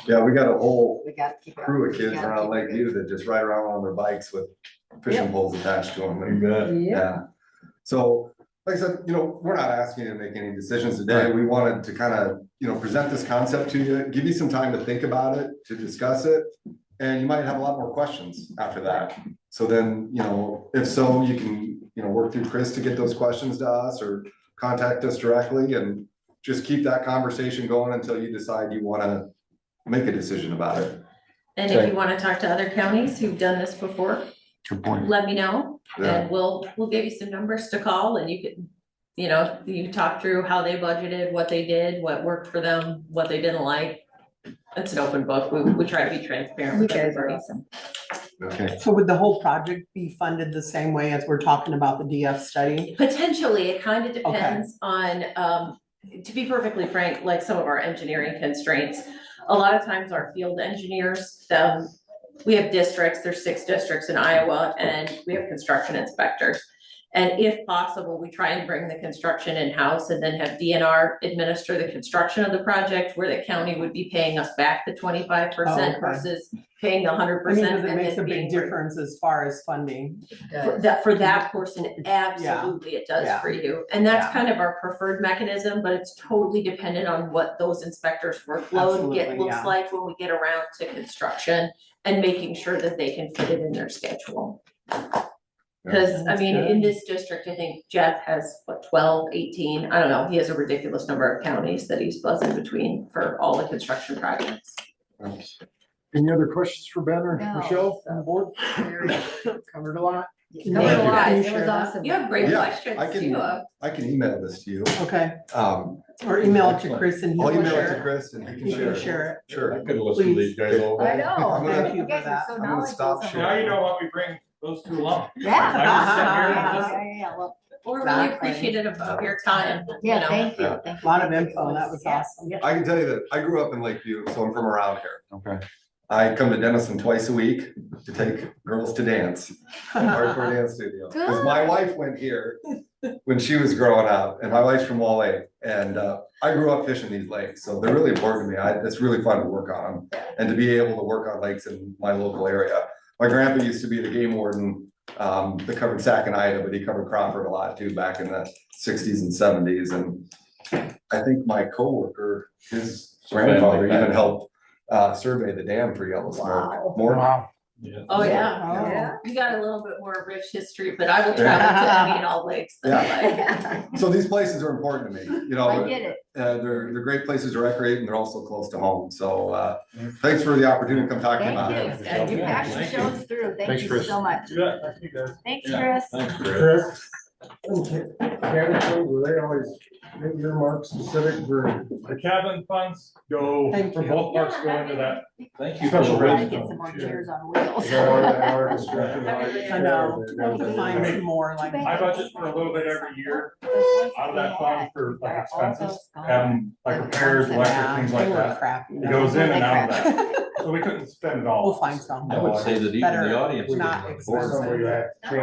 Yeah, we got a whole We gotta keep it. crew of kids We gotta around keep it Lakeview that just ride around on their bikes with fishing poles attached to them. You And, bet. yeah. So, like I said, we're not asking you to make any decisions today. We wanted to kind of, present this concept to you, give you some time to think about it, to discuss it. And you might have a lot more questions after that. So then, if so, you can, work through Chris to get those questions to us or contact us directly and just keep that conversation going until you decide you want to make a decision about it. And if you want to talk to other counties who've done this before, Good point. let me know. Yeah. And we'll give you some numbers to call and you can, you talk through how they budgeted, what they did, what worked for them, what they didn't like. It's an open book. We try to be transparent You with guys are everybody. awesome. Okay. So would the whole project be funded the same way as we're talking about the DF study? Potentially, it kind of depends on, to be perfectly frank, like some of our engineering constraints. A lot of times our field engineers, we have districts, there's 6 districts in Iowa, and we have construction inspectors. And if possible, we try and bring the construction in-house and then have DNR administer the construction of the project, where the county would be paying us back the 25% Oh, okay. versus paying the 100%. I mean, because it and makes a then big being- difference as far as funding. For that portion, absolutely it does Yeah. for you. And that's Yeah. kind of our preferred mechanism, but it's totally dependent on what those inspectors' workload Absolutely, looks yeah. like when we get around to construction and making sure that they can fit it in their schedule. Cause I That's mean, good. in this district, I think Jeff has 12, 18, I don't know, he has a ridiculous number of counties that he's buzzing between for all the construction projects. Any other questions for Ben or No. Michelle on the board? Covered a lot. No, Thank you. it Can you was share that? awesome. You have great Yeah, questions I can- too. I can email this to you. Okay, Um, or email it to Chris and I'll he'll email it to share it. Chris and he He can can share share it. it. Sure. I could listen to these guys all I day. know. I'm gonna- Thank you You for guys are that. so I'm gonna stop knowledgeable. Now you know why we bring those two along. Yeah. I just sit here and listen. Yeah, well, We're really Exactly. appreciative of your time, you yeah, know. thank you. Yeah. Thank A lot you. of info, that was awesome. I can tell you that I grew up in Lakeview, so I'm from around here. Okay. I come to Denison twice a week to take girls to dance, hardcore dance studio. Because my wife went here when she was growing up, and my wife's from Wall Lake. And I grew up fishing these lakes, so they're really important to me. It's really fun to work on them and to be able to work on lakes in my local area. My grandpa used to be the game warden that covered Sac and Ida, but he covered Crawford a lot too back in the 60s and 70s. And I think my coworker, his grandfather even helped survey the dam for Yellowstone. Wow. More. Yeah. Oh, yeah. Oh. You got a little bit more rich history, but I will travel to any and all lakes that I like. So these places are important to me, I get it. they're great places to recreate and they're also close to home. So thanks for the opportunity to come talk to you about it. Thank you. Your passion Thank you. shows through. Thank Thanks, you Chris. so much. Yeah, thank you guys. Thanks, Yeah. Chris. Thanks, Chris. Were they always earmarked specific for? The cabin funds go, Thank for you. both parks go into that. Thank you for the Special Gotta wisdom. get some more chairs on wheels. I know, we'll have to find some more like. I budget for a little bit every year out of that fund for like expenses, having like repairs, electric, things like They were that. crappy. It goes in and out of that. So we couldn't spend it all. We'll find some. I would say that even Better, the audience. not would expensive. afford it. I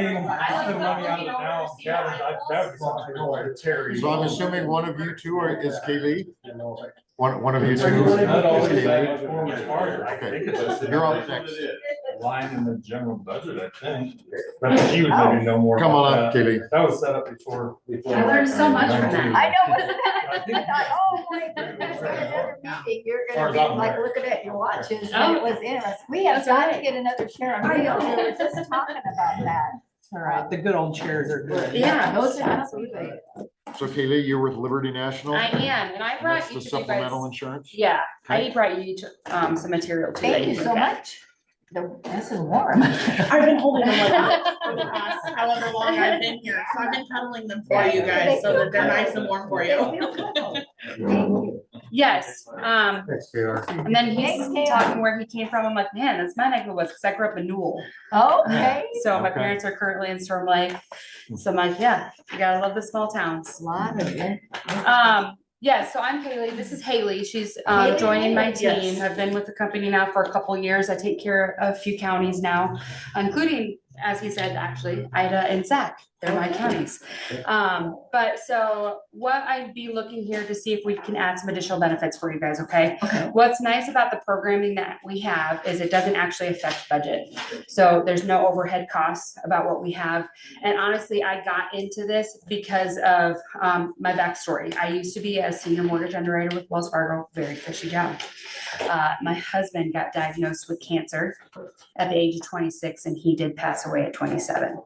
mean, I spend money out of it now, cabins, that would be something like Terry. So I'm assuming one of you two is KV? One of you two is Not always KV? that much farther. I think it's. You're up next. line in the general budget, I think. But she would maybe know more Come on about up, that. Kaylee. That was set up before. I learned so much from that. I know, wasn't I it? think- I thought, oh, wait, we're gonna start another meeting. You're As far gonna as be I'm like aware. looking at your watches, and it was interesting. We have got to get another chair on wheels. We were just talking about that. All right, the good old chairs are good. Yeah, those are absolutely. So Kaylee, you're with Liberty National? I am, and I And brought that's the each of you supplemental guys. insurance? Yeah, I Okay. brought you each, some material too. that Thank you can so look at. much. This is warm. I've been holding them like this for the past however long I've been here, so I've been cuddling them for you guys so that they're nice and warm for you. Yes, Thanks, KR. and then he's Thanks, talking where he came from. I'm like, man, that's my neck of the woods, because I grew up in Newell. Okay. So my Okay. parents are currently in Storm Lake. So I'm like, yeah, you gotta love the small towns. Lot of it. Yeah, so I'm Haley. This is Haley. She's Haley, joining my yes. team. I've been with the company now for a couple years. I take care of a few counties now, including, as he said, actually, Ida and Zach. They're my counties. But so what I'd be looking here to see if we can add some additional benefits for you guys, okay? Okay. What's nice about the programming that we have is it doesn't actually affect budget. So there's no overhead costs about what we have. And honestly, I got into this because of my backstory. I used to be a senior mortgage underwriter with Wells Fargo, very cushy job. My husband got diagnosed with cancer at the age of 26, and he did pass away at 27.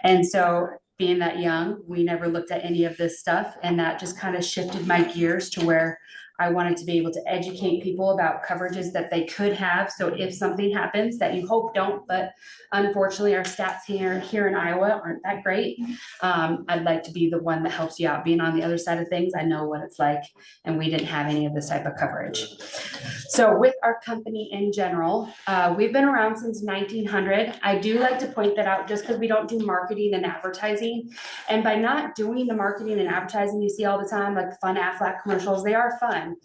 And so being that young, we never looked at any of this stuff, and that just kind of shifted my gears to where I wanted to be able to educate people about coverages that they could have. So if something happens that you hope don't, but unfortunately our stats here in Iowa aren't that great. I'd like to be the one that helps you out. Being on the other side of things, I know what it's like, and we didn't have any of this type of coverage. So with our company in general, we've been around since 1900. I do like to point that out just because we don't do marketing and advertising. And by not doing the marketing and advertising you see all the time, like the fun Aflac commercials, they are fun,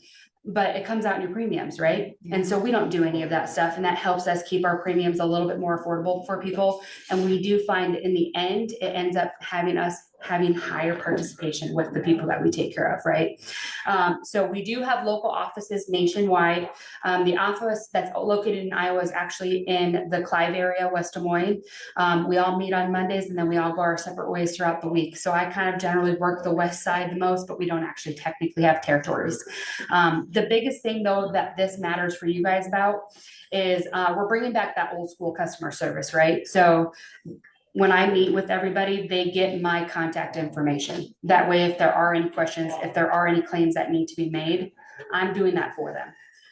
but it comes out in your premiums, right? And so we don't do any of that stuff, and that helps us keep our premiums a little bit more affordable for people. And we do find in the end, it ends up having us having higher participation with the people that we take care of, right? So we do have local offices nationwide. The office that's located in Iowa is actually in the Clive area, West Des Moines. We all meet on Mondays, and then we all go our separate ways throughout the week. So I kind of generally work the west side the most, but we don't actually technically have territories. The biggest thing though that this matters for you guys about is we're bringing back that old school customer service, right? So when I meet with everybody, they get my contact information. That way, if there are any questions, if there are any claims that need to be made, I'm doing that for them.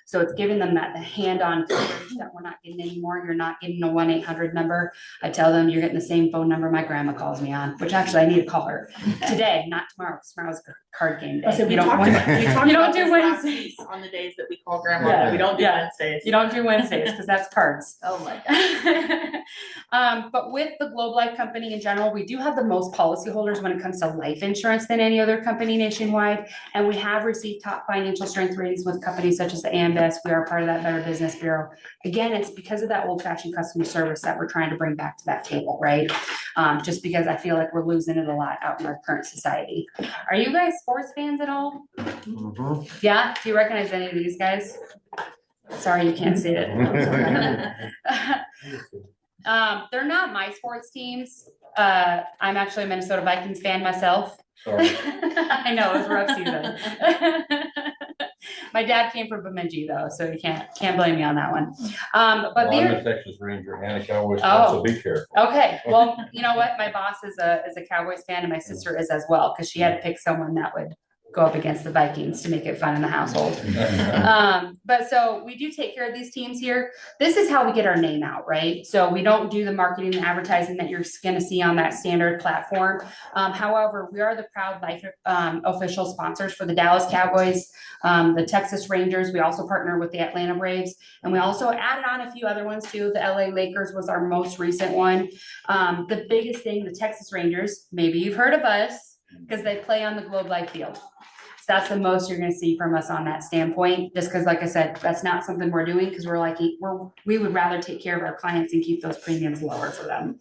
So it's giving them that hand-on coverage that we're not getting anymore. You're not getting a 1-800 number. I tell them you're getting the same phone number my grandma calls me on, which actually I need to call her today, not tomorrow, because tomorrow's card game day. So we You don't talked want- about, we talked you don't about do this last Wednesdays. week on the days that we call grandma, Yeah. we don't do Yeah. Wednesdays. You don't do Wednesdays because that's cards. Oh my God. But with the Globe Life company in general, we do have the most policyholders when it comes to life insurance than any other company nationwide. And we have received top financial strength ratings with companies such as the AMBS. We are part of that Better Business Bureau. Again, it's because of that old fashioned customer service that we're trying to bring back to that table, right? Just because I feel like we're losing it a lot out in our current society. Are you guys sports fans at all? Mhm. Yeah? Do you recognize any of these guys? Sorry, you can't see it. They're not my sports teams. I'm actually a Minnesota Vikings fan myself. Sorry. I know, it was a rough season. My dad came from Bemidji though, so you can't blame me on that one. But Well, I'm the, a Texas Ranger and a Cowboys fan, so be careful. okay, well, you know what? My boss is a Cowboys fan, and my sister is as well, because she had to pick someone that would go up against the Vikings to make it fun in the household. But so we do take care of these teams here. This is how we get our name out, right? So we don't do the marketing and advertising that you're going to see on that standard platform. However, we are the proud life official sponsors for the Dallas Cowboys, the Texas Rangers. We also partner with the Atlanta Braves, and we also added on a few other ones too. The LA Lakers was our most recent one. The biggest thing, the Texas Rangers, maybe you've heard of us because they play on the Globe Life Field. So that's the most you're going to see from us on that standpoint, just because, like I said, that's not something we're doing because we would rather take care of our clients and keep those premiums lower for them.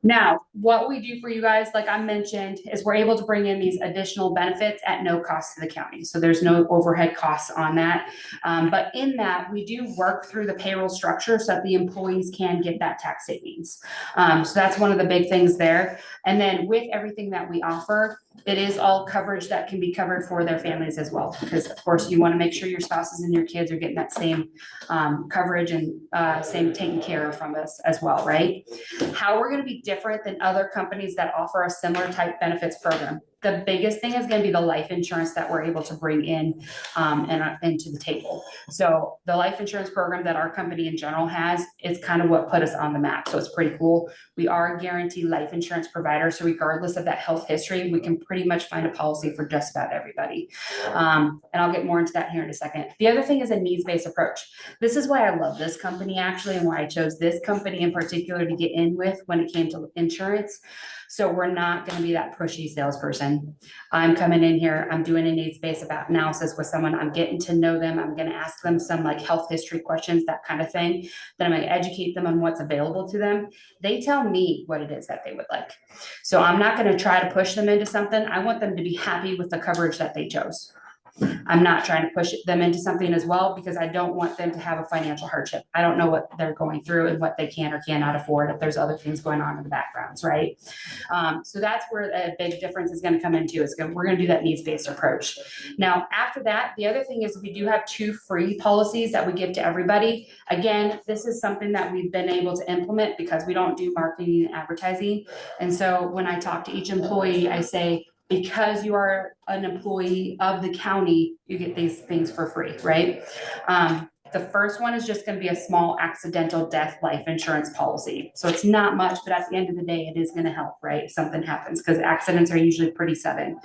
Now, what we do for you guys, like I mentioned, is we're able to bring in these additional benefits at no cost to the county. So there's no overhead costs on that. But in that, we do work through the payroll structure so that the employees can get that tax savings. So that's one of the big things there. And then with everything that we offer, it is all coverage that can be covered for their families as well. Because of course you want to make sure your spouses and your kids are getting that same coverage and same taken care of from us as well, right? How we're going to be different than other companies that offer a similar type benefits program. The biggest thing is going to be the life insurance that we're able to bring in and into the table. So the life insurance program that our company in general has is kind of what put us on the map. So it's pretty cool. We are a guaranteed life insurance provider. So regardless of that health history, we can pretty much find a policy for just about everybody. And I'll get more into that here in a second. The other thing is a needs-based approach. This is why I love this company actually, and why I chose this company in particular to get in with when it came to insurance. So we're not going to be that pushy salesperson. I'm coming in here, I'm doing a needs-based analysis with someone, I'm getting to know them, I'm going to ask them some like health history questions, that kind of thing. Then I'm going to educate them on what's available to them. They tell me what it is that they would like. So I'm not going to try to push them into something. I want them to be happy with the coverage that they chose. I'm not trying to push them into something as well, because I don't want them to have a financial hardship. I don't know what they're going through and what they can or cannot afford if there's other things going on in the backgrounds, right? So that's where a big difference is going to come into. We're going to do that needs-based approach. Now, after that, the other thing is we do have 2 free policies that we give to everybody. Again, this is something that we've been able to implement because we don't do marketing and advertising. And so when I talk to each employee, I say, because you are an employee of the county, you get these things for free, right? The first one is just going to be a small accidental death life insurance policy. So it's not much, but at the end of the day, it is going to help, right? If something happens, because accidents are usually pretty sudden.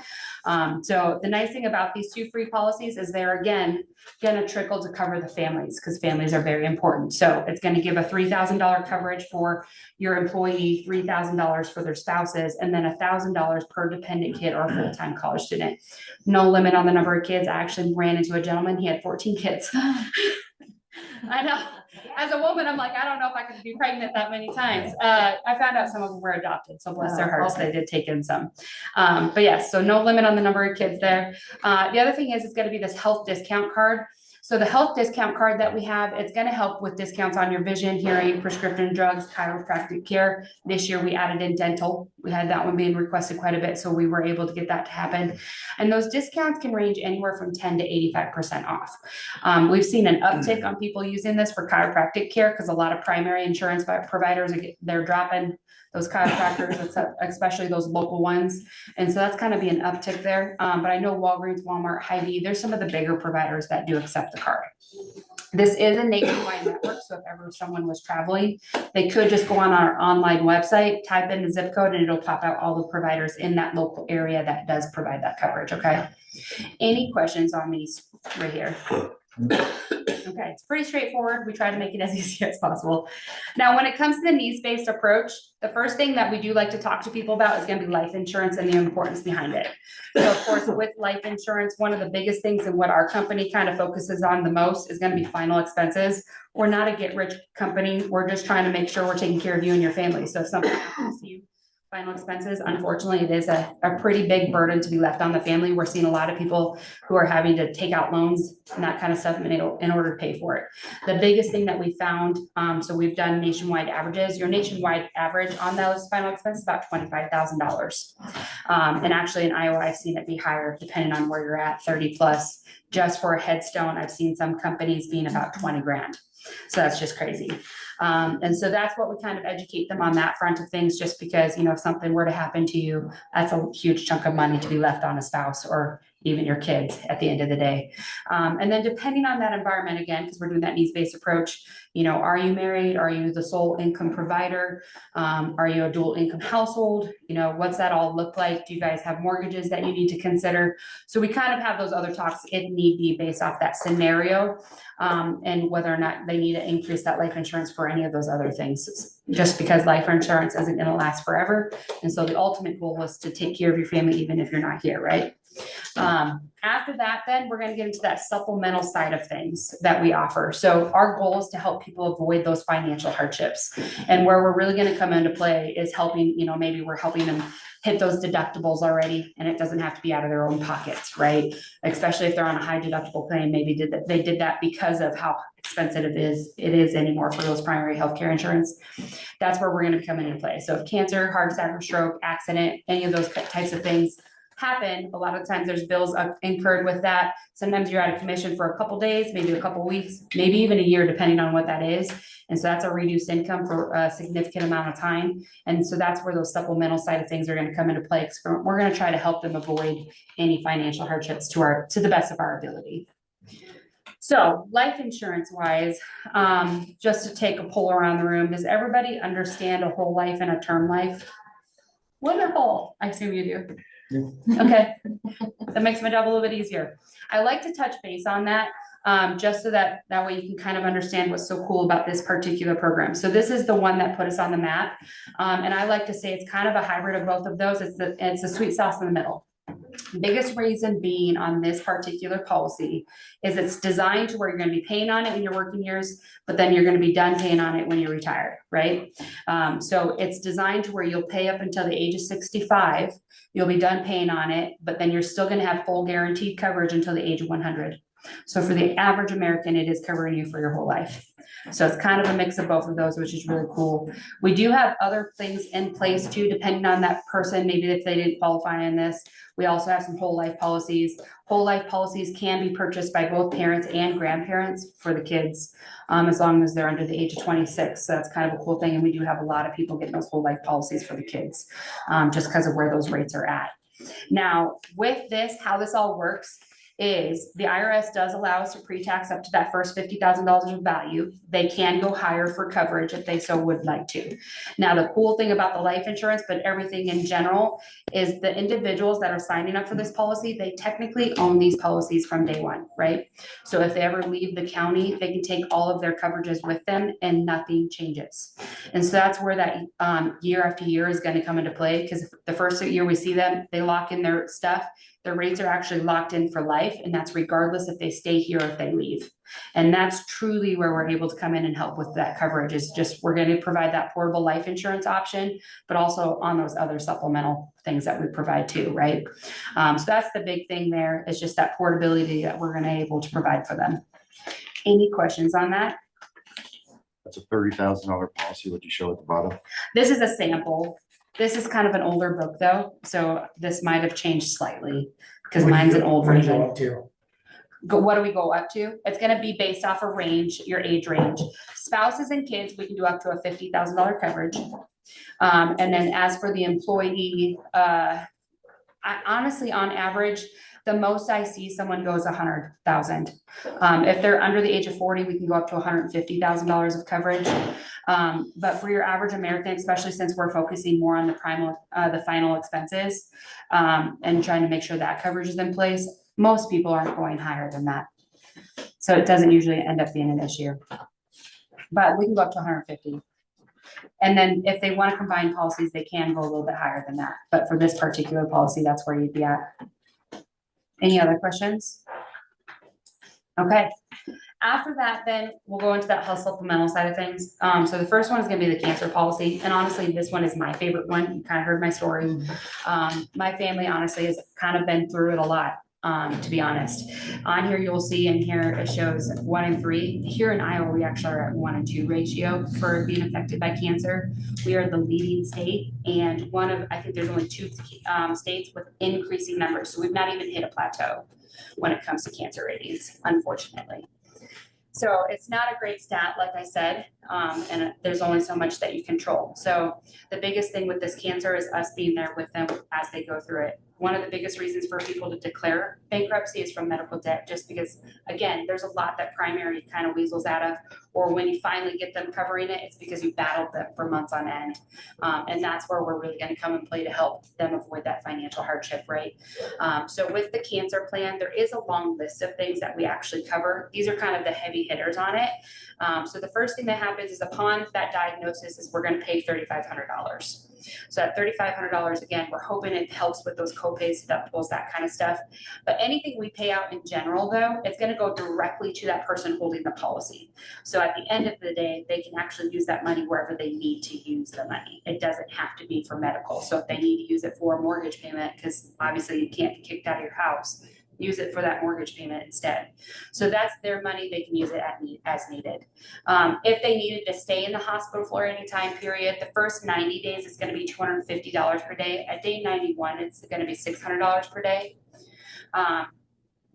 So the nice thing about these 2 free policies is they're, again, going to trickle to cover the families, because families are very important. So it's going to give a $3,000 coverage for your employee, $3,000 for their spouses, and then $1,000 per dependent kid or full-time college student. No limit on the number of kids. I actually ran into a gentleman, he had 14 kids. I know. As a woman, I'm like, I don't know if I could be pregnant that many times. I found out some of them were adopted, so bless their hearts, they did take in some. But yes, so no limit on the number of kids there. The other thing is it's going to be this health discount card. So the health discount card that we have, it's going to help with discounts on your vision, hearing, prescription drugs, chiropractic care. This year we added in dental. We had that one being requested quite a bit, so we were able to get that to happen. And those discounts can range anywhere from 10 to 85% off. We've seen an uptick on people using this for chiropractic care because a lot of primary insurance providers, they're dropping those chiropractors, especially those local ones. And so that's kind of be an uptick there. But I know Walgreens, Walmart, Hy-Vee, there's some of the bigger providers that do accept the card. This is a nationwide network, so if ever someone was traveling, they could just go on our online website, type in the zip code, and it'll pop out all the providers in that local area that does provide that coverage, okay? Any questions on these right here? Okay, it's pretty straightforward. We try to make it as easy as possible. Now, when it comes to the needs-based approach, the first thing that we do like to talk to people about is going to be life insurance and the importance behind it. So, of course, with life insurance, one of the biggest things and what our company kind of focuses on the most is going to be final expenses. We're not a get-rich company. We're just trying to make sure we're taking care of you and your family. So if something happens to you, final expenses, unfortunately, it is a pretty big burden to be left on the family. We're seeing a lot of people who are having to take out loans and that kind of stuff in order to pay for it. The biggest thing that we found, so we've done nationwide averages. Your nationwide average on those final expenses is about $25,000. And actually in Iowa, I've seen it be higher depending on where you're at, 30 plus. Just for a headstone, I've seen some companies being about 20 grand. So that's just crazy. And so that's what we kind of educate them on that front of things, just because, you know, if something were to happen to you, that's a huge chunk of money to be left on a spouse or even your kids at the end of the day. And then depending on that environment, again, because we're doing that needs-based approach, you know, are you married? Are you the sole income provider? Are you a dual income household? You know, what's that all look like? Do you guys have mortgages that you need to consider? So we kind of have those other talks if need be based off that scenario, and whether or not they need to increase that life insurance for any of those other things, just because life insurance isn't going to last forever. And so the ultimate goal is to take care of your family, even if you're not here, right? After that, then we're gonna get into that supplemental side of things that we offer. So our goal is to help people avoid those financial hardships. And where we're really gonna come into play is helping, maybe we're helping them hit those deductibles already, and it doesn't have to be out of their own pockets, right? Especially if they're on a high deductible claim, maybe they did that because of how expensive it is anymore for those primary healthcare insurance. That's where we're gonna come into play. So if cancer, heart attack, or stroke, accident, any of those types of things happen, a lot of times there's bills incurred with that. Sometimes you're out of commission for a couple days, maybe a couple weeks, maybe even a year, depending on what that is. And so that's a reduced income for a significant amount of time. And so that's where those supplemental side of things are going to come into play. Because we're going to try to help them avoid any financial hardships to the best of our ability. So life insurance wise, just to take a poll around the room, does everybody understand a whole life and a term life? Wonderful. I assume you do. Okay, that makes my job a little bit easier. I like to touch base on that, just so that way you can kind of understand what's so cool about this particular program. So this is the one that put us on the map, and I like to say it's kind of a hybrid of both of those. It's the sweet sauce in the middle. Biggest reason being on this particular policy is it's designed to where you're going to be paying on it in your working years, but then you're going to be done paying on it when you're retired, right? So it's designed to where you'll pay up until the age of 65, you'll be done paying on it, but then you're still going to have full guaranteed coverage until the age of 100. So for the average American, it is covering you for your whole life. So it's kind of a mix of both of those, which is really cool. We do have other things in place too, depending on that person, maybe if they didn't qualify in this. We also have some whole life policies. Whole life policies can be purchased by both parents and grandparents for the kids, as long as they're under the age of 26. So that's kind of a cool thing. And we do have a lot of people getting those whole life policies for the kids, just because of where those rates are at. Now, with this, how this all works is the IRS does allow us to pre-tax up to that first $50,000 of value. They can go higher for coverage if they so would like to. Now, the cool thing about the life insurance, but everything in general, is the individuals that are signing up for this policy, they technically own these policies from day one, right? So if they ever leave the county, they can take all of their coverages with them and nothing changes. And so that's where that year after year is going to come into play, because the first year we see them, they lock in their stuff. Their rates are actually locked in for life, and that's regardless if they stay here or if they leave. And that's truly where we're able to come in and help with that coverage, is just we're going to provide that portable life insurance option, but also on those other supplemental things that we provide too, right? So that's the big thing there, is just that portability that we're going to able to provide for them. Any questions on that? That's a $30,000 policy, what you show at the bottom. This is a sample. This is kind of an older book though, so this might have changed slightly because mine's an old version. What do we go up to? It's going to be based off a range, your age range. Spouses and kids, we can do up to a $50,000 coverage. And then as for the employee, I honestly, on average, the most I see someone goes 100,000. If they're under the age of 40, we can go up to $150,000 of coverage. But for your average American, especially since we're focusing more on the final expenses, and trying to make sure that coverage is in place, most people aren't going higher than that. So it doesn't usually end up being an issue. But we can go up to 150. And then if they want to combine policies, they can go a little bit higher than that. But for this particular policy, that's where you'd be at. Any other questions? Okay. After that, then we'll go into that health supplemental side of things. So the first one is going to be the cancer policy. And honestly, this one is my favorite one. You kind of heard my story. My family honestly has kind of been through it a lot, to be honest. On here, you'll see in here, it shows 1 in 3. Here in Iowa, we actually are at 1 in 2 ratio for being affected by cancer. We are the leading state, and I think there's only 2 states with increasing numbers. So we've not even hit a plateau when it comes to cancer ratings, unfortunately. So it's not a great stat, like I said, and there's only so much that you control. So the biggest thing with this cancer is us being there with them as they go through it. One of the biggest reasons for people to declare bankruptcy is from medical debt, just because, again, there's a lot that primary kind of weasels out of, or when you finally get them covering it, it's because you battled them for months on end. And that's where we're really going to come and play to help them avoid that financial hardship, right? So with the cancer plan, there is a long list of things that we actually cover. These are kind of the heavy hitters on it. So the first thing that happens is upon that diagnosis is we're going to pay $3,500. So at $3,500, again, we're hoping it helps with those co-pays, deductibles, that kind of stuff. But anything we pay out in general, though, it's gonna go directly to that person holding the policy. So at the end of the day, they can actually use that money wherever they need to use the money. It doesn't have to be for medical. So if they need to use it for a mortgage payment, because obviously you can't get kicked out of your house, use it for that mortgage payment instead. So that's their money, they can use it as needed. If they needed to stay in the hospital for any time period, the first 90 days is gonna be $250 per day. At day 91, it's gonna be $600 per day.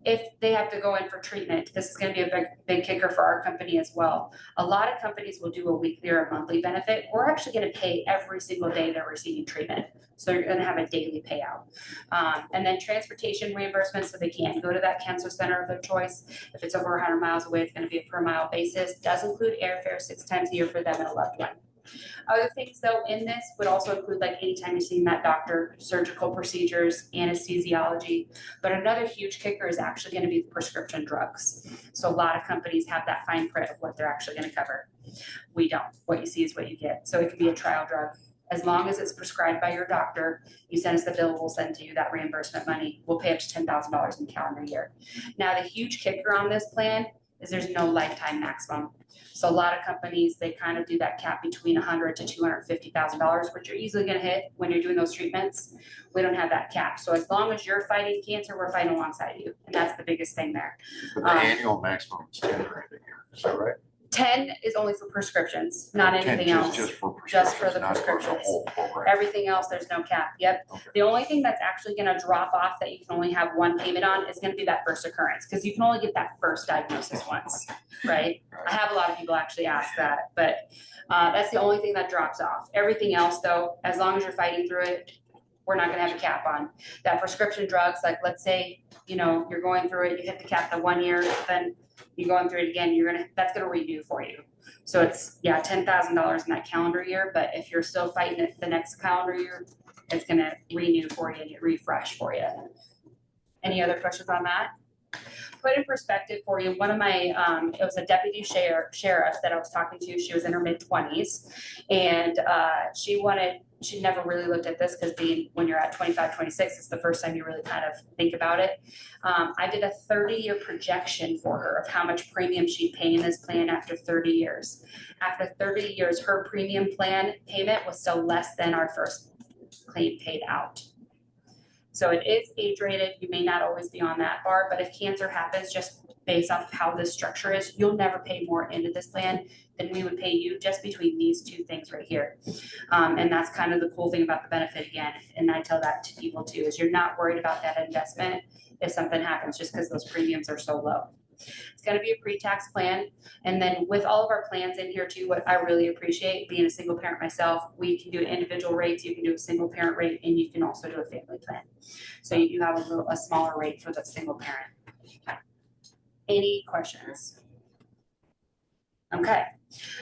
If they have to go in for treatment, this is gonna be a big kicker for our company as well. A lot of companies will do a weekly or a monthly benefit. We're actually gonna pay every single day they're receiving treatment. So you're gonna have a daily payout. And then transportation reimbursement, so they can go to that cancer center of their choice. If it's over 100 miles away, it's gonna be a per mile basis. Does include airfare 6 times a year for them and a loved one. Other things though in this would also include like anytime you're seeing that doctor, surgical procedures, anesthesiology. But another huge kicker is actually gonna be the prescription drugs. So a lot of companies have that fine print of what they're actually gonna cover. We don't. What you see is what you get. So it could be a trial drug. As long as it's prescribed by your doctor, you send us the bill, we'll send to you that reimbursement money. We'll pay up to $10,000 in the calendar year. Now, the huge kicker on this plan is there's no lifetime maximum. So a lot of companies, they kind of do that cap between $100,000 to $250,000, which you're easily gonna hit when you're doing those treatments. We don't have that cap. So as long as you're fighting cancer, we're fighting alongside you. And that's the biggest thing there. But the annual maximum is 10 grand a year, is that right? 10 is only for prescriptions, not 10 anything else. Just for Just for the not for prescriptions. whole program. Everything else, there's no cap. Yep. Okay. The only thing that's actually gonna drop off that you can only have one payment on is gonna be that first occurrence, because you can only get that first diagnosis once, right? I have a lot of people actually ask that, but that's the only thing that drops off. Everything else though, as long as you're fighting through it, we're not gonna have a cap on. That prescription drugs, like let's say, you're going through it, you hit the cap the 1 year, then you're going through it again, that's gonna renew for you. So it's, $10,000 in that calendar year, but if you're still fighting it the next calendar year, it's gonna renew for you and get refreshed for you. Any other questions on that? Put in perspective for you, one of my, it was a deputy sheriff that I was talking to. She was in her mid-20s, and she never really looked at this, because when you're at 25, 26, it's the first time you really kind of think about it. I did a 30-year projection for her of how much premium she'd pay in this plan after 30 years. After 30 years, her premium plan payment was still less than our first claim paid out. So it is age rated. You may not always be on that bar, but if cancer happens, just based off of how this structure is, you'll never pay more into this plan than we would pay you just between these two things right here. And that's kind of the cool thing about the benefit again. And I tell that to people too, is you're not worried about that investment if something happens, just because those premiums are so low. It's gonna be a pre-tax plan. And then with all of our plans in here too, what I really appreciate, being a single parent myself, we can do individual rates, you can do a single parent rate, and you can also do a family plan. So you do have a smaller rate for the single parent. Any questions? Okay,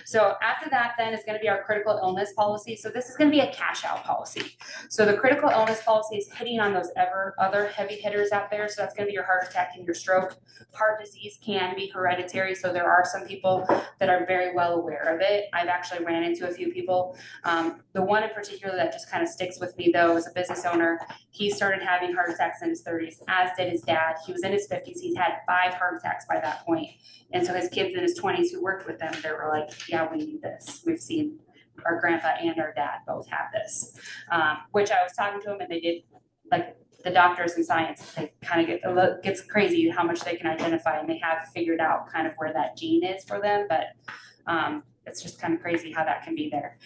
so after that then is gonna be our critical illness policy. So this is gonna be a cash out policy. So the critical illness policy is hitting on those other heavy hitters out there. So that's gonna be your heart attack and your stroke. Heart disease can be hereditary. So there are some people that are very well aware of it. I've actually ran into a few people. The one in particular that just kind of sticks with me though is a business owner. He started having heart attacks in his 30s, as did his dad. He was in his 50s. He'd had 5 heart attacks by that point. And so his kids in his 20s who worked with them, they were like, yeah, we need this. We've seen our grandpa and our dad both have this. Which I was talking to him, and they did, like the doctors in science, they kind of gets crazy how much they can identify, and they have figured out kind of where that gene is for them, but it's just kind of crazy how that can be there.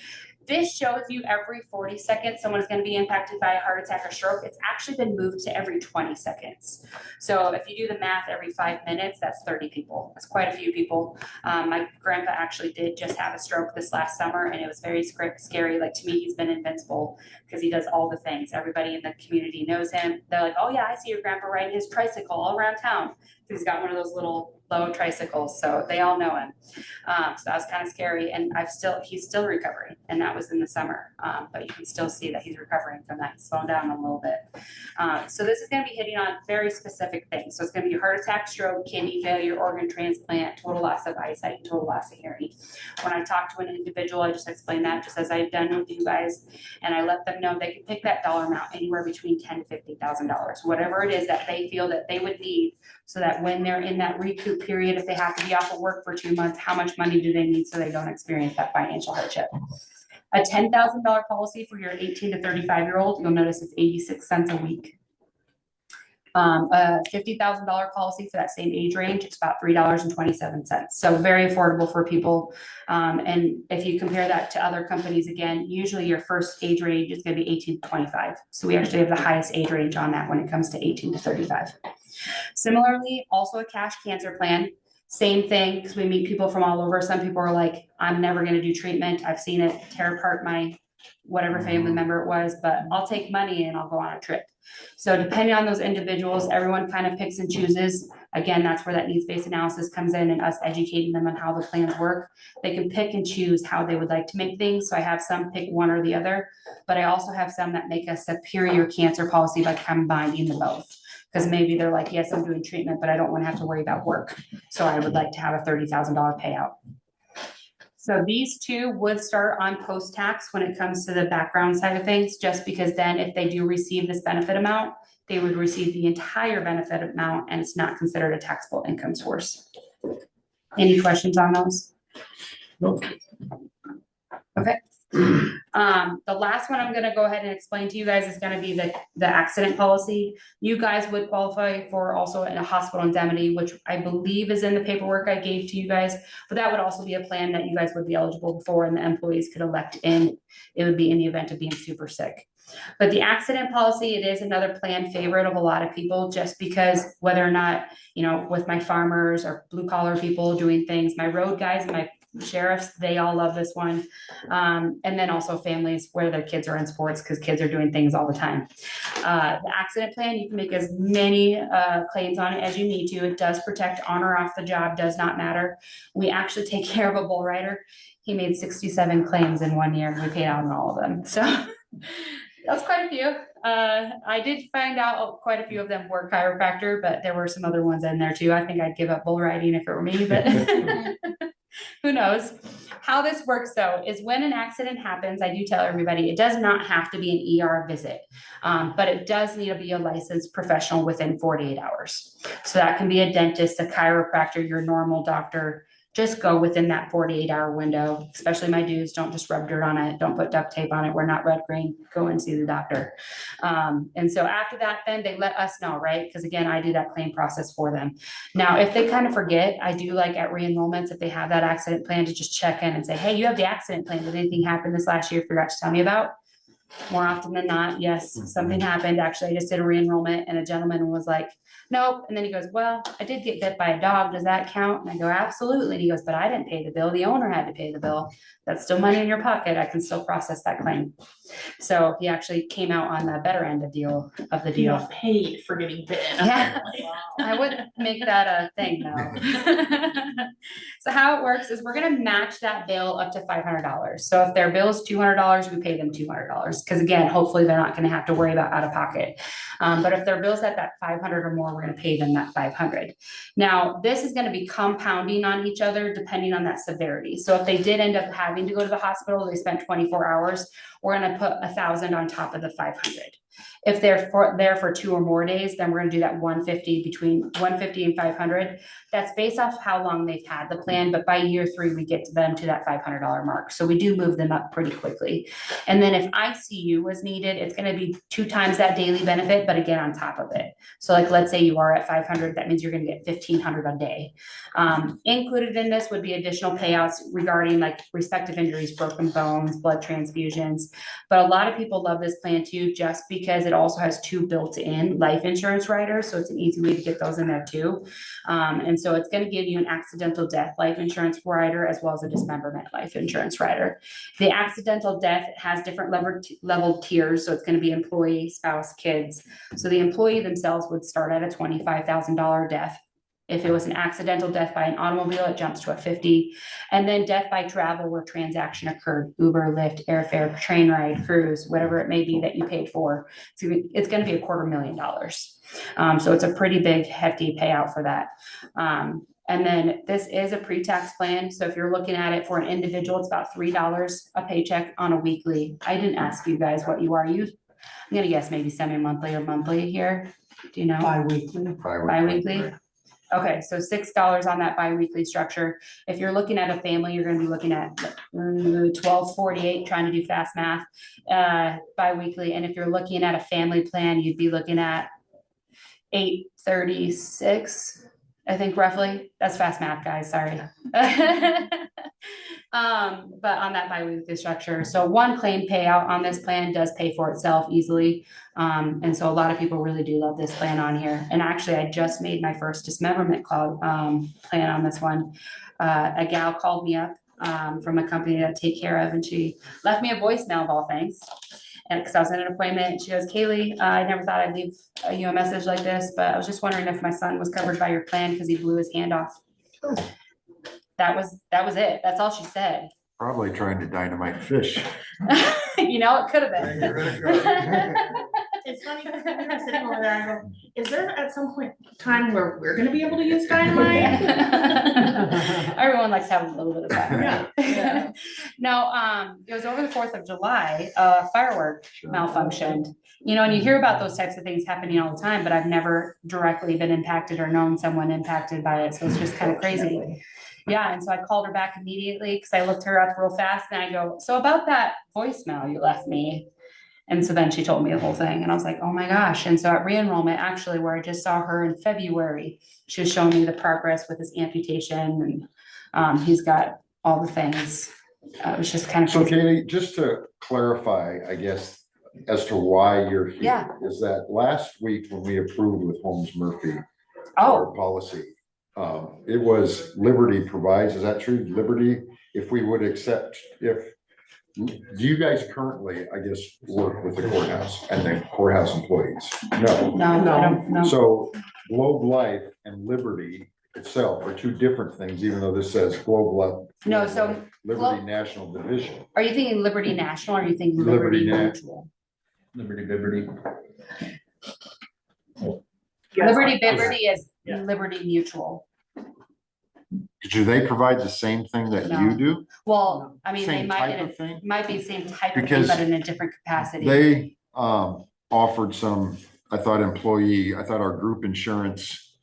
This shows you every 40 seconds someone's going to be impacted by a heart attack or stroke. It's actually been moved to every 20 seconds. So if you do the math, every 5 minutes, that's 30 people. That's quite a few people. My grandpa actually did just have a stroke this last summer, and it was very scary. Like, to me, he's been invincible because he does all the things. Everybody in the community knows him. They're like, oh yeah, I see your grandpa riding his tricycle all around town. He's got one of those little low tricycles, so they all know him. So that was kind of scary, and he's still recovering, and that was in the summer. But you can still see that he's recovering from that, slowing down a little bit. So this is gonna be hitting on very specific things. So it's gonna be heart attack, stroke, kidney failure, organ transplant, total loss of eyesight, and total loss of hearing. When I talk to an individual, I just explain that just as I've done with you guys, and I let them know they can pick that dollar amount anywhere between $10,000 to $50,000, whatever it is that they feel that they would need, so that when they're in that recoup period, if they have to be off of work for 2 months, how much money do they need so they don't experience that financial hardship? A $10,000 policy for your 18 to 35-year-old, you'll notice it's 86 cents a week. A $50,000 policy for that same age range, it's about $3.27. So very affordable for people. And if you compare that to other companies, again, usually your first age range is going to be 18 to 25. So we actually have the highest age range on that when it comes to 18 to 35. Similarly, also a cash cancer plan. Same thing, because we meet people from all over. Some people are like, I'm never going to do treatment. I've seen it tear apart my whatever family member it was, but I'll take money and I'll go on a trip. So depending on those individuals, everyone kind of picks and chooses. Again, that's where that needs-based analysis comes in, and us educating them on how the plans work. They can pick and choose how they would like to make things. So I have some pick one or the other, but I also have some that make a superior cancer policy by combining the both. Because maybe they're like, yes, I'm doing treatment, but I don't want to have to worry about work. So I would like to have a $30,000 payout. So these two would start on post-tax when it comes to the background side of things, just because then if they do receive this benefit amount, they would receive the entire benefit amount, and it's not considered a taxable income source. Any questions on those? Nope. Okay. The last one I'm gonna go ahead and explain to you guys is gonna be the accident policy. You guys would qualify for also a hospital indemnity, which I believe is in the paperwork I gave to you guys, but that would also be a plan that you guys would be eligible for and the employees could elect in. It would be in the event of being super sick. But the accident policy, it is another plan favorite of a lot of people, just because whether or not, you know, with my farmers or blue collar people doing things, my road guys and my sheriffs, they all love this one. And then also families where their kids are in sports, because kids are doing things all the time. The accident plan, you can make as many claims on it as you need to. It does protect on or off the job, does not matter. We actually take care of a bull rider. He made 67 claims in 1 year, and we paid out on all of them. So that's quite a few. I did find out quite a few of them were chiropractor, but there were some other ones in there too. I think I'd give up bull riding if it were me, but who knows? How this works though is when an accident happens, I do tell everybody it does not have to be an ER visit, but it does need to be a licensed professional within 48 hours. So that can be a dentist, a chiropractor, your normal doctor. Just go within that 48-hour window, especially my dudes. Don't just rub dirt on it. Don't put duct tape on it. We're not red green. Go and see the doctor. And so after that, then they let us know, right? Because again, I do that claim process for them. Now, if they kind of forget, I do like at re-enrollments, if they have that accident plan, to just check in and say, hey, you have the accident plan. Did anything happen this last year you forgot to tell me about? More often than not, yes, something happened. Actually, I just did a re-enrollment and a gentleman was like, nope. And then he goes, well, I did get bit by a dog. Does that count? And I go, absolutely. And he goes, but I didn't pay the bill. The owner had to pay the bill. That's still money in your pocket. I can still process that claim. So he actually came out on the better end of the deal. You got paid for getting bitten. Yeah, I wouldn't make that a thing though. So how it works is we're gonna match that bill up to $500. So if their bill is $200, we pay them $200. Because again, hopefully they're not gonna have to worry about out of pocket. But if their bill's at that 500 or more, we're gonna pay them that 500. Now, this is gonna be compounding on each other depending on that severity. So if they did end up having to go to the hospital, they spent 24 hours, we're gonna put 1,000 on top of the 500. If they're there for 2 or more days, then we're gonna do that 150, between 150 and 500. That's based off how long they've had the plan, but by year 3, we get to them to that $500 mark. So we do move them up pretty quickly. And then if ICU was needed, it's gonna be 2 times that daily benefit, but again, on top of it. So like, let's say you are at 500, that means you're gonna get 1,500 a day. Included in this would be additional payouts regarding like respective injuries, broken bones, blood transfusions. But a lot of people love this plan too, just because it also has 2 built-in life insurance riders. So it's an easy way to get those in there too. And so it's going to give you an accidental death life insurance rider as well as a dismemberment life insurance rider. The accidental death has different level tiers. So it's going to be employee, spouse, kids. So the employee themselves would start at a $25,000 death. If it was an accidental death by an automobile, it jumps to a 50. And then death by travel where transaction occurred, Uber, Lyft, airfare, train ride, cruise, whatever it may be that you paid for. So it's going to be $250,000. So it's a pretty big, hefty payout for that. And then this is a pre-tax plan. So if you're looking at it for an individual, it's about $3 a paycheck on a weekly. I didn't ask you guys what you are. I'm gonna guess maybe semi-monthly or monthly here. Do you know? Bi-weekly. Bi-weekly. Okay, so $6 on that bi-weekly structure. If you're looking at a family, you're gonna be looking at $12.48, trying to do fast math, bi-weekly. And if you're looking at a family plan, you'd be looking at $836. I think roughly. That's fast math, guys, sorry. But on that bi-weekly structure. So one claim payout on this plan does pay for itself easily. And so a lot of people really do love this plan on here. And actually, I just made my first dismemberment plan on this one. A gal called me up from a company that I take care of, and she left me a voicemail of all things. And because I was in an appointment, and she goes, Kaylee, I never thought I'd leave you a message like this, but I was just wondering if my son was covered by your plan because he blew his hand off. That was it. That's all she said. Probably trying to dynamite fish. You know, it could have been. It's funny, because we were sitting over there, I go, is there at some point in time where we're gonna be able to use dynamite? Everyone likes to have a little bit of that, right? Yeah. No, it was over the 4th of July, firework malfunctioned. You know, and you hear about those types of things happening all the time, but I've never directly been impacted or known someone impacted by it. So it's just kind of crazy. Yeah, and so I called her back immediately because I looked her up real fast and I go, so about that voicemail you left me. And so then she told me the whole thing and I was like, oh my gosh. And so at re-enrollment, actually, where I just saw her in February, she was showing me the progress with his amputation and he's got all the things. It was just kind of. So Kaylee, just to clarify, I guess, as to why you're here. Yeah. Is that last week when we approved with Holmes Murphy our policy, it was Liberty provides, is that true? Liberty, if we would accept, do you guys currently, I guess, work with the courthouse and the courthouse employees? No. No, I don't know. So Globe Life and Liberty itself are two different things, even though this says Globe Life. No, so Liberty National Division. are you thinking Liberty National or are you thinking Liberty Liberty National. Mutual? Liberty. Liberty Biberty is Liberty Mutual. Do they provide the same thing that No. you do? Well, I mean, they Same might, type of thing? might be the same type of thing, Because but in a different capacity. They offered some, I thought our group insurance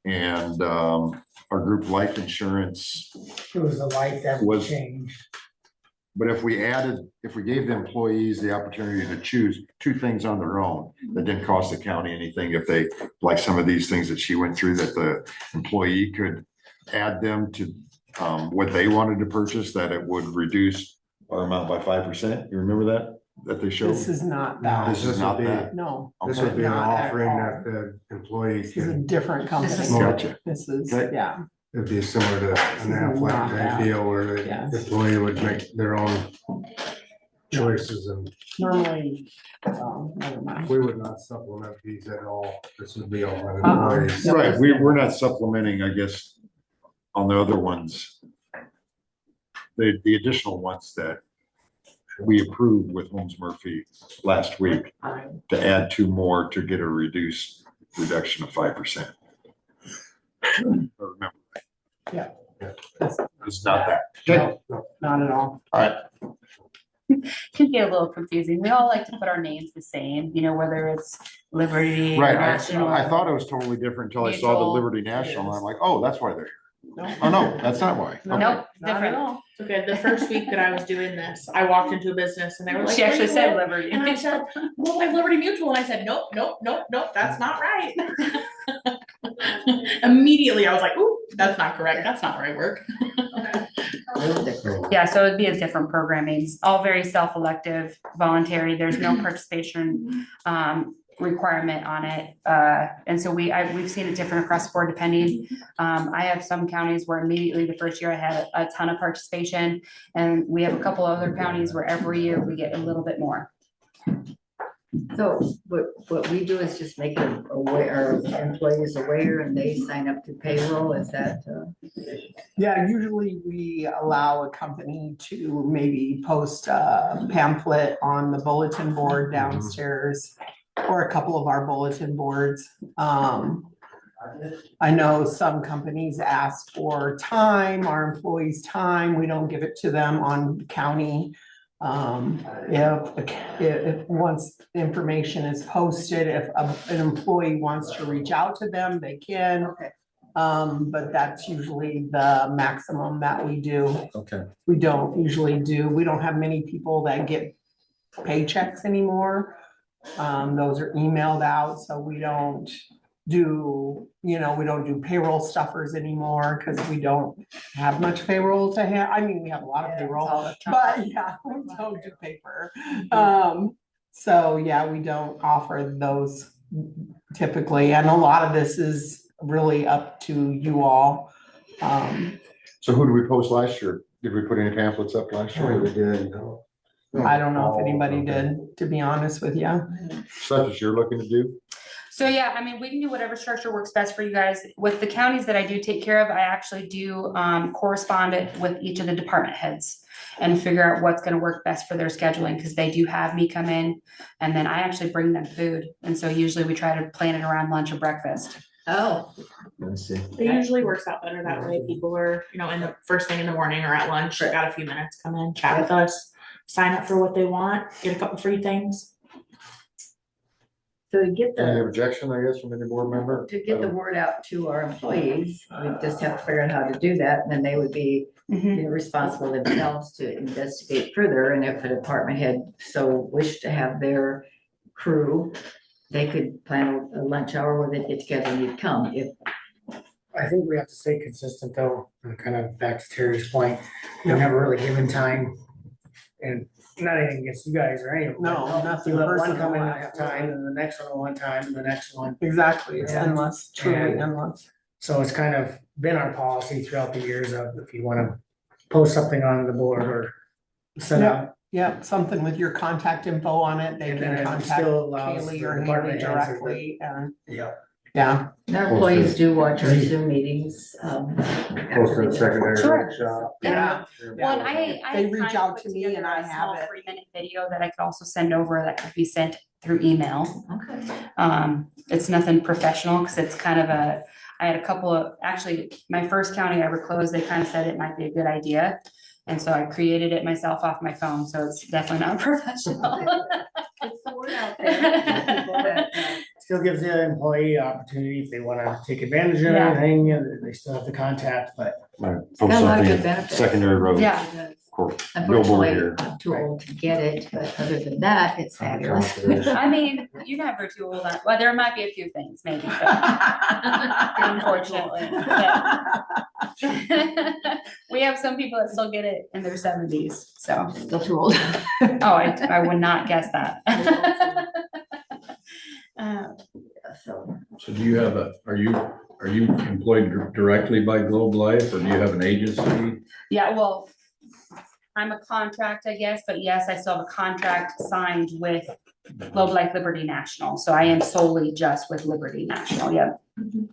and our group life insurance, It was the life that Was- changed. but if we gave the employees the opportunity to choose two things on their own, that didn't cost the county anything, if they, like some of these things that she went through, that the employee could add them to what they wanted to purchase, that it would reduce our amount by 5%. You remember that they showed? This is not that. This is not that. No. This would be an Not at offering all. that the employee This is a can, different company. This is- Gotcha. This is, Okay. yeah. it'd be similar to an Aflac type deal where the Yes. employee would make their own choices, and Normally, never mind. we would not supplement these at all. This would be all on Uh-uh. employees. Right, we're not supplementing, I guess, on the other ones. The additional ones that we approved with Holmes Murphy last week, to add two more to get a reduction of 5%. Remember. Yeah. It's not that. Okay, No, not at all. all right. Can get a little confusing. We all like to put our names the same, you know, whether it's Liberty or Right, National. I thought it was totally different until I saw the Mutual. Liberty National, and I'm like, oh, that's why they're here. No. Oh, no, that's not why. No, Okay. Nope, not at different. all. Okay, the first week that I was doing this, I walked into a business and they were like. She actually "Where said you live?" Liberty. And I said, well, like Liberty Mutual, and I said, nope, that's not right. Immediately, I was like, ooh, that's not correct, that's not where I work. Yeah, so it'd be a different programming, all very self-elective, voluntary. There's no participation requirement on it. And so we've seen it different across the board depending. I have some counties where immediately the first year I had a ton of participation, and we have a couple other counties where every year we get a little bit more. So what we do is just make it aware, our employees aware, and they sign up to payroll, is that? Yeah, usually we allow a company to maybe post a pamphlet on the bulletin board downstairs or a couple of our bulletin boards. I know some companies ask for time, our employees' time. We don't give it to them on county. If once the information is posted, if an employee wants to reach out to them, they can. Okay. But that's usually the maximum that we do. Okay. We don't have many people that get paychecks anymore. Those are emailed out, so we don't do payroll stuffers anymore because we don't have much payroll to have. I mean, we have a lot of payroll, but yeah, we don't do paper. So yeah, we don't offer those typically, and a lot of this is really up to you all. So who did we post last year? Did we put any pamphlets up last year? We did. I don't know if anybody did, to be honest with you. Such as you're looking to do? So yeah, I mean, we can do whatever structure works best for you guys. With the counties that I do take care of, I actually do correspond it with each of the department heads and figure out what's gonna work best for their scheduling, because they do have me come in and then I actually bring them food. And so usually we try to plan it around lunch or breakfast. Oh. Let's see. It usually works out better that way. People are, in the first thing in the morning or at lunch, got a few minutes, come in, chat with us, sign up for what they want, get a couple free things. So to get Any the, objection, I guess, from any board member? to get the word out to our employees, we just have to figure out how to do that, and then they would be responsible themselves to investigate further, and if a department head so wished to have their crew, they could plan a lunch hour where they'd get together and you'd come. If I think we have to stay consistent though, and kind of back to Terry's point, we've never really given time. And not anything against you guys or anyone. No, nothing You let one personal. come in and have time, and the next one time, and the next one. Exactly, it's endless, truly And- endless. So it's kind of been our policy throughout the years of if you wanna post something on the board or set up. Yep, something with your contact info on it, they And can then it contact still allows Kaylee the or Haley department heads or the- directly, and, Yeah. yeah. our employees do watch our Zoom meetings. Posted secondary Sure. workshop. Yeah. Well, and I They had reach kind of out put to me together and I a have small it. 3-minute video that I could also send over that could be sent through email. Okay. It's nothing professional because it's kind of I had a couple of, actually, my first county I ever closed, they kind of said it might be a good idea. And so I created it myself off my phone, so it's definitely not professional. It's the word out there. People that, Still gives the employee opportunity if they wanna take advantage of Yeah. anything, and they still have the contact, but. Right, It's got post a lot of something good at benefits. secondary road. Yeah. Billboard Unfortunately, here. I'm too old to get it, but other than that, it's fabulous. I mean, you're never too old. Well, there might be a few things maybe, but unfortunately. We have some people that still get it in their 70s, so. Still too old. Oh, I would not guess that. So do you have are you employed directly by Globe Life, or do you have an agency? Yeah, well, I'm a contract, I guess, but yes, I still have a contract signed with Globe Life Liberty National, so I am solely just with Liberty National, yep. I'm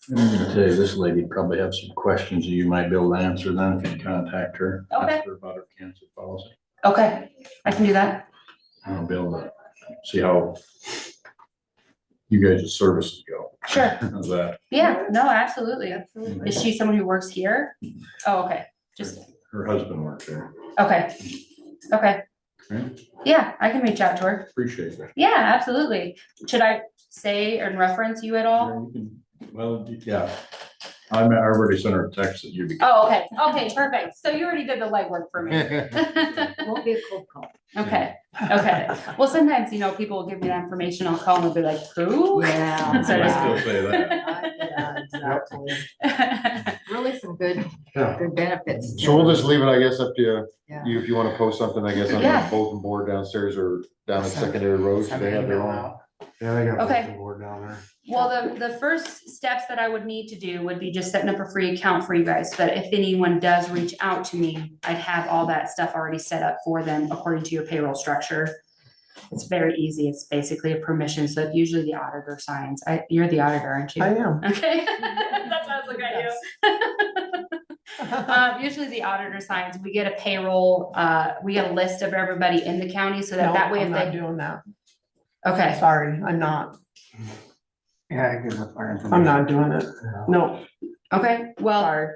gonna tell you, this lady probably have some questions that you might be able to answer then if you contact her. Okay. Ask her about her cancer policy. Okay, I can do that. I'll be able to see how you guys' services go. Sure. How's that? Yeah, no, absolutely. Is she someone who works here? Oh, okay, just, Her husband works there. okay, okay. Okay. Yeah, I can reach out to her. Appreciate that. Yeah, absolutely. Should I say and reference you at all? Well, yeah, I already sent her a text that you'd be. Oh, okay, okay, perfect. So you already did the legwork for me. Won't be a cold call. Okay, okay. Well, sometimes, people will give me that information, I'll call them and be like, who? Yeah. So I just- still say that. Yeah, exactly. Really some good benefits. to- So we'll just leave it, I guess, up to Yeah. you if you wanna post something, I guess, on Yeah. the bulletin board downstairs or down at secondary roads, they have their own. Yeah, they got a Okay. bulletin board down there. Well, the first steps that I would need to do would be just setting up a free account for you guys, so that if anyone does reach out to me, I'd have all that stuff already set up for them according to your payroll structure. It's very easy. It's basically a permission slip. Usually the auditor signs. You're the auditor, aren't you? I am. Okay. That's why I was looking at you. Usually the auditor signs, we get a payroll, we get a list of everybody in the county so that No, that way I'm if not they, doing that. okay. Sorry, I'm not. Yeah, it gives up our information. I'm not doing it. No, Okay, well, sorry.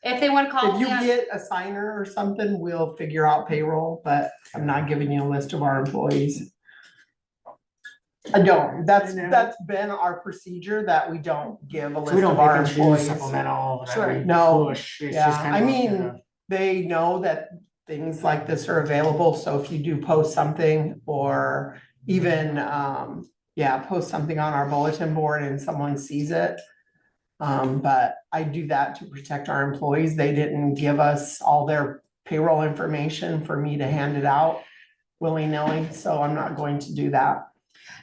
if they want to call If me you up, get a signer or something, we'll figure out payroll, but I'm not giving you a list of our employees. I don't. That's been our procedure, that we don't give a So we list don't of our pick and choose employees. supplemental. that Sure. we No. push. It's Yeah, just kind I of up to mean, the- they know that things like this are available, so if you do post something or even, post something on our bulletin board and someone sees it. But I do that to protect our employees. They didn't give us all their payroll information for me to hand it out willy-nilly, so I'm not going to do that.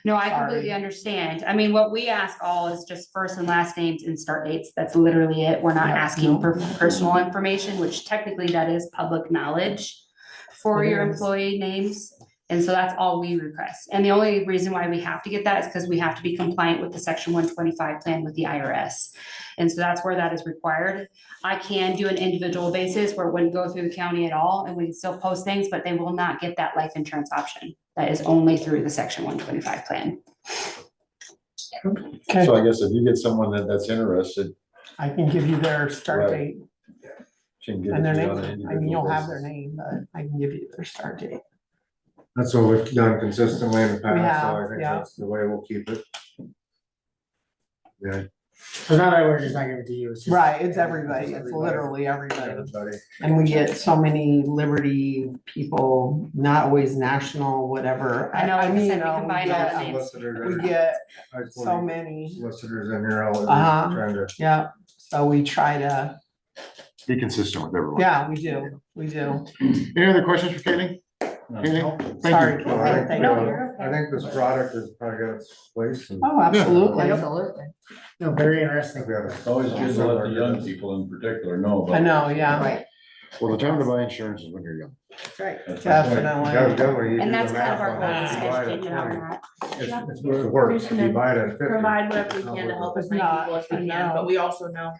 no, I Sorry. completely understand. I mean, what we ask all is just first and last names and start dates. That's literally it. We're not Yeah, asking no. for personal information, which technically that is public knowledge for It your is. employee names. And so that's all we request. And the only reason why we have to get that is because we have to be compliant with the section 125 plan with the IRS. And so that's where that is required. I can do an individual basis where it wouldn't go through the county at all and we can still post things, but they will not get that life insurance option. That is only through the section 125 plan. Okay, So I guess if you get someone that's interested, I can give you their start Right. date she can give it and their to you on name. an I mean, individual you'll have their basis. name, but I can give you their start date. That's what we've done consistently in the past, so have, I think yeah. that's the way we'll keep it. Yeah, So not that we're just not giving it to you. It's just. Right, it's everybody. It's literally everybody. everybody. And we get so many Liberty people, not always national, whatever. I know, like I mean, said, we you know, combine we all get- the names. We get I just so wanna- many, Solicitors in here, all Uh-huh. trying to. yeah, so we try to, Be consistent with everyone. yeah, we do, we do. Any other questions for Katie? Anything? Thank Sorry. you. Well, I think, Thank No, you. you're okay. I think this product has probably got its place. and- Oh, absolutely. Absolutely. No, very interesting. I've got it. It's always good to let the young people in particular know about. I know, this. yeah. Right, Well, the time to buy insurance is when you're young. that's right. That's Definitely. Definitely, you And do that's the kind of math our on goal, that, is if you buy it at educating on 20, that. It works, if you buy it at 50. Provide whatever we can to help as many It's not, people as we I can, know. but we also know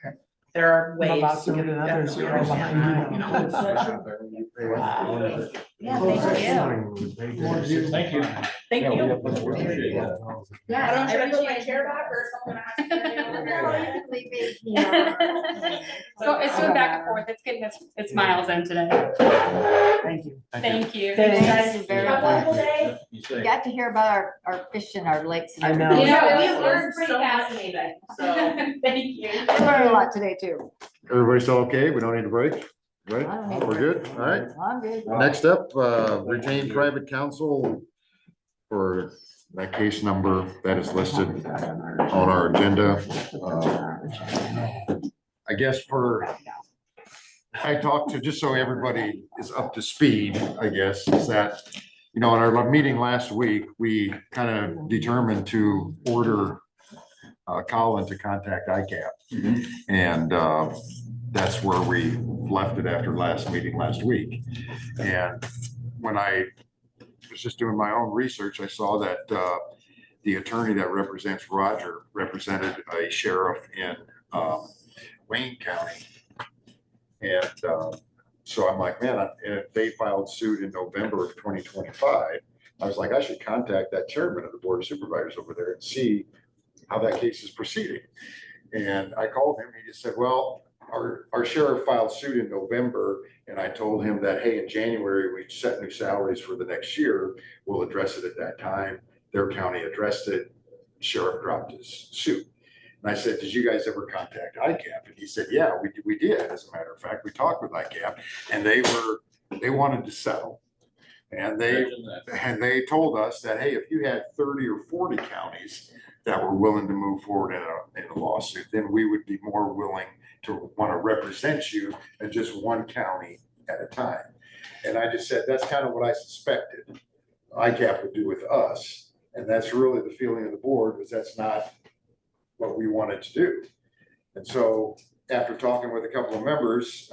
there are I'm ways. about to get another Definitely zero understand behind that, you. you know. Yeah, thank you. Thank you. Thank Yeah, we you. appreciate that. I don't know, should I put my chair back or someone has to carry it over there? So it's going back and forth. It's getting its miles in today. Thank you. Thank you. Thanks. You guys are very Have a wonderful day. You say- Got to hear about our fish in our lakes. and I know. everything. Yeah, we this learned was pretty so much fascinating. So, Thank you. I learned a lot today too. Everybody still okay? We don't need a break? Right? I don't need a We're break. good? All right. I'm good. Next up, retain private counsel for that case number that is listed on our agenda. I guess I talked to, just so everybody is up to speed, I guess, is that, in our meeting last week, we kind of determined to order Colin to contact ICAP. And that's where we left it after last meeting last week. And when I was just doing my own research, I saw that the attorney that represents Roger represented a sheriff in Wayne County. And so I'm like, man, if they filed suit in November of 2025, I was like, I should contact that chairman of the Board of Supervisors over there and see how that case is proceeding. And I called him, he just said, well, our sheriff filed suit in November, and I told him that, hey, in January, we set new salaries for the next year. We'll address it at that time. Their county addressed it. Sheriff dropped his suit. And I said, did you guys ever contact ICAP? And he said, yeah, we did. As a matter of fact, we talked with ICAP, and they wanted to settle. And they told us that, hey, if you had 30 or 40 counties that were willing to move forward in a lawsuit, then we would be more willing to want to represent you than just one county at a time. And I just said, that's kind of what I suspected ICAP would do with us. And that's really the feeling of the board, was that's not what we wanted to do. And so after talking with a couple of members,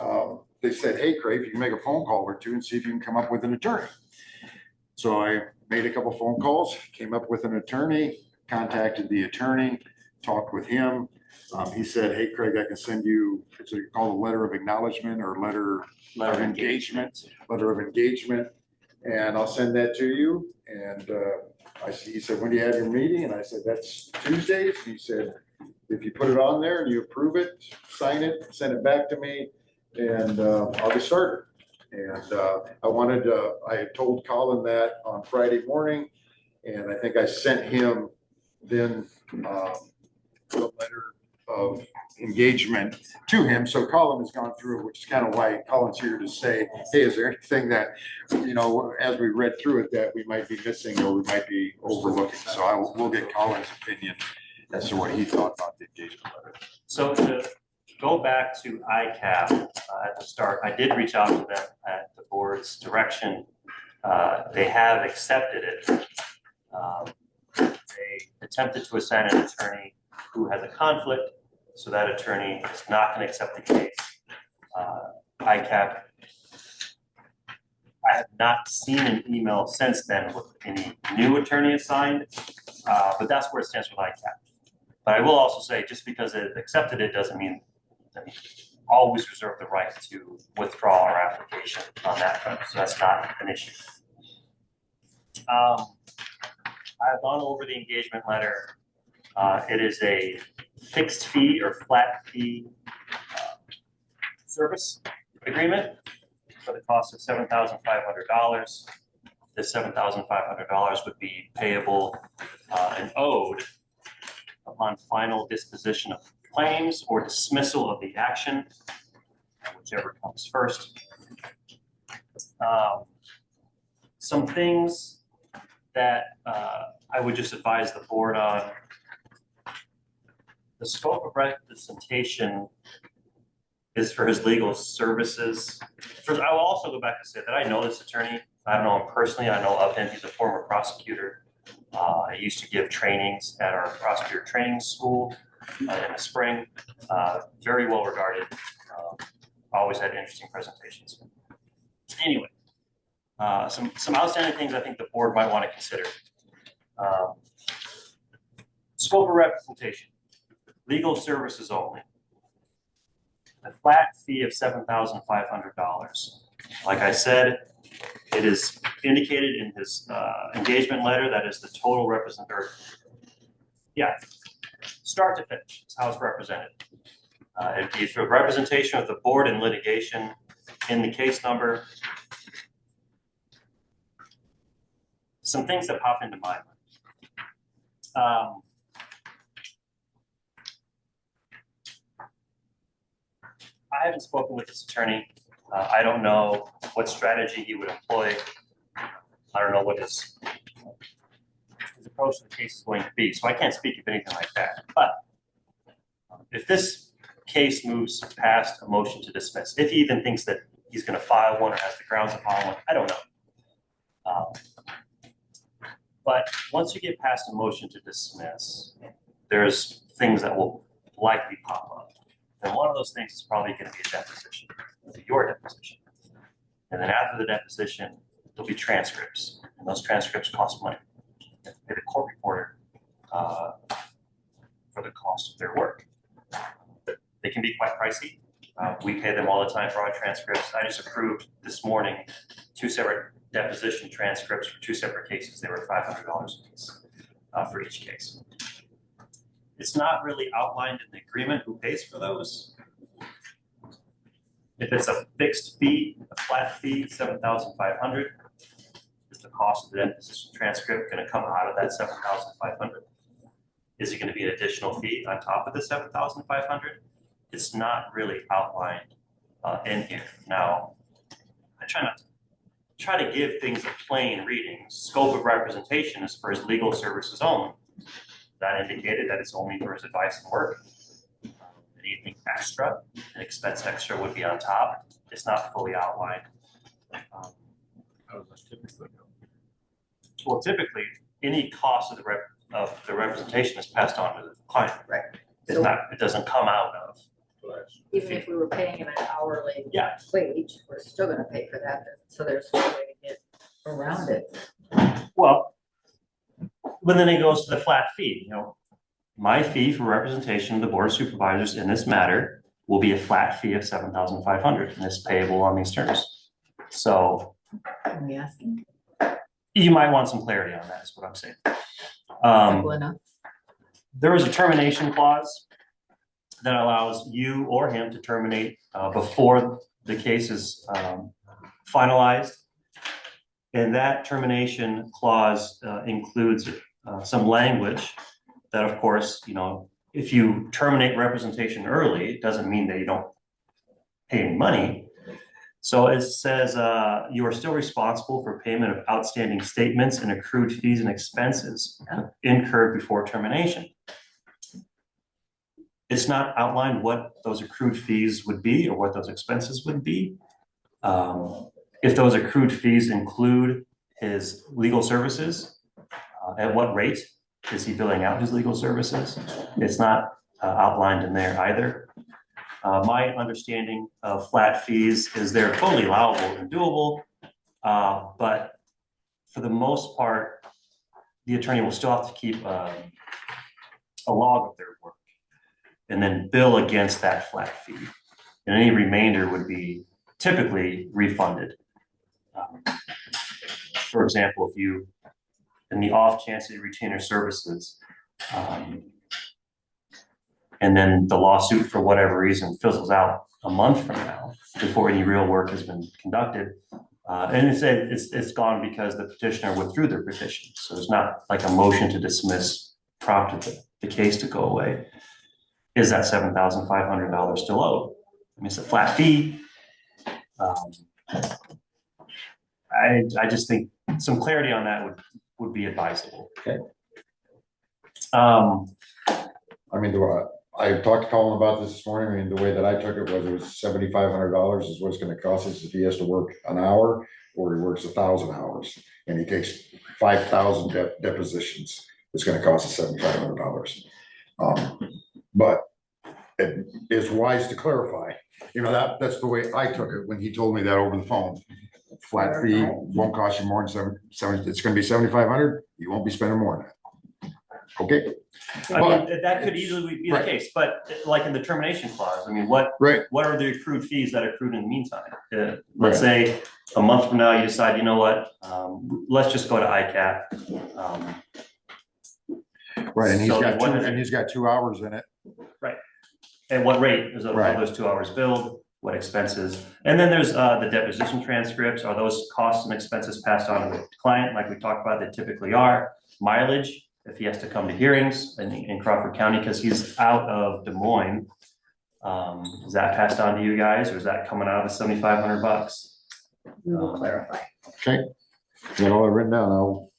they said, hey, Craig, you can make a phone call or two and see if you can come up with an attorney. So I made a couple phone calls, came up with an attorney, contacted the attorney, talked with him. He said, hey, Craig, I can send you, it's called a letter of acknowledgement or letter of engagement, and I'll send that to you. And he said, when do you have your meeting? And I said, that's Tuesdays. He said, if you put it on there and you approve it, sign it, send it back to me, and I'll get started. And I had told Colin that on Friday morning, and I think I sent him then a letter of engagement to him. So Colin has gone through it, which is kind of why Colin's here to say, hey, is there anything that, as we read through it, that we might be missing or we might be overlooking? So we'll get Colin's opinion as to what he thought about the engagement letter. So to go back to ICAP at the start, I did reach out to them at the board's direction. They have accepted it. They attempted to assign an attorney who has a conflict, so that attorney is not going to accept the case. ICAP, I have not seen an email since then with any new attorney assigned, but that's where it stands with ICAP. But I will also say, just because it accepted it doesn't mean that we always reserve the right to withdraw our application on that front. So that's not an issue. I've gone over the engagement letter. It is a fixed fee or flat fee service agreement for the cost of $7,500. This $7,500 would be payable and owed upon final disposition of claims or dismissal of the action, whichever comes first. Some things that I would just advise the board on. The scope of representation is for his legal services. First, I will also go back and say that I know this attorney. I don't know him personally. I know of him. He's a former prosecutor. I used to give trainings at our prosecutor training school in the spring. Very well regarded. Always had interesting presentations. Anyway, some outstanding things I think the board might want to consider. Scope of representation, legal services only. A flat fee of $7,500. Like I said, it is indicated in his engagement letter that is the total start to finish is how it's represented. It'd be for representation of the board in litigation in the case number. Some things that pop into my mind. I haven't spoken with this attorney. I don't know what strategy he would employ. I don't know what his approach to the case is going to be. So I can't speak of anything like that. But if this case moves past a motion to dismiss, if he even thinks that he's going to file one or has the grounds to file one, I don't know. But once you get past a motion to dismiss, there's things that will likely pop up. And one of those things is probably going to be a deposition, your deposition. And then after the deposition, there'll be transcripts. And those transcripts cost money. You have to pay the court reporter for the cost of their work. They can be quite pricey. We pay them all the time for our transcripts. I just approved this morning 2 separate deposition transcripts for 2 separate cases. They were $500 a piece for each case. It's not really outlined in the agreement who pays for those. If it's a fixed fee, a flat fee, $7,500, is the cost of the deposition transcript going to come out of that $7,500? Is it going to be an additional fee on top of the $7,500? It's not really outlined in here. Now, I try to give things a plain reading. Scope of representation is for his legal services only. That indicated that it's only for his advice and work. Anything extra, an expense extra would be on top. It's not fully outlined. How does that typically go? Well, typically, any cost of the representation is passed on to the client. Right. It doesn't come out of. Even if we were paying him an hourly wage, we're still gonna pay for that, so there's no way to get around it. Well, but then it goes to the flat fee, my fee for representation of the board of supervisors in this matter will be a flat fee of $7,500, and it's payable on these terms. So Are we asking? you might want some clarity on that, is what I'm saying. Simple enough. There is a termination clause that allows you or him to terminate before the case is finalized. And that termination clause includes some language that, of course, if you terminate representation early, it doesn't mean that you don't pay any money. So it says you are still responsible for payment of outstanding statements and accrued fees and expenses incurred before termination. It's not outlined what those accrued fees would be or what those expenses would be. If those accrued fees include his legal services, at what rate is he billing out his legal services? It's not outlined in there either. My understanding of flat fees is they're totally allowable and doable, but for the most part, the attorney will still have to keep a log of their work and then bill against that flat fee. And any remainder would be typically refunded. For example, if you, in the off chance that you retain your services, and then the lawsuit for whatever reason fizzles out a month from now before any real work has been conducted, and it's gone because the petitioner withdrew their petition. So there's not like a motion to dismiss prompted the case to go away. Is that $7,500 still owed? I mean, it's a flat fee. I just think some clarity on that would be advisable. Okay. I mean, I talked to Colin about this morning. I mean, the way that I took it was $7,500 is what it's going to cost us if he has to work an hour or he works 1,000 hours and he takes 5,000 depositions. It's going to cost us $7,500. But it is wise to clarify. That's the way I took it when he told me that over the phone. Flat fee won't cost you more than seven. It's going to be $7,500. You won't be spending more than that. Okay. I mean, that could easily be the case, but like in the termination clause, I mean, what are the accrued fees that accrued in the meantime? Let's say a month from now, you decide, you know what, let's just go to ICAP. Right, and he's got 2 hours in it. Right. And what rate is those 2 hours billed? What expenses? And then there's the deposition transcripts. Are those costs and expenses passed on to the client, like we talked about, they typically are? Mileage, if he has to come to hearings in Crawford County because he's out of Des Moines, is that passed on to you guys, or is that coming out of the $7,500? We will clarify. Okay, got all that written down. I'll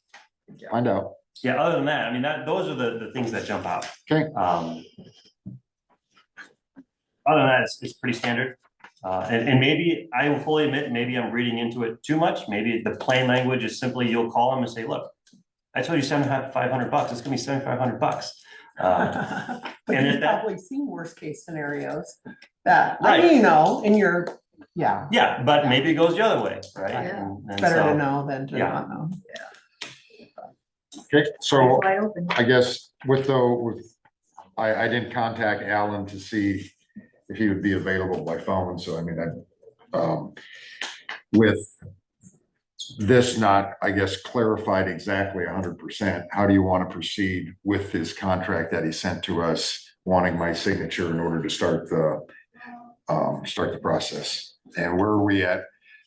find out. Yeah, other than that, I mean, those are the things that jump out. Okay. Other than that, it's pretty standard. And maybe, I will fully admit, maybe I'm reading into it too much. Maybe the plain language is simply you'll call them and say, look, I told you $7,500. It's gonna be $7,500. But and you've that, probably seen worst case scenarios that, Right. I mean, and you're, yeah, but maybe it goes the other way, right? Yeah. And It's better so- to know than to not know. Okay, so Wide open. I guess I didn't contact Alan to see if he would be available by phone. So I mean, with this not, I guess, clarified exactly 100%, how do you want to proceed with this contract that he sent to us, wanting my signature in order to start the process? And where are we at,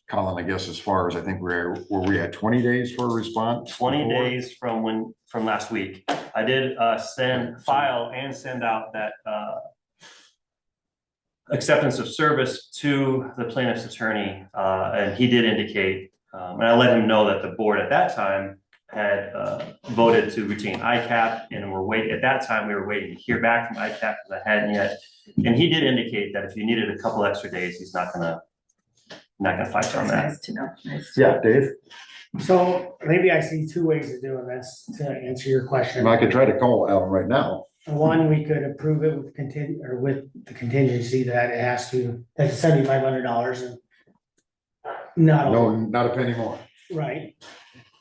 Colin? I guess as far as I think were we at 20 days for a response? 20 days from last week. I did file and send out that acceptance of service to the plaintiff's attorney, and he did indicate, and I let him know that the board at that time had voted to retain ICAP, and at that time we were waiting to hear back from ICAP because I hadn't yet. And he did indicate that if you needed a couple extra days, he's not gonna fight on that. Nice to know. Yeah, Dave. So maybe I see two ways of doing this to answer your question. And I could try to call Alan right now. One, we could approve it with the contingency that it has to, that's $7,500 and not. No, not a penny more. Right.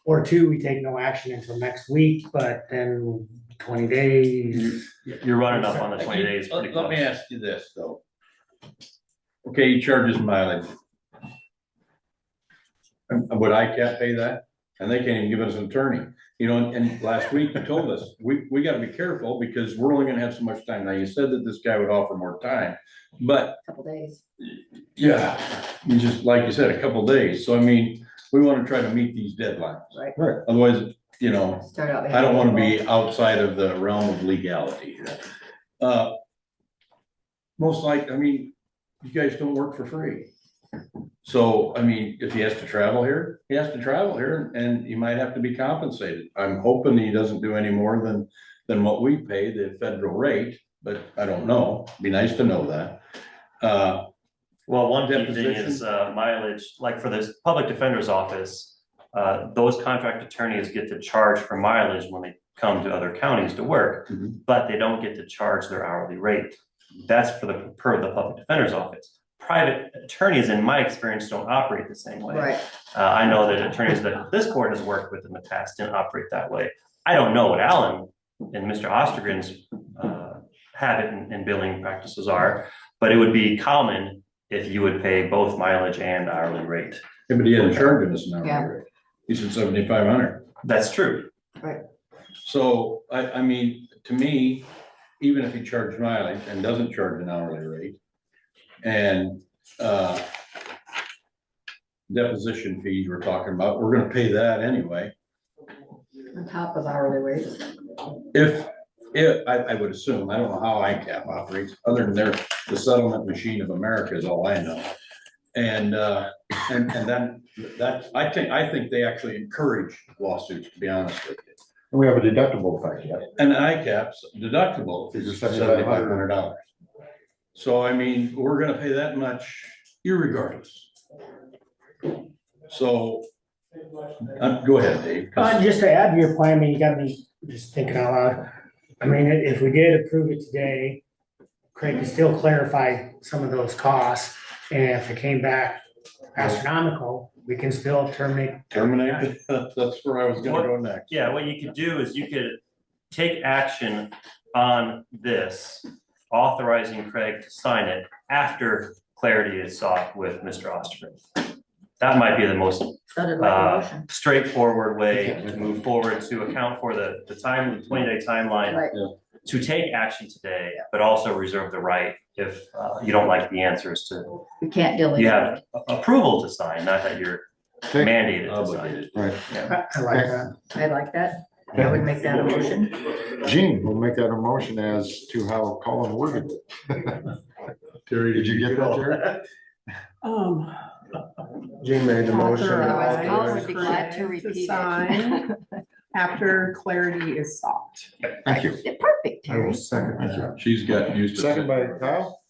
Or two, we take no action until next week, but then 20 days. You're running up on the 20 days pretty Let me close. ask you this, though. Okay, he charges mileage. Would ICAP pay that? And they can't even give us an attorney. You know, and last week you told us, we gotta be careful because we're only gonna have so much time. Now, you said that this guy would offer more time, but Couple days. yeah, you just, like you said, a couple days. So I mean, we wanna try to meet these deadlines. Right. Otherwise, you know, Start out. I don't wanna be outside of the realm of legality here. Most like, I mean, you guys don't work for free. So, I mean, if he has to travel here, he has to travel here and he might have to be compensated. I'm hoping he doesn't do any more than what we pay the federal rate, but I don't know. Be nice to know that. Well, one key thing Deposition. is mileage, like for the public defender's office, those contract attorneys get to charge for mileage when they come to other counties to work, but they don't get to charge their hourly rate. That's per the public defender's office. Private attorneys, in my experience, don't operate the same way. Right. I know that attorneys that this court has worked with in the past didn't operate that way. I don't know what Alan and Mr. Ostergren's habit and billing practices are, but it would be common if you would pay both mileage and hourly rate. Yeah, but he hadn't charged us an Yeah. hourly rate. He said 7,500. That's true. Right. So I mean, to me, even if he charged mileage and doesn't charge an hourly rate, and deposition fees we're talking about, we're gonna pay that anyway. On top of hourly rates. If I would assume, I don't know how ICAP operates, other than the settlement machine of America is all I know. And then that, I think they actually encourage lawsuits, to be honest with you. We have a deductible effect, yeah. And ICAP's deductible is $7,500. So I mean, we're gonna pay that much irregardless. So, go ahead, Dave. Just to add to your plan, I mean, you got me just thinking out loud. I mean, if we did approve it today, Craig could still clarify some of those costs. And if it came back astronomical, we can still terminate. Terminate, that's where I was gonna go next. Yeah, what you could do is you could take action on this, authorizing Craig to sign it after clarity is sought with Mr. Ostergren. That might be the most Sounded like a motion. straightforward way to move forward to account for the 20-day timeline Right. to take action today, but also reserve the right if you don't like the answers to, We can't delay. you have approval to sign, not that you're mandated to sign. Obligated. Right. Yeah. I like that. I like that. I would make that a motion. Gene, we'll make that a motion as to how Colin worded it. Terry, Did you get that, Terry? Gene made the motion. Otherwise, Colin would be glad to repeat it. sign after clarity is sought. Thank you. Yeah, perfect, I will Terry. second that. She's got used to. Second by Kyle?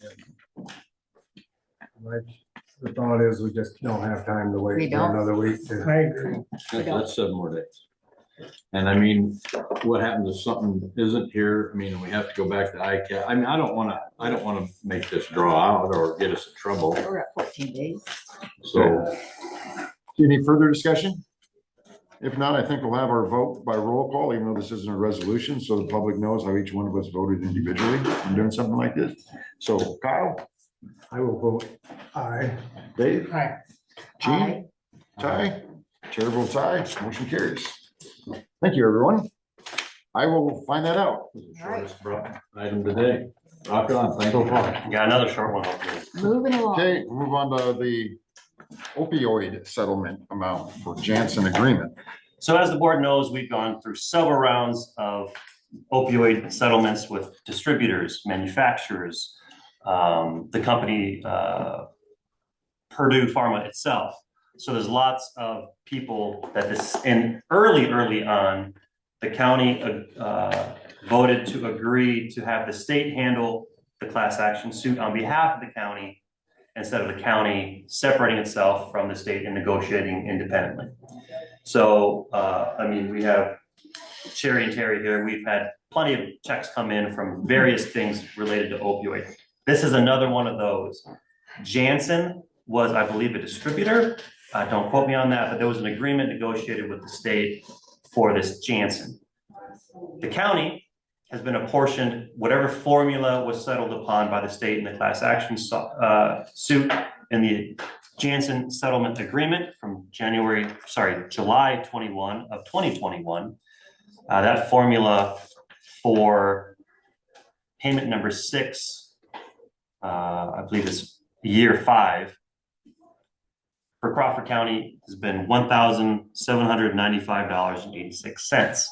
The thought is we just don't have time to We wait for don't. another week to. I agree. That's 7 more days. And I mean, what happens if something isn't here? I mean, we have to go back to ICAP. I mean, I don't wanna make this draw out or get us in trouble. We're at 14 days. So, Any further discussion? If not, I think we'll have our vote by roll call, even though this isn't a resolution, so the public knows how each one of us voted individually in doing something like this. So Kyle, I will vote aye. Dave, Aye. Gene, Ty, chair votes aye, motion carries. Thank you, everyone. I will find that out. shortest item today. Rock on, thank you. Got another short one, hopefully. Moving along. Okay, move on to the opioid settlement amount for Janssen agreement. So as the board knows, we've gone through several rounds of opioid settlements with distributors, manufacturers, the company, Purdue Pharma itself. So there's lots of people that this, and early on, the county voted to agree to have the state handle the class action suit on behalf of the county instead of the county separating itself from the state and negotiating independently. So, I mean, we have Sherry and Terry here. We've had plenty of checks come in from various things related to opioid. This is another one of those. Janssen was, I believe, a distributor don't quote me on that, but there was an agreement negotiated with the state for this Jansen. The county has been apportioned whatever formula was settled upon by the state in the class action suit in the Jansen settlement agreement from July 21 of 2021. That formula for payment number 6, I believe it's year 5, for Crawford County has been $1,795.86.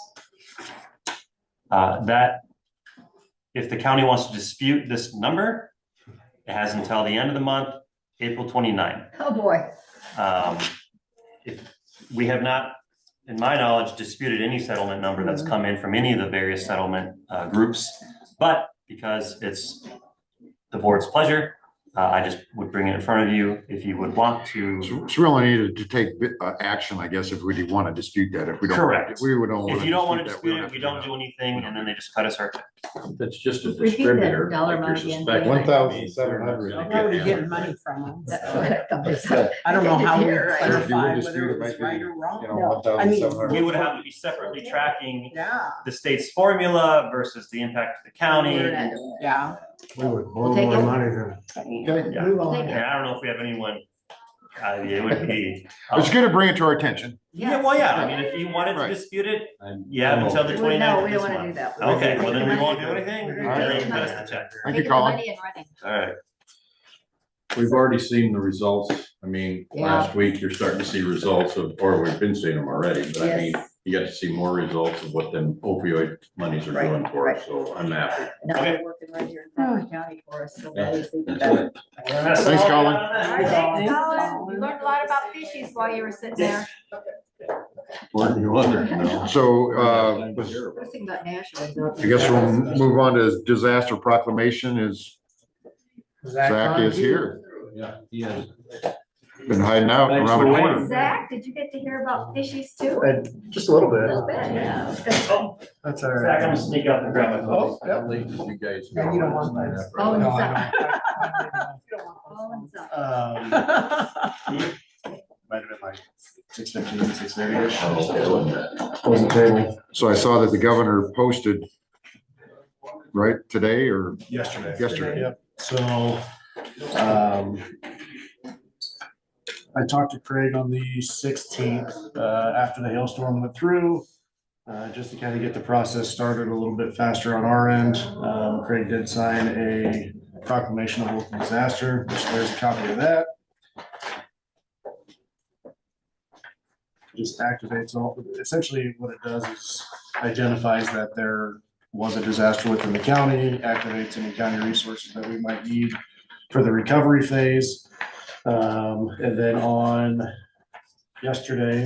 That, if the county wants to dispute this number, it has until the end of the month, April 29. Oh, boy. If we have not, in my knowledge, disputed any settlement number that's come in from any of the various settlement groups, but because it's the board's pleasure, I just would bring it in front of you if you would want to. So we only needed to take action, I guess, if we did want to dispute that. If we don't. Correct. We would only. If you don't want to dispute it, we don't do anything, and then they just cut us our check. That's just a Repeat that distributor. dollar like amount you're again. suspecting. 1,700. I'm already getting money from them. That's so. what I thought it said. I don't know how we You're right. If you would clarify dispute whether it, it was might be, right or wrong. you know, No. 1,700. We would have to be separately tracking Yeah, the state's formula versus the impact to the county. We're not doing yeah. We would We'll blow take more it. money than. Okay. Yeah. Move on. Take And I don't know if we have anyone, it would be. It's good to bring it to our attention. Yeah, well, yeah, I mean, if you wanted to Right. dispute it, I'm- you have until the that. 29th No, of we this don't want to do month. that. Okay, well, then we Take the won't do money. anything. We're Then gonna take you the cut us money. the check. Thank Taking you, the Colin. money and running. All right. We've already seen the results. I mean, Yeah. last week you're starting to see results of, or we've been seeing them already, but I mean, Yes. you got to see more results of what them opioid monies are Right, doing for us, right. so I'm happy. Now they're working right here in Crawford County for us, so that is even That's better. it. Thanks, Colin. All right, thanks, Colin. You learned a lot about fishies while you were sitting there. What you wonder, you know? So, First thing about Nashville. I guess we'll move on to disaster proclamation is Zach is here. Yeah, he has. Been hiding out Thanks around for the waiting. corner. Zach, did you get to hear about fishies too? Just a little A bit. little bit, yeah. Oh, That's all Zach, I'm right. gonna sneak out and grab my phone. How late did you guys go? Yeah, you don't want those. Oh, No, and I some. Oh, and some. Might have been like 6:15, 6:30-ish. Oh, Close the table. So I saw that the governor posted, right, today or Yesterday. Yep. So, I talked to Craig on the 16th, after the hailstorm went through, just to kind of get the process started a little bit faster on our end. Craig did sign a proclamation of local disaster, which there's a copy of that. Just activates all, essentially what it does is identifies that there was a disaster within the county, activates any county resources that we might need for the recovery phase. And then on yesterday,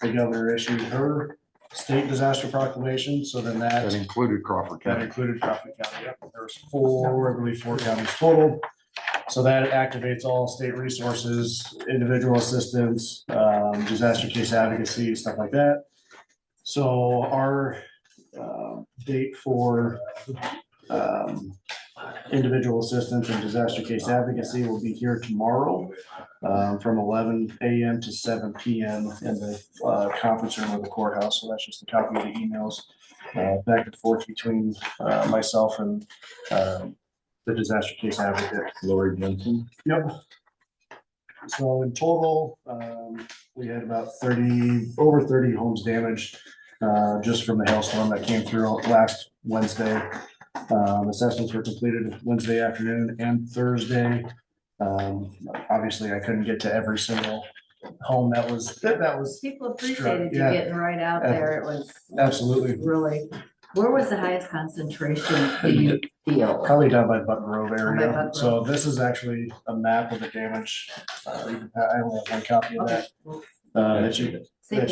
the governor issued her state disaster proclamation, so then that included Crawford that County. included Crawford County. Yep. There was four, I believe, 4 counties total. So that activates all state resources, individual assistance, disaster case advocacy, stuff like that. So our date for individual assistance and disaster case advocacy will be here tomorrow from 11 a.m. to 7 p.m. in the conference room of the courthouse. So that's just a copy of the emails back and forth between myself and the disaster case advocate. Lori Jensen. Yep. So in total, we had about over 30 homes damaged just from the hailstorm that came through last Wednesday. Assessments were completed Wednesday afternoon and Thursday. Obviously, I couldn't get to every single home that was. People appreciated you Yeah. getting right out there. It was Absolutely. really, where was the highest concentration do you feel? Probably down by Buck Grove By area. Buck So this is actually a map of the damage. I only have one copy of that. That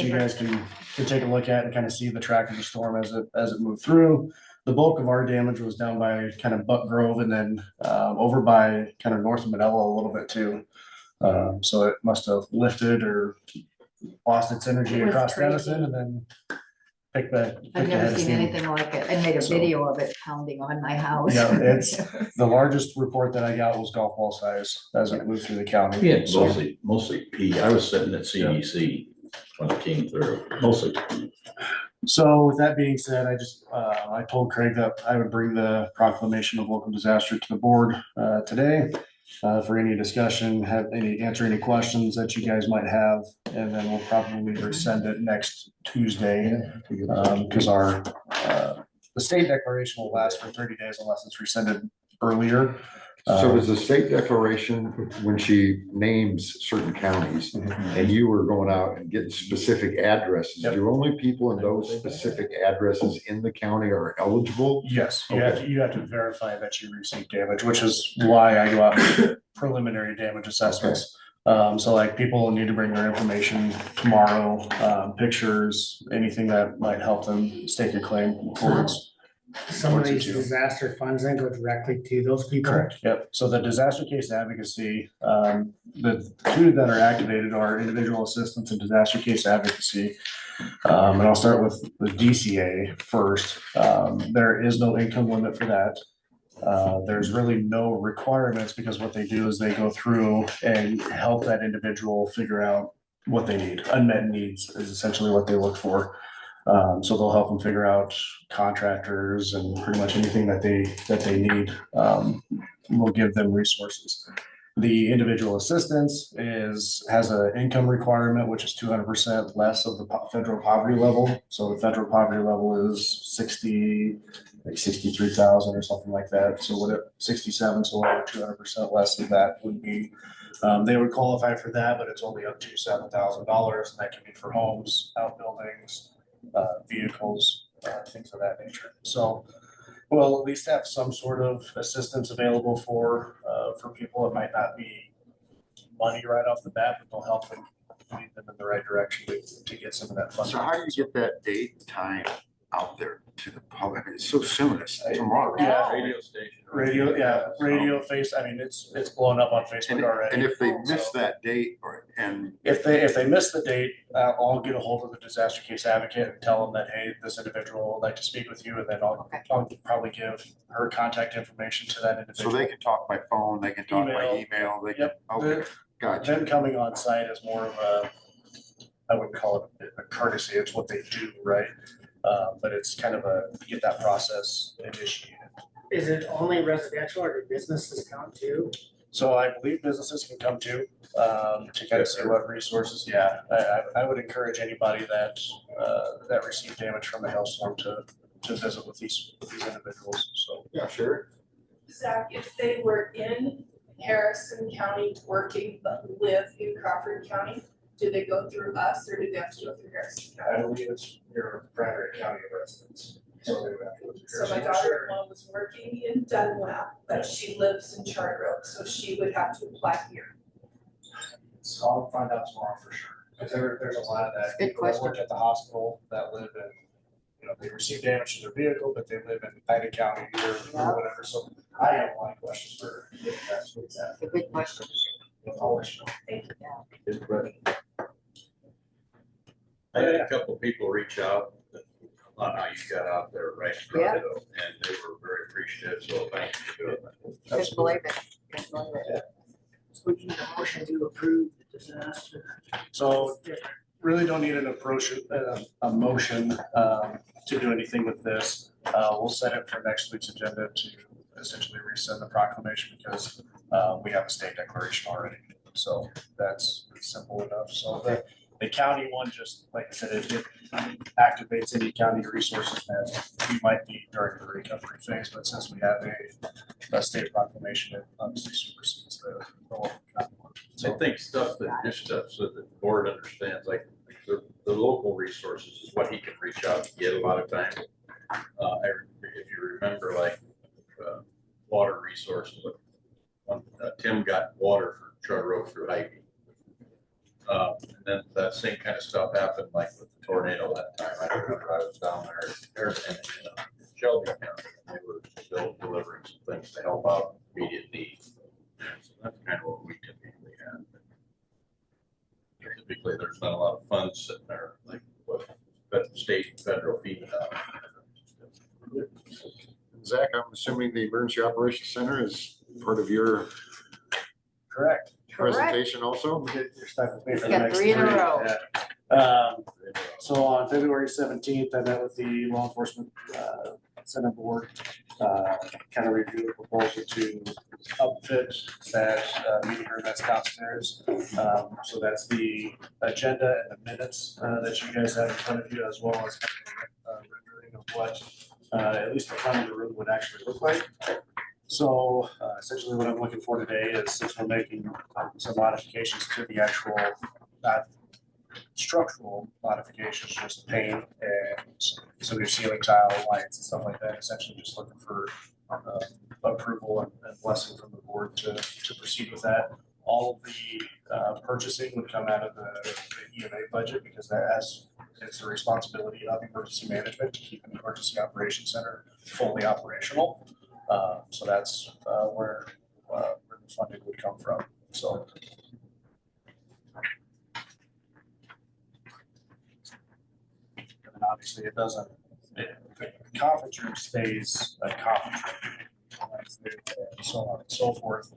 you guys can take a look at and kind of see the track of the storm as it moved through. The bulk of our damage was down by kind of Buck Grove and then over by kind of north of Manila a little bit too. So it must have lifted or lost its energy It was across crazy. Denison and then pick the. I've never seen anything like it. I made a video of it pounding on my house. Yeah, it's, the largest report that I got was golf ball size as it moved through the county. Yeah, mostly P. I was sitting at CDC when it came through, mostly. So with that being said, I told Craig that I would bring the proclamation of local disaster to the board today for any discussion, answer any questions that you guys might have, and then we'll probably resend it next Tuesday because the state declaration will last for 30 days unless it's rescinded earlier. So does the state declaration, when she names certain counties, and you were going out and getting specific addresses, do only people in those specific addresses in the county are eligible? Yes, you have to verify that you received damage, which is why I go out with preliminary damage assessments. So like people need to bring their information tomorrow, pictures, anything that might help them stake a claim towards. Some of these disaster funds then go directly to those people? Correct, yep. So the disaster case advocacy, the two that are activated are individual assistance and disaster case advocacy. And I'll start with the DCA first. There is no income limit for that. There's really no requirements because what they do is they go through and help that individual figure out what they need. Unmet needs is essentially what they look for. So they'll help them figure out contractors and pretty much anything that they need. We'll give them resources. The individual assistance has an income requirement, which is 200% less of the federal poverty level. So the federal poverty level is 63,000 or something like that. So what 67, so 200% less of that would be. They would qualify for that, but it's only up to $7,000, and that can be for homes, outbuildings, vehicles, things of that nature. So we'll at least have some sort of assistance available for people. It might not be money right off the bat, but they'll help them lead them in the right direction to get some of that funding. So how do you get that date and time out there to the public? It's so soon, it's tomorrow. Yeah, Radio station. Radio, face. I mean, it's blown up on Facebook already. And if they miss that date if they miss the date, I'll get a hold of the disaster case advocate and tell them that, hey, this individual would like to speak with you, and then I'll probably give her contact information to that individual. So they can talk by phone, they can talk by email, they can, okay, gotcha. Them coming on site is more of I wouldn't call it a courtesy, it's what they do, right? But it's kind of to get that process initiated. Is it only residential or do businesses come too? So I believe businesses can come too, to kind of see what resources, yeah. I would encourage anybody that received damage from the hailstorm to visit with these individuals, so. Yeah, sure. Zach, if they were in Harrison County working but live in Crawford County, do they go through us or do they have to go through Harrison County? I believe it's your primary county residence. So they would have to go through So my Harrison. daughter-in-law was working in Dunlap, but she lives in Charter Oak, so she would have to apply here. So I'll find out tomorrow for sure, because there's a lot of that. Good People that question. work at the hospital that live in, they receive damage to their vehicle, but they live in Ida County or whatever, so I have a lot of questions for if that's what's that. A good question. I'll let you know. Thank you. Good question. I had a couple people reach out on how you got out there right in front of it, and they were very appreciative, so thank you for doing that. Couldn't believe it. Couldn't believe it. So we need a motion to approve the disaster. So really don't need an approach, a motion to do anything with this. We'll set it for next week's agenda to essentially resend the proclamation because we have a state declaration already. So that's simple enough. So the county one, just like I said, it activates any county resources that we might need during the recovery phase. But since we have a state proclamation, it obviously supersedes the local county one. So I think stuff that so that the board understands, like the local resources is what he can reach out to get a lot of times. If you remember, like water resources, Tim got water for Charter Oak through Hy-Vee. And then that same kind of stuff happened like with the tornado that time. I remember I was down there in Shelby County, and they were still delivering some things to help out immediate needs. So that's kind of what we typically have. Typically, there's not a lot of funds sitting there, like what state and federal feed. Zach, I'm assuming the Emergency Operations Center is part of your Correct. presentation also? You're stuck with me for the Got next 3 in a three. row. Yeah. So on February 17th, I met with the law enforcement center board, kind of reviewed the proposal to upfit that meeting room that's downstairs. So that's the agenda and the minutes that you guys have in front of you, as well as rendering of what at least the front of the room would actually look like. So essentially what I'm looking for today is, since we're making some modifications to the actual, not structural modifications, just paint and some new ceiling tile, lights and stuff like that, essentially just looking for approval and blessing from the board to proceed with that. All of the purchasing would come out of the EMA budget, because it's the responsibility of emergency management to keep an emergency operations center fully operational. So that's where the funding would come from. So. And obviously it doesn't, the conference room stays a conference room, and so on and so forth.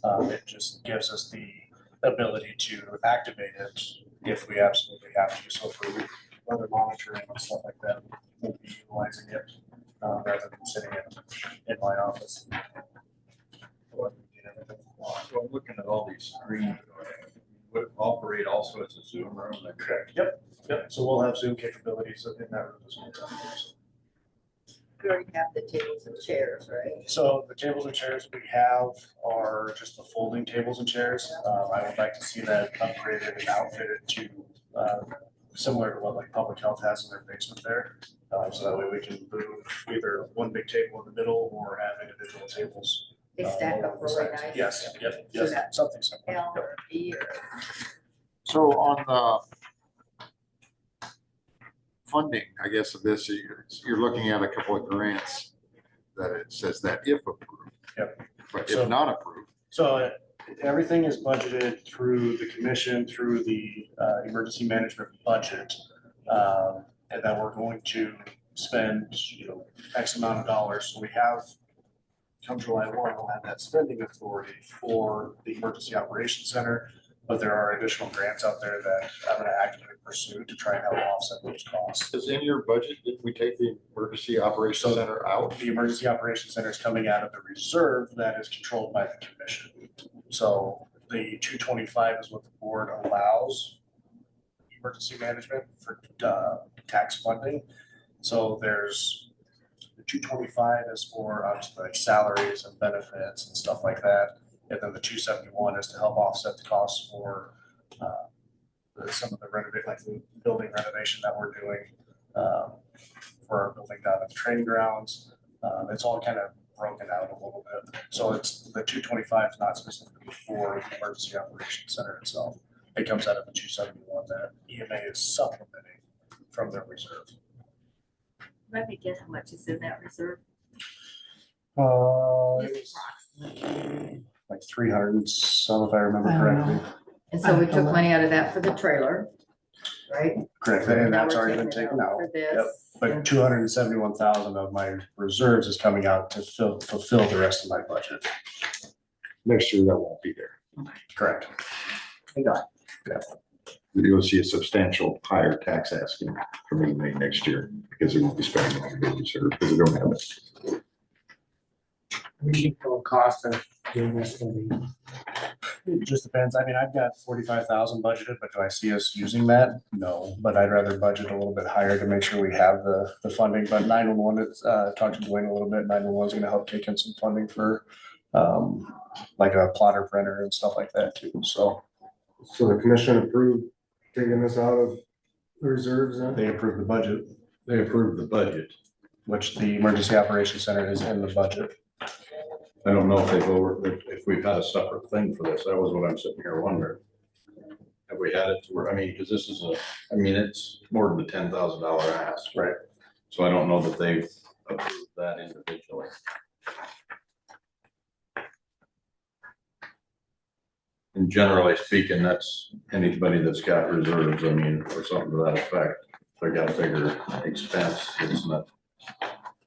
It just gives us the ability to activate it if we absolutely have to. So for weather monitoring and stuff like that, we'll be utilizing it rather than sitting in my office. Well, I'm looking at all these screens. Would it operate also as a Zoom room? Correct. Yep. So we'll have Zoom capabilities in that room as well. We already have the tables and chairs, right? So the tables and chairs we have are just the folding tables and chairs. I would like to see that upgraded and outfitted to similar to what like public health has in their basement there. So that way we can move either one big table in the middle or have individual tables. They stack up really nice. Yes, yes, So that something similar. L or B or So on the funding, I guess, of this, you're looking at a couple of grants that it says that if approved. Yep. But So- if not approved. So everything is budgeted through the commission, through the emergency management budget. And then we're going to spend, X amount of dollars. So we have, come July 1, we'll have that spending authority for the emergency operations center. But there are additional grants out there that I'm gonna actively pursue to try and help offset those costs. Is in your budget, did we take the Emergency Operations Center out? The emergency operations center is coming out of the reserve that is controlled by the commission. So the 225 is what the board allows emergency management for tax funding. So there's the 225 is for obviously like salaries and benefits and stuff like that. And then the 271 is to help offset the costs for some of the renovation, like the building renovation that we're doing for our building down at the training grounds. It's all kind of broken out a little bit. So it's the 225 is not specifically for the emergency operations center itself. It comes out of the 271 that EMA is supplementing from their reserve. let me guess how much is in that reserve. It was like 300 and some, if I remember I don't correctly. know. And so we took money out of that for the trailer, right? Correct, and that's already been taken out. For Yep. this. But 271,000 of my reserves is coming out to fulfill the rest of my budget. Next year, that won't be there. Correct. I got Yeah. You'll see a substantial higher tax asking from EMA next year because they won't be spending on the reserve because they don't have it. We can cost of doing this will be. It just depends. I mean, I've got 45,000 budgeted, but do I see us using that? No, but I'd rather budget a little bit higher to make sure we have the funding. But 911, talked to Dwayne a little bit. 911 is going to help take in some funding for like a plotter printer and stuff like that too. So the commission approved taking this out of the reserves then? they approved the budget, They approved the budget. which the emergency operations center is in the budget. I don't know if if we've had a separate thing for this. That was what I'm sitting here wondering. Have we had it to where, because this is it's more than the $10,000 ask. Right. So I don't know that they've approved that individually. And generally speaking, that's anybody that's got reserves, or something to that effect. I gotta figure expense, it's not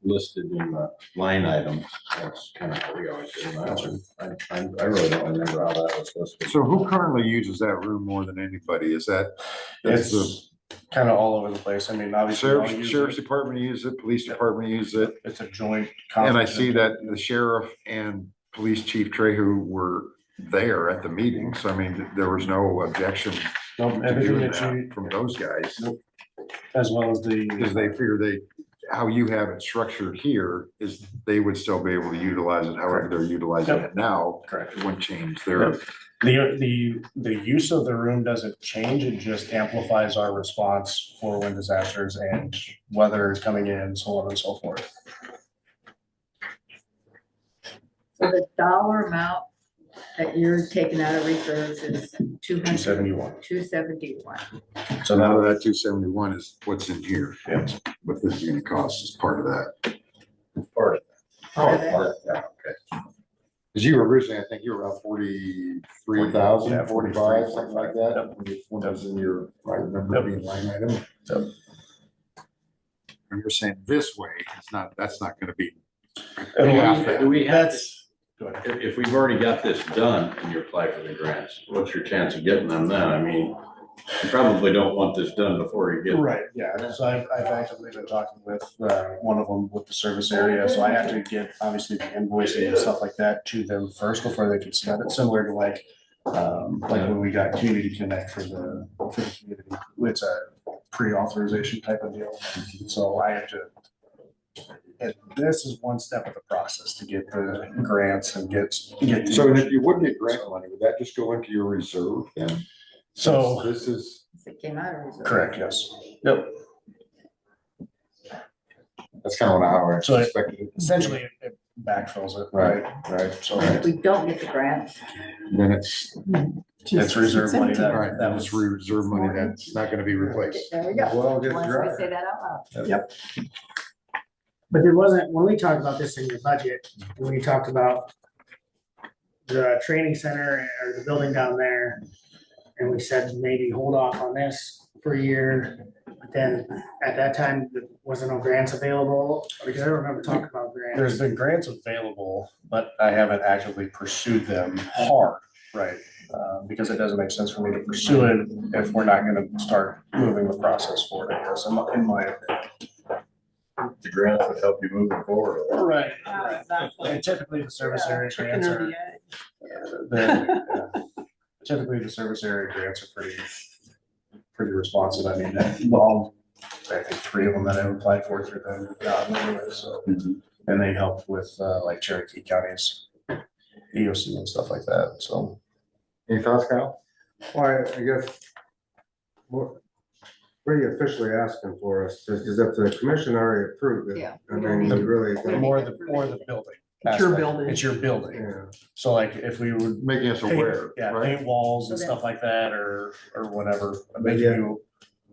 listed in the line item. That's kind of how we always do that. I really don't remember how that was listed. So who currently uses that room more than anybody? Is that? that's the It's kind of all over the place. I mean, obviously. I'll use Sheriff's it. Department uses it, police department uses it. It's a joint. And I conference. see that the sheriff and police chief Trehu were there at the meeting. So I mean, there was no objection Nope, to everything doing that that you, from those guys. as well as Because they figure how you have it structured here is they would still be able to utilize it however they're utilizing it now. Correct. It wouldn't change their. The use of the room doesn't change, it just amplifies our response for when disasters and weather is coming in, so on and so forth. So the dollar amount that you're taking out of reserves is 271. 271. So now that 271 is what's in here. Yes. What this is gonna cost is part of that. Part of Part of it. Yeah, okay. Because you were originally, I think you were around 43,000, Yeah, 45, something like that. When that was in your, I remember being line item. Yep. And you're saying this way, that's not gonna be. Do we have, That's, go ahead. if we've already got this done and you apply for the grants, what's your chance of getting them then? I mean, you probably don't want this done before you get. Right, yeah, so I've actively been talking with, one of them with the service area, so I have to get, obviously, the invoicing and stuff like that to them first before they can spend it, similar to like when we got Community Connect for the community, it's a pre-authorization type of deal, so I have to, and this is one step of the process to get the grants and get. So if you wouldn't get grant money, would that just go into your reserve then? So. This is. It came out of reserve. Correct, yes, yep. That's kind of how I So expected it. essentially, it backfills it, Right, right? right. So If we don't get the grants, Then it's, it's reserve money that, right, that that was. was reserve money that's not gonna be replaced. there we go. Well, it gets Once we dry. say that out loud. Yep. But there wasn't, when we talked about this in your budget, when we talked about the training center or the building down there, and we said maybe hold off on this for a year, but then at that time, there wasn't no grants available, because I don't remember talking about grants. There's been grants available, but I haven't actively pursued them hard, right? Because it doesn't make sense for me to pursue it if we're not gonna start moving the process forward, I guess, in my opinion. The grants would help you move forward. Right, Yeah, right. exactly. And typically the service area Chicken grants or are, the egg. typically the service area grants are pretty responsive. I mean, well, I think 3 of them that I've applied for through them, got them anyway, so. And they help with, like Cherokee County's EOC and stuff like that, so. Any thoughts, Kyle? Well, I guess, what are you officially asking for us? Because if the commission already approved it, Yeah, I we don't mean, need you really. We don't More need the, to approve more it. the building. It's your aspect. building. It's your building. Yeah. So like if we would. Making us aware, Yeah, right? paint walls and So then- stuff like that or whatever. Make Yeah. you,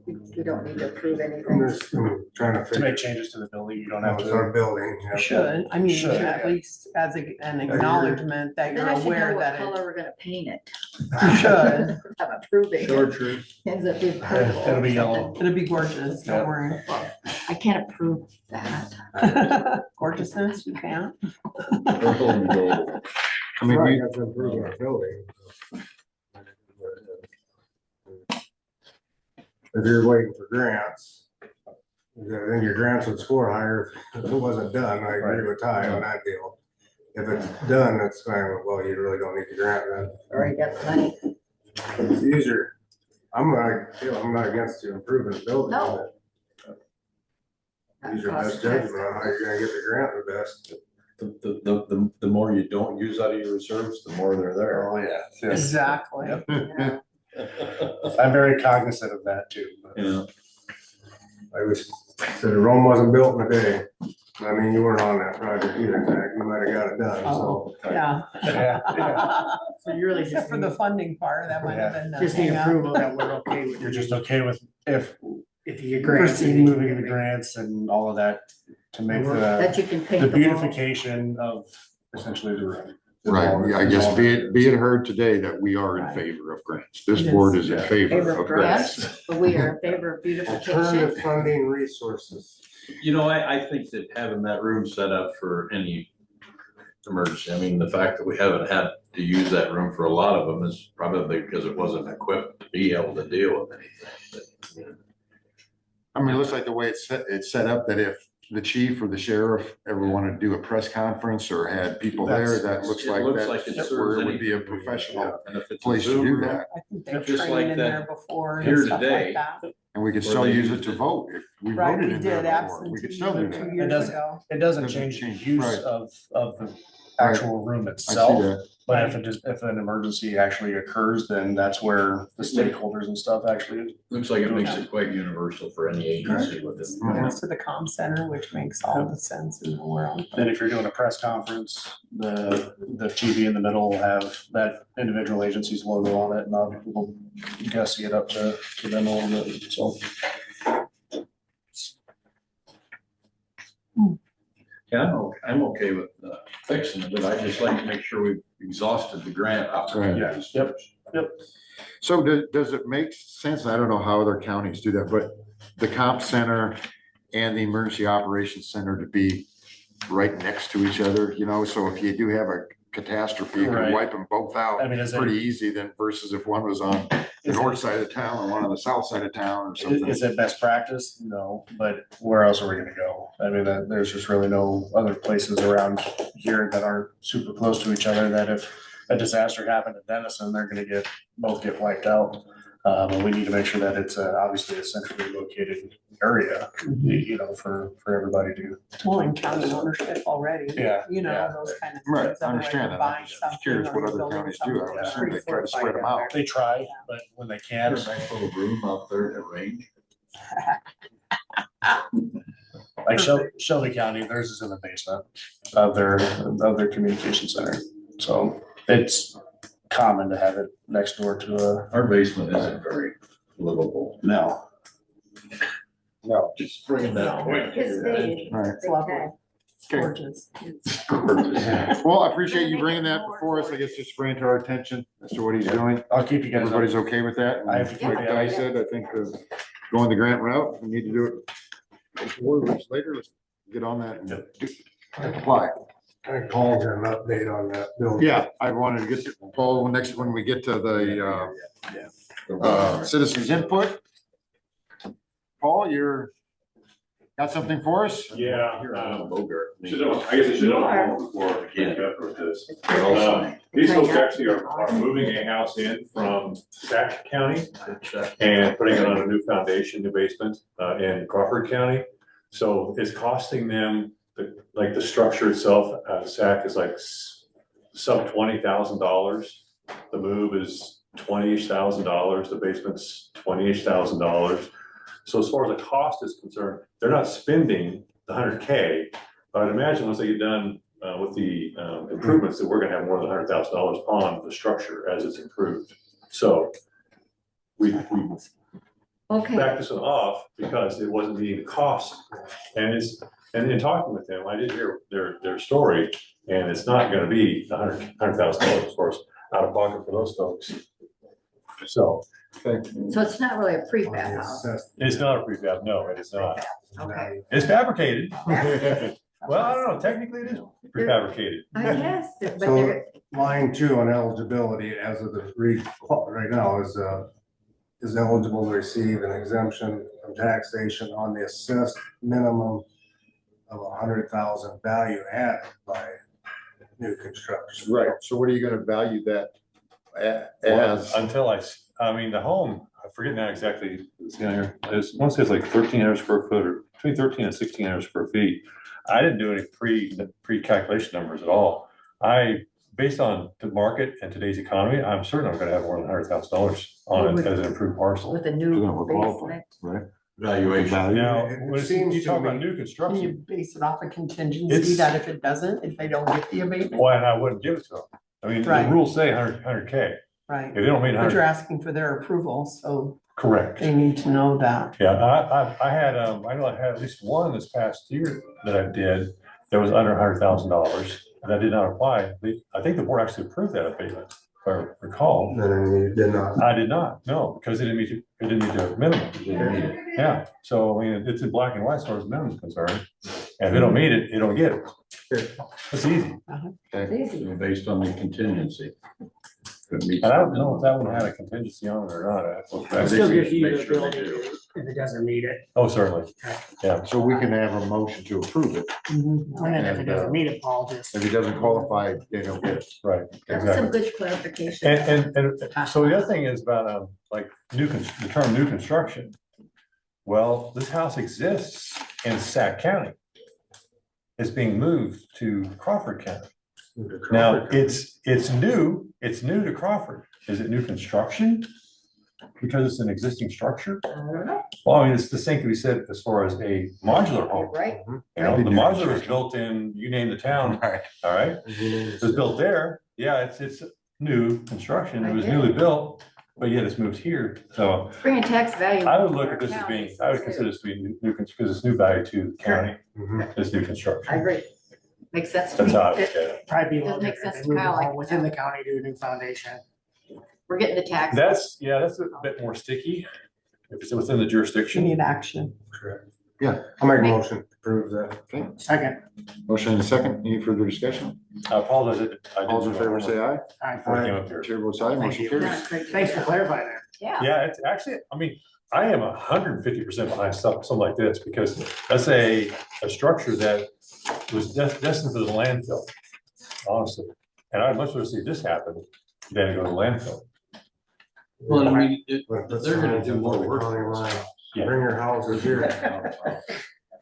We don't need to approve I'm anything. just trying to to figure. make changes to the building, you don't have It's our to. building. yeah. Should, I mean, Should. at least as an acknowledgement that Then you're I should know aware what that color we're gonna paint it. you should. I'm approving Short it. tree. Ends up being It'll purple. be yellow. It'll be gorgeous, Yeah. don't worry. I can't approve that. Gorgeousness, you can't. Purple and gold. I mean, Right, you, that's improving our building. If you're waiting for grants, then your grants would score higher if it wasn't done. I agree with Ty on that deal. If it's done, it's kind of, well, you really don't need the grant then. Already got the money. It's easier. I'm not against you improving the building. No. but Use your best judgment on how you're gonna get the grant the best. The more you don't use out of your reserves, the more they're there. Oh, yeah. Yes. Exactly. Yep. Yeah. I'm very cognizant of that too. but- Yeah. I was, said Rome wasn't built in a day. I mean, you weren't on that project either, Zach. You might have got it done, so. Oh, yeah. Yeah, yeah. So you really Except just for the need, funding part, that might have been. the just need hang up. approval that we're okay with. You're just okay with if If you get grants. proceeding, moving the grants and all of that to make That the you can paint the wall. beautification of essentially the room. Right, yeah, I guess be it heard today that we are in favor of grants. This board is in favor of grants. But we are in favor of beautification. Alternative funding resources. You know, I think that having that room set up for any emergency, I mean, the fact that we haven't had to use that room for a lot of them is probably because it wasn't equipped to be able to deal with anything. I mean, it looks like the way it's set up, that if the chief or the sheriff ever wanted to do a press conference or had people there, that looks like that's where it would be a professional place to do that. I think they've Just trained like in that there before and here stuff today. like that. And we could still use it to vote if we Right, voted we in there did before. We could absentee still do 2 that. years ago. It doesn't change the use right. of the actual room I see itself. that. But if an emergency actually occurs, then that's where the stakeholders and stuff actually. Looks like it makes it quite universal for any agency within. Next to the comm center, which makes all the sense in the world. Then if you're doing a press conference, the TV in the middle will have that individual agency's logo on it, and I'll people gussy it up to them a little bit, so. Yeah, I'm okay with fixing it, but I just like to make sure we've exhausted the grant opportunities. Yep. So does it make sense? I don't know how other counties do that, but the comp center and the emergency operations center to be right next to each other, you know? So if you do have a catastrophe, you can Right. wipe them both out. I mean, is it- pretty easy then versus if one was on the north side of town and one on the south side of town or something. Is it best practice? No, but where else are we gonna go? I mean, there's just really no other places around here that aren't super close to each other that if a disaster happened in Denison, they're gonna both get wiped out. And we need to make sure that it's obviously a centrally located area, you know, for everybody to. Well, in county ownership already. Yeah, You know, yeah. those kind of Right, things. I otherwise understand you're that. buying I'm just something curious or what you're other building counties do. I would something assume they that's try to spread them out. They try, but when they can't. There's a nice little room out there at range. Like Shelby County, theirs is in the basement of their communication center. So it's common to have it next door to a. Our basement isn't very livable. No. No. Just bringing that point. His day. Right. It's lovely. Gorgeous. Well, I appreciate you bringing that before us. I guess just bring it to our attention as to what he's doing. I'll keep you guys. Everybody's okay with that? I have to keep Like you Guy guys- said, I think going the grant route, we need to do it. 4 weeks later, let's get on that and apply. I called an update on that building. Yeah, I wanted to get to Paul, when we get to the citizens input. Paul, got something for us? Yeah. Here on Bogart. I guess I should have before I came up with this. These folks actually are moving a house in from Sac County and putting it on a new foundation, new basement, in Crawford County. So it's costing them, the structure itself, Sac is like sub $20,000. The move is $20-ish thousand. The basement's $20-ish thousand. So as far as the cost is concerned, they're not spending the $100K, but I'd imagine once they get done with the improvements, that we're gonna have more than $100,000 on the structure as it's improved. So we Okay. backed this one off because it wasn't meeting the cost. And in talking with them, I did hear their story, and it's not gonna be $100,000 as far as out of pocket for those folks. So. So it's not really a prefab house. It's not a prefab, no, it is not. Okay. It's fabricated. Well, I don't know, technically it is prefabricated. I guess, but So they're, line 2 on eligibility as of the right now is eligible to receive an exemption from taxation on the assessed minimum of 100,000 value added by new construction. Right, so what are you gonna value that as? Until I mean, the home, I forget now exactly, it's down here, one says like 1,300 square foot or between 13 and 1,600 square feet. I didn't do any pre-calculation numbers at all. Based on the market and today's economy, I'm certain I'm gonna have more than $100,000 on it as an improved parcel. with a new basement. Right. Valuation. Now, It when seems you to talk about me- new Can construction, you base it off a contingency It's- that if it doesn't, if they don't get the abatement? why, and I wouldn't give it to them. I mean, the Right. rules say 100K. Right, If they don't meet but you're 100, asking for their approval, so correct. they need to know that. Yeah, I know I had at least one this past year that I did that was under $100,000. and that did not apply. I think the board actually approved that abatement, if I recall. No, you did not. I did not, no, because it didn't meet the minimum. Didn't meet it. Yeah, so I mean, it's in black and white as far as minimum is concerned. And if they don't meet it, you don't get it. It's easy. It's easy. Based on the contingency. And I don't know if that one had a contingency on it or not. It still gives you Make the sure they ability do. if it doesn't meet it. Oh, certainly. Yeah. So we can have a motion to approve it. And then if it And, doesn't meet it, Paul just. If he doesn't qualify, they don't get it. Right, That's exactly. some good clarification. And so the other thing is about, like, the term new construction. Well, this house exists in Sac County. It's being moved to Crawford County. Now, it's new to Crawford. Is it new construction? Because it's an existing structure? I don't know. Well, I mean, it's the same can be said as far as a modular home. Right. You know, the modular was built in, you name the town, all right? It was built there. Yeah, it's new construction. It was newly built, but yet it's moved here. So Bringing tax value. I would look at this as being, I would consider this to be new, because it's new value to the county. It's new construction. I agree. Makes sense to That's me. how I look at it. Probably be a little Doesn't make different. sense They to move the Kyle, home like- within the county, do a new foundation. We're getting the tax. That's a bit more sticky. If it's within the You jurisdiction. need action. Correct. Yeah. I'll make a motion to approve that. Okay, Second. motion and a second. Any further discussion? I apologize. I All those in favor say aye. Before I came up here. Chair votes aye, Thank motion you. carries. Thanks for clarifying that. Yeah. Yeah, it's actually, I mean, I am 150% behind something like this, because that's a structure that was destined for the landfill, honestly. And I'd much rather see this happen than go to landfill. Well, I mean, But that's they're gonna fine, do more the work. county line. Yeah. Bring your houses here.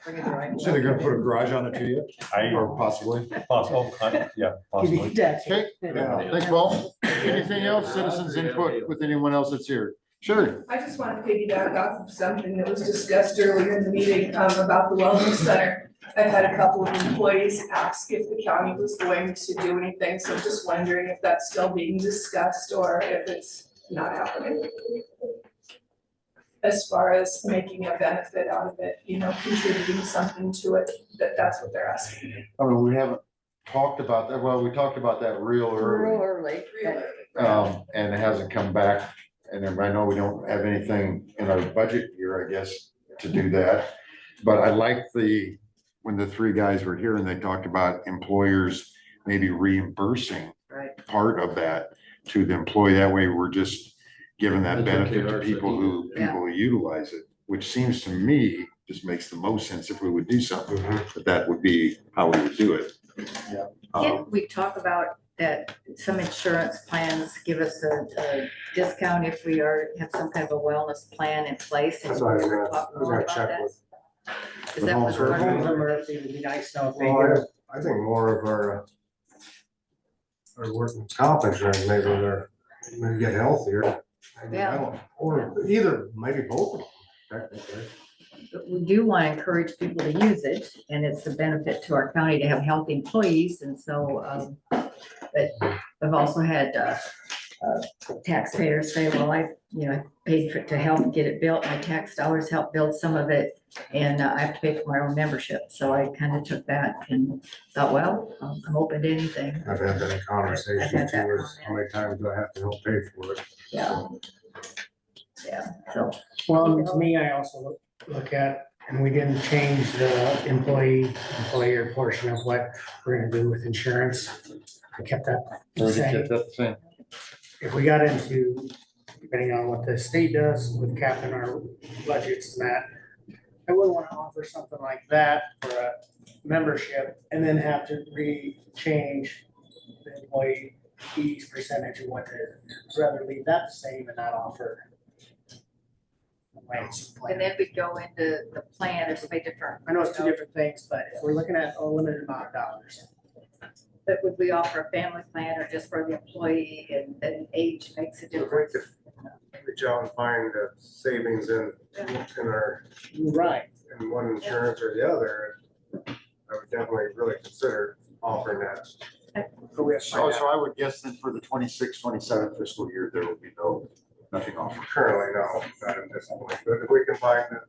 Bring it to right. So they're gonna put a garage on it too yet? I, Or possibly? possible, yeah, possibly. Okay, thanks, Paul. Anything else? Citizens input with anyone else that's here? Sure. I just want to piggyback off of something that was discussed earlier in the meeting, about the wellness center. I've had a couple of employees ask if the county was going to do anything, so just wondering if that's still being discussed or if it's not happening. As far as making a benefit out of it, you know, contributing something to it, that's what they're asking. I mean, we haven't talked about that. Well, we talked about that real Real early. early. And it hasn't come back. And then I know we don't have anything in our budget here, I guess, to do that. But I like when the three guys were here and they talked about employers maybe reimbursing Right. part of that to the employee. That way we're just giving that That's what benefit to KR said people who utilize it, which seems to me just makes the most sense if we would do something, but that would be how we would do it. Can we talk about that some insurance plans give us a discount if we have some kind of a wellness plan in place? and That's what I was we gonna, talk I was more gonna about check that? with. Is that what's Homes going and Murphy would be nice to know if they Well, do. I think more of our working comp insurance, maybe get healthier. Maybe Yeah. I don't- Or either, maybe both of them, technically. But we do want to encourage people to use it, and it's a benefit to our county to have healthy employees, and so, but I've also had, taxpayers say, well, I paid to help get it built, my tax dollars help build some of it, and I have to pay for my own membership, so I kind of took that and thought, well, I'm open to anything. I've had that conversation I've had that too, is how many times do I have to help pay for it? Yeah. Yeah, so. Well, to me, I also look at, and we didn't change the employer portion of what we're gonna do with insurance. I kept that the Already same. kept that the same. If we got into, depending on what the state does with capping our budgets and that, I wouldn't wanna offer something like that for a membership and then have to change the employee's percentage of what to, rather leave that the same and not offer. And then we go into the plan, there's so many different. I know it's two different things, but if we're looking at a limited amount of dollars. But would we offer a family plan or just for the employee, and then age makes a difference? Reach out and find the savings in our. Right. In one insurance or the other, I would definitely really consider offering that. So I would guess that for the 26-27 fiscal year, there will be nothing offered. Currently, no, not at this point, but if we can find that,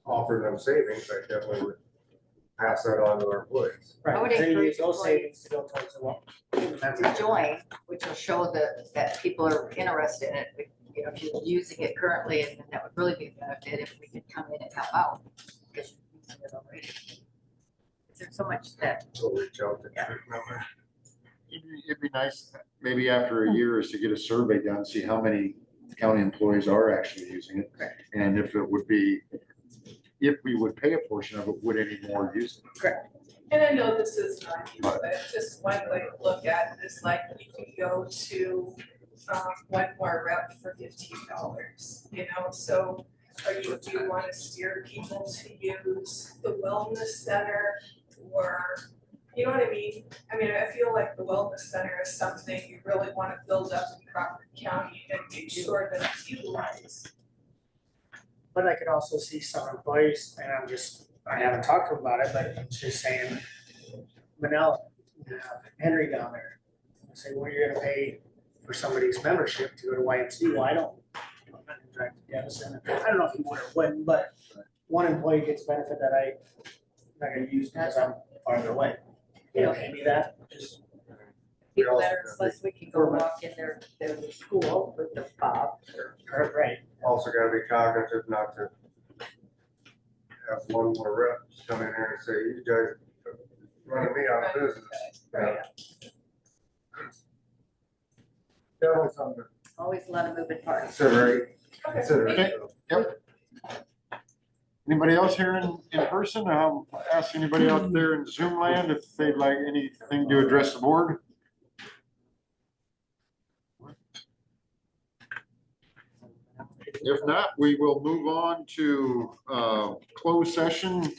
offer them savings, I definitely would pass that on to our employees. I would Right, then you encourage use those employees savings to go towards the well. to join, which will show that people are interested in it. You know, if you're using it currently, and that would really be a benefit if we could come in and help out. Because you're using it already. There's so much that. So reach out to. It'd be nice, maybe after a year, is to get a survey done, see how many county employees are actually using it. And if it would be, if we would pay a portion of it, would any more use it? Correct. And I know this is not you, but just one way to look at it is like you can go to one more rep for $15, you know, so do you want to steer people to use the wellness center or, you know what I mean? I mean, I feel like the wellness center is something you really want to build up in Crawford County and make sure that it's utilized. But I could also see some employees, and I haven't talked to them about it, but I'm just saying, Manila, Henry down there. I say, well, you're gonna pay for somebody's membership to go to YMCA. Well, I don't, I'm not gonna drive to Denison. I don't know if he would or wouldn't, but one employee gets benefit that I'm not gonna use because I'm farther away. You don't pay me that, just. People that are, unless we can go walk in their school with the fob. Right. Also gotta be cognitive not to have one more rep come in here and say, you guys running me out of business. Right. Definitely something Always a lot of moving parts. to consider. Yep. Anybody else here in person? Ask anybody out there in Zoom land if they'd like anything to address the board. If not, we will move on to closed session,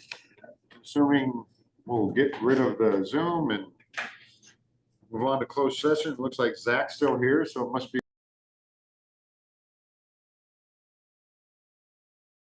assuming we'll get rid of the Zoom and move on to closed session. It looks like Zach's still here, so it must be